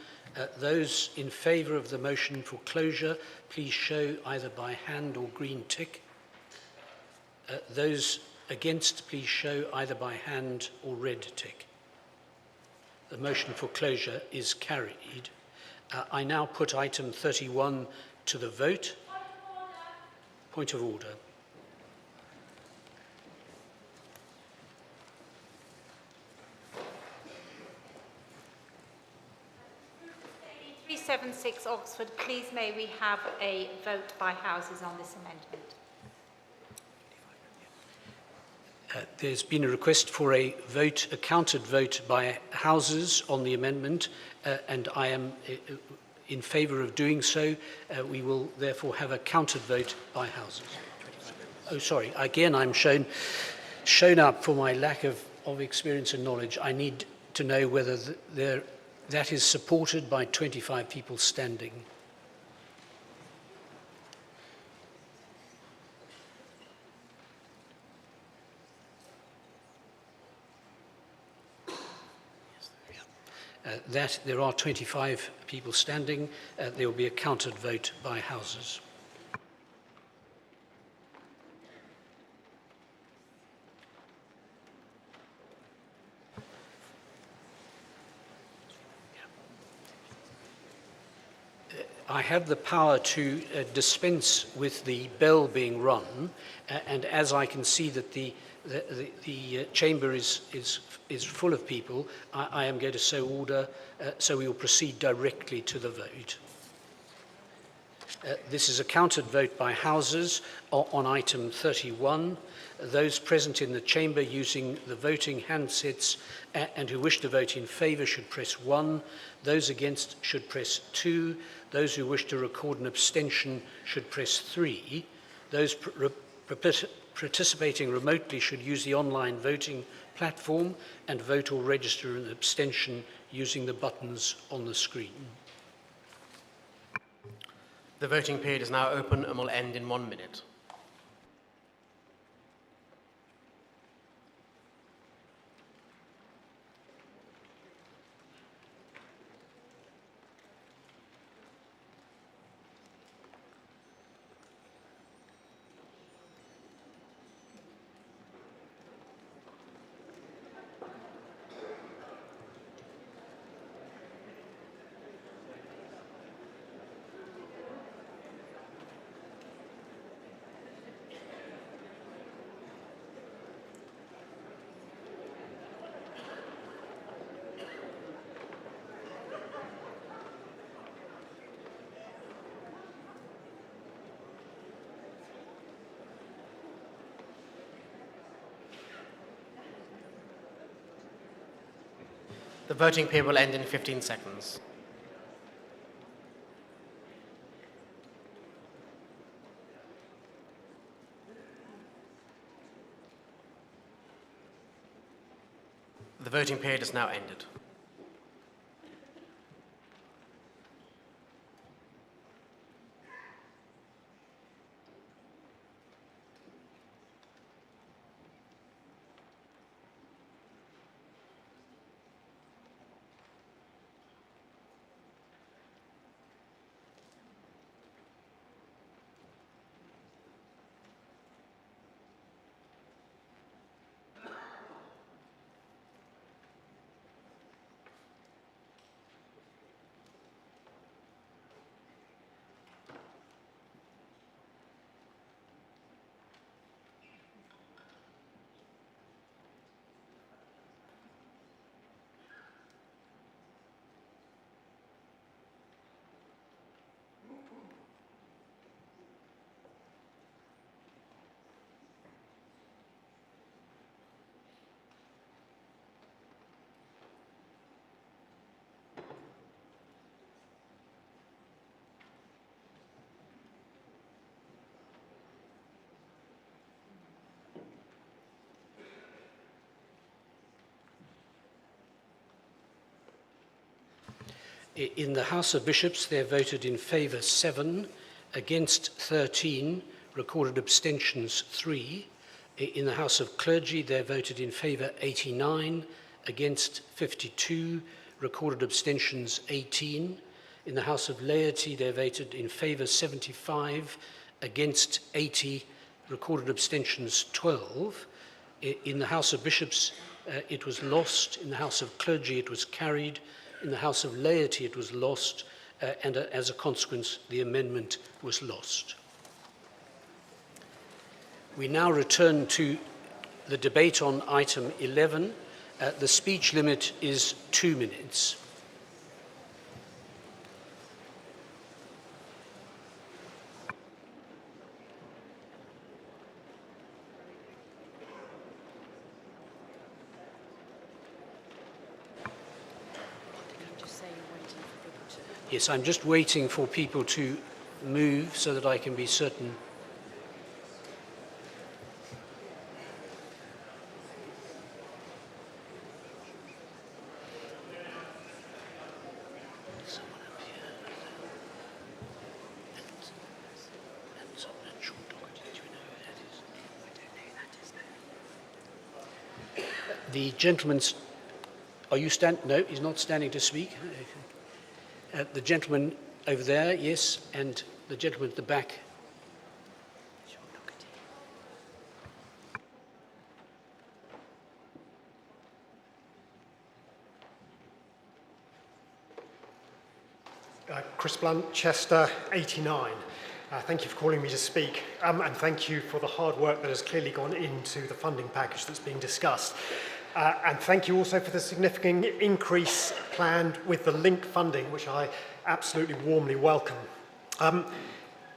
Those in favour of the motion for closure, please show either by hand or green tick. Those against, please show either by hand or red tick. The motion for closure is carried. I now put item 31 to the vote. Point of order. (376) Oxford, please may we have a vote by houses on this amendment? There's been a request for a counted vote by houses on the amendment, and I am in favour of doing so. We will therefore have a counted vote by houses. Oh, sorry. Again, I'm shown up for my lack of experience and knowledge. I need to know whether that is supported by 25 people standing. That there are 25 people standing, there will be a counted vote by houses. I have the power to dispense with the bell being rung, and as I can see that the chamber is full of people, I am going to so order, so we will proceed directly to the vote. This is a counted vote by houses on item 31. Those present in the chamber using the voting handsets and who wish to vote in favour should press 1. Those against should press 2. Those who wish to record an abstention should press 3. Those participating remotely should use the online voting platform and vote or register an abstention using the buttons on the screen. The voting period is now open and will end in 1 minute. The voting period will end in 15 seconds. The voting period is now ended. In the House of Bishops, they voted in favour 7, against 13, recorded abstentions 3. In the House of Clergy, they voted in favour 89, against 52, recorded abstentions 18. In the House of Laity, they voted in favour 75, against 80, recorded abstentions 12. In the House of Bishops, it was lost. In the House of Clergy, it was carried. In the House of Laity, it was lost, and as a consequence, the amendment was lost. We now return to the debate on item 11. The speech limit is 2 minutes. Yes, I'm just waiting for people to move so that I can be certain. The gentleman's, are you stand? No, he's not standing to speak. The gentleman over there, yes, and the gentleman at the back. Chris Blunt, Chester, 89. Thank you for calling me to speak, and thank you for the hard work that has clearly gone into the funding package that's being discussed. And thank you also for the significant increase planned with the link funding, which I absolutely warmly welcome. I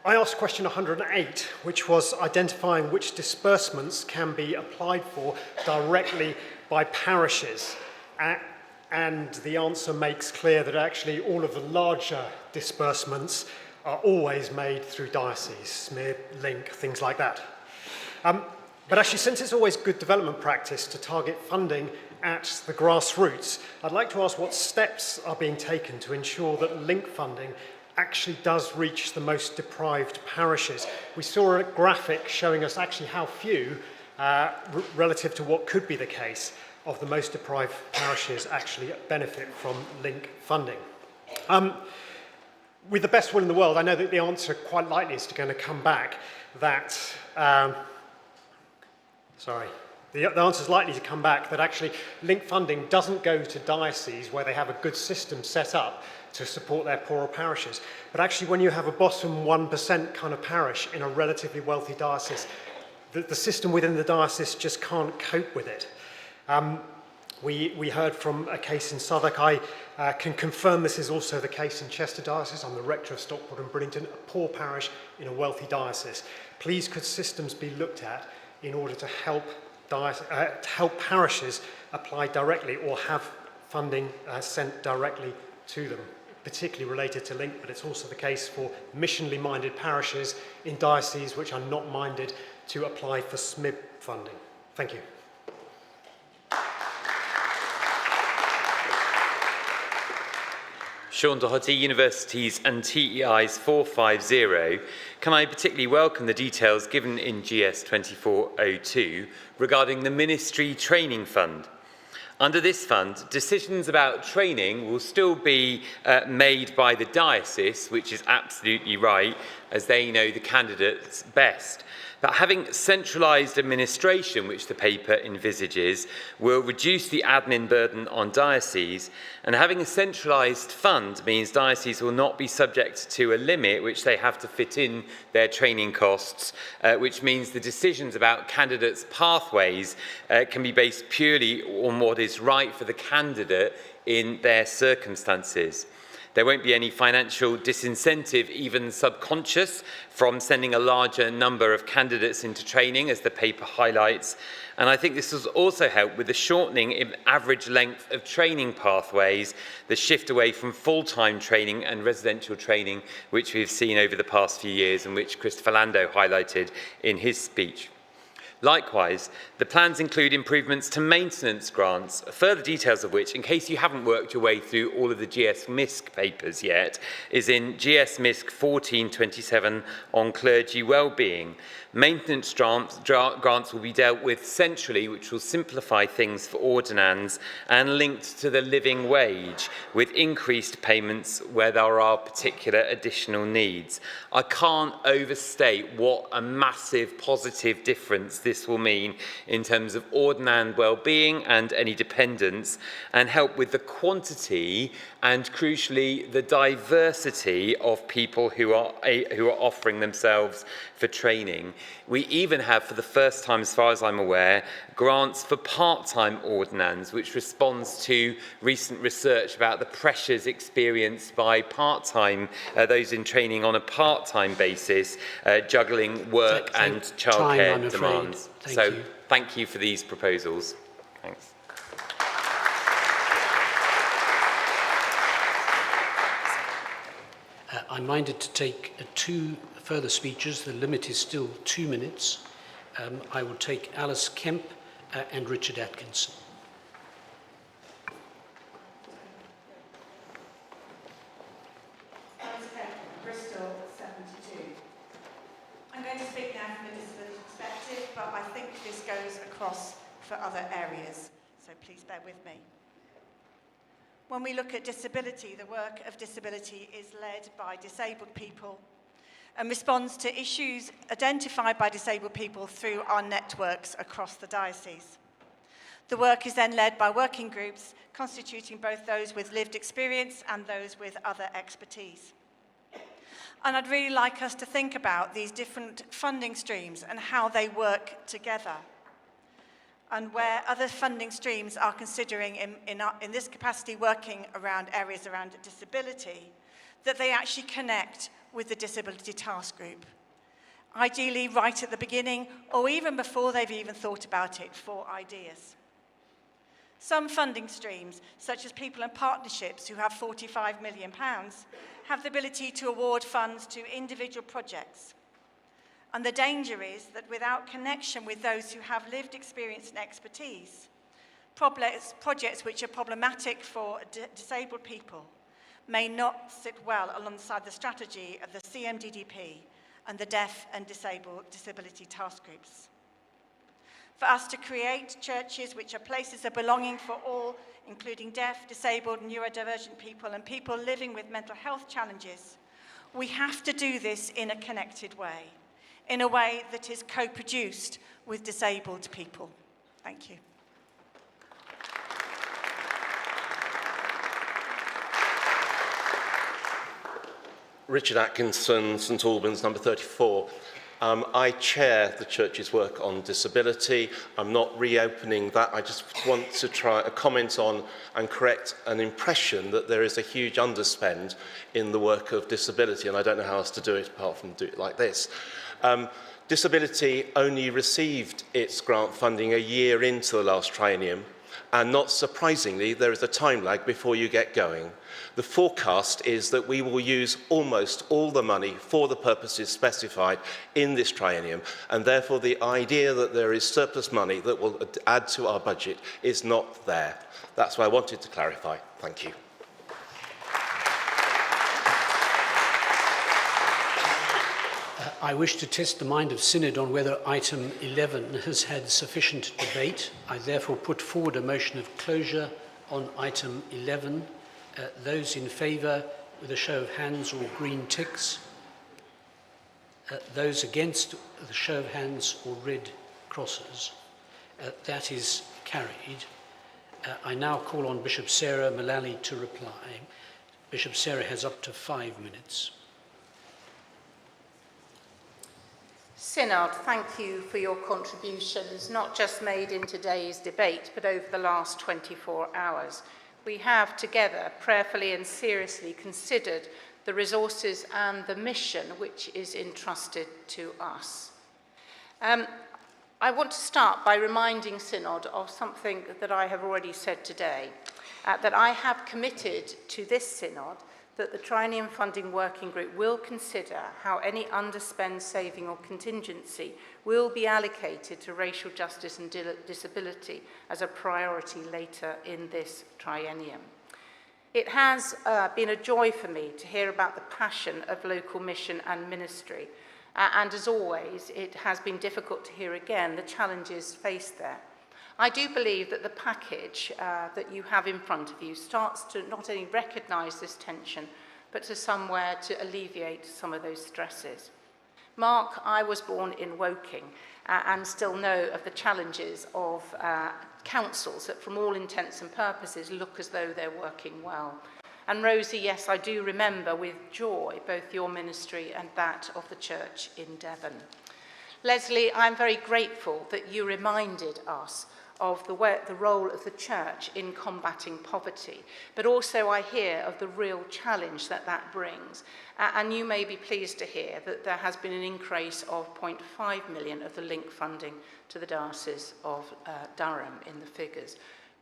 asked question 108, which was identifying which disbursements can be applied for directly by parishes. And the answer makes clear that actually all of the larger disbursements are always made through dioceses, SMID, link, things like that. But actually, since it's always good development practice to target funding at the grassroots, I'd like to ask what steps are being taken to ensure that link funding actually does reach the most deprived parishes. We saw a graphic showing us actually how few, relative to what could be the case, of the most deprived parishes actually benefit from link funding. With the best will in the world, I know that the answer quite likely is going to come back that the answer is likely to come back that actually link funding doesn't go to dioceses where they have a good system set up to support their poorer parishes. But actually when you have a bottom 1% kind of parish in a relatively wealthy diocese, the system within the diocese just can't cope with it. We heard from a case in Southwark. I can confirm this is also the case in Chester Diocese. I'm the rector of Stockport and Bridlington, a poor parish in a wealthy diocese. Please could systems be looked at in order to help parishes apply directly or have funding sent directly to them, particularly related to Link, but it's also the case for missionally minded parishes in dioceses which are not minded to apply for SMIB funding. Thank you. Sean Doherty, Universities and TEI's 450. Can I particularly welcome the details given in GS 2402 regarding the Ministry Training Fund? Under this fund, decisions about training will still be made by the diocese, which is absolutely right, as they know the candidates best. But having centralised administration, which the paper envisages, will reduce the admin burden on dioceses, and having a centralised fund means dioceses will not be subject to a limit which they have to fit in their training costs, which means the decisions about candidates' pathways can be based purely on what is right for the candidate in their circumstances. There won't be any financial disincentive, even subconscious, from sending a larger number of candidates into training, as the paper highlights. And I think this will also help with the shortening in average length of training pathways, the shift away from full-time training and residential training, which we've seen over the past few years and which Christopher Lando highlighted in his speech. Likewise, the plans include improvements to maintenance grants, further details of which, in case you haven't worked your way through all of the GS MISC papers yet, is in GS MISC 1427 on clergy wellbeing. Maintenance grants will be dealt with centrally, which will simplify things for ordinands, and linked to the living wage, with increased payments where there are particular additional needs. I can't overstate what a massive positive difference this will mean in terms of ordinand well-being and any dependents, and help with the quantity and, crucially, the diversity of people who are offering themselves for training. We even have, for the first time as far as I'm aware, grants for part-time ordinands, which responds to recent research about the pressures experienced by part-time, those in training on a part-time basis, juggling work and childcare demands. Thank you for these proposals. Thanks. I'm minded to take 2 further speeches. The limit is still 2 minutes. I will take Alice Kemp and Richard Atkinson. Alice Kemp, Bristol 72. I'm going to speak now from a disability perspective, but I think this goes across for other areas, so please bear with me. When we look at disability, the work of disability is led by disabled people and responds to issues identified by disabled people through our networks across the diocese. The work is then led by working groups constituting both those with lived experience and those with other expertise. And I'd really like us to think about these different funding streams and how they work together, and where other funding streams are considering in this capacity working around areas around disability, that they actually connect with the disability task group. Ideally right at the beginning, or even before they've even thought about it, for ideas. Some funding streams, such as People and Partnerships, who have £45 million, have the ability to award funds to individual projects. And the danger is that without connection with those who have lived experience and expertise, projects which are problematic for disabled people may not sit well alongside the strategy of the CMDDP and the deaf and disability task groups. For us to create churches which are places of belonging for all, including deaf, disabled, neurodivergent people and people living with mental health challenges, we have to do this in a connected way, in a way that is co-produced with disabled people. Thank you. Richard Atkinson, St Albans, number 34. I chair the Church's work on disability. I'm not reopening that. I just want to try a comment on and correct an impression that there is a huge underspend in the work of disability, and I don't know how else to do it apart from do it like this. Disability only received its grant funding a year into the last triennium, And not surprisingly, there is a time lag before you get going. The forecast is that we will use almost all the money for the purposes specified in this triennium, and therefore the idea that there is surplus money that will add to our budget is not there. That's what I wanted to clarify. Thank you. I wish to test the mind of Synod on whether item 11 has had sufficient debate. I therefore put forward a motion of closure on item 11. Those in favour with a show of hands or green ticks. Those against with a show of hands or red crosses. That is carried. I now call on Bishop Sarah Mullally to reply. Bishop Sarah has up to 5 minutes. Synod, thank you for your contributions, not just made in today's debate, but over the last 24 hours. We have together prayerfully and seriously considered the resources and the mission which is entrusted to us. I want to start by reminding Synod of something that I have already said today, that I have committed to this Synod that the Triennium Funding Working Group will consider how any underspend, saving or contingency will be allocated to racial justice and disability as a priority later in this triennium. It has been a joy for me to hear about the passion of local mission and ministry, and as always, it has been difficult to hear again the challenges faced there. I do believe that the package that you have in front of you starts to not only recognise this tension, but to somewhere to alleviate some of those stresses. Mark, I was born in Woking and still know of the challenges of councils that from all intents and purposes look as though they're working well. And Rosie, yes, I do remember with joy both your ministry and that of the church in Devon. Leslie, I'm very grateful that you reminded us of the role of the church in combating poverty, but also I hear of the real challenge that that brings. And you may be pleased to hear that there has been an increase of 0.5 million of the link funding to the Diocese of Durham in the figures.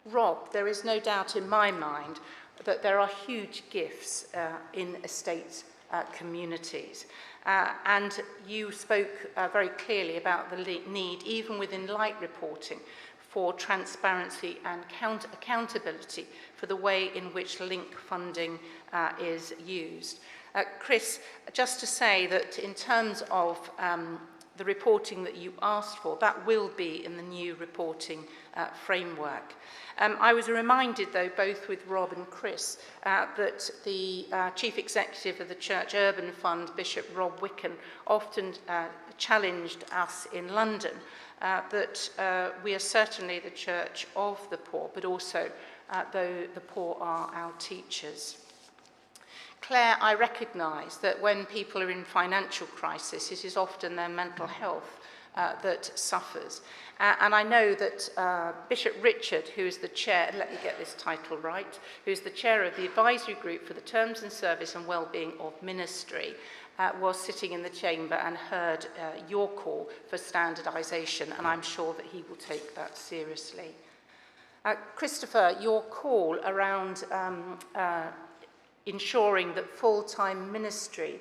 Rob, there is no doubt in my mind that there are huge gifts in estate communities. And you spoke very clearly about the need, even within light reporting, for transparency and accountability for the way in which link funding is used. Chris, just to say that in terms of the reporting that you asked for, that will be in the new reporting framework. I was reminded, though, both with Rob and Chris, that the Chief Executive of the Church Urban Fund, Bishop Rob Wickham, often challenged us in London that we are certainly the church of the poor, but also though the poor are our teachers. Claire, I recognise that when people are in financial crisis, it is often their mental health that suffers. And I know that Bishop Richard, who is the chair, let me get this title right, who is the chair of the advisory group for the terms and service and well-being of ministry, was sitting in the chamber and heard your call for standardisation, and I'm sure that he will take that seriously. Christopher, your call around ensuring that full-time ministry,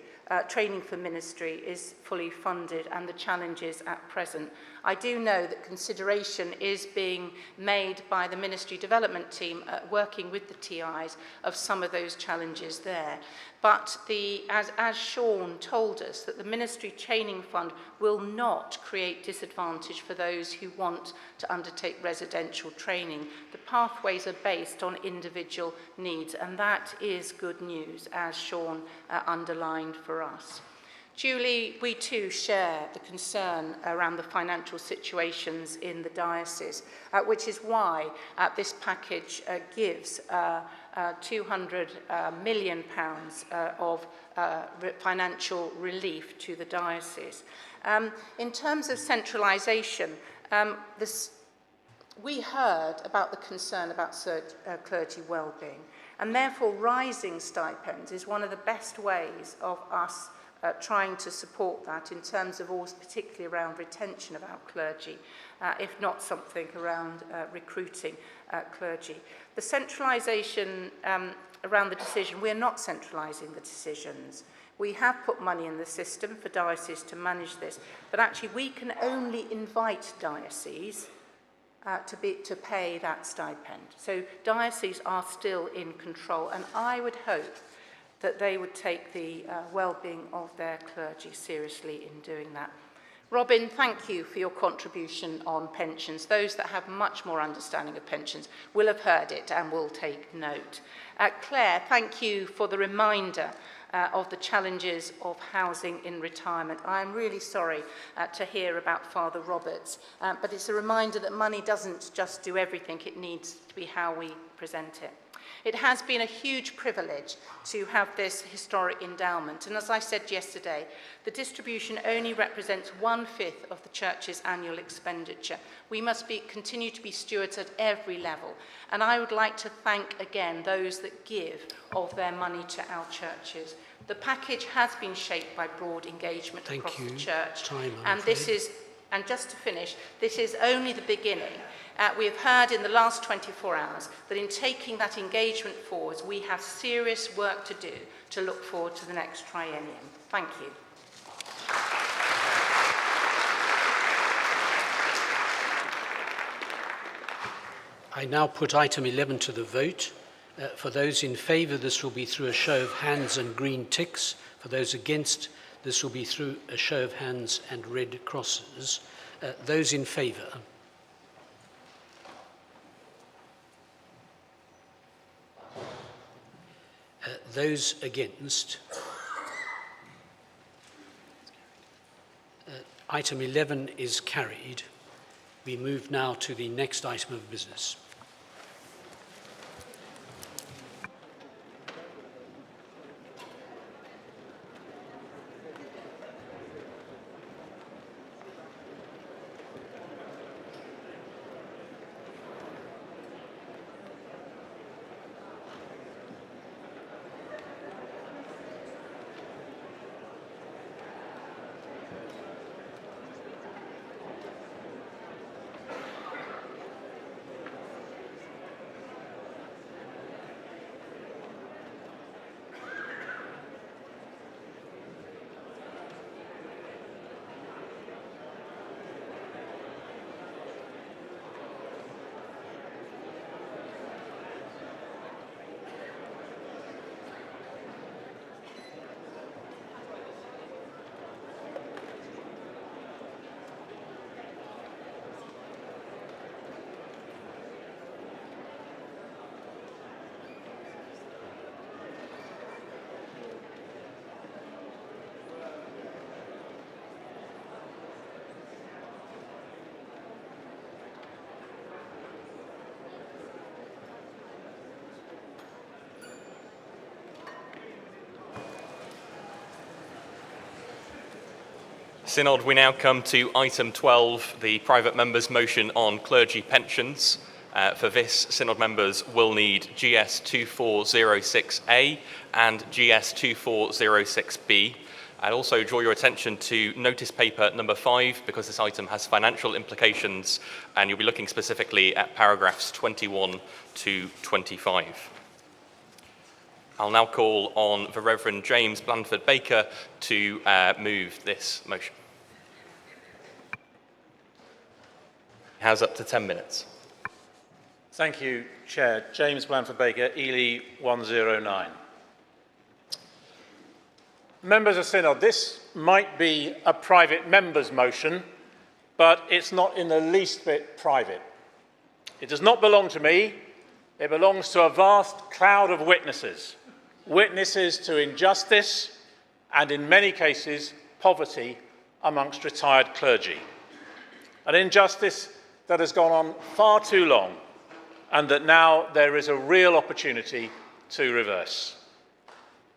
training for ministry is fully funded and the challenges at present. I do know that consideration is being made by the ministry development team working with the TIs of some of those challenges there. But as Sean told us, that the ministry training fund will not create disadvantage for those who want to undertake residential training. The pathways are based on individual needs, and that is good news, as Sean underlined for us. Julie, we too share the concern around the financial situations in the diocese, which is why this package gives £200 million of financial relief to the diocese. In terms of centralisation, we heard about the concern about clergy well-being, and therefore rising stipends is one of the best ways of us trying to support that in terms of also particularly around retention of our clergy, if not something around recruiting clergy. The centralisation around the decision, we're not centralising the decisions. We have put money in the system for dioceses to manage this, but actually we can only invite dioceses to pay that stipend. So dioceses are still in control, and I would hope that they would take the well-being of their clergy seriously in doing that. Robin, thank you for your contribution on pensions. Those that have much more understanding of pensions will have heard it and will take note. Claire, thank you for the reminder of the challenges of housing in retirement. I am really sorry to hear about Father Roberts, but it's a reminder that money doesn't just do everything, it needs to be how we present it. It has been a huge privilege to have this historic endowment, and as I said yesterday, the distribution only represents 1/5 of the Church's annual expenditure. We must continue to be stewards at every level, and I would like to thank again those that give of their money to our churches. The package has been shaped by broad engagement across the Church, and just to finish, this is only the beginning. We have heard in the last 24 hours that in taking that engagement forward, we have serious work to do to look forward to the next triennium. Thank you. I now put item 11 to the vote. For those in favour, this will be through a show of hands and green ticks. For those against, this will be through a show of hands and red crosses. Those in favour? Those against? Item 11 is carried. We move now to the next item of business. Synod, we now come to item 12, the private members' motion on clergy pensions. For this, Synod members will need GS 2406A and GS 2406B. I'd also draw your attention to notice paper number 5, because this item has financial implications, and you'll be looking specifically at paragraphs 21 to 25. I'll now call on the Reverend James Blandford Baker to move this motion. He has up to 10 minutes. Thank you, Chair. James Blandford Baker, Ely 109. Members of Synod, this might be a private member's motion, but it's not in the least bit private. It does not belong to me. It belongs to a vast cloud of witnesses. Witnesses to injustice and, in many cases, poverty amongst retired clergy. An injustice that has gone on far too long and that now there is a real opportunity to reverse.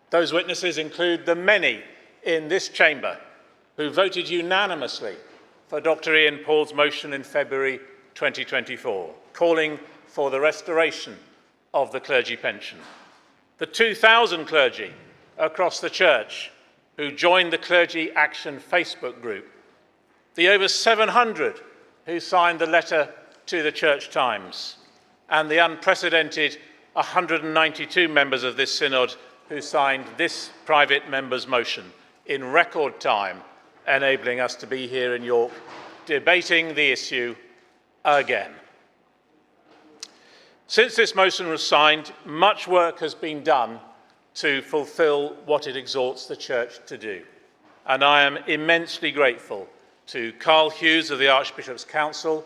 Those witnesses include the many in this chamber who voted unanimously for Dr. Ian Paul's motion in February 2024, calling for the restoration of the clergy pension. The 2,000 clergy across the Church who joined the Clergy Action Facebook group, the over 700 who signed the letter to the Church Times, and the unprecedented 192 members of this synod who signed this private members' motion in record time, enabling us to be here in York debating the issue again. Since this motion was signed, much work has been done to fulfil what it exhorts the Church to do. And I am immensely grateful to Carl Hughes of the Archbishop's Council,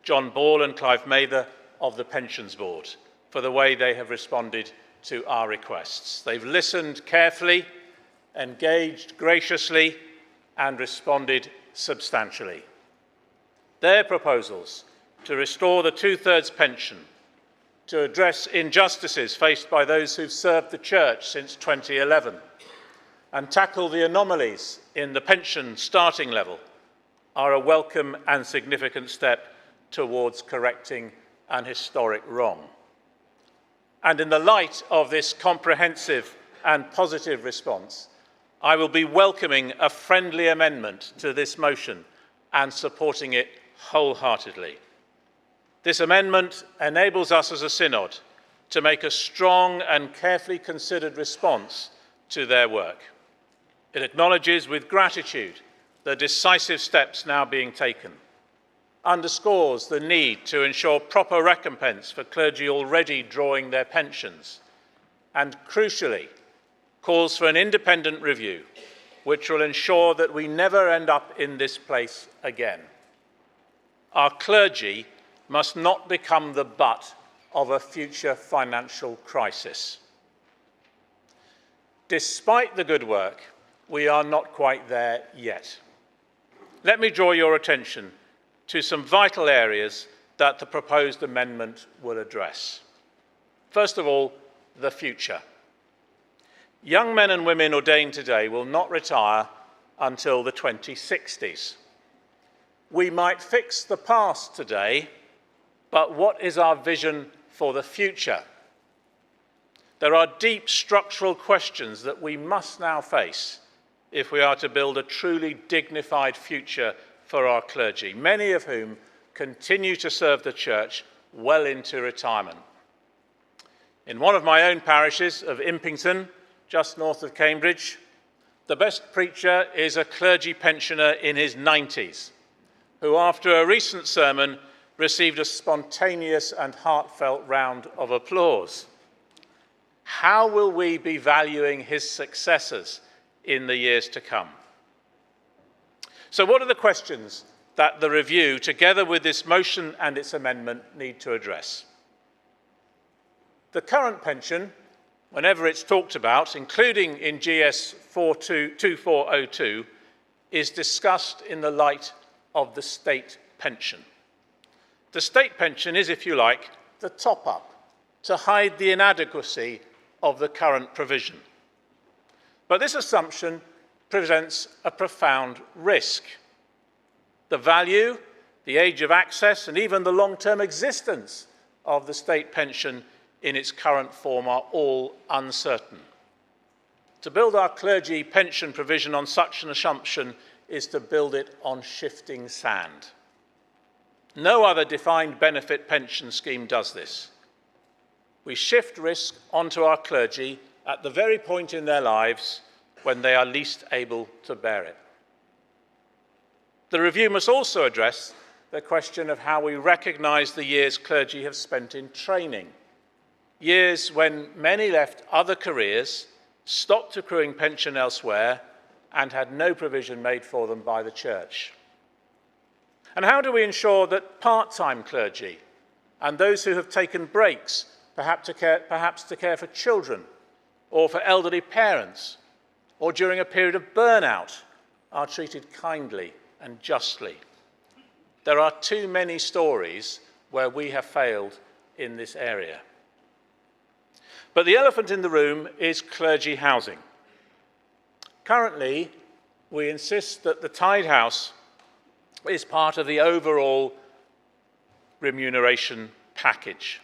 John Ball and Clive Mather of the Pensions Board for the way they have responded to our requests. They've listened carefully, engaged graciously, and responded substantially. Their proposals to restore the two-thirds pension, to address injustices faced by those who've served the Church since 2011, and tackle the anomalies in the pension starting level are a welcome and significant step towards correcting an historic wrong. And in the light of this comprehensive and positive response, I will be welcoming a friendly amendment to this motion and supporting it wholeheartedly. This amendment enables us as a synod to make a strong and carefully considered response to their work. It acknowledges with gratitude the decisive steps now being taken, underscores the need to ensure proper recompense for clergy already drawing their pensions, and crucially, calls for an independent review which will ensure that we never end up in this place again. Our clergy must not become the butt of a future financial crisis. Despite the good work, we are not quite there yet. Let me draw your attention to some vital areas that the proposed amendment will address. First of all, the future. Young men and women ordained today will not retire until the 2060s. We might fix the past today, but what is our vision for the future? There are deep structural questions that we must now face if we are to build a truly dignified future for our clergy, many of whom continue to serve the Church well into retirement. In one of my own parishes of Impington, just north of Cambridge, the best preacher is a clergy pensioner in his 90s, who after a recent sermon received a spontaneous and heartfelt round of applause. How will we be valuing his successors in the years to come? So what are the questions that the review, together with this motion and its amendment, need to address? The current pension, whenever it's talked about, including in GS 2402, is discussed in the light of the state pension. The state pension is, if you like, the top-up to hide the inadequacy of the current provision. But this assumption presents a profound risk. The value, the age of access, and even the long-term existence of the state pension in its current form are all uncertain. To build our clergy pension provision on such an assumption is to build it on shifting sand. No other defined benefit pension scheme does this. We shift risk onto our clergy at the very point in their lives when they are least able to bear it. The review must also address the question of how we recognise the years clergy have spent in training, years when many left other careers, stopped accruing pension elsewhere, and had no provision made for them by the Church. And how do we ensure that part-time clergy and those who have taken breaks, perhaps to care for children or for elderly parents or during a period of burnout, are treated kindly and justly? There are too many stories where we have failed in this area. But the elephant in the room is clergy housing. Currently, we insist that the tied house is part of the overall remuneration package.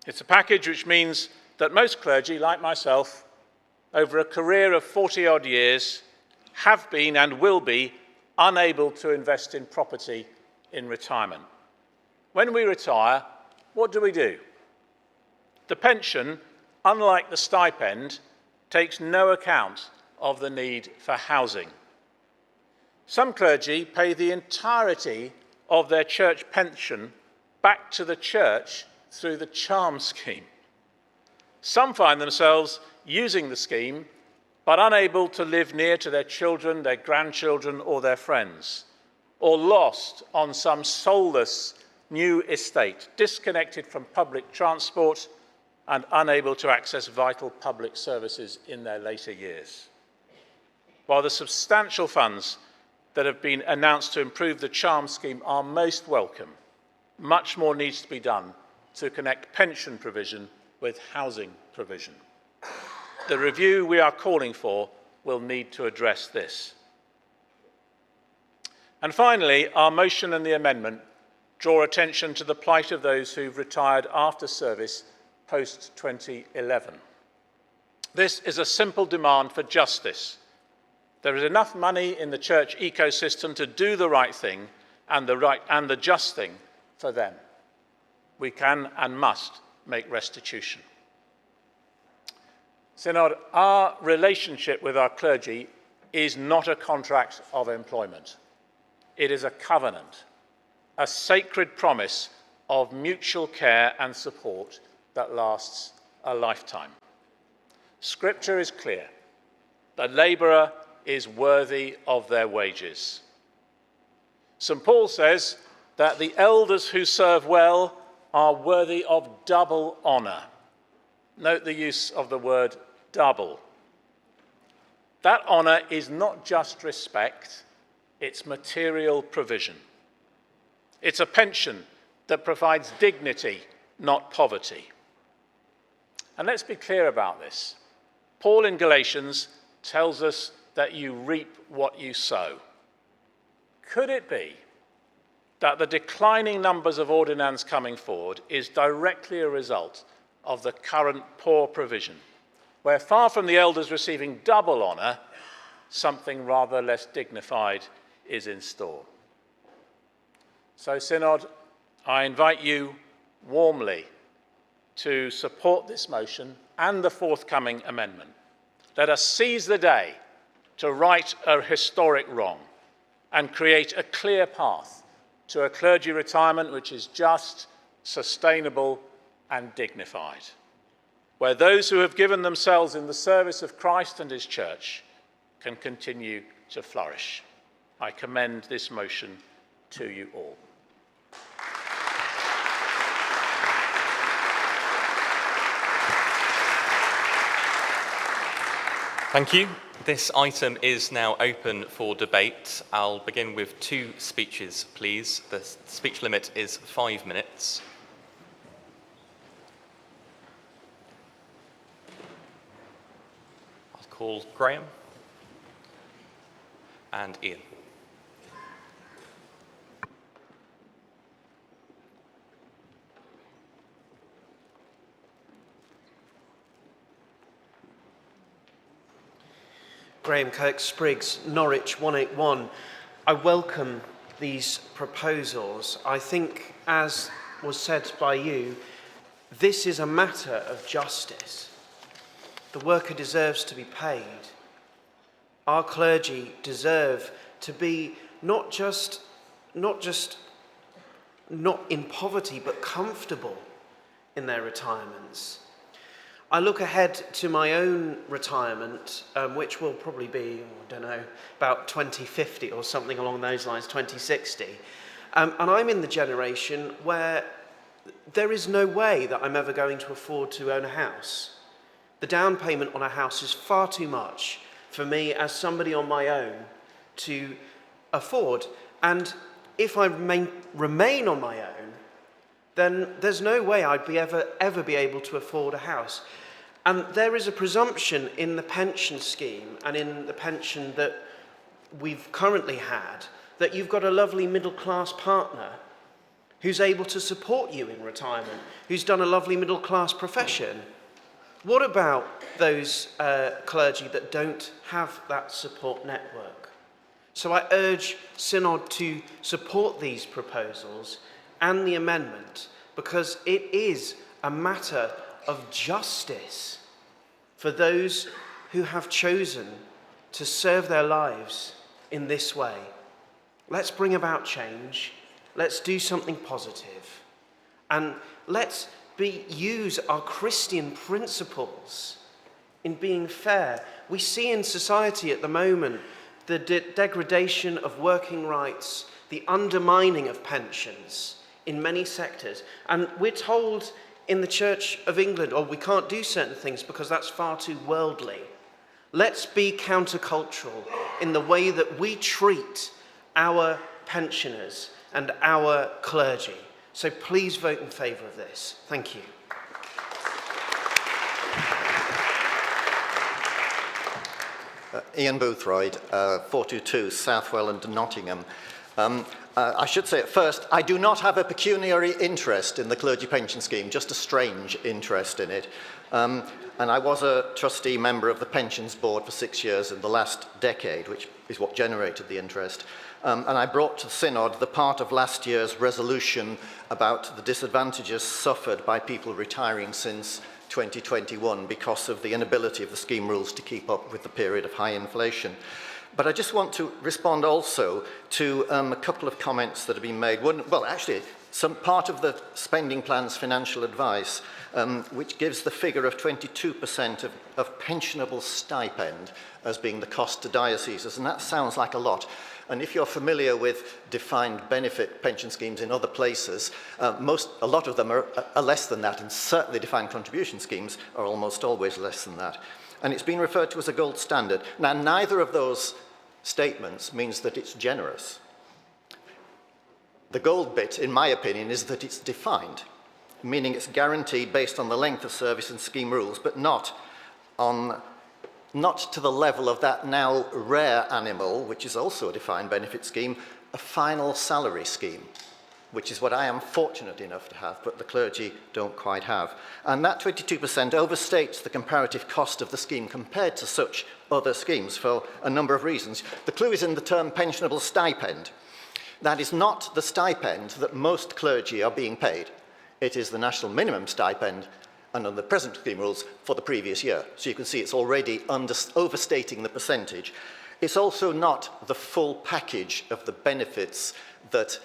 It's a package which means that most clergy, like myself, over a career of 40-odd years, have been and will be unable to invest in property in retirement. When we retire, what do? The pension, unlike the stipend, takes no account of the need for housing. Some clergy pay the entirety of their church pension back to the church through the charm scheme. Some find themselves using the scheme but unable to live near to their children, their grandchildren or their friends, or lost on some soulless new estate, disconnected from public transport and unable to access vital public services in their later years. While the substantial funds that have been announced to improve the charm scheme are most welcome, much more needs to be done to connect pension provision with housing provision. The review we are calling for will need to address this. And finally, our motion and the amendment draw attention to the plight of those who've retired after service post-2011. This is a simple demand for justice. There is enough money in the church ecosystem to do the right thing and the just thing for them. We can and must make restitution. Synod, our relationship with our clergy is not a contract of employment. It is a covenant, a sacred promise of mutual care and support that lasts a lifetime. Scripture is clear. The labourer is worthy of their wages. St. Paul says that the elders who serve well are worthy of double honour. Note the use of the word double. That honour is not just respect, it's material provision. It's a pension that provides dignity, not poverty. And let's be clear about this. Paul in Galatians tells us that you reap what you sow. Could it be that the declining numbers of ordinands coming forward is directly a result of the current poor provision, where far from the elders receiving double honour, something rather less dignified is in store? So, Synod, I invite you warmly to support this motion and the forthcoming amendment. Let us seize the day to right a historic wrong and create a clear path to a clergy retirement which is just, sustainable and dignified, where those who have given themselves in the service of Christ and his church can continue to flourish. I commend this motion to you all. Thank you. This item is now open for debate. I'll begin with 2 speeches, please. The speech limit is 5 minutes. I'll call Graham and Ian. Graham Kirk-Spriggs, Norwich 181. I welcome these proposals. I think, as was said by you, this is a matter of justice. The worker deserves to be paid. Our clergy deserve to be not just not in poverty, but comfortable in their retirements. I look ahead to my own retirement, which will probably be, I don't know, about 2050 or something along those lines, 2060. And I'm in the generation where there is no way that I'm ever going to afford to own a house. The down payment on a house is far too much for me as somebody on my own to afford. And if I remain on my own, then there's no way I'd ever be able to afford a house. And there is a presumption in the pension scheme and in the pension that we've currently had that you've got a lovely middle-class partner who's able to support you in retirement, who's done a lovely middle-class profession. What about those clergy that don't have that support network? So I urge Synod to support these proposals and the amendment, because it is a matter of justice for those who have chosen to serve their lives in this way. Let's bring about change. Let's do something positive. And let's use our Christian principles in being fair. We see in society at the moment the degradation of working rights, the undermining of pensions in many sectors. And we're told in the Church of England, we can't do certain things because that's far too worldly. Let's be countercultural in the way that we treat our pensioners and our clergy. So please vote in favour of this. Thank you. Ian Boothroyd, 422 South Welland, Nottingham. I should say at first, I do not have a pecuniary interest in the clergy pension scheme, just a strange interest in it. And I was a trustee member of the Pensions Board for 6 years in the last decade, which is what generated the interest. And I brought to Synod the part of last year's resolution about the disadvantages suffered by people retiring since 2021 because of the inability of the scheme rules to keep up with the period of high inflation. But I just want to respond also to a couple of comments that have been made. Some part of the spending plan's financial advice, which gives the figure of 22% of pensionable stipend as being the cost to dioceses, and that sounds like a lot. And if you're familiar with defined benefit pension schemes in other places, a lot of them are less than that, and certainly defined contribution schemes are almost always less than that. And it's been referred to as a gold standard. Now, neither of those statements means that it's generous. The gold bit, in my opinion, is that it's defined, meaning it's guaranteed based on the length of service and scheme rules, but not to the level of that now rare animal, which is also a defined benefit scheme, a final salary scheme, which is what I am fortunate enough to have, but the clergy don't quite have. And that 22% overstates the comparative cost of the scheme compared to such other schemes for a number of reasons. The clue is in the term pensionable stipend. That is not the stipend that most clergy are being paid. It is the national minimum stipend and under the present scheme rules for the previous year. So you can see it's already overstating the percentage. It's also not the full package of the benefits that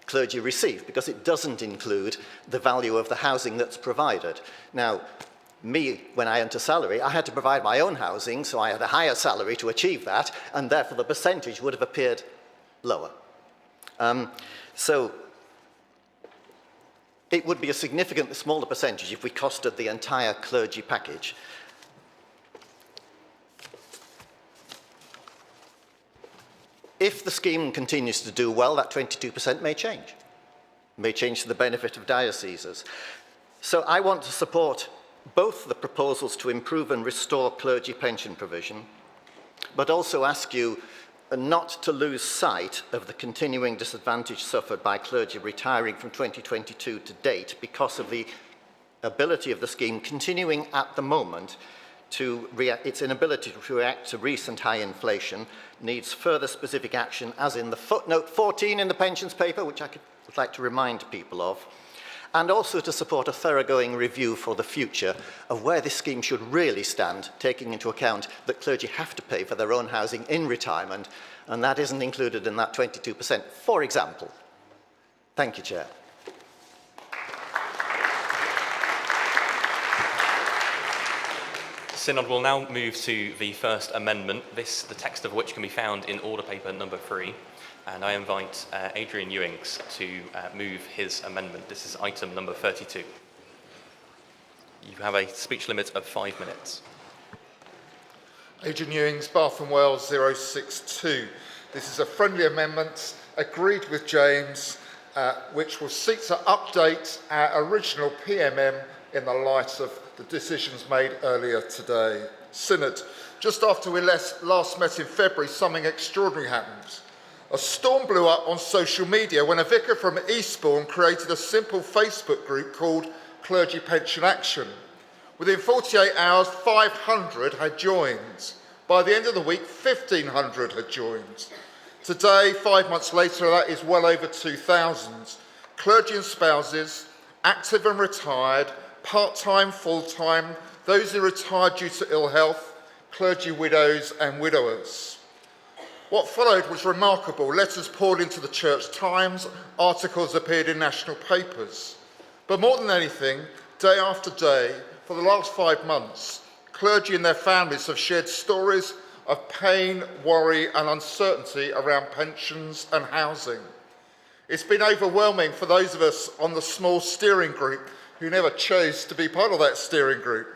clergy receive, because it doesn't include the value of the housing that's provided. Now, when I enter salary, I had to provide my own housing, so I had a higher salary to achieve that, and therefore the percentage would have appeared lower. So it would be a significantly smaller percentage if we costed the entire clergy package. If the scheme continues to do well, that 22% may change. May change to the benefit of dioceses. So I want to support both the proposals to improve and restore clergy pension provision, but also ask you not to lose sight of the continuing disadvantage suffered by clergy retiring from 2022 to date because of the ability of the scheme continuing at the moment to its inability to react to recent high inflation needs further specific action, as in the footnote 14 in the pensions paper, which I would like to remind people of, and also to support a thoroughgoing review for the future of where this scheme should really stand, taking into account that clergy have to pay for their own housing in retirement, and that isn't included in that 22%, for example. Thank you, Chair. Synod will now move to the first amendment, the text of which can be found in order paper number 3. And I invite Adrian Ewings to move his amendment. This is item number 32. You have a speech limit of 5 minutes. Adrian Ewings, Bath and Wells 062. This is a friendly amendment agreed with James, which will seek to update our original PMM in the light of the decisions made earlier today. Synod, just after we last met in February, something extraordinary happened. A storm blew up on social media when a vicar from Eastbourne created a simple Facebook group called Clergy Pension Action. Within 48 hours, 500 had joined. By the end of the week, 1,500 had joined. Today, 5 months later, that is well over 2,000. Clergy and spouses, active and retired, part-time, full-time, those who retired due to ill health, clergy widows and widowers. What followed was remarkable. Letters poured into the Church Times, articles appeared in national papers. But more than anything, day after day, for the last 5 months, clergy and their families have shared stories of pain, worry and uncertainty around pensions and housing. It's been overwhelming for those of us on the small steering group who never chose to be part of that steering group.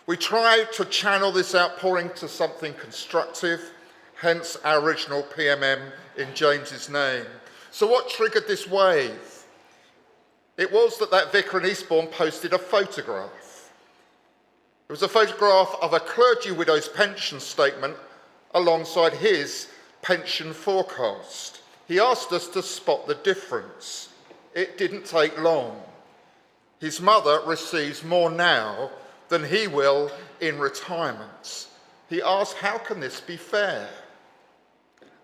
We tried to channel this outpouring to something constructive, hence our original PMM in James's name. So what triggered this wave? It was that vicar in Eastbourne posted a photograph. It was a photograph of a clergy widow's pension statement alongside his pension forecast. He asked us to spot the difference. It didn't take long. His mother receives more now than he will in retirement. He asked, how can this be fair?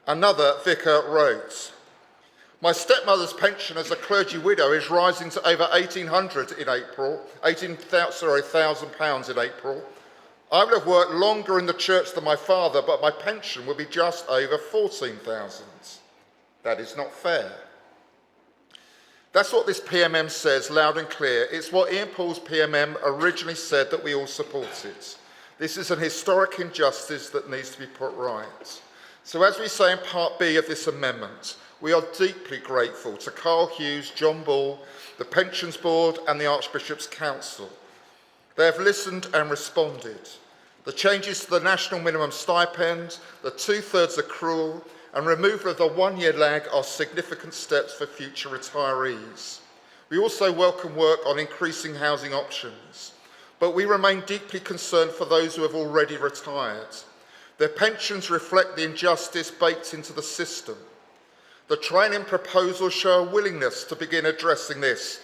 Another vicar wrote, my stepmother's pension as a clergy widow is rising to over £1,800 in April, £1,000 in April. I would have worked longer in the church than my father, but my pension would be just over 14,000. That is not fair. That's what this PMM says loud and clear. It's what Ian Paul's PMM originally said that we all supported. This is an historic injustice that needs to be put right. So as we say in Part B of this amendment, we are deeply grateful to Carl Hughes, John Ball, the Pensions Board and the Archbishop's Council. They have listened and responded. The changes to the national minimum stipend, the 2/3 accrual, and removal of the 1-year lag are significant steps for future retirees. We also welcome work on increasing housing options, but we remain deeply concerned for those who have already retired. Their pensions reflect the injustice baked into the system. The training proposals show a willingness to begin addressing this,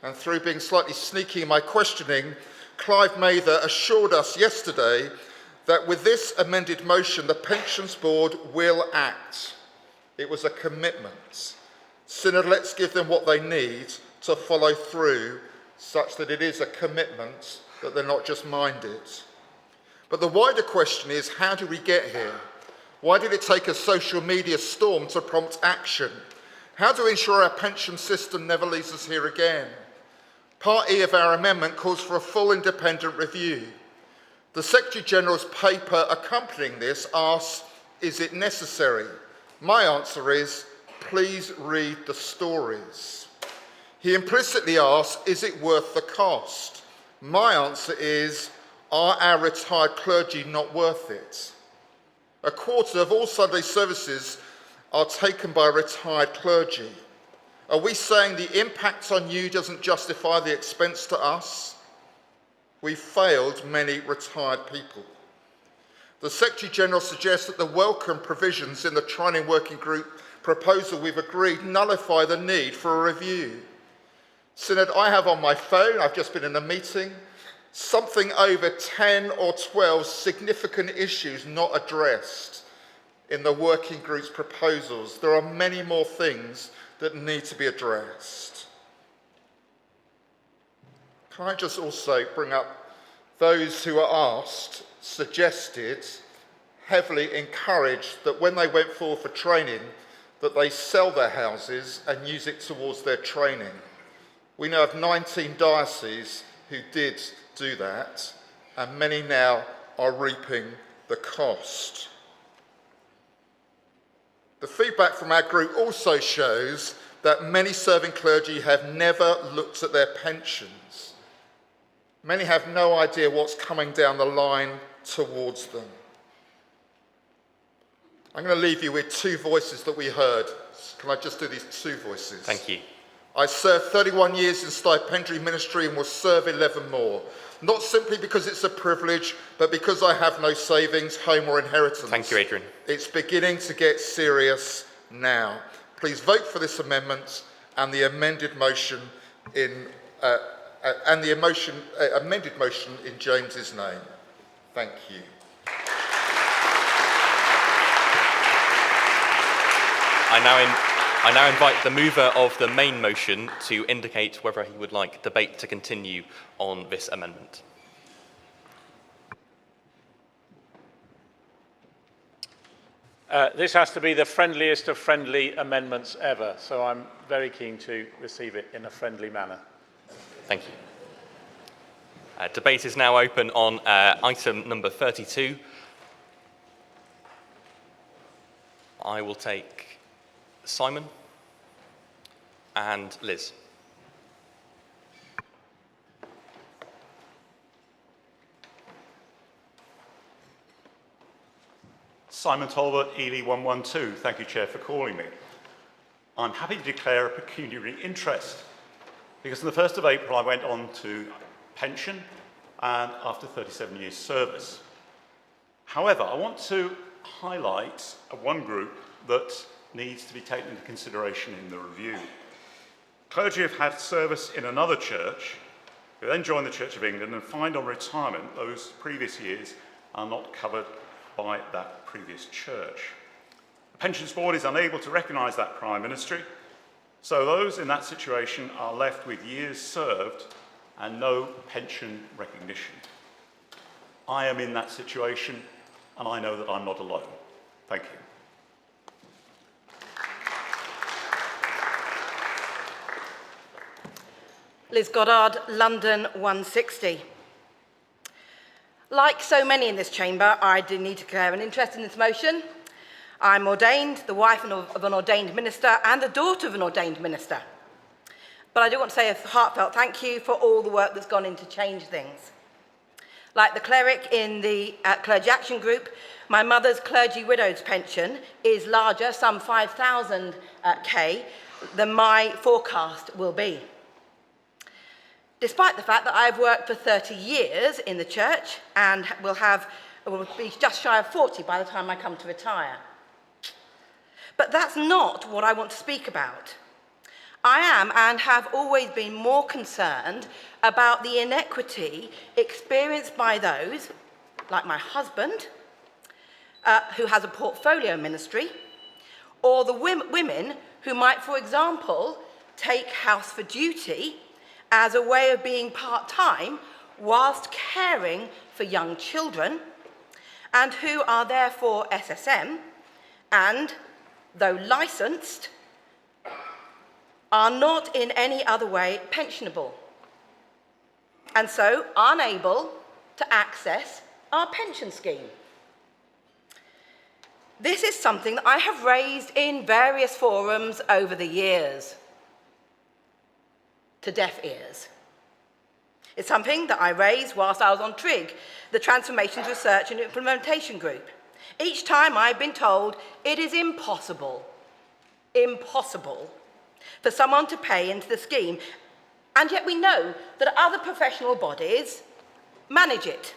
and through being slightly sneaky in my questioning, Clive Mather assured us yesterday that with this amended motion, the Pensions Board will act. It was a commitment. Synod, let's give them what they need to follow through such that it is a commitment, that they're not just minded. But the wider question is, how do we get here? Why did it take a social media storm to prompt action? How do we ensure our pension system never leaves us here again? Part E of our amendment calls for a full independent review. The Secretary-General's paper accompanying this asks, is it necessary? My answer is, please read the stories. He implicitly asks, is it worth the cost? My answer is, are our retired clergy not worth it? 1/4 of all Sunday services are taken by retired clergy. Are we saying the impact on you doesn't justify the expense to us? We've failed many retired people. The Secretary-General suggests that the welcome provisions in the training working group proposal we've agreed nullify the need for a review. Synod, I have on my phone, I've just been in a meeting, something over 10 or 12 significant issues not addressed in the working group's proposals. There are many more things that need to be addressed. Can I just also bring up those who are asked, suggested, heavily encouraged that when they went forward for training, that they sell their houses and use it towards their training. We know of 19 dioceses who did do that, and many now are reaping the cost. The feedback from our group also shows that many serving clergy have never looked at their pensions. Many have no idea what's coming down the line towards them. I'm going to leave you with 2 voices that we heard. Can I just do these 2 voices? Thank you. I served 31 years in stipendiary ministry and will serve 11 more. Not simply because it's a privilege, but because I have no savings, home or inheritance. Thank you, Adrian. It's beginning to get serious now. Please vote for this amendment and the amended motion in and the amended motion in James's name. Thank you. I now invite the mover of the main motion to indicate whether he would like debate to continue on this amendment. This has to be the friendliest of friendly amendments ever, so I'm very keen to receive it in a friendly manner. Thank you. Debate is now open on item number 32. I will take Simon and Liz. Simon Talbot, Ely 112. Thank you, Chair, for calling me. I'm happy to declare a pecuniary interest because on the 1st of April I went on to pension and after 37 years service. However, I want to highlight one group that needs to be taken into consideration in the review. Clergy have had service in another church, who then join the Church of England and find on retirement those previous years are not covered by that previous church. The Pensions Board is unable to recognise that prior ministry, so those in that situation are left with years served and no pension recognition. I am in that situation and I know that I'm not alone. Thank you. Liz Goddard, London 160. Like so many in this chamber, I do need to declare an interest in this motion. I'm ordained, the wife of an ordained minister and the daughter of an ordained minister. But I do want to say a heartfelt thank you for all the work that's gone in to change things. Like the cleric in the Clergy Action Group, my mother's clergy widow's pension is larger, some 5,000 K, than my forecast will be. Despite the fact that I've worked for 30 years in the church and will be just shy of 40 by the time I come to retire. But that's not what I want to speak about. I am and have always been more concerned about the inequity experienced by those, like my husband, who has a portfolio ministry, or the women who might, for example, take house for duty as a way of being part-time whilst caring for young children, and who are therefore SSM, and, though licensed, are not in any other way pensionable, and so unable to access our pension scheme. This is something that I have raised in various forums over the years, to deaf ears. It's something that I raised whilst I was on TRIG, the Transformations Research and Implementation Group. Each time I've been told it is impossible for someone to pay into the scheme, and yet we know that other professional bodies manage it.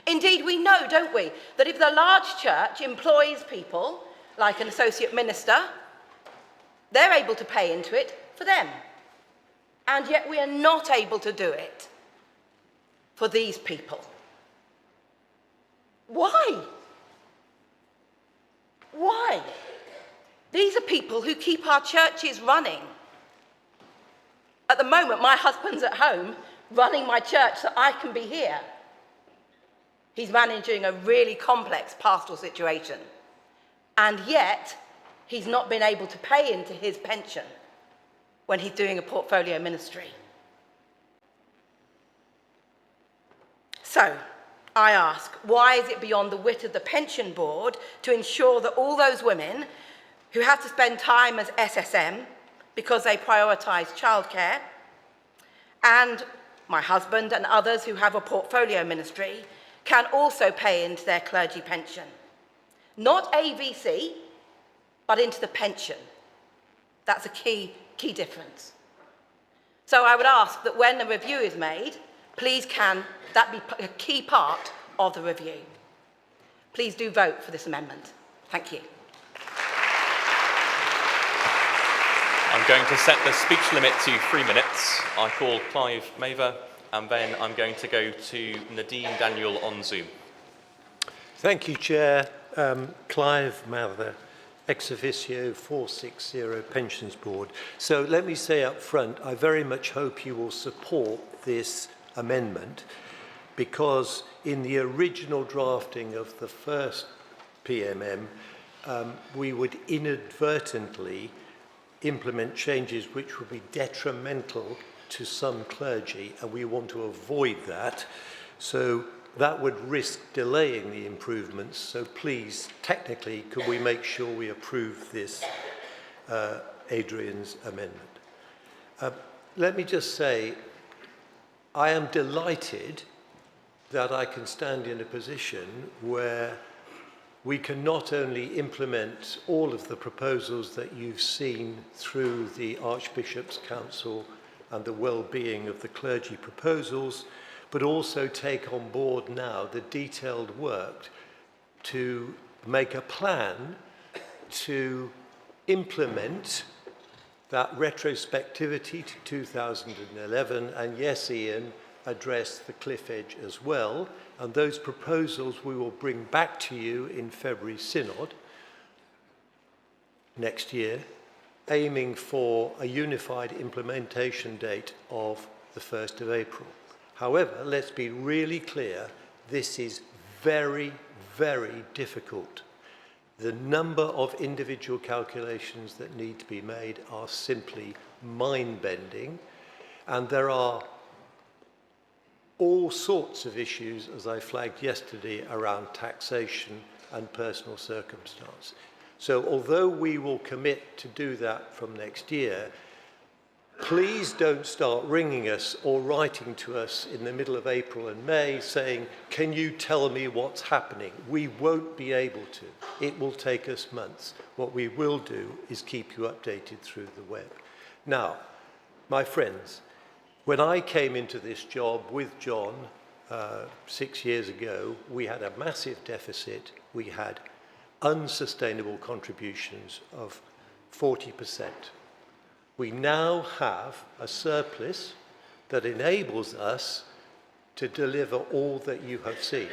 Indeed, we know, don't we, that if the large church employs people, like an associate minister, they're able to pay into it for them. And yet we are not able to do it for these people. Why? Why? These are people who keep our churches running. At the moment, my husband's at home running my church so I can be here. He's managing a really complex pastoral situation. And yet, he's not been able to pay into his pension when he's doing a portfolio ministry. So, I ask, why is it beyond the wit of the pension board to ensure that all those women who have to spend time as SSM because they prioritise childcare, and my husband and others who have a portfolio ministry, can also pay into their clergy pension? Not AVC, but into the pension. That's a key difference. So I would ask that when a review is made, please can that be a key part of the review. Please do vote for this amendment. Thank you. I'm going to set the speech limit to 3 minutes. I call Clive Mather, and then I'm going to go to Nadine Daniel on Zoom. Thank you, Chair. Clive Mather, ex officio 460 Pensions Board. So let me say up front, I very much hope you will support this amendment, because in the original drafting of the first PMM, we would inadvertently implement changes which would be detrimental to some clergy, and we want to avoid that. So that would risk delaying the improvements. So please, technically, could we make sure we approve this Adrian's amendment? Let me just say, I am delighted that I can stand in a position where we can not only implement all of the proposals that you've seen through the Archbishop's Council and the well-being of the clergy proposals, but also take on board now the detailed work to make a plan to implement that retrospectivity to 2011, and yes, Ian, address the cliff edge as well. And those proposals we will bring back to you in February Synod next year, aiming for a unified implementation date of the 1st of April. However, let's be really clear, this is very, very difficult. The number of individual calculations that need to be made are simply mind-bending, and there are all sorts of issues, as I flagged yesterday, around taxation and personal circumstance. So although we will commit to do that from next year, please don't start ringing us or writing to us in the middle of April and May saying, can you tell me what's happening? We won't be able to. It will take us months. What we will do is keep you updated through the web. Now, my friends, when I came into this job with John 6 years ago, we had a massive deficit. We had unsustainable contributions of 40%. We now have a surplus that enables us to deliver all that you have seen.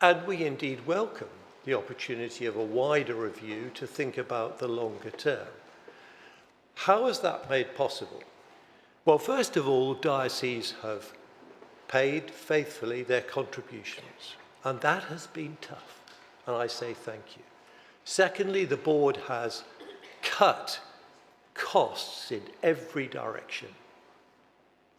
And we indeed welcome the opportunity of a wider review to think about the longer term. How is that made possible? Well, first of all, dioceses have paid faithfully their contributions, and that has been tough, and I say thank you. Secondly, the board has cut costs in every direction.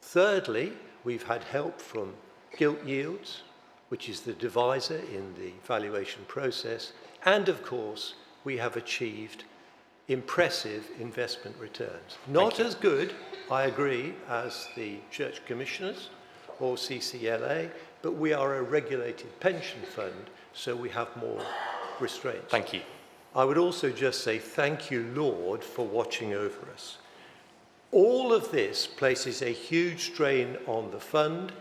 Thirdly, we've had help from gilt yields, which is the divisor in the valuation process, and of course, we have achieved impressive investment returns. Not as good, I agree, as the Church Commissioners or CCLA, but we are a regulated pension fund, so we have more restraints. Thank you. I would also just say thank you, Lord, for watching over us. All of this places a huge strain on the fund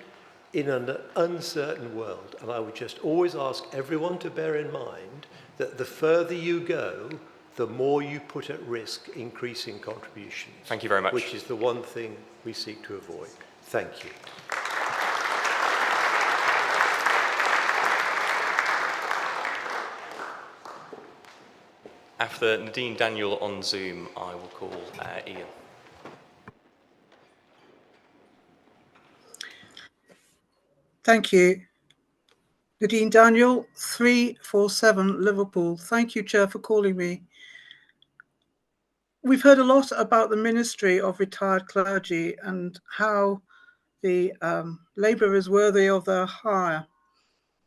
in an uncertain world, and I would just always ask everyone to bear in mind that the further you go, the more you put at risk increasing contributions. Thank you very much. Which is the one thing we seek to avoid. Thank you. After Nadine Daniel on Zoom, I will call Ian. Thank you. Nadine Daniel, 347 Liverpool. Thank you, Chair, for calling me. We've heard a lot about the ministry of retired clergy and how the labour is worthy of their hire.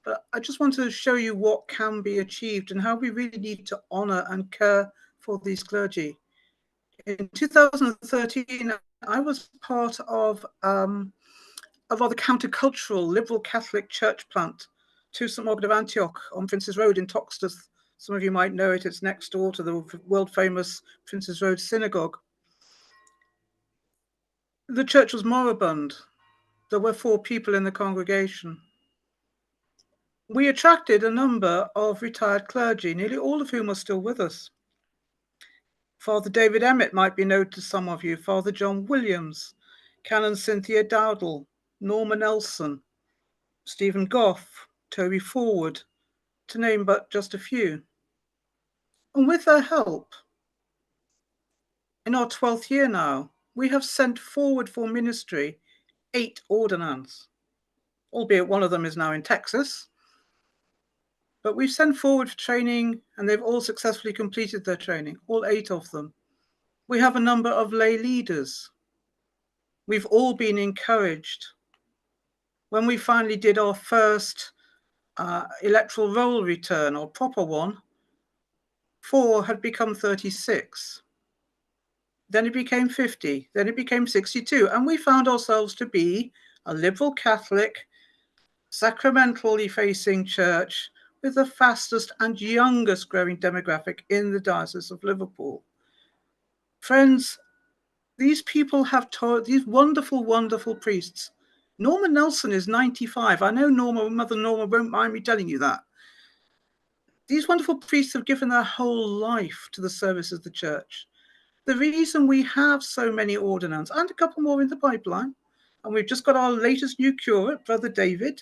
But I just want to show you what can be achieved and how we really need to honour and care for these clergy. In 2013, I was part of a rather countercultural liberal Catholic church plant to St Margaret of Antioch on Prince's Road in Toxteth. Some of you might know it, it's next door to the world-famous Prince's Road Synagogue. The church was moribund. There were 4 people in the congregation. We attracted a number of retired clergy, nearly all of whom are still with us. Father David Emmett might be known to some of you, Father John Williams, Canon Cynthia Dowdall, Norma Nelson, Stephen Goff, Toby Forward, to name but just a few. And with their help, in our 12th year now, we have sent forward for ministry 8 ordinands, albeit one of them is now in Texas. But we've sent forward for training, and they've all successfully completed their training, all 8 of them. We have a number of lay leaders. We've all been encouraged. When we finally did our first electoral roll return, or proper one, 4 had become 36. Then it became 50. Then it became 62. And we found ourselves to be a liberal Catholic, sacramentally facing church with the fastest and youngest growing demographic in the Diocese of Liverpool. Friends, these people have taught, these wonderful, wonderful priests. Norma Nelson is 95. I know Mother Norma won't mind me telling you that. These wonderful priests have given their whole life to the service of the church. The reason we have so many ordinands, and a couple more in the pipeline, and we've just got our latest new curate, Brother David,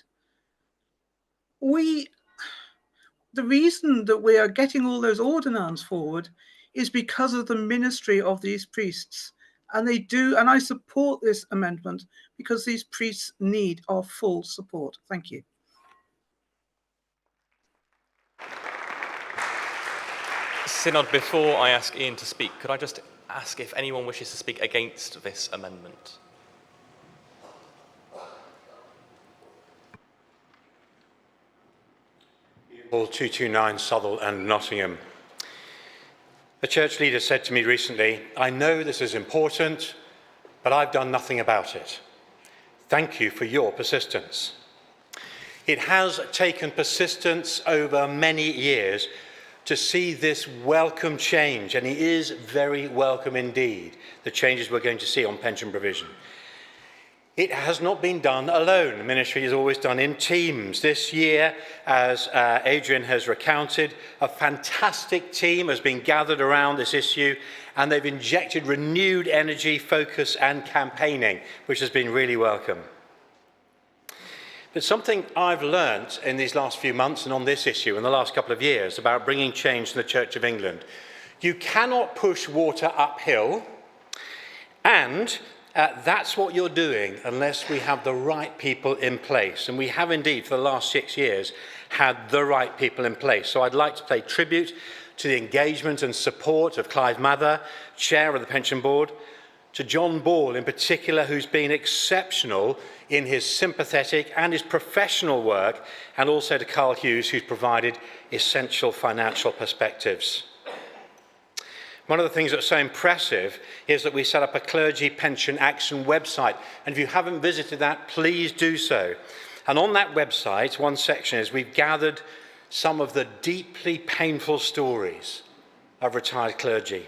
the reason that we are getting all those ordinands forward is because of the ministry of these priests. And they do, and I support this amendment because these priests need our full support. Thank you. Synod, before I ask Ian to speak, could I just ask if anyone wishes to speak against this amendment? Paul 229, Southall and Nottingham. A church leader said to me recently, "I know this is important, but I've done nothing about it. Thank you for your persistence." It has taken persistence over many years to see this welcome change, and it is very welcome indeed, the changes we're going to see on pension provision. It has not been done alone. The ministry is always done in teams. This year, as Adrian has recounted, a fantastic team has been gathered around this issue, and they've injected renewed energy, focus, and campaigning, which has been really welcome. But something I've learnt in these last few months and on this issue in the last couple of years about bringing change to the Church of England, you cannot push water uphill, and that's what you're doing unless we have the right people in place. And we have indeed, for the last 6 years, had the right people in place. So I'd like to pay tribute to the engagement and support of Clive Mather, Chair of the Pension Board, to John Ball in particular, who's been exceptional in his sympathetic and his professional work, and also to Carl Hughes, who's provided essential financial perspectives. One of the things that's so impressive is that we set up a Clergy Pension Action website. And if you haven't visited that, please do so. And on that website, one section is we've gathered some of the deeply painful stories of retired clergy,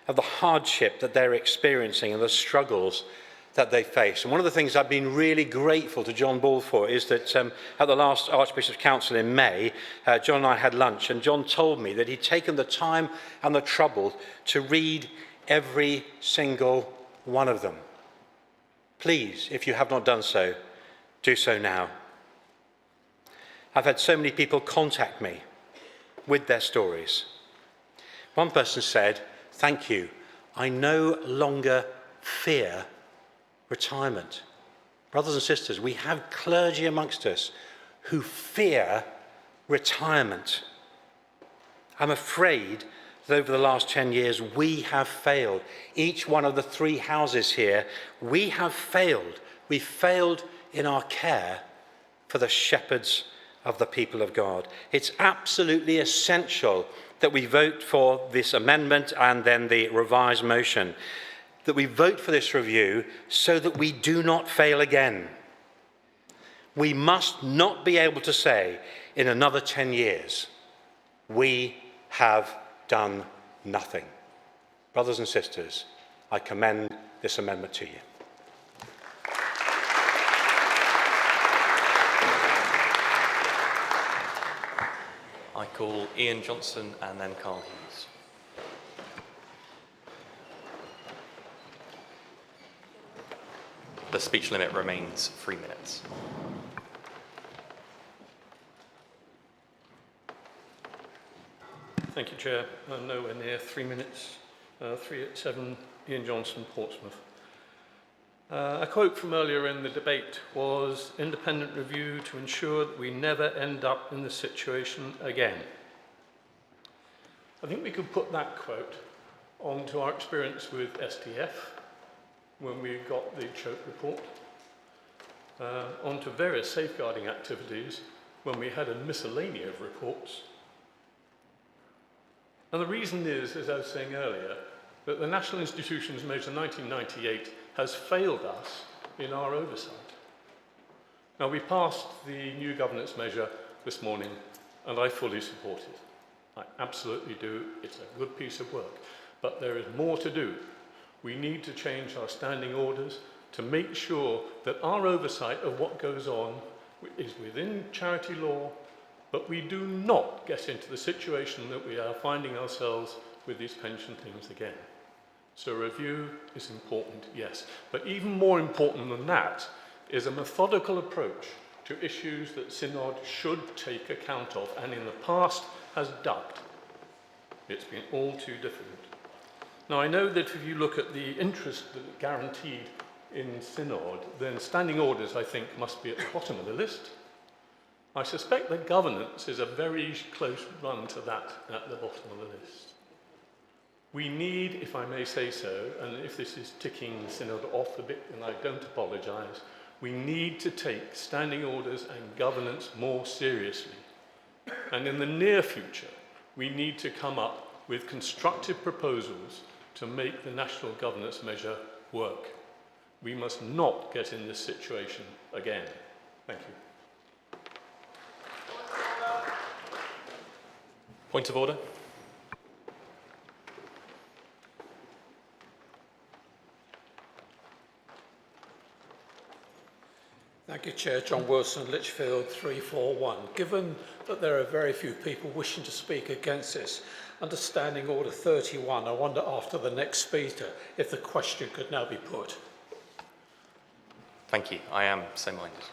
of the hardship that they're experiencing and the struggles that they face. And one of the things I've been really grateful to John Ball for is that at the last Archbishop's Council in May, John and I had lunch, and John told me that he'd taken the time and the trouble to read every single one of them. Please, if you have not done so, do so now. I've had so many people contact me with their stories. One person said, "Thank you, I no longer fear retirement." Brothers and sisters, we have clergy amongst us who fear retirement. I'm afraid that over the last 10 years, we have failed. Each one of the 3 houses here, we have failed. We failed in our care for the shepherds of the people of God. It's absolutely essential that we vote for this amendment and then the revised motion, that we vote for this review so that we do not fail again. We must not be able to say in another 10 years, we have done nothing. Brothers and sisters, I commend this amendment to you. I call Ian Johnson and then Carl Hughes. The speech limit remains 3 minutes. Thank you, Chair. Nowhere near 3 minutes. 387, Ian Johnson, Portsmouth. A quote from earlier in the debate was, "Independent review to ensure that we never end up in this situation again." I think we could put that quote onto our experience with SDF when we got the choke report, onto various safeguarding activities when we had a miscellany of reports. And the reason is, as I was saying earlier, that the National Institutions Measure 1998 has failed us in our oversight. Now, we passed the new governance measure this morning, and I fully support it. I absolutely do. It's a good piece of work. But there is more to do. We need to change our standing orders to make sure that our oversight of what goes on is within charity law, but we do not get into the situation that we are finding ourselves with these pension things again. So review is important, yes. But even more important than that is a methodical approach to issues that Synod should take account of and in the past has ducked. It's been all too difficult. Now, I know that if you look at the interest guaranteed in Synod, then standing orders, I think, must be at the bottom of the list. I suspect that governance is a very close run to that at the bottom of the list. We need, if I may say so, and if this is ticking Synod off a bit, and I don't apologise, we need to take standing orders and governance more seriously. And in the near future, we need to come up with constructive proposals to make the national governance measure work. We must not get in this situation again. Thank you. Point of order. Thank you, Chair. John Wilson, Lichfield 341. Given that there are very few people wishing to speak against this, under Standing Order 31, I wonder after the next speaker if the question could now be put. Thank you. I am so minded.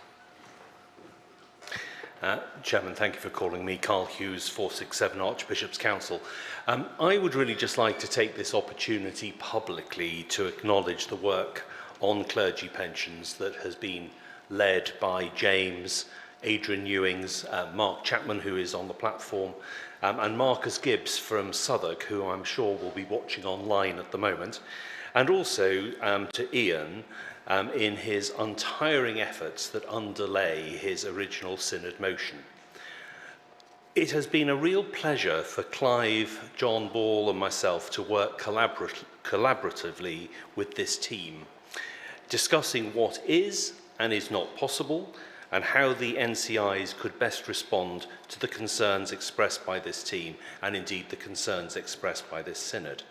Chairman, thank you for calling me. Carl Hughes, 467 Archbishop's Council. I would really just like to take this opportunity publicly to acknowledge the work on clergy pensions that has been led by James, Adrian Ewings, Mark Chapman, who is on the platform, and Marcus Gibbs from Southwark, who I'm sure will be watching online at the moment, and also to Ian in his untiring efforts that underlay his original Synod motion. It has been a real pleasure for Clive, John Ball and myself to work collaboratively with this team, discussing what is and is not possible, and how the NCIs could best respond to the concerns expressed by this team, and indeed the concerns expressed by this Synod.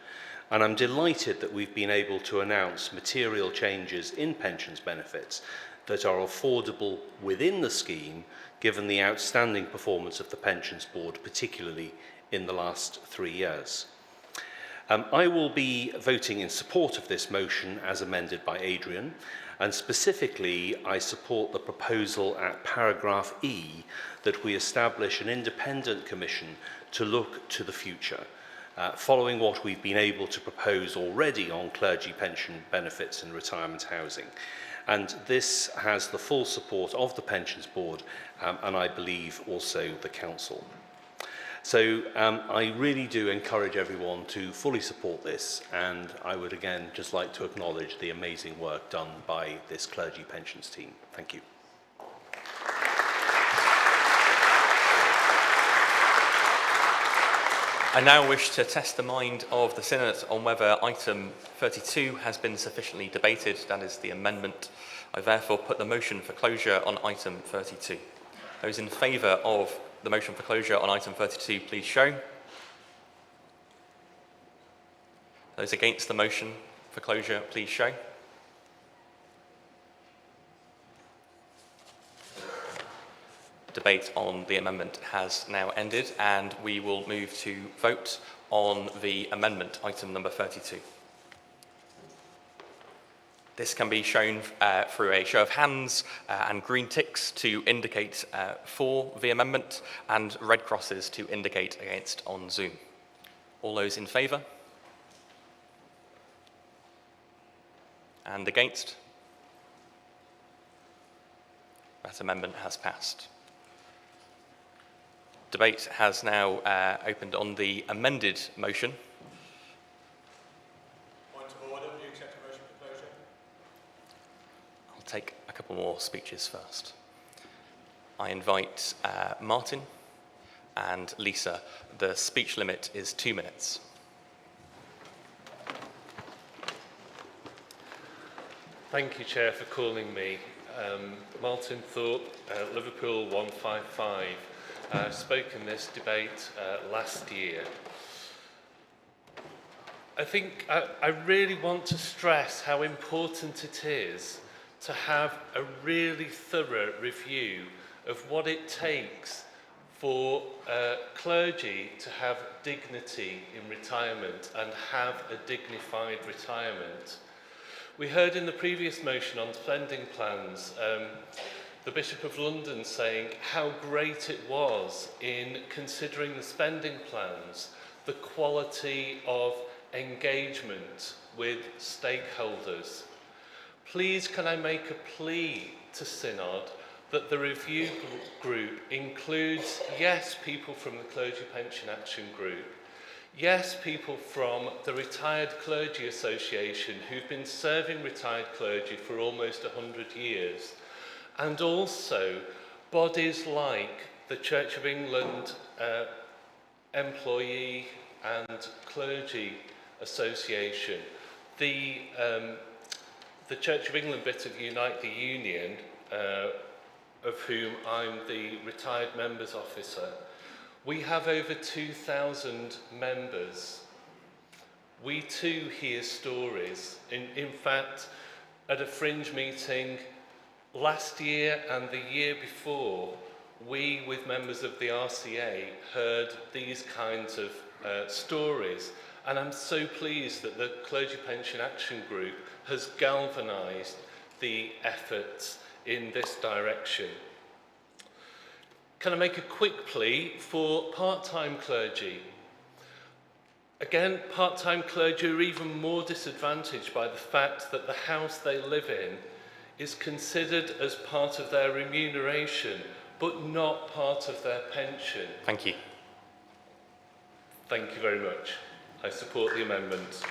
And I'm delighted that we've been able to announce material changes in pensions benefits that are affordable within the scheme, given the outstanding performance of the Pensions Board, particularly in the last 3 years. I will be voting in support of this motion as amended by Adrian, and specifically I support the proposal at paragraph E that we establish an independent commission to look to the future, following what we've been able to propose already on clergy pension benefits and retirement housing. And this has the full support of the Pensions Board and I believe also the Council. So I really do encourage everyone to fully support this, and I would again just like to acknowledge the amazing work done by this clergy pensions team. Thank you. I now wish to test the mind of the Synod on whether item 32 has been sufficiently debated, that is the amendment. I therefore put the motion for closure on item 32. Those in favour of the motion for closure on item 32, please show. Those against the motion for closure, please show. Debate on the amendment has now ended, and we will move to vote on the amendment, item number 32. This can be shown through a show of hands and green ticks to indicate for the amendment and red crosses to indicate against on Zoom. All those in favour? And against? That amendment has passed. Debate has now opened on the amended motion. Point of order. Do you accept a motion for closure? I'll take a couple more speeches first. I invite Martin and Lisa. The speech limit is 2 minutes. Thank you, Chair, for calling me. Martin Thorpe, Liverpool 155. I spoke in this debate last year. I think I really want to stress how important it is to have a really thorough review of what it takes for clergy to have dignity in retirement and have a dignified retirement. We heard in the previous motion on spending plans the Bishop of London saying how great it was in considering the spending plans, the quality of engagement with stakeholders. Please can I make a plea to Synod that the review group includes, yes, people from the Clergy Pension Action Group, yes, people from the Retired Clergy Association who've been serving retired clergy for almost 100 years, and also bodies like the Church of England Employee and Clergy Association, the Church of England bit of Unite the Union, of whom I'm the retired members officer. We have over 2,000 members. We too hear stories. In fact, at a fringe meeting last year and the year before, we, with members of the RCA, heard these kinds of stories. And I'm so pleased that the Clergy Pension Action Group has galvanised the efforts in this direction. Can I make a quick plea for part-time clergy? Again, part-time clergy are even more disadvantaged by the fact that the house they live in is considered as part of their remuneration, but not part of their pension. Thank you. Thank you very much. I support the amendment.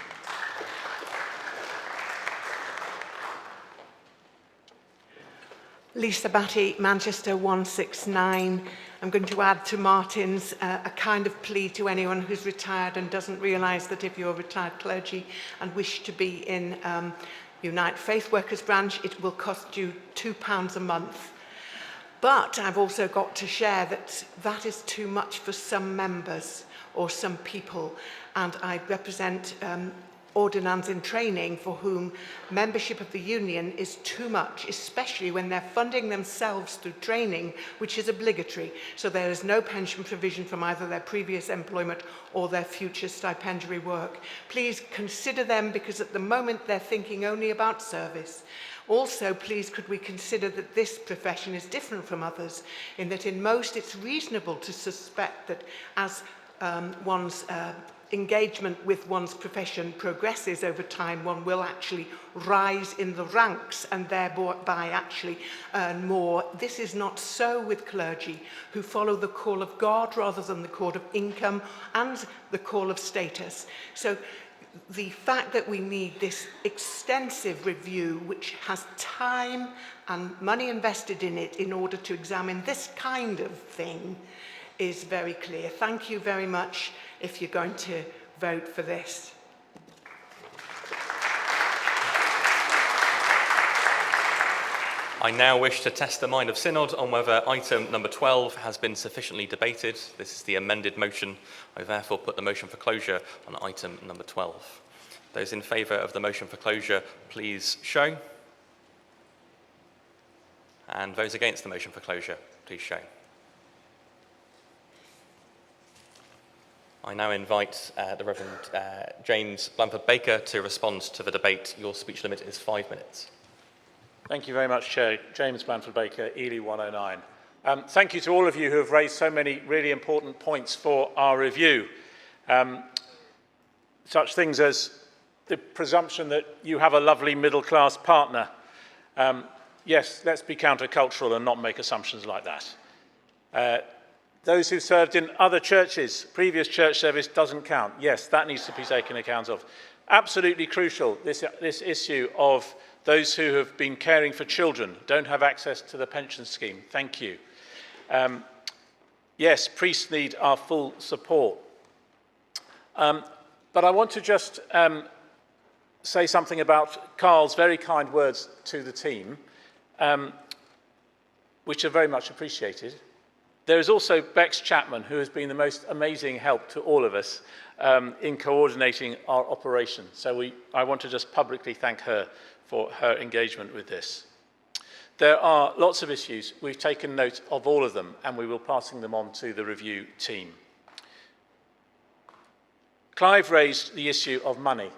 Lisa Batty, Manchester 169. I'm going to add to Martin's a kind of plea to anyone who's retired and doesn't realise that if you're retired clergy and wish to be in Unite Faith Workers branch, it will cost you £2 a month. But I've also got to share that that is too much for some members or some people, and I represent ordinands in training for whom membership of the union is too much, especially when they're funding themselves through training, which is obligatory. So there is no pension provision from either their previous employment or their future stipendiary work. Please consider them, because at the moment they're thinking only about service. Also, please, could we consider that this profession is different from others, in that in most it's reasonable to suspect that as one's engagement with one's profession progresses over time, one will actually rise in the ranks and thereby actually earn more. This is not so with clergy, who follow the call of God rather than the call of income and the call of status. So the fact that we need this extensive review, which has time and money invested in it in order to examine this kind of thing, is very clear. Thank you very much if you're going to vote for this. I now wish to test the mind of Synod on whether item number 12 has been sufficiently debated. This is the amended motion. I therefore put the motion for closure on item number 12. Those in favour of the motion for closure, please show. And those against the motion for closure, please show. I now invite the Reverend James Blanford-Baker to respond to the debate. Your speech limit is 5 minutes. Thank you very much, Chair. James Blanford-Baker, Ely 109. Thank you to all of you who have raised so many really important points for our review. Such things as the presumption that you have a lovely middle-class partner. Yes, let's be countercultural and not make assumptions like that. Those who served in other churches, previous church service doesn't count. Yes, that needs to be taken account of. Absolutely crucial, this issue of those who have been caring for children, don't have access to the pension scheme. Thank you. Yes, priests need our full support. But I want to just say something about Carl's very kind words to the team, which are very much appreciated. There is also Bex Chapman, who has been the most amazing help to all of us in coordinating our operation. So I want to just publicly thank her for her engagement with this. There are lots of issues. We've taken note of all of them, and we will passing them on to the review team. Clive raised the issue of money.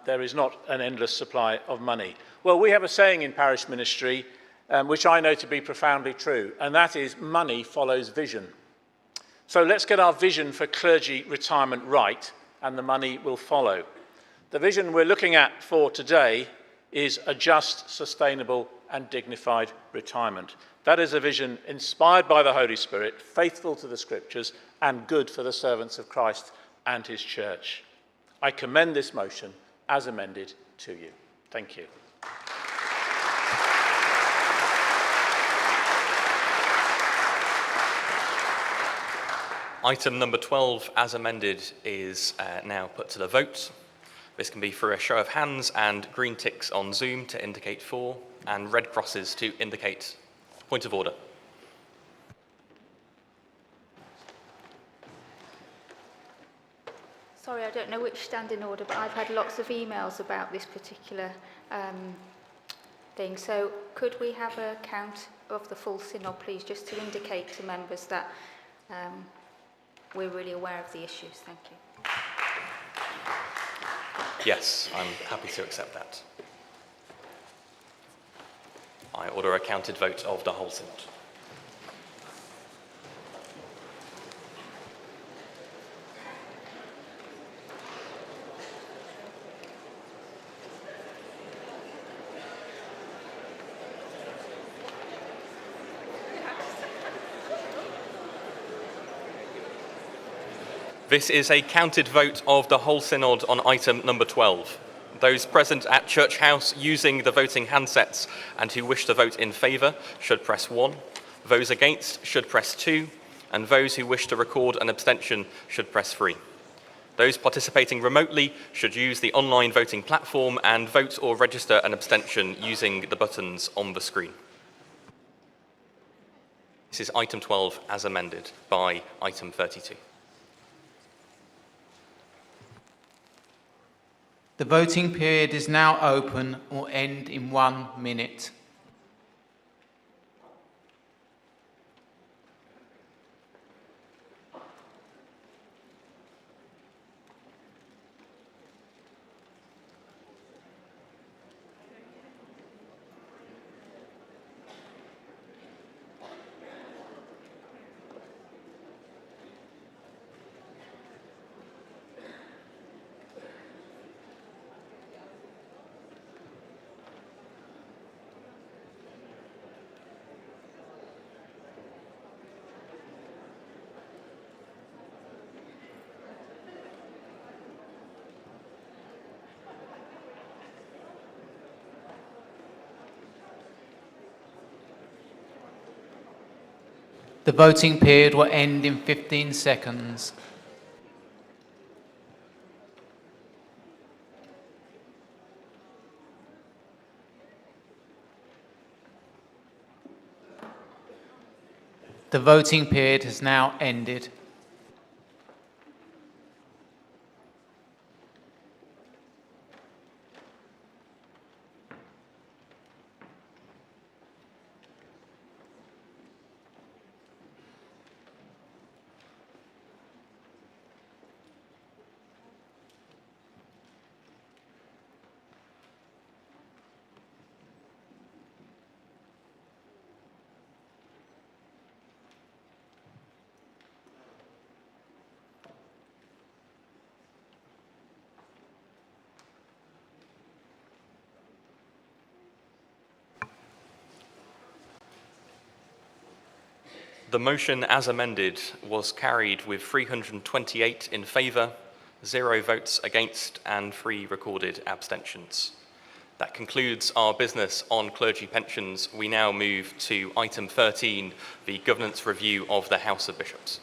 There is not an endless supply of money. Well, we have a saying in parish ministry, which I know to be profoundly true, and that is money follows vision. So let's get our vision for clergy retirement right, and the money will follow. The vision we're looking at for today is a just, sustainable, and dignified retirement. That is a vision inspired by the Holy Spirit, faithful to the Scriptures, and good for the servants of Christ and his church. I commend this motion as amended to you. Thank you. Item number 12, as amended, is now put to the vote. This can be through a show of hands and green ticks on Zoom to indicate for, and red crosses to indicate point of order. Sorry, I don't know which standing order, but I've had lots of emails about this particular thing. So could we have a count of the full synod, please, just to indicate to members that we're really aware of the issues. Thank you. Yes, I'm happy to accept that. I order a counted vote of the whole synod. This is a counted vote of the whole synod on item number 12. Those present at Church House using the voting handsets and who wish to vote in favour should press 1. Those against should press 2. And those who wish to record an abstention should press 3. Those participating remotely should use the online voting platform and vote or register an abstention using the buttons on the screen. This is item 12 as amended by item 32. The voting period is now open or end in 1 minute. The voting period will end in 15 seconds. The voting period has now ended. The motion as amended was carried with 328 in favour, 0 votes against and 3 recorded abstentions. That concludes our business on clergy pensions. We now move to item 13, the governance review of the House of Bishops.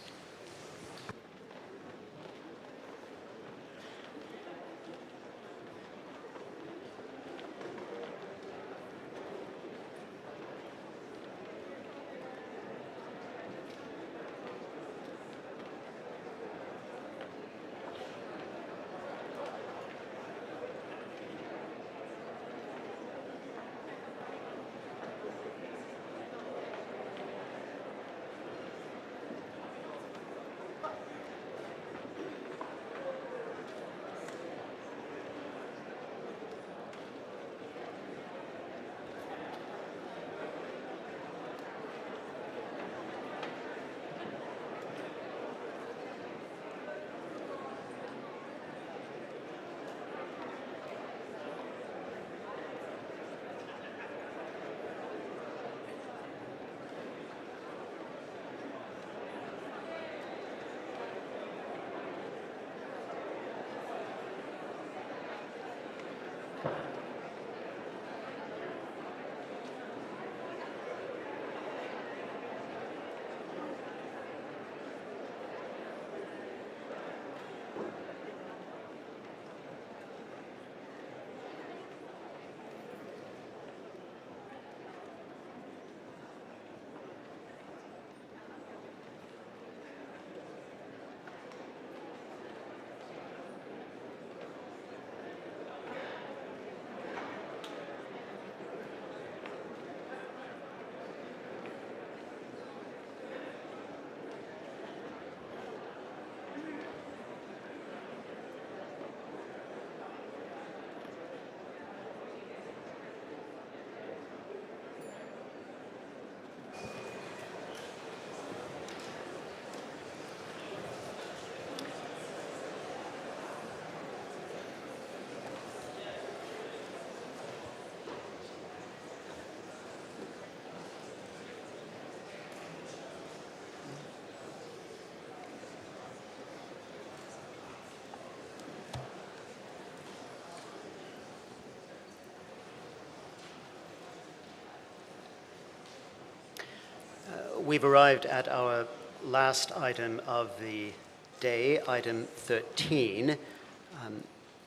We've arrived at our last item of the day, item 13,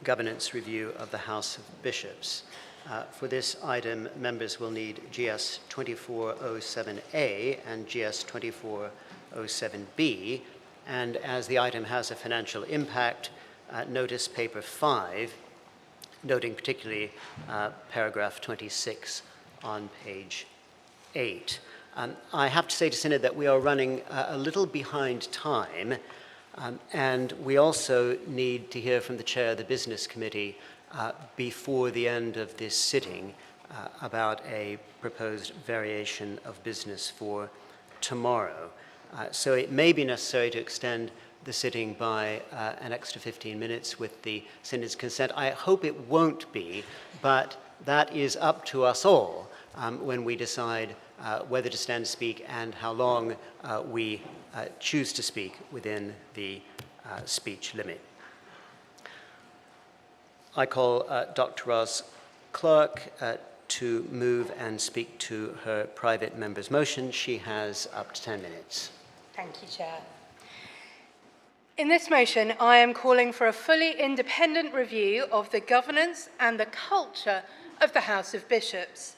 governance review of the House of Bishops. For this item, members will need GS 2407A and GS 2407B, and as the item has a financial impact, notice paper 5, noting particularly paragraph 26 on page 8. I have to say to Synod that we are running a little behind time, and we also need to hear from the chair of the Business Committee before the end of this sitting about a proposed variation of business for tomorrow. So it may be necessary to extend the sitting by an extra 15 minutes with the Synod's consent. I hope it won't be, but that is up to us all when we decide whether to stand to speak and how long we choose to speak within the speech limit. I call Dr. Ross Clark to move and speak to her private member's motion. She has up to 10 minutes. Thank you, Chair. In this motion, I am calling for a fully independent review of the governance and the culture of the House of Bishops.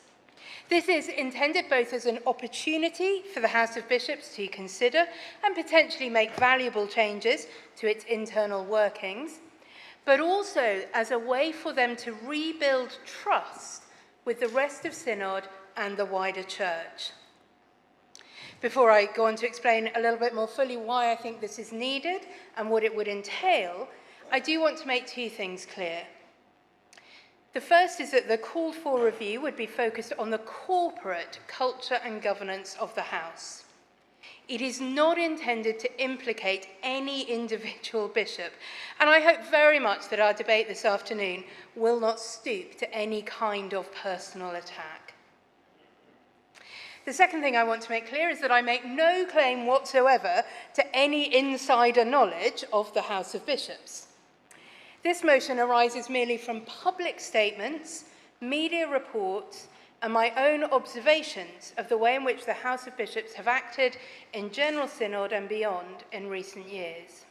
This is intended both as an opportunity for the House of Bishops to consider and potentially make valuable changes to its internal workings, but also as a way for them to rebuild trust with the rest of Synod and the wider Church. Before I go on to explain a little bit more fully why I think this is needed and what it would entail, I do want to make two things clear. The first is that the called for review would be focused on the corporate culture and governance of the House. It is not intended to implicate any individual bishop, and I hope very much that our debate this afternoon will not stoop to any kind of personal attack. The second thing I want to make clear is that I make no claim whatsoever to any insider knowledge of the House of Bishops. This motion arises merely from public statements, media reports, and my own observations of the way in which the House of Bishops have acted in General Synod and beyond in recent years.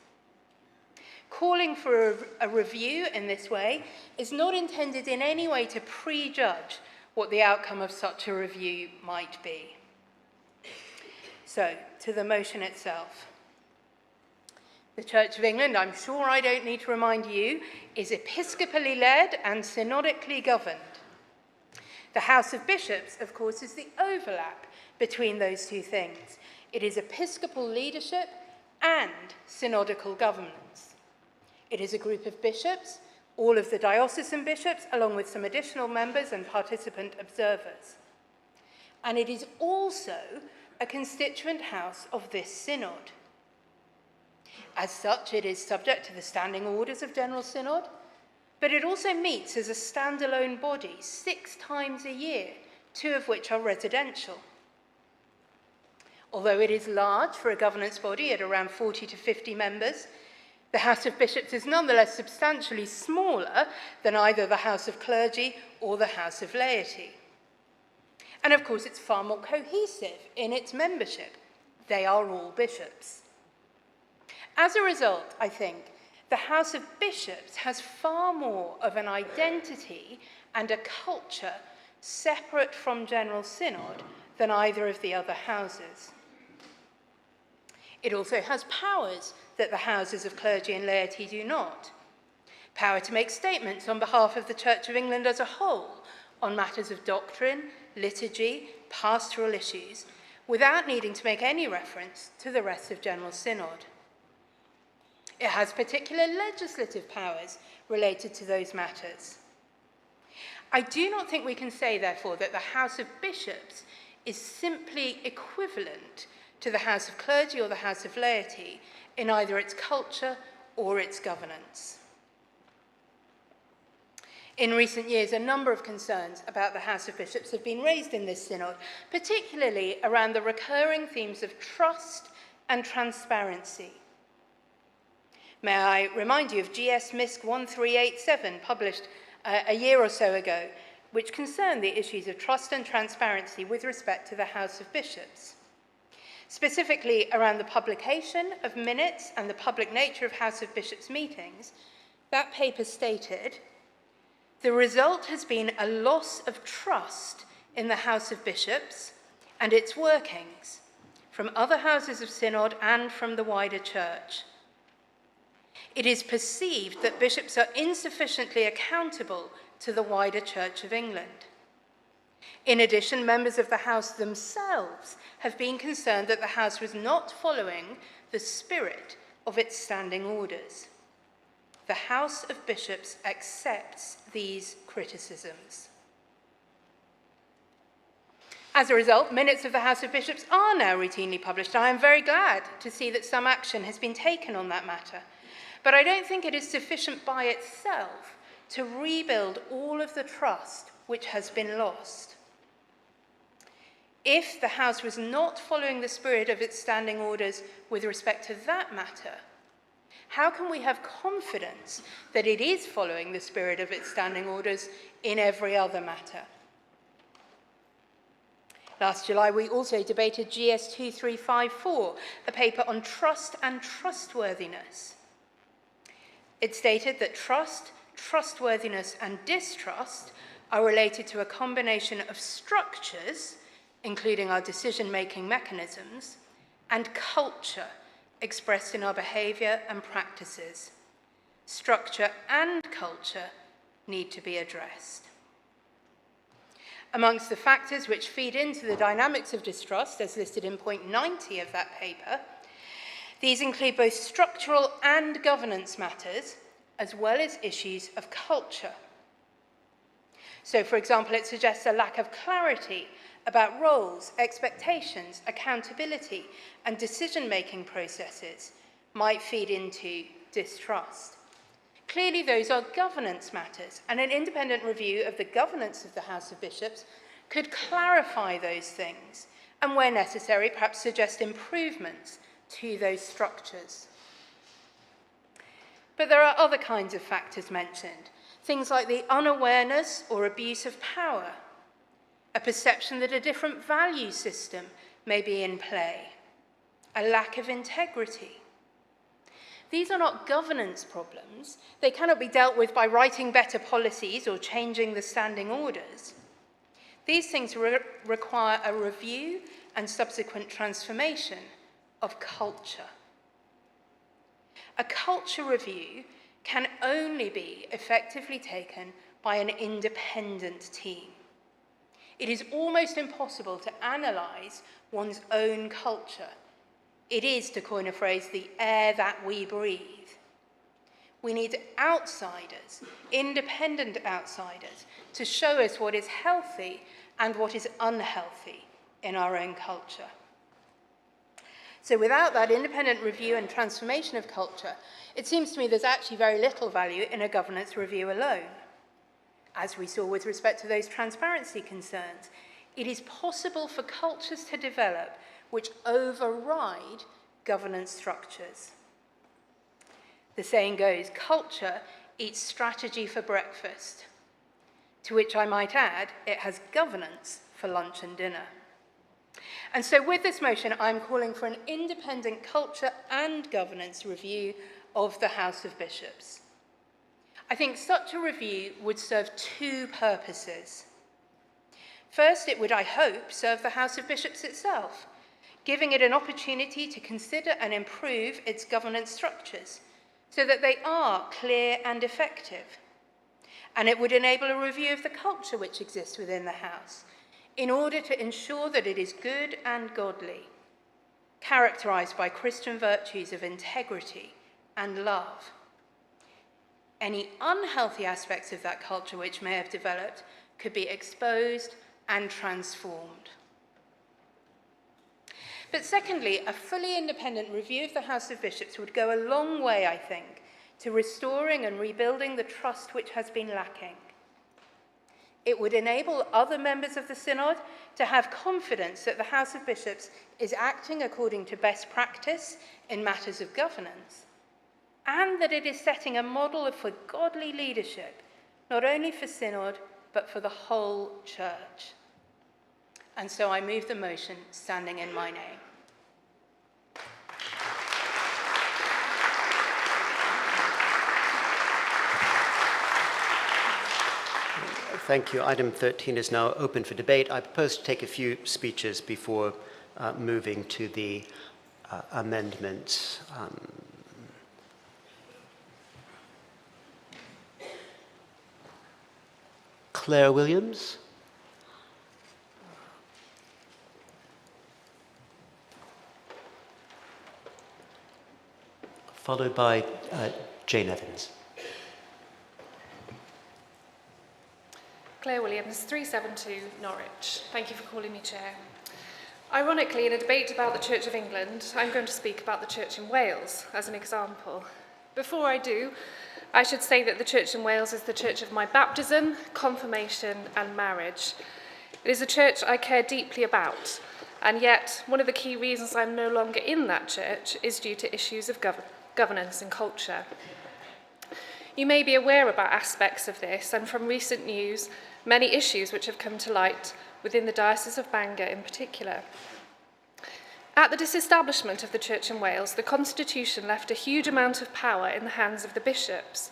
Calling for a review in this way is not intended in any way to prejudge what the outcome of such a review might be. So, to the motion itself. The Church of England, I'm sure I don't need to remind you, is episcopally led and synodically governed. The House of Bishops, of course, is the overlap between those two things. It is episcopal leadership and synodical governance. It is a group of bishops, all of the diocesan bishops, along with some additional members and participant observers. And it is also a constituent house of this synod. As such, it is subject to the standing orders of General Synod, but it also meets as a standalone body 6 times a year, 2 of which are residential. Although it is large for a governance body at around 40 to 50 members, the House of Bishops is nonetheless substantially smaller than either the House of Clergy or the House of Laity. And of course, it's far more cohesive in its membership. They are all bishops. As a result, I think, the House of Bishops has far more of an identity and a culture separate from General Synod than either of the other houses. It also has powers that the houses of clergy and laity do not. Power to make statements on behalf of the Church of England as a whole on matters of doctrine, liturgy, pastoral issues, without needing to make any reference to the rest of General Synod. It has particular legislative powers related to those matters. I do not think we can say, therefore, that the House of Bishops is simply equivalent to the House of Clergy or the House of Laity in either its culture or its governance. In recent years, a number of concerns about the House of Bishops have been raised in this synod, particularly around the recurring themes of trust and transparency. May I remind you of GS MISC 1387, published a year or so ago, which concerned the issues of trust and transparency with respect to the House of Bishops. Specifically around the publication of minutes and the public nature of House of Bishops meetings, that paper stated, "The result has been a loss of trust in the House of Bishops and its workings from other houses of synod and from the wider church. It is perceived that bishops are insufficiently accountable to the wider Church of England. In addition, members of the House themselves have been concerned that the House was not following the spirit of its standing orders. The House of Bishops accepts these criticisms." As a result, minutes of the House of Bishops are now routinely published. I am very glad to see that some action has been taken on that matter. But I don't think it is sufficient by itself to rebuild all of the trust which has been lost. If the House was not following the spirit of its standing orders with respect to that matter, how can we have confidence that it is following the spirit of its standing orders in every other matter? Last July, we also debated GS 2354, a paper on trust and trustworthiness. It stated that trust, trustworthiness, and distrust are related to a combination of structures, including our decision-making mechanisms, and culture, expressed in our behaviour and practices. Structure and culture need to be addressed. Amongst the factors which feed into the dynamics of distrust, as listed in point 90 of that paper, these include both structural and governance matters, as well as issues of culture. So, for example, it suggests a lack of clarity about roles, expectations, accountability, and decision-making processes might feed into distrust. Clearly, those are governance matters, and an independent review of the governance of the House of Bishops could clarify those things and where necessary, perhaps suggest improvements to those structures. But there are other kinds of factors mentioned, things like the unawareness or abuse of power, a perception that a different value system may be in play, a lack of integrity. These are not governance problems. They cannot be dealt with by writing better policies or changing the standing orders. These things require a review and subsequent transformation of culture. A culture review can only be effectively taken by an independent team. It is almost impossible to analyse one's own culture. It is, to coin a phrase, the air that we breathe. We need outsiders, independent outsiders, to show us what is healthy and what is unhealthy in our own culture. So without that independent review and transformation of culture, it seems to me there's actually very little value in a governance review alone. As we saw with respect to those transparency concerns, it is possible for cultures to develop which override governance structures. The saying goes, culture eats strategy for breakfast, to which I might add, it has governance for lunch and dinner. And so with this motion, I'm calling for an independent culture and governance review of the House of Bishops. I think such a review would serve two purposes. First, it would, I hope, serve the House of Bishops itself, giving it an opportunity to consider and improve its governance structures so that they are clear and effective. And it would enable a review of the culture which exists within the House in order to ensure that it is good and godly, characterised by Christian virtues of integrity and love. Any unhealthy aspects of that culture which may have developed could be exposed and transformed. But secondly, a fully independent review of the House of Bishops would go a long way, I think, to restoring and rebuilding the trust which has been lacking. It would enable other members of the Synod to have confidence that the House of Bishops is acting according to best practice in matters of governance, and that it is setting a model for godly leadership, not only for Synod, but for the whole Church. And so I move the motion standing in my name. Thank you. Item 13 is now open for debate. I propose to take a few speeches before moving to the amendments. Claire Williams. Followed by Jane Evans. Claire Williams, 372 Norwich. Thank you for calling me Chair. Ironically, in a debate about the Church of England, I'm going to speak about the Church in Wales as an example. Before I do, I should say that the Church in Wales is the church of my baptism, confirmation and marriage. It is a church I care deeply about, and yet one of the key reasons I'm no longer in that church is due to issues of governance and culture. You may be aware about aspects of this, and from recent news, many issues which have come to light within the Diocese of Bangor in particular. At the disestablishment of the Church in Wales, the Constitution left a huge amount of power in the hands of the bishops.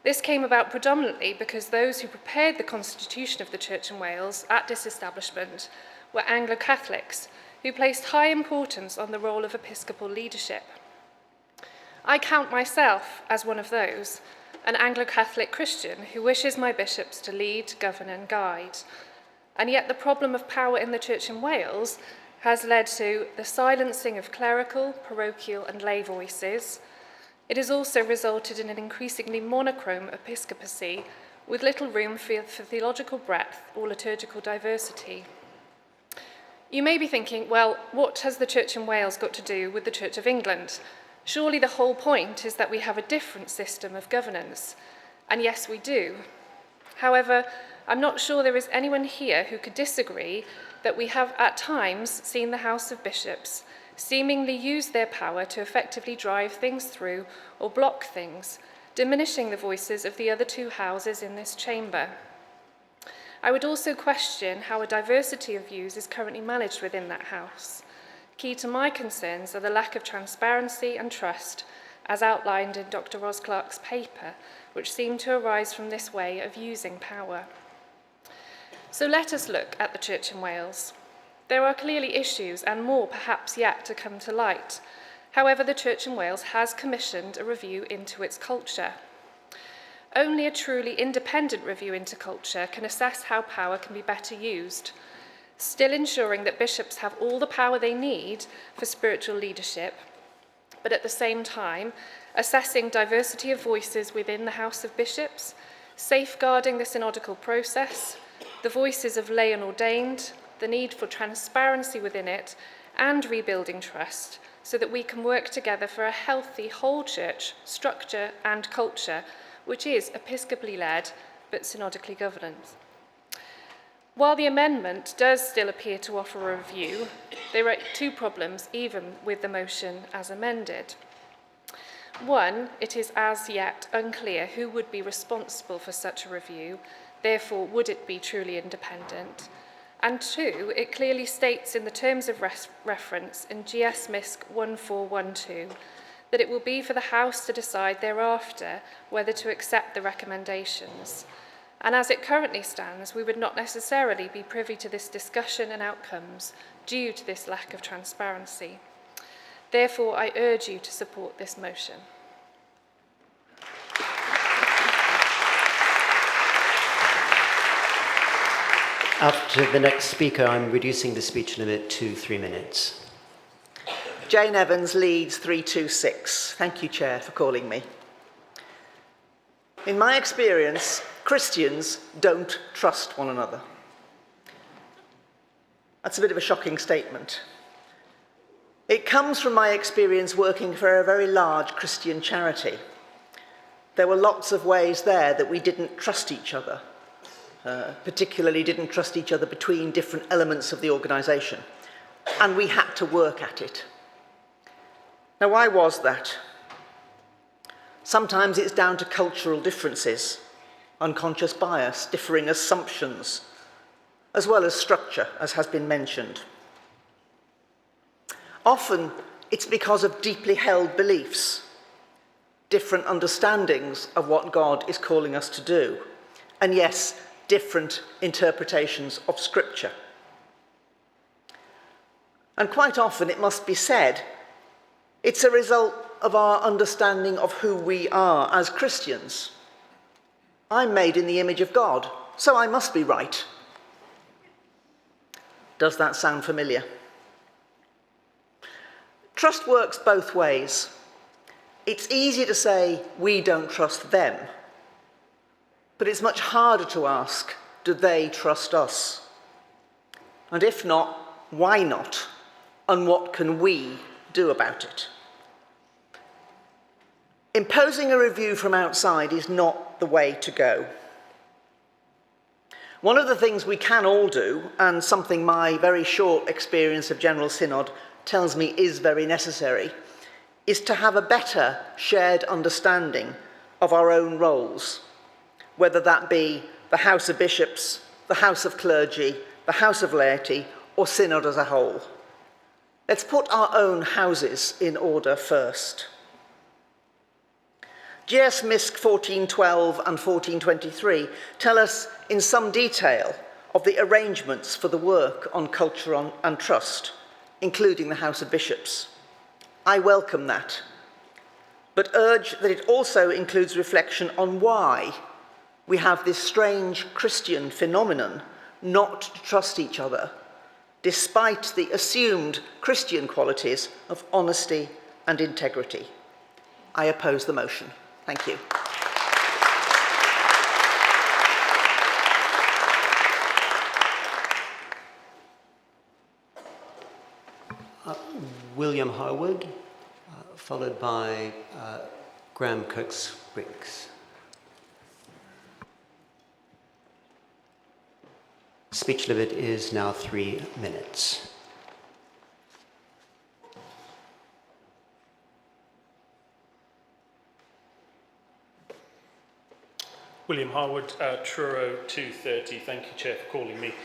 This came about predominantly because those who prepared the Constitution of the Church in Wales at disestablishment were Anglo-Catholics, who placed high importance on the role of episcopal leadership. I count myself as one of those, an Anglo-Catholic Christian who wishes my bishops to lead, govern and guide. And yet the problem of power in the Church in Wales has led to the silencing of clerical, parochial and lay voices. It has also resulted in an increasingly monochrome episcopacy with little room for theological breadth or liturgical diversity. You may be thinking, well, what has the Church in Wales got to do with the Church of England? Surely the whole point is that we have a different system of governance. And yes, we do. However, I'm not sure there is anyone here who could disagree that we have at times seen the House of Bishops seemingly use their power to effectively drive things through or block things, diminishing the voices of the other two houses in this chamber. I would also question how a diversity of views is currently managed within that House. Key to my concerns are the lack of transparency and trust, as outlined in Dr. Ros Clark's paper, which seem to arise from this way of using power. So let us look at the Church in Wales. There are clearly issues, and more perhaps yet to come to light. However, the Church in Wales has commissioned a review into its culture. Only a truly independent review into culture can assess how power can be better used, still ensuring that bishops have all the power they need for spiritual leadership, but at the same time, assessing diversity of voices within the House of Bishops, safeguarding the synodical process, the voices of lay and ordained, the need for transparency within it, and rebuilding trust, so that we can work together for a healthy whole church structure and culture, which is episcopally led but synodically governed. While the amendment does still appear to offer a review, there are two problems even with the motion as amended. One, it is as yet unclear who would be responsible for such a review, therefore would it be truly independent? And two, it clearly states in the terms of reference in GS MISC 1412 that it will be for the House to decide thereafter whether to accept the recommendations. And as it currently stands, we would not necessarily be privy to this discussion and outcomes due to this lack of transparency. Therefore, I urge you to support this motion. After the next speaker, I'm reducing the speech limit to 3 minutes. Jane Evans, Leeds 326. Thank you, Chair, for calling me. In my experience, Christians don't trust one another. That's a bit of a shocking statement. It comes from my experience working for a very large Christian charity. There were lots of ways there that we didn't trust each other, particularly didn't trust each other between different elements of the organisation, and we had to work at it. Now, why was that? Sometimes it's down to cultural differences, unconscious bias, differing assumptions, as well as structure, as has been mentioned. Often, it's because of deeply held beliefs, different understandings of what God is calling us to do, and yes, different interpretations of Scripture. And quite often, it must be said, it's a result of our understanding of who we are as Christians. I'm made in the image of God, so I must be right. Does that sound familiar? Trust works both ways. It's easy to say we don't trust them, but it's much harder to ask, do they trust us? And if not, why not? And what can we do about it? Imposing a review from outside is not the way to go. One of the things we can all do, and something my very short experience of General Synod tells me is very necessary, is to have a better shared understanding of our own roles, whether that be the House of Bishops, the House of Clergy, the House of Laity, or Synod as a whole. Let's put our own houses in order first. GS MISC 1412 and 1423 tell us in some detail of the arrangements for the work on culture and trust, including the House of Bishops. I welcome that, but urge that it also includes reflection on why we have this strange Christian phenomenon not to trust each other, despite the assumed Christian qualities of honesty and integrity. I oppose the motion. Thank you. William Harwood, followed by Graham Cooks-Briggs. speech limit is now 3 minutes. William Harwood, Truro 230. Thank you, Chair, for calling me.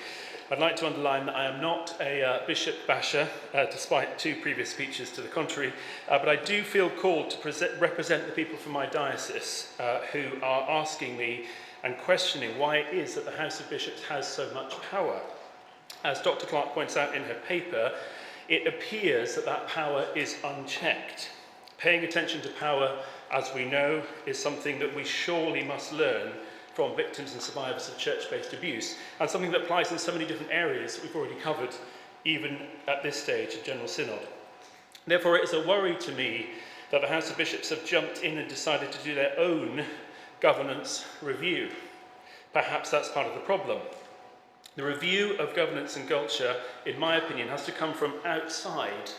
I'd like to underline that I am not a bishop basher, despite 2 previous speeches to the contrary, but I do feel called to represent the people from my diocese who are asking me and questioning why it is that the House of Bishops has so much power. As Dr. Clark points out in her paper, it appears that that power is unchecked. Paying attention to power, as we know, is something that we surely must learn from victims and survivors of church-based abuse, and something that applies in so many different areas that we've already covered, even at this stage of General Synod. Therefore, it is a worry to me that the House of Bishops have jumped in and decided to do their own governance review. Perhaps that's part of the problem. The review of governance and culture, in my opinion, has to come from outside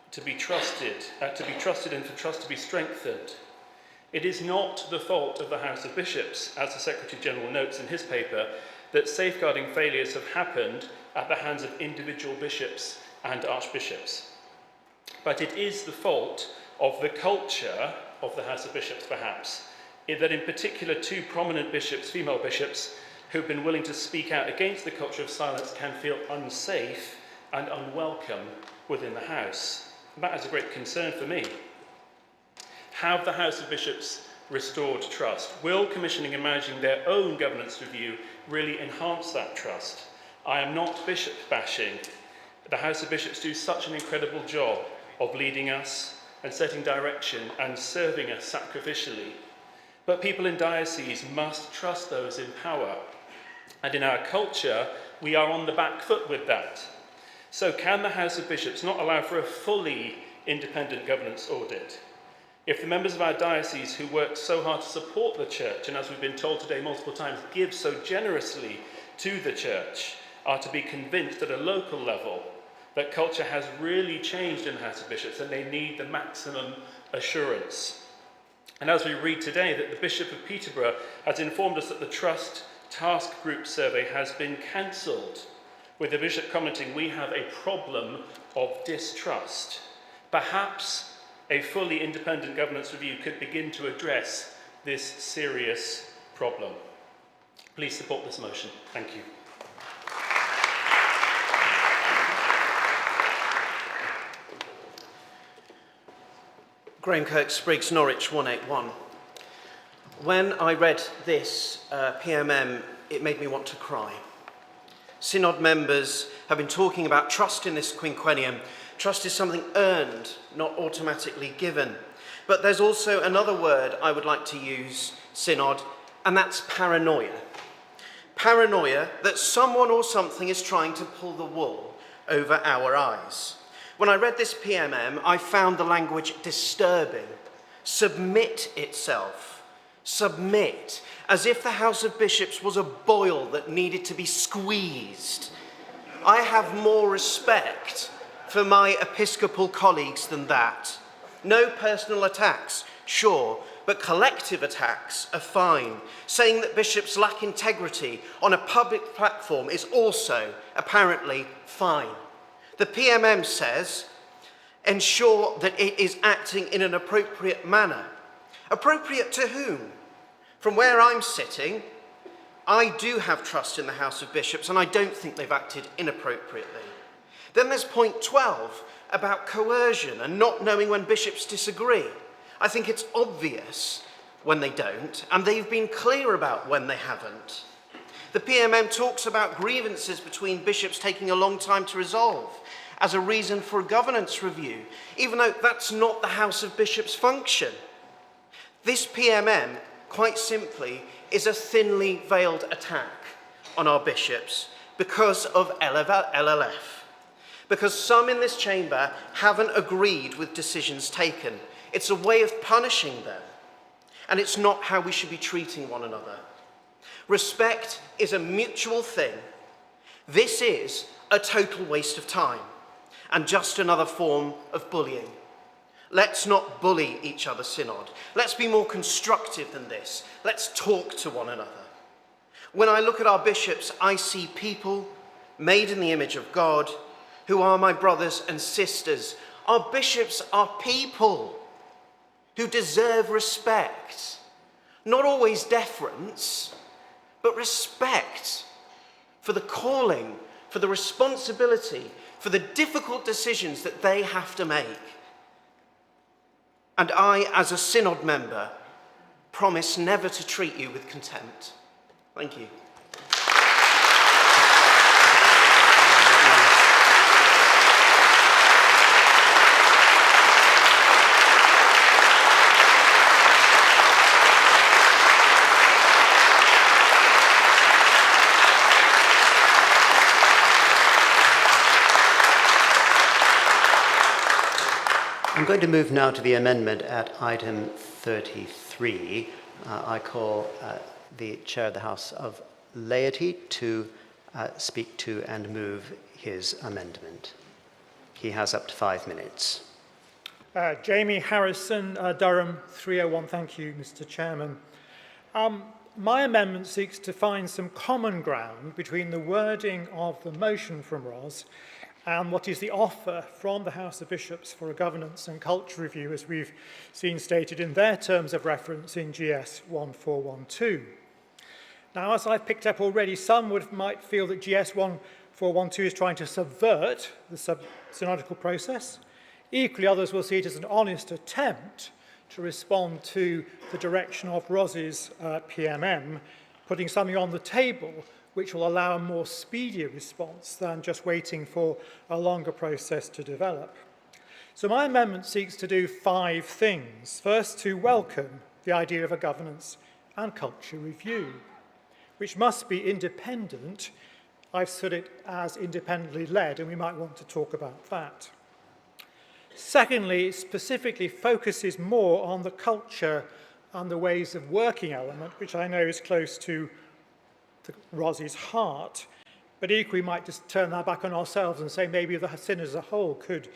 to be trusted and for trust to be strengthened. It is not the fault of the House of Bishops, as the Secretary-General notes in his paper, that safeguarding failures have happened at the hands of individual bishops and archbishops. But it is the fault of the culture of the House of Bishops, perhaps, that in particular 2 prominent bishops, female bishops, who've been willing to speak out against the culture of silence can feel unsafe and unwelcome within the House. And that is a great concern for me. Have the House of Bishops restored trust? Will commissioning and managing their own governance review really enhance that trust? I am not bishop bashing. The House of Bishops do such an incredible job of leading us and setting direction and serving us sacrificially. But people in dioceses must trust those in power. And in our culture, we are on the back foot with that. So can the House of Bishops not allow for a fully independent governance audit? If the members of our diocese who work so hard to support the church, and as we've been told today multiple times, give so generously to the church, are to be convinced at a local level that culture has really changed in the House of Bishops and they need the maximum assurance. And as we read today, that the Bishop of Peterborough has informed us that the Trust Task Group survey has been cancelled, with the Bishop commenting, we have a problem of distrust. Perhaps a fully independent governance review could begin to address this serious problem. Please support this motion. Thank you. Graham Kirk-Spriggs, Norwich 181. When I read this PMM, it made me want to cry. Synod members have been talking about trust in this quinquennium. Trust is something earned, not automatically given. But there's also another word I would like to use, Synod, and that's paranoia. Paranoia that someone or something is trying to pull the wool over our eyes. When I read this PMM, I found the language disturbing. Submit itself. Submit. As if the House of Bishops was a boil that needed to be squeezed. I have more respect for my episcopal colleagues than that. No personal attacks, sure, but collective attacks are fine. Saying that bishops lack integrity on a public platform is also apparently fine. The PMM says, ensure that it is acting in an appropriate manner. Appropriate to whom? From where I'm sitting, I do have trust in the House of Bishops, and I don't think they've acted inappropriately. Then there's point 12 about coercion and not knowing when bishops disagree. I think it's obvious when they don't, and they've been clear about when they haven't. The PMM talks about grievances between bishops taking a long time to resolve as a reason for a governance review, even though that's not the House of Bishops' function. This PMM, quite simply, is a thinly veiled attack on our bishops because of LLF. Because some in this chamber haven't agreed with decisions taken. It's a way of punishing them. And it's not how we should be treating one another. Respect is a mutual thing. This is a total waste of time and just another form of bullying. Let's not bully each other, Synod. Let's be more constructive than this. Let's talk to one another. When I look at our bishops, I see people made in the image of God, who are my brothers and sisters. Our bishops are people who deserve respect. Not always deference, but respect for the calling, for the responsibility, for the difficult decisions that they have to make. And I, as a synod member, promise never to treat you with contempt. Thank you. I'm going to move now to the amendment at item 33. I call the Chair of the House of Laity to speak to and move his amendment. He has up to 5 minutes. Jamie Harrison, Durham 301. Thank you, Mr. Chairman. My amendment seeks to find some common ground between the wording of the motion from Ros and what is the offer from the House of Bishops for a governance and culture review, as we've seen stated in their terms of reference in GS 1412. Now, as I've picked up already, some might feel that GS 1412 is trying to subvert the synodical process. Equally, others will see it as an honest attempt to respond to the direction of Ros's PMM, putting something on the table which will allow a more speedier response than just waiting for a longer process to develop. So my amendment seeks to do 5 things. First, to welcome the idea of a governance and culture review, which must be independent. I've said it as independently led, and we might want to talk about that. Secondly, it specifically focuses more on the culture and the ways of working element, which I know is close to Ros's heart, but equally might just turn that back on ourselves and say maybe the synod as a whole could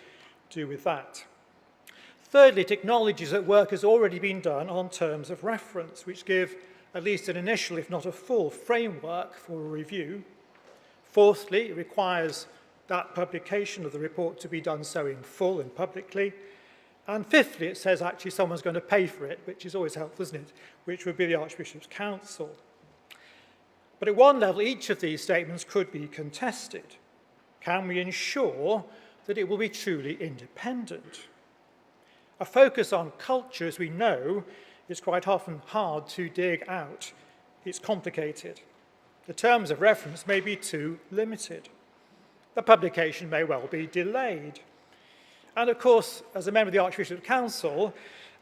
do with that. Thirdly, it acknowledges that work has already been done on terms of reference, which give at least an initial, if not a full, framework for a review. Fourthly, it requires that publication of the report to be done so in full and publicly. And fifthly, it says actually someone's going to pay for it, which is always helpful, isn't it? Which would be the Archbishop's Council. But at one level, each of these statements could be contested. Can we ensure that it will be truly independent? A focus on culture, as we know, is quite often hard to dig out. It's complicated. The terms of reference may be too limited. The publication may well be delayed. And of course, as a member of the Archbishop's Council,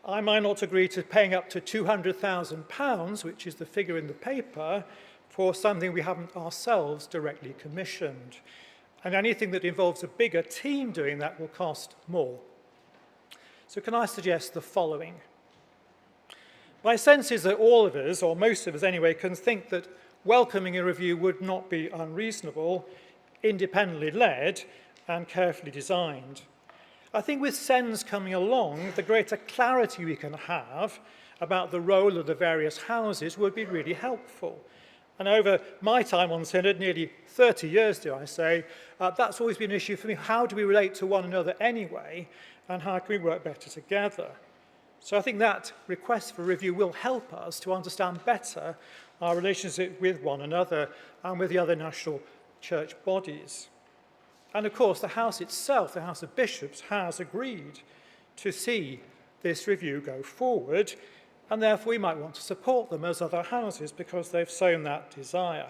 I might not agree to paying up to £200,000, which is the figure in the paper, for something we haven't ourselves directly commissioned. And anything that involves a bigger team doing that will cost more. So can I suggest the following? My sense is that all of us, or most of us anyway, can think that welcoming a review would not be unreasonable, independently led, and carefully designed. I think with SENS coming along, the greater clarity we can have about the role of the various houses would be really helpful. And over my time on Synod, nearly 30 years, do I say, that's always been an issue for me. How do we relate to one another anyway, and how can we work better together? So I think that request for review will help us to understand better our relationship with one another and with the other national church bodies. And of course, the House itself, the House of Bishops, has agreed to see this review go forward, and therefore we might want to support them as other houses because they've shown that desire.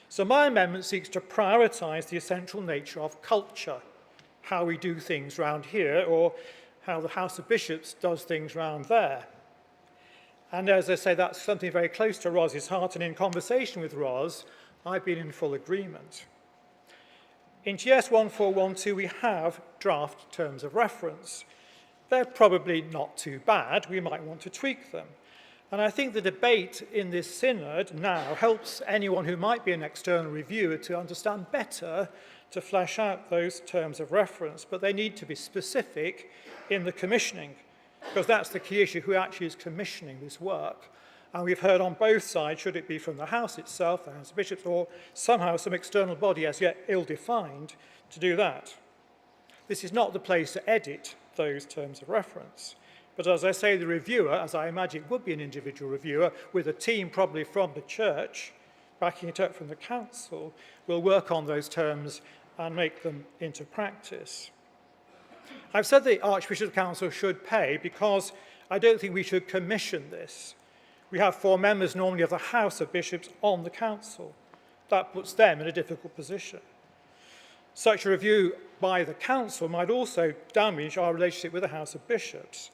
So my amendment seeks to prioritise the essential nature of culture, how we do things round here, or how the House of Bishops does things round there. And as I say, that's something very close to Ros's heart, and in conversation with Ros, I've been in full agreement. In GS 1412, we have draft terms of reference. They're probably not too bad. We might want to tweak them. And I think the debate in this synod now helps anyone who might be an external reviewer to understand better, to flesh out those terms of reference. But they need to be specific in the commissioning, because that's the key issue, who actually is commissioning this work. And we've heard on both sides, should it be from the House itself, the House of Bishops, or somehow some external body as yet ill-defined to do that. This is not the place to edit those terms of reference. But as I say, the reviewer, as I imagine it would be an individual reviewer, with a team probably from the church, backing it up from the council, will work on those terms and make them into practice. I've said the Archbishop's Council should pay because I don't think we should commission this. We have 4 members normally of the House of Bishops on the council. That puts them in a difficult position. Such a review by the council might also damage our relationship with the House of Bishops.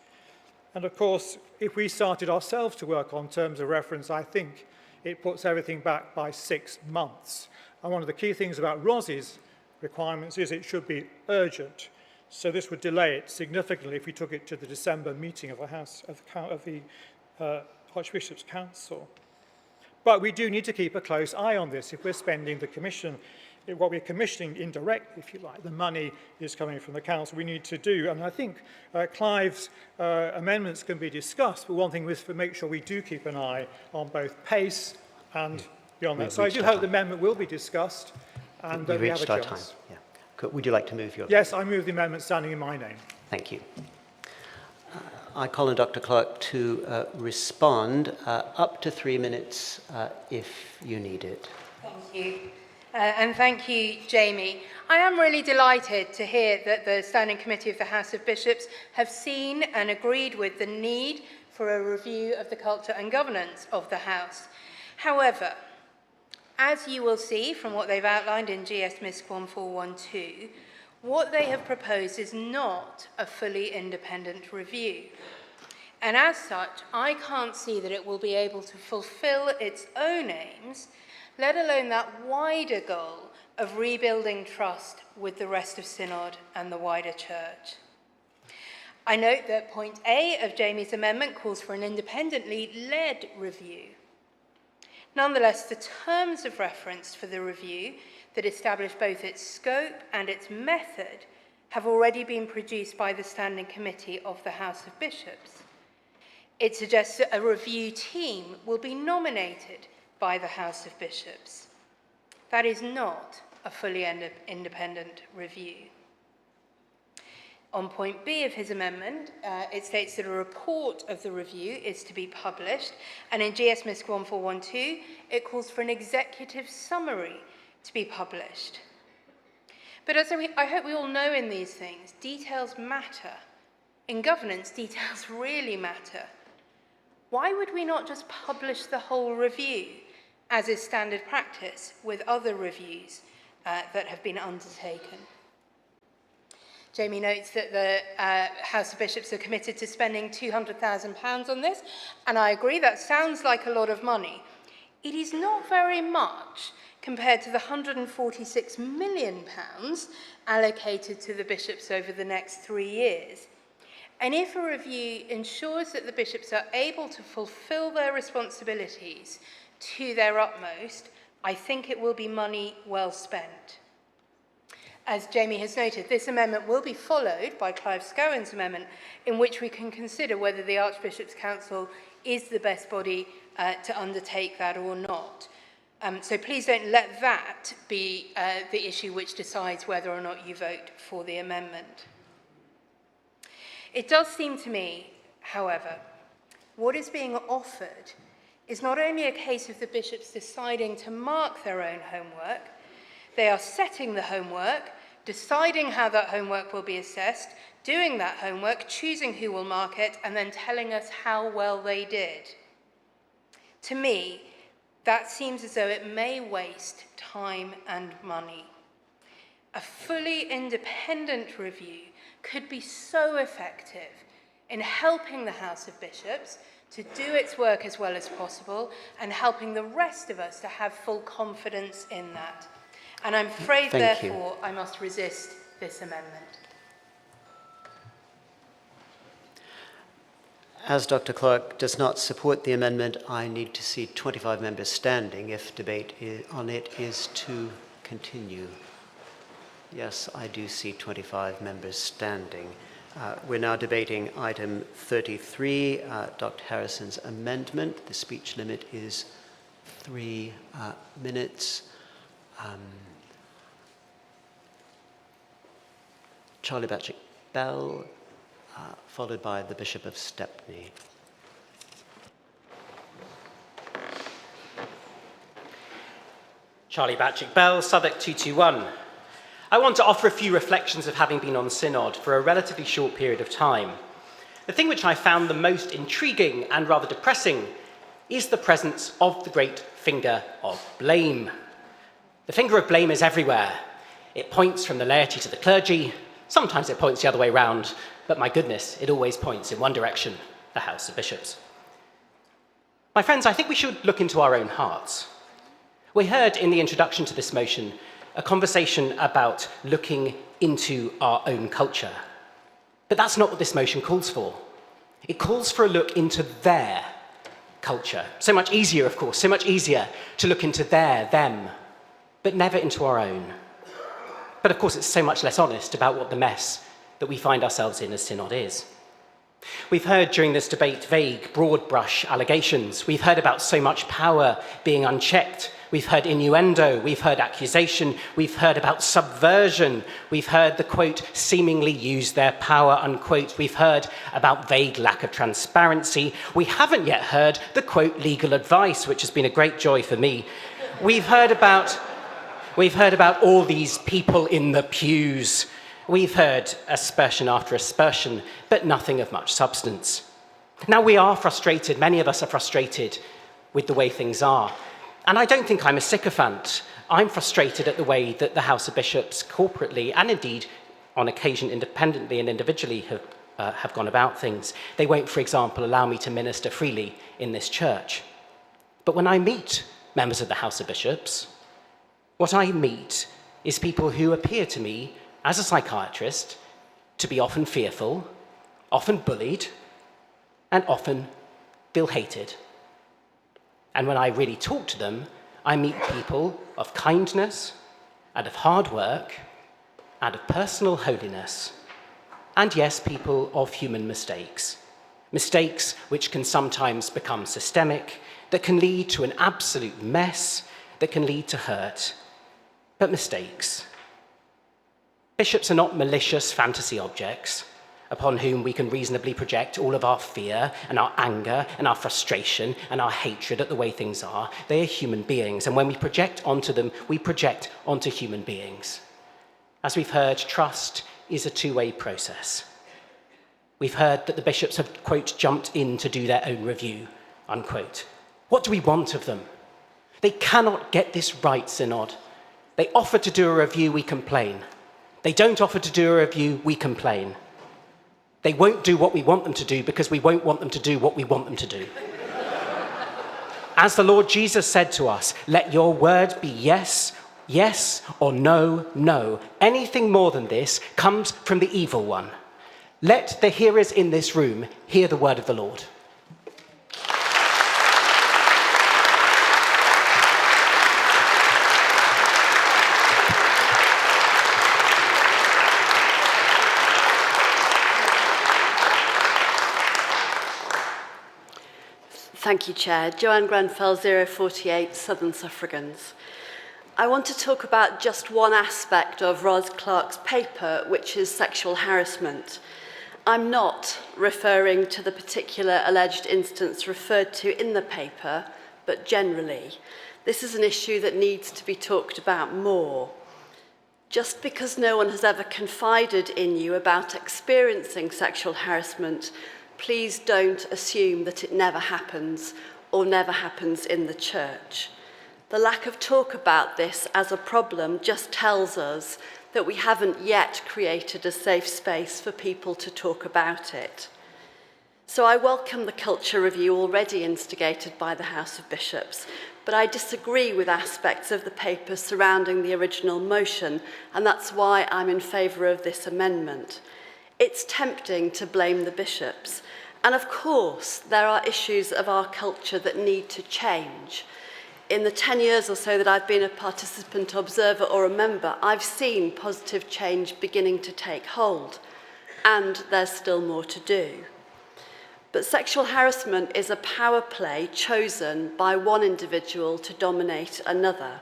And of course, if we started ourselves to work on terms of reference, I think it puts everything back by 6 months. And one of the key things about ROS's requirements is it should be urgent. So this would delay it significantly if we took it to the December meeting of the Archbishop's Council. But we do need to keep a close eye on this. If we're spending the commission, what we're commissioning indirectly, if you like, the money is coming from the council, we need to do. And I think Clive's amendments can be discussed, but one thing was to make sure we do keep an eye on both pace and beyond that. So I do hope the amendment will be discussed and we have a chance. Time. Yeah. Would you like to move your... Yes, I move the amendment standing in my name. Thank you. I call on Dr. Clark to respond up to 3 minutes if you need it. Thank you. And thank you, Jamie. I am really delighted to hear that the Standing Committee of the House of Bishops have seen and agreed with the need for a review of the culture and governance of the House. However, as you will see from what they've outlined in GS MISC 1412, what they have proposed is not a fully independent review. And as such, I can't see that it will be able to fulfill its own aims, let alone that wider goal of rebuilding trust with the rest of Synod and the wider Church. I note that point A of Jamie's amendment calls for an independently led review. Nonetheless, the terms of reference for the review that establish both its scope and its method have already been produced by the Standing Committee of the House of Bishops. It suggests that a review team will be nominated by the House of Bishops. That is not a fully independent review. On point B of his amendment, it states that a report of the review is to be published, and in GS MISC 1412, it calls for an executive summary to be published. But as I hope we all know in these things, details matter. In governance, details really matter. Why would we not just publish the whole review, as is standard practice with other reviews that have been undertaken? Jamie notes that the House of Bishops are committed to spending £200,000 on this, and I agree, that sounds like a lot of money. It is not very much compared to the £146 million allocated to the bishops over the next 3 years. And if a review ensures that the bishops are able to fulfil their responsibilities to their utmost, I think it will be money well spent. As Jamie has noted, this amendment will be followed by Clive Scowen's amendment, in which we can consider whether the Archbishop's Council is the best body to undertake that or not. So please don't let that be the issue which decides whether or not you vote for the amendment. It does seem to me, however, what is being offered is not only a case of the bishops deciding to mark their own homework, they are setting the homework, deciding how that homework will be assessed, doing that homework, choosing who will mark it, and then telling us how well they did. To me, that seems as though it may waste time and money. A fully independent review could be so effective in helping the House of Bishops to do its work as well as possible and helping the rest of us to have full confidence in that. And I'm afraid, therefore, I must resist this amendment. As Dr. Clark does not support the amendment, I need to see 25 members standing if debate on it is to continue. Yes, I do see 25 members standing. We're now debating item 33, Dr. Harrison's amendment. The speech limit is 3 minutes. Charlie Batchick Bell, followed by the Bishop of Stepney. Charlie Batchick Bell, Southwark 221. I want to offer a few reflections of having been on Synod for a relatively short period of time. The thing which I found the most intriguing and rather depressing is the presence of the great finger of blame. The finger of blame is everywhere. It points from the laity to the clergy. Sometimes it points the other way round, but my goodness, it always points in one direction, the House of Bishops. My friends, I think we should look into our own hearts. We heard in the introduction to this motion a conversation about looking into our own culture. But that's not what this motion calls for. It calls for a look into their culture. So much easier, of course, so much easier to look into them, but never into our own. But of course, it's so much less honest about what the mess that we find ourselves in as Synod is. We've heard during this debate vague, broad brush allegations. We've heard about so much power being unchecked. We've heard innuendo, we've heard accusation, we've heard about subversion, we've heard the, quote, seemingly use their power, unquote. We've heard about vague lack of transparency. We haven't yet heard the, quote, legal advice, which has been a great joy for me. We've heard about all these people in the pews. We've heard aspersion after aspersion, but nothing of much substance. Now we are frustrated, many of us are frustrated with the way things are. And I don't think I'm a sycophant. I'm frustrated at the way that the House of Bishops corporately, and indeed on occasion independently and individually, have gone about things. They won't, for example, allow me to minister freely in this church. But when I meet members of the House of Bishops, what I meet is people who appear to me, as a psychiatrist, to be often fearful, often bullied, and often feel hated. And when I really talk to them, I meet people of kindness and of hard work and of personal holiness. And yes, people of human mistakes. Mistakes which can sometimes become systemic, that can lead to an absolute mess, that can lead to hurt. But mistakes. Bishops are not malicious fantasy objects upon whom we can reasonably project all of our fear and our anger and our frustration and our hatred at the way things are. They are human beings, and when we project onto them, we project onto human beings. As we've heard, trust is a two-way process. We've heard that the bishops have, quote, jumped in to do their own review, unquote. What do we want of them? They cannot get this right, Synod. They offer to do a review, we complain. They don't offer to do a review, we complain. They won't do what we want them to do because we won't want them to do what we want them to do. As the Lord Jesus said to us, let your word be yes, yes, or no, no. Anything more than this comes from the evil one. Let the hearers in this room hear the word of the Lord. Thank you, Chair. Joanne Grenfell, 048, Southern Suffragans. I want to talk about just one aspect of Ros Clark's paper, which is sexual harassment. I'm not referring to the particular alleged instance referred to in the paper, but generally. This is an issue that needs to be talked about more. Just because no one has ever confided in you about experiencing sexual harassment, please don't assume that it never happens or never happens in the church. The lack of talk about this as a problem just tells us that we haven't yet created a safe space for people to talk about it. So I welcome the culture review already instigated by the House of Bishops, but I disagree with aspects of the paper surrounding the original motion, and that's why I'm in favour of this amendment. It's tempting to blame the bishops. And of course, there are issues of our culture that need to change. In the 10 years or so that I've been a participant, observer, or a member, I've seen positive change beginning to take hold. and there's still more to do. But sexual harassment is a power play chosen by one individual to dominate another,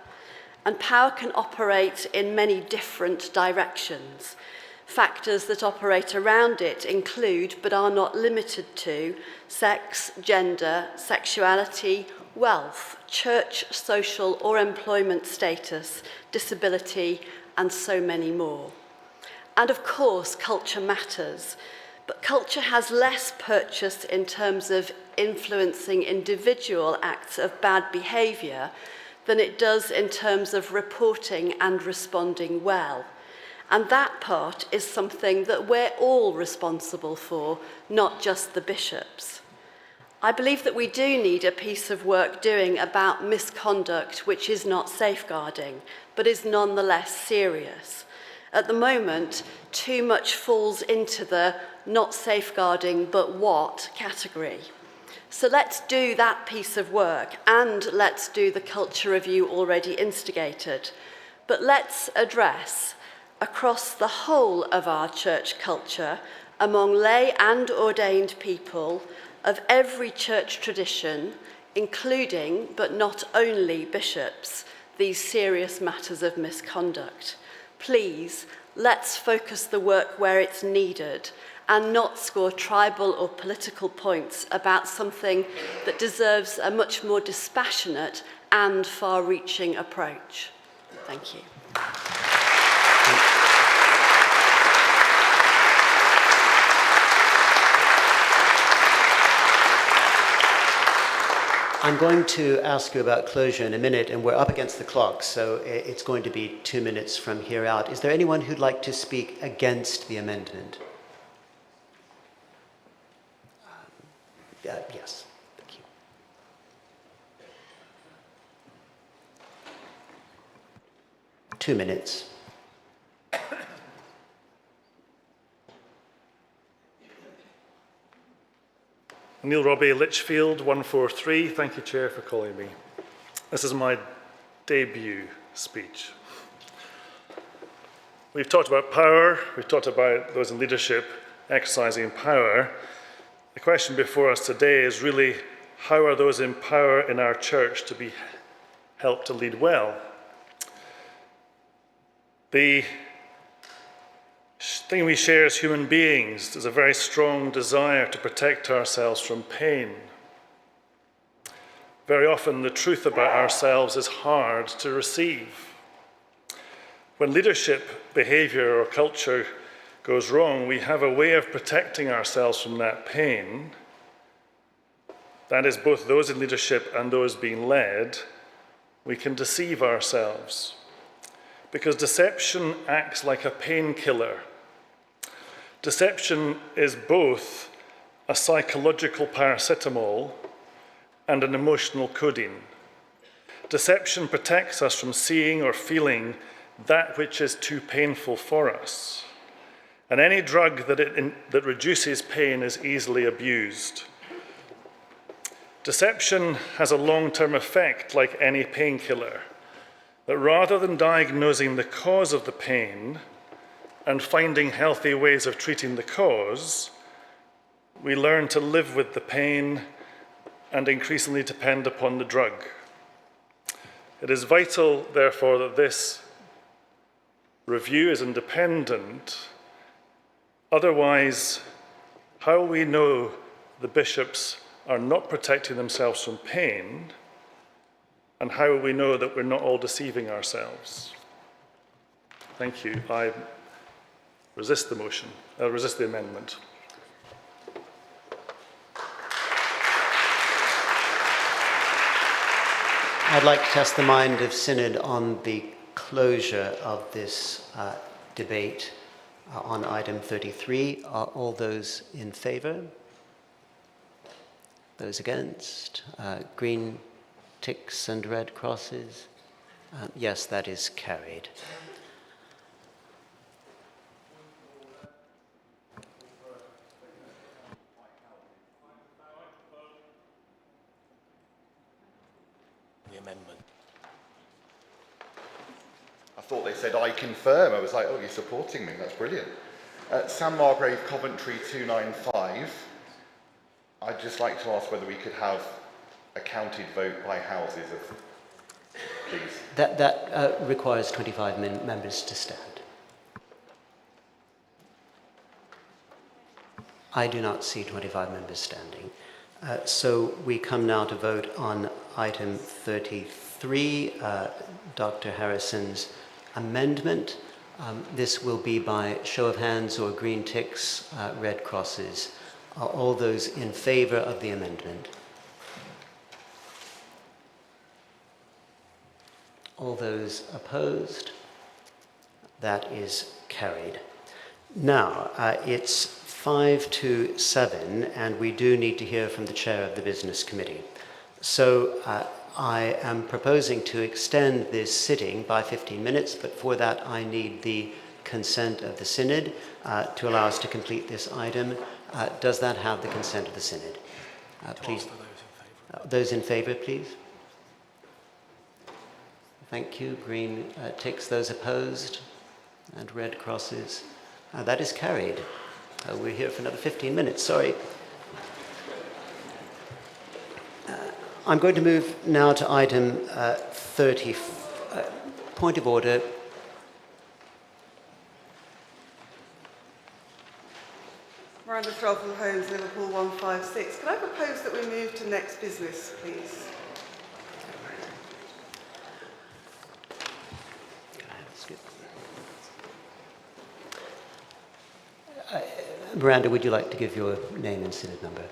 and power can operate in many different directions. Factors that operate around it include, but are not limited to, sex, gender, sexuality, wealth, church, social or employment status, disability, and so many more. And of course, culture matters, but culture has less purchase in terms of influencing individual acts of bad behaviour than it does in terms of reporting and responding well. And that part is something that we're all responsible for, not just the bishops. I believe that we do need a piece of work doing about misconduct which is not safeguarding, but is nonetheless serious. At the moment, too much falls into the not safeguarding but what category. So let's do that piece of work, and let's do the culture review already instigated. But let's address across the whole of our church culture, among lay and ordained people of every church tradition, including but not only bishops, these serious matters of misconduct. Please, let's focus the work where it's needed and not score tribal or political points about something that deserves a much more dispassionate and far-reaching approach. Thank you. I'm going to ask you about closure in a minute, and we're up against the clock, so it's going to be 2 minutes from here out. Is there anyone who'd like to speak against the amendment? Yes, thank you. Two minutes. Neil Robbie, Lichfield, 143. Thank you, Chair, for calling me. This is my debut speech. We've talked about power. We've talked about those in leadership exercising power. The question before us today is really, how are those in power in our church to be helped to lead well? The thing we share as human beings is a very strong desire to protect ourselves from pain. Very often the truth about ourselves is hard to receive. When leadership behaviour or culture goes wrong, we have a way of protecting ourselves from that pain. That is, both those in leadership and those being led. We can deceive ourselves, because deception acts like a painkiller. Deception is both a psychological paracetamol and an emotional codeine. Deception protects us from seeing or feeling that which is too painful for us. And any drug that reduces pain is easily abused. Deception has a long-term effect like any painkiller, that rather than diagnosing the cause of the pain and finding healthy ways of treating the cause, we learn to live with the pain and increasingly depend upon the drug. It is vital, therefore, that this review is independent. Otherwise, how will we know the bishops are not protecting themselves from pain, and how will we know that we're not all deceiving ourselves? Thank you. I resist the motion. I'll resist the amendment. I'd like to test the mind of Synod on the closure of this debate on item 33. Are all those in favour? Those against? Green ticks and red crosses? Yes, that is carried. The amendment. I thought they said, I confirm. I was like, oh, you're supporting me. That's brilliant. San Margrave, Coventry 295. I'd just like to ask whether we could have a counted vote by houses, please. That requires 25 members to stand. I do not see 25 members standing. So we come now to vote on item 33, Dr. Harrison's amendment. This will be by show of hands or green ticks, red crosses. Are all those in favour of the amendment? All those opposed? That is carried. Now, it's 5 to 7, and we do need to hear from the chair of the Business Committee. So I am proposing to extend this sitting by 15 minutes, but for that I need the consent of the Synod to allow us to complete this item. Does that have the consent of the Synod? Please. Those in favour, please. Thank you. Green ticks. Those opposed? And red crosses. That is carried. We're here for another 15 minutes. Sorry. I'm going to move now to item 30. Point of order. Miranda Threlfall Holmes, Liverpool 156. Can I propose that we move to next business, please? Miranda, would you like to give your name and synod number?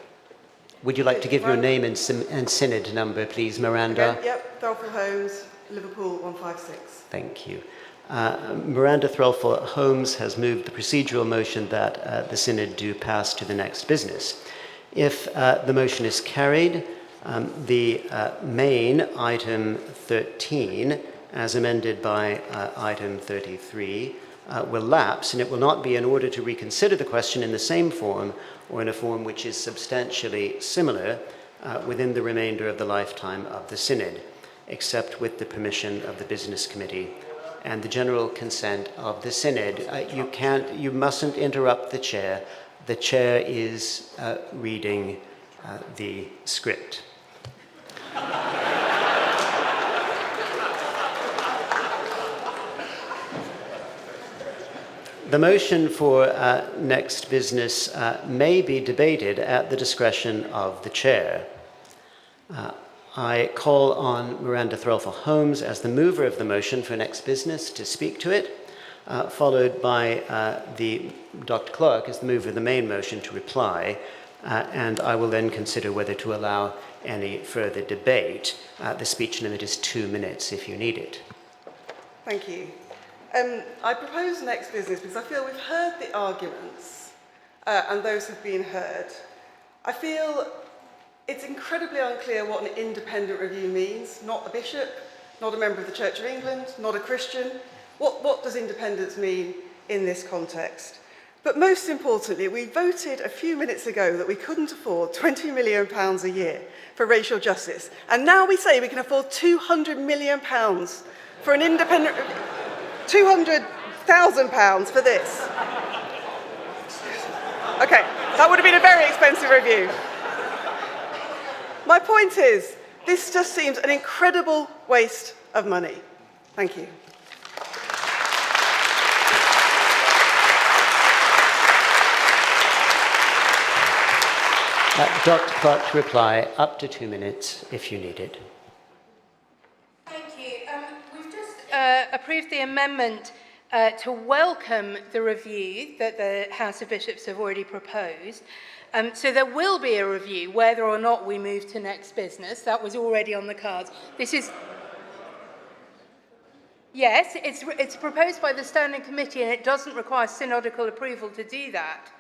Would you like to give your name and synod number, please, Miranda? Okay, yep, Threlfall Holmes, Liverpool 156. Thank you. Miranda Threlfall Holmes has moved the procedural motion that the synod do pass to the next business. If the motion is carried, the main item 13, as amended by item 33, will lapse, and it will not be in order to reconsider the question in the same form or in a form which is substantially similar within the remainder of the lifetime of the synod, except with the permission of the Business Committee and the general consent of the synod. You mustn't interrupt the chair. The chair is reading the script. The motion for next business may be debated at the discretion of the chair. I call on Miranda Threlfall Holmes as the mover of the motion for next business to speak to it, followed by the Dr. Clark as the mover of the main motion to reply, and I will then consider whether to allow any further debate. The speech limit is 2 minutes if you need it. Thank you. I propose next business because I feel we've heard the arguments and those have been heard. I feel it's incredibly unclear what an independent review means. Not a bishop, not a member of the Church of England, not a Christian. What does independence mean in this context? But most importantly, we voted a few minutes ago that we couldn't afford £20 million a year for racial justice. And now we say we can afford £200 million for an independent review. £200,000 for this. Okay, that would have been a very expensive review. My point is, this just seems an incredible waste of money. Thank you. Dr. Clark to reply, up to 2 minutes if you need it. Thank you. We've just approved the amendment to welcome the review that the House of Bishops have already proposed. So there will be a review whether or not we move to next business. That was already on the cards. This is... Yes, it's proposed by the Standing Committee and it doesn't require synodical approval to do that,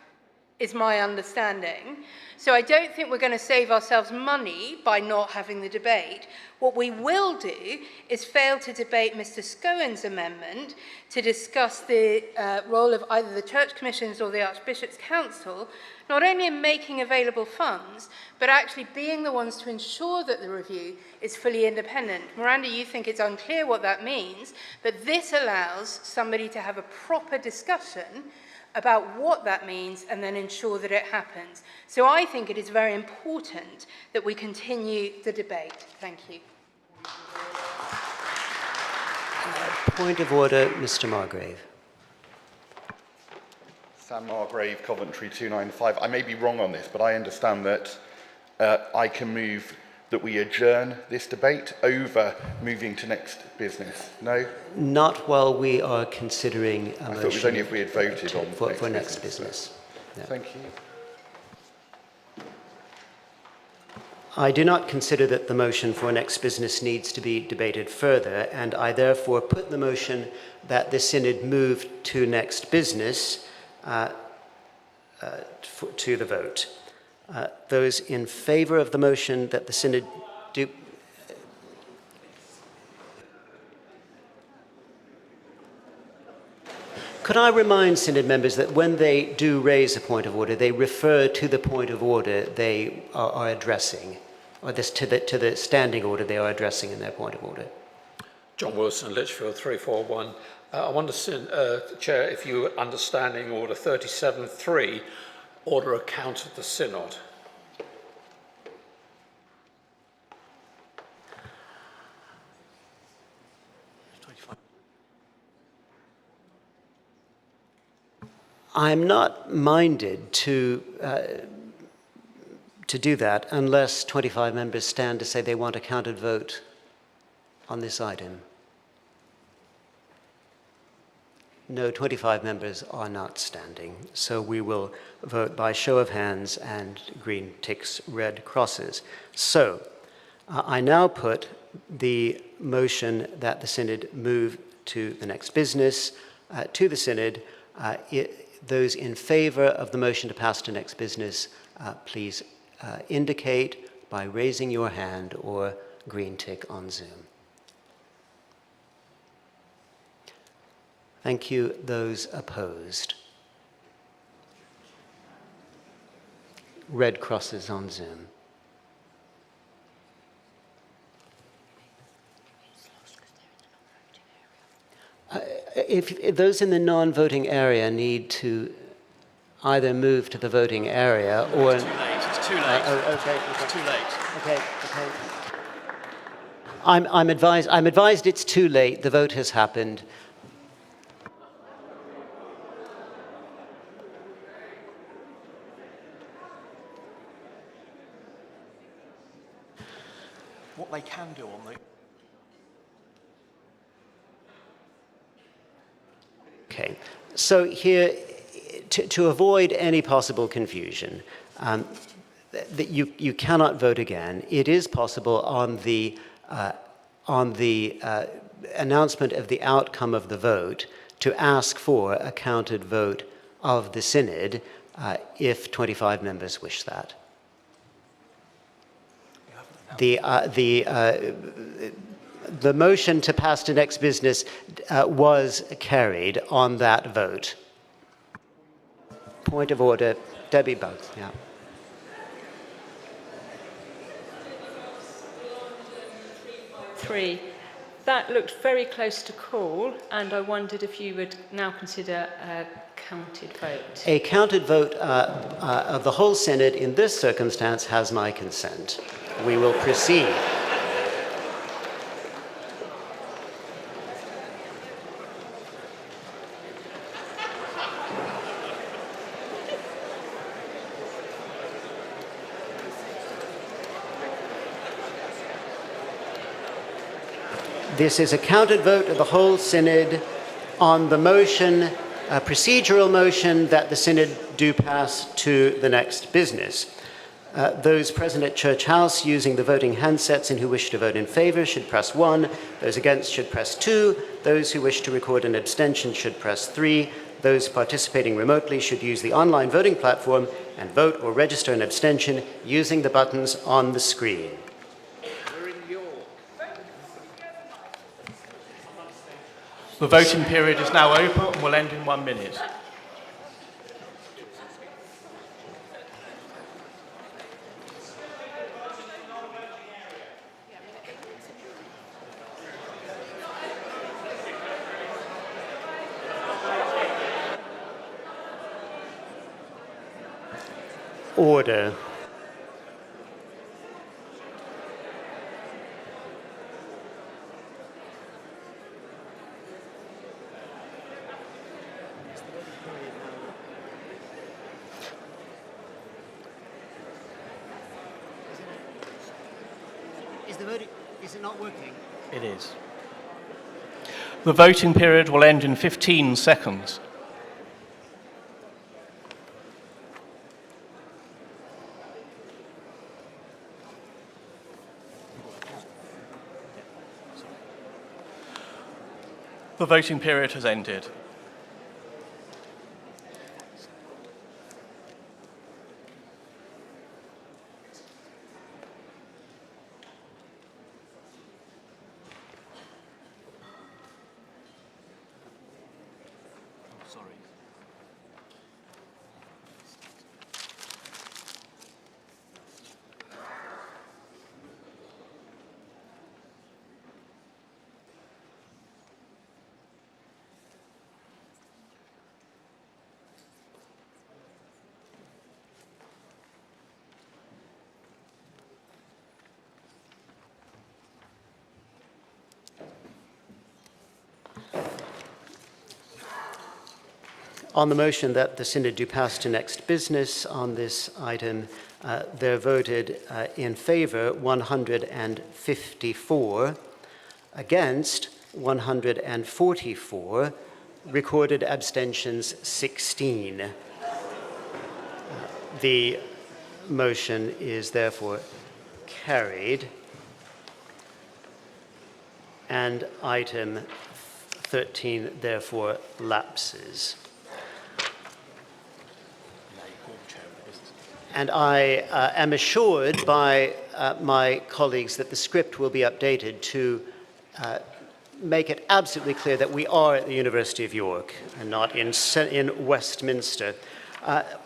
is my understanding. So I don't think we're going to save ourselves money by not having the debate. What we will do is fail to debate Mr. Scowen's amendment to discuss the role of either the Church Commissions or the Archbishop's Council, not only in making available funds, but actually being the ones to ensure that the review is fully independent. Miranda, you think it's unclear what that means, but this allows somebody to have a proper discussion about what that means and then ensure that it happens. So I think it is very important that we continue the debate. Thank you. Point of order, Mr. Margrave. Sam Margrave, Coventry 295. I may be wrong on this, but I understand that I can move that we adjourn this debate over moving to next business. No? Not while we are considering a motion. I thought it was only if we had voted on for next business. No. Thank you. I do not consider that the motion for next business needs to be debated further, and I therefore put the motion that the Synod move to next business to the vote. Those in favour of the motion that the Synod do... Could I remind Synod members that when they do raise a point of order, they refer to the point of order they are addressing, or this to the standing order they are addressing in their point of order? John Wilson, Lichfield 341. I wonder, Chair, if you were understanding Order 37.3, order account of the Synod. I'm not minded to do that unless 25 members stand to say they want a counted vote on this item. No, 25 members are not standing, so we will vote by show of hands and green ticks, red crosses. So I now put the motion that the Synod move to the next business to the Synod. Those in favour of the motion to pass to next business, please indicate by raising your hand or green tick on Zoom. Thank you. Those opposed? Red crosses on Zoom. If those in the non-voting area need to either move to the voting area or... It's too late. It's too late. Okay. It's too late. Okay. I'm advised it's too late. The vote has happened. What they can do on the... Okay, so here, to avoid any possible confusion, that you cannot vote again. It is possible on the announcement of the outcome of the vote to ask for a counted vote of the Synod if 25 members wish that. The motion to pass to next business was carried on that vote. Point of order, Debbie Bugs. Yeah. That looked very close to call, and I wondered if you would now consider a counted vote. A counted vote of the whole Synod in this circumstance has my consent. We will proceed. This is a counted vote of the whole Synod on the motion, a procedural motion that the Synod do pass to the next business. Those present at Church House using the voting handsets and who wish to vote in favour should press 1. Those against should press 2. Those who wish to record an abstention should press 3. Those participating remotely should use the online voting platform and vote or register an abstention using the buttons on the screen. The voting period is now open and will end in 1 minute. order. Is it not working? It is. The voting period will end in 15 seconds. The voting period has ended. On the motion that the Synod do pass to next business on this item, there voted in favour 154, against 144, recorded abstentions 16. The motion is therefore carried, and item 13 therefore lapses. And I am assured by my colleagues that the script will be updated to make it absolutely clear that we are at the University of York and not in Westminster.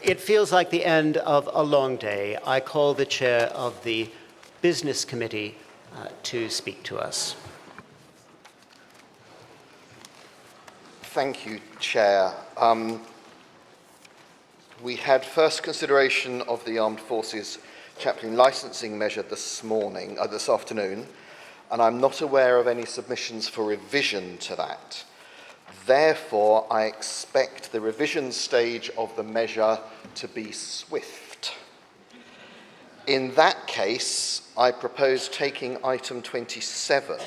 It feels like the end of a long day. I call the chair of the Business Committee to speak to us. Thank you, Chair. We had first consideration of the Armed Forces Chaplain licensing measure this afternoon, and I'm not aware of any submissions for revision to that. Therefore, I expect the revision stage of the measure to be swift. In that case, I propose taking item 27,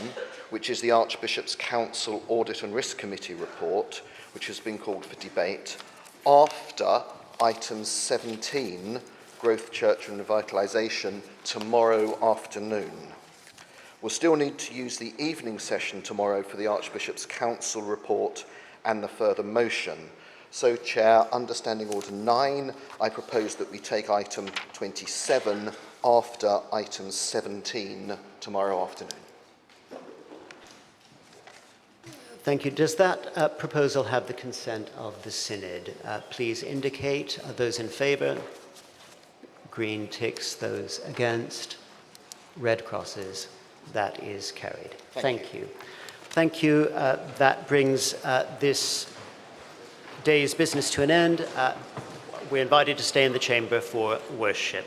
which is the Archbishop's Council Audit and Risk Committee report, which has been called for debate, after item 17, Growth, Church and Revitalisation, tomorrow afternoon. We'll still need to use the evening session tomorrow for the Archbishop's Council report and the further motion. So, Chair, understanding Order 9, I propose that we take item 27 after item 17 tomorrow afternoon. Thank you. Does that proposal have the consent of the Synod? Please indicate. Those in favour? Green ticks. Those against? Red crosses. That is carried. Thank you. Thank you. That brings this day's business to an end. We're invited to stay in the chamber for worship.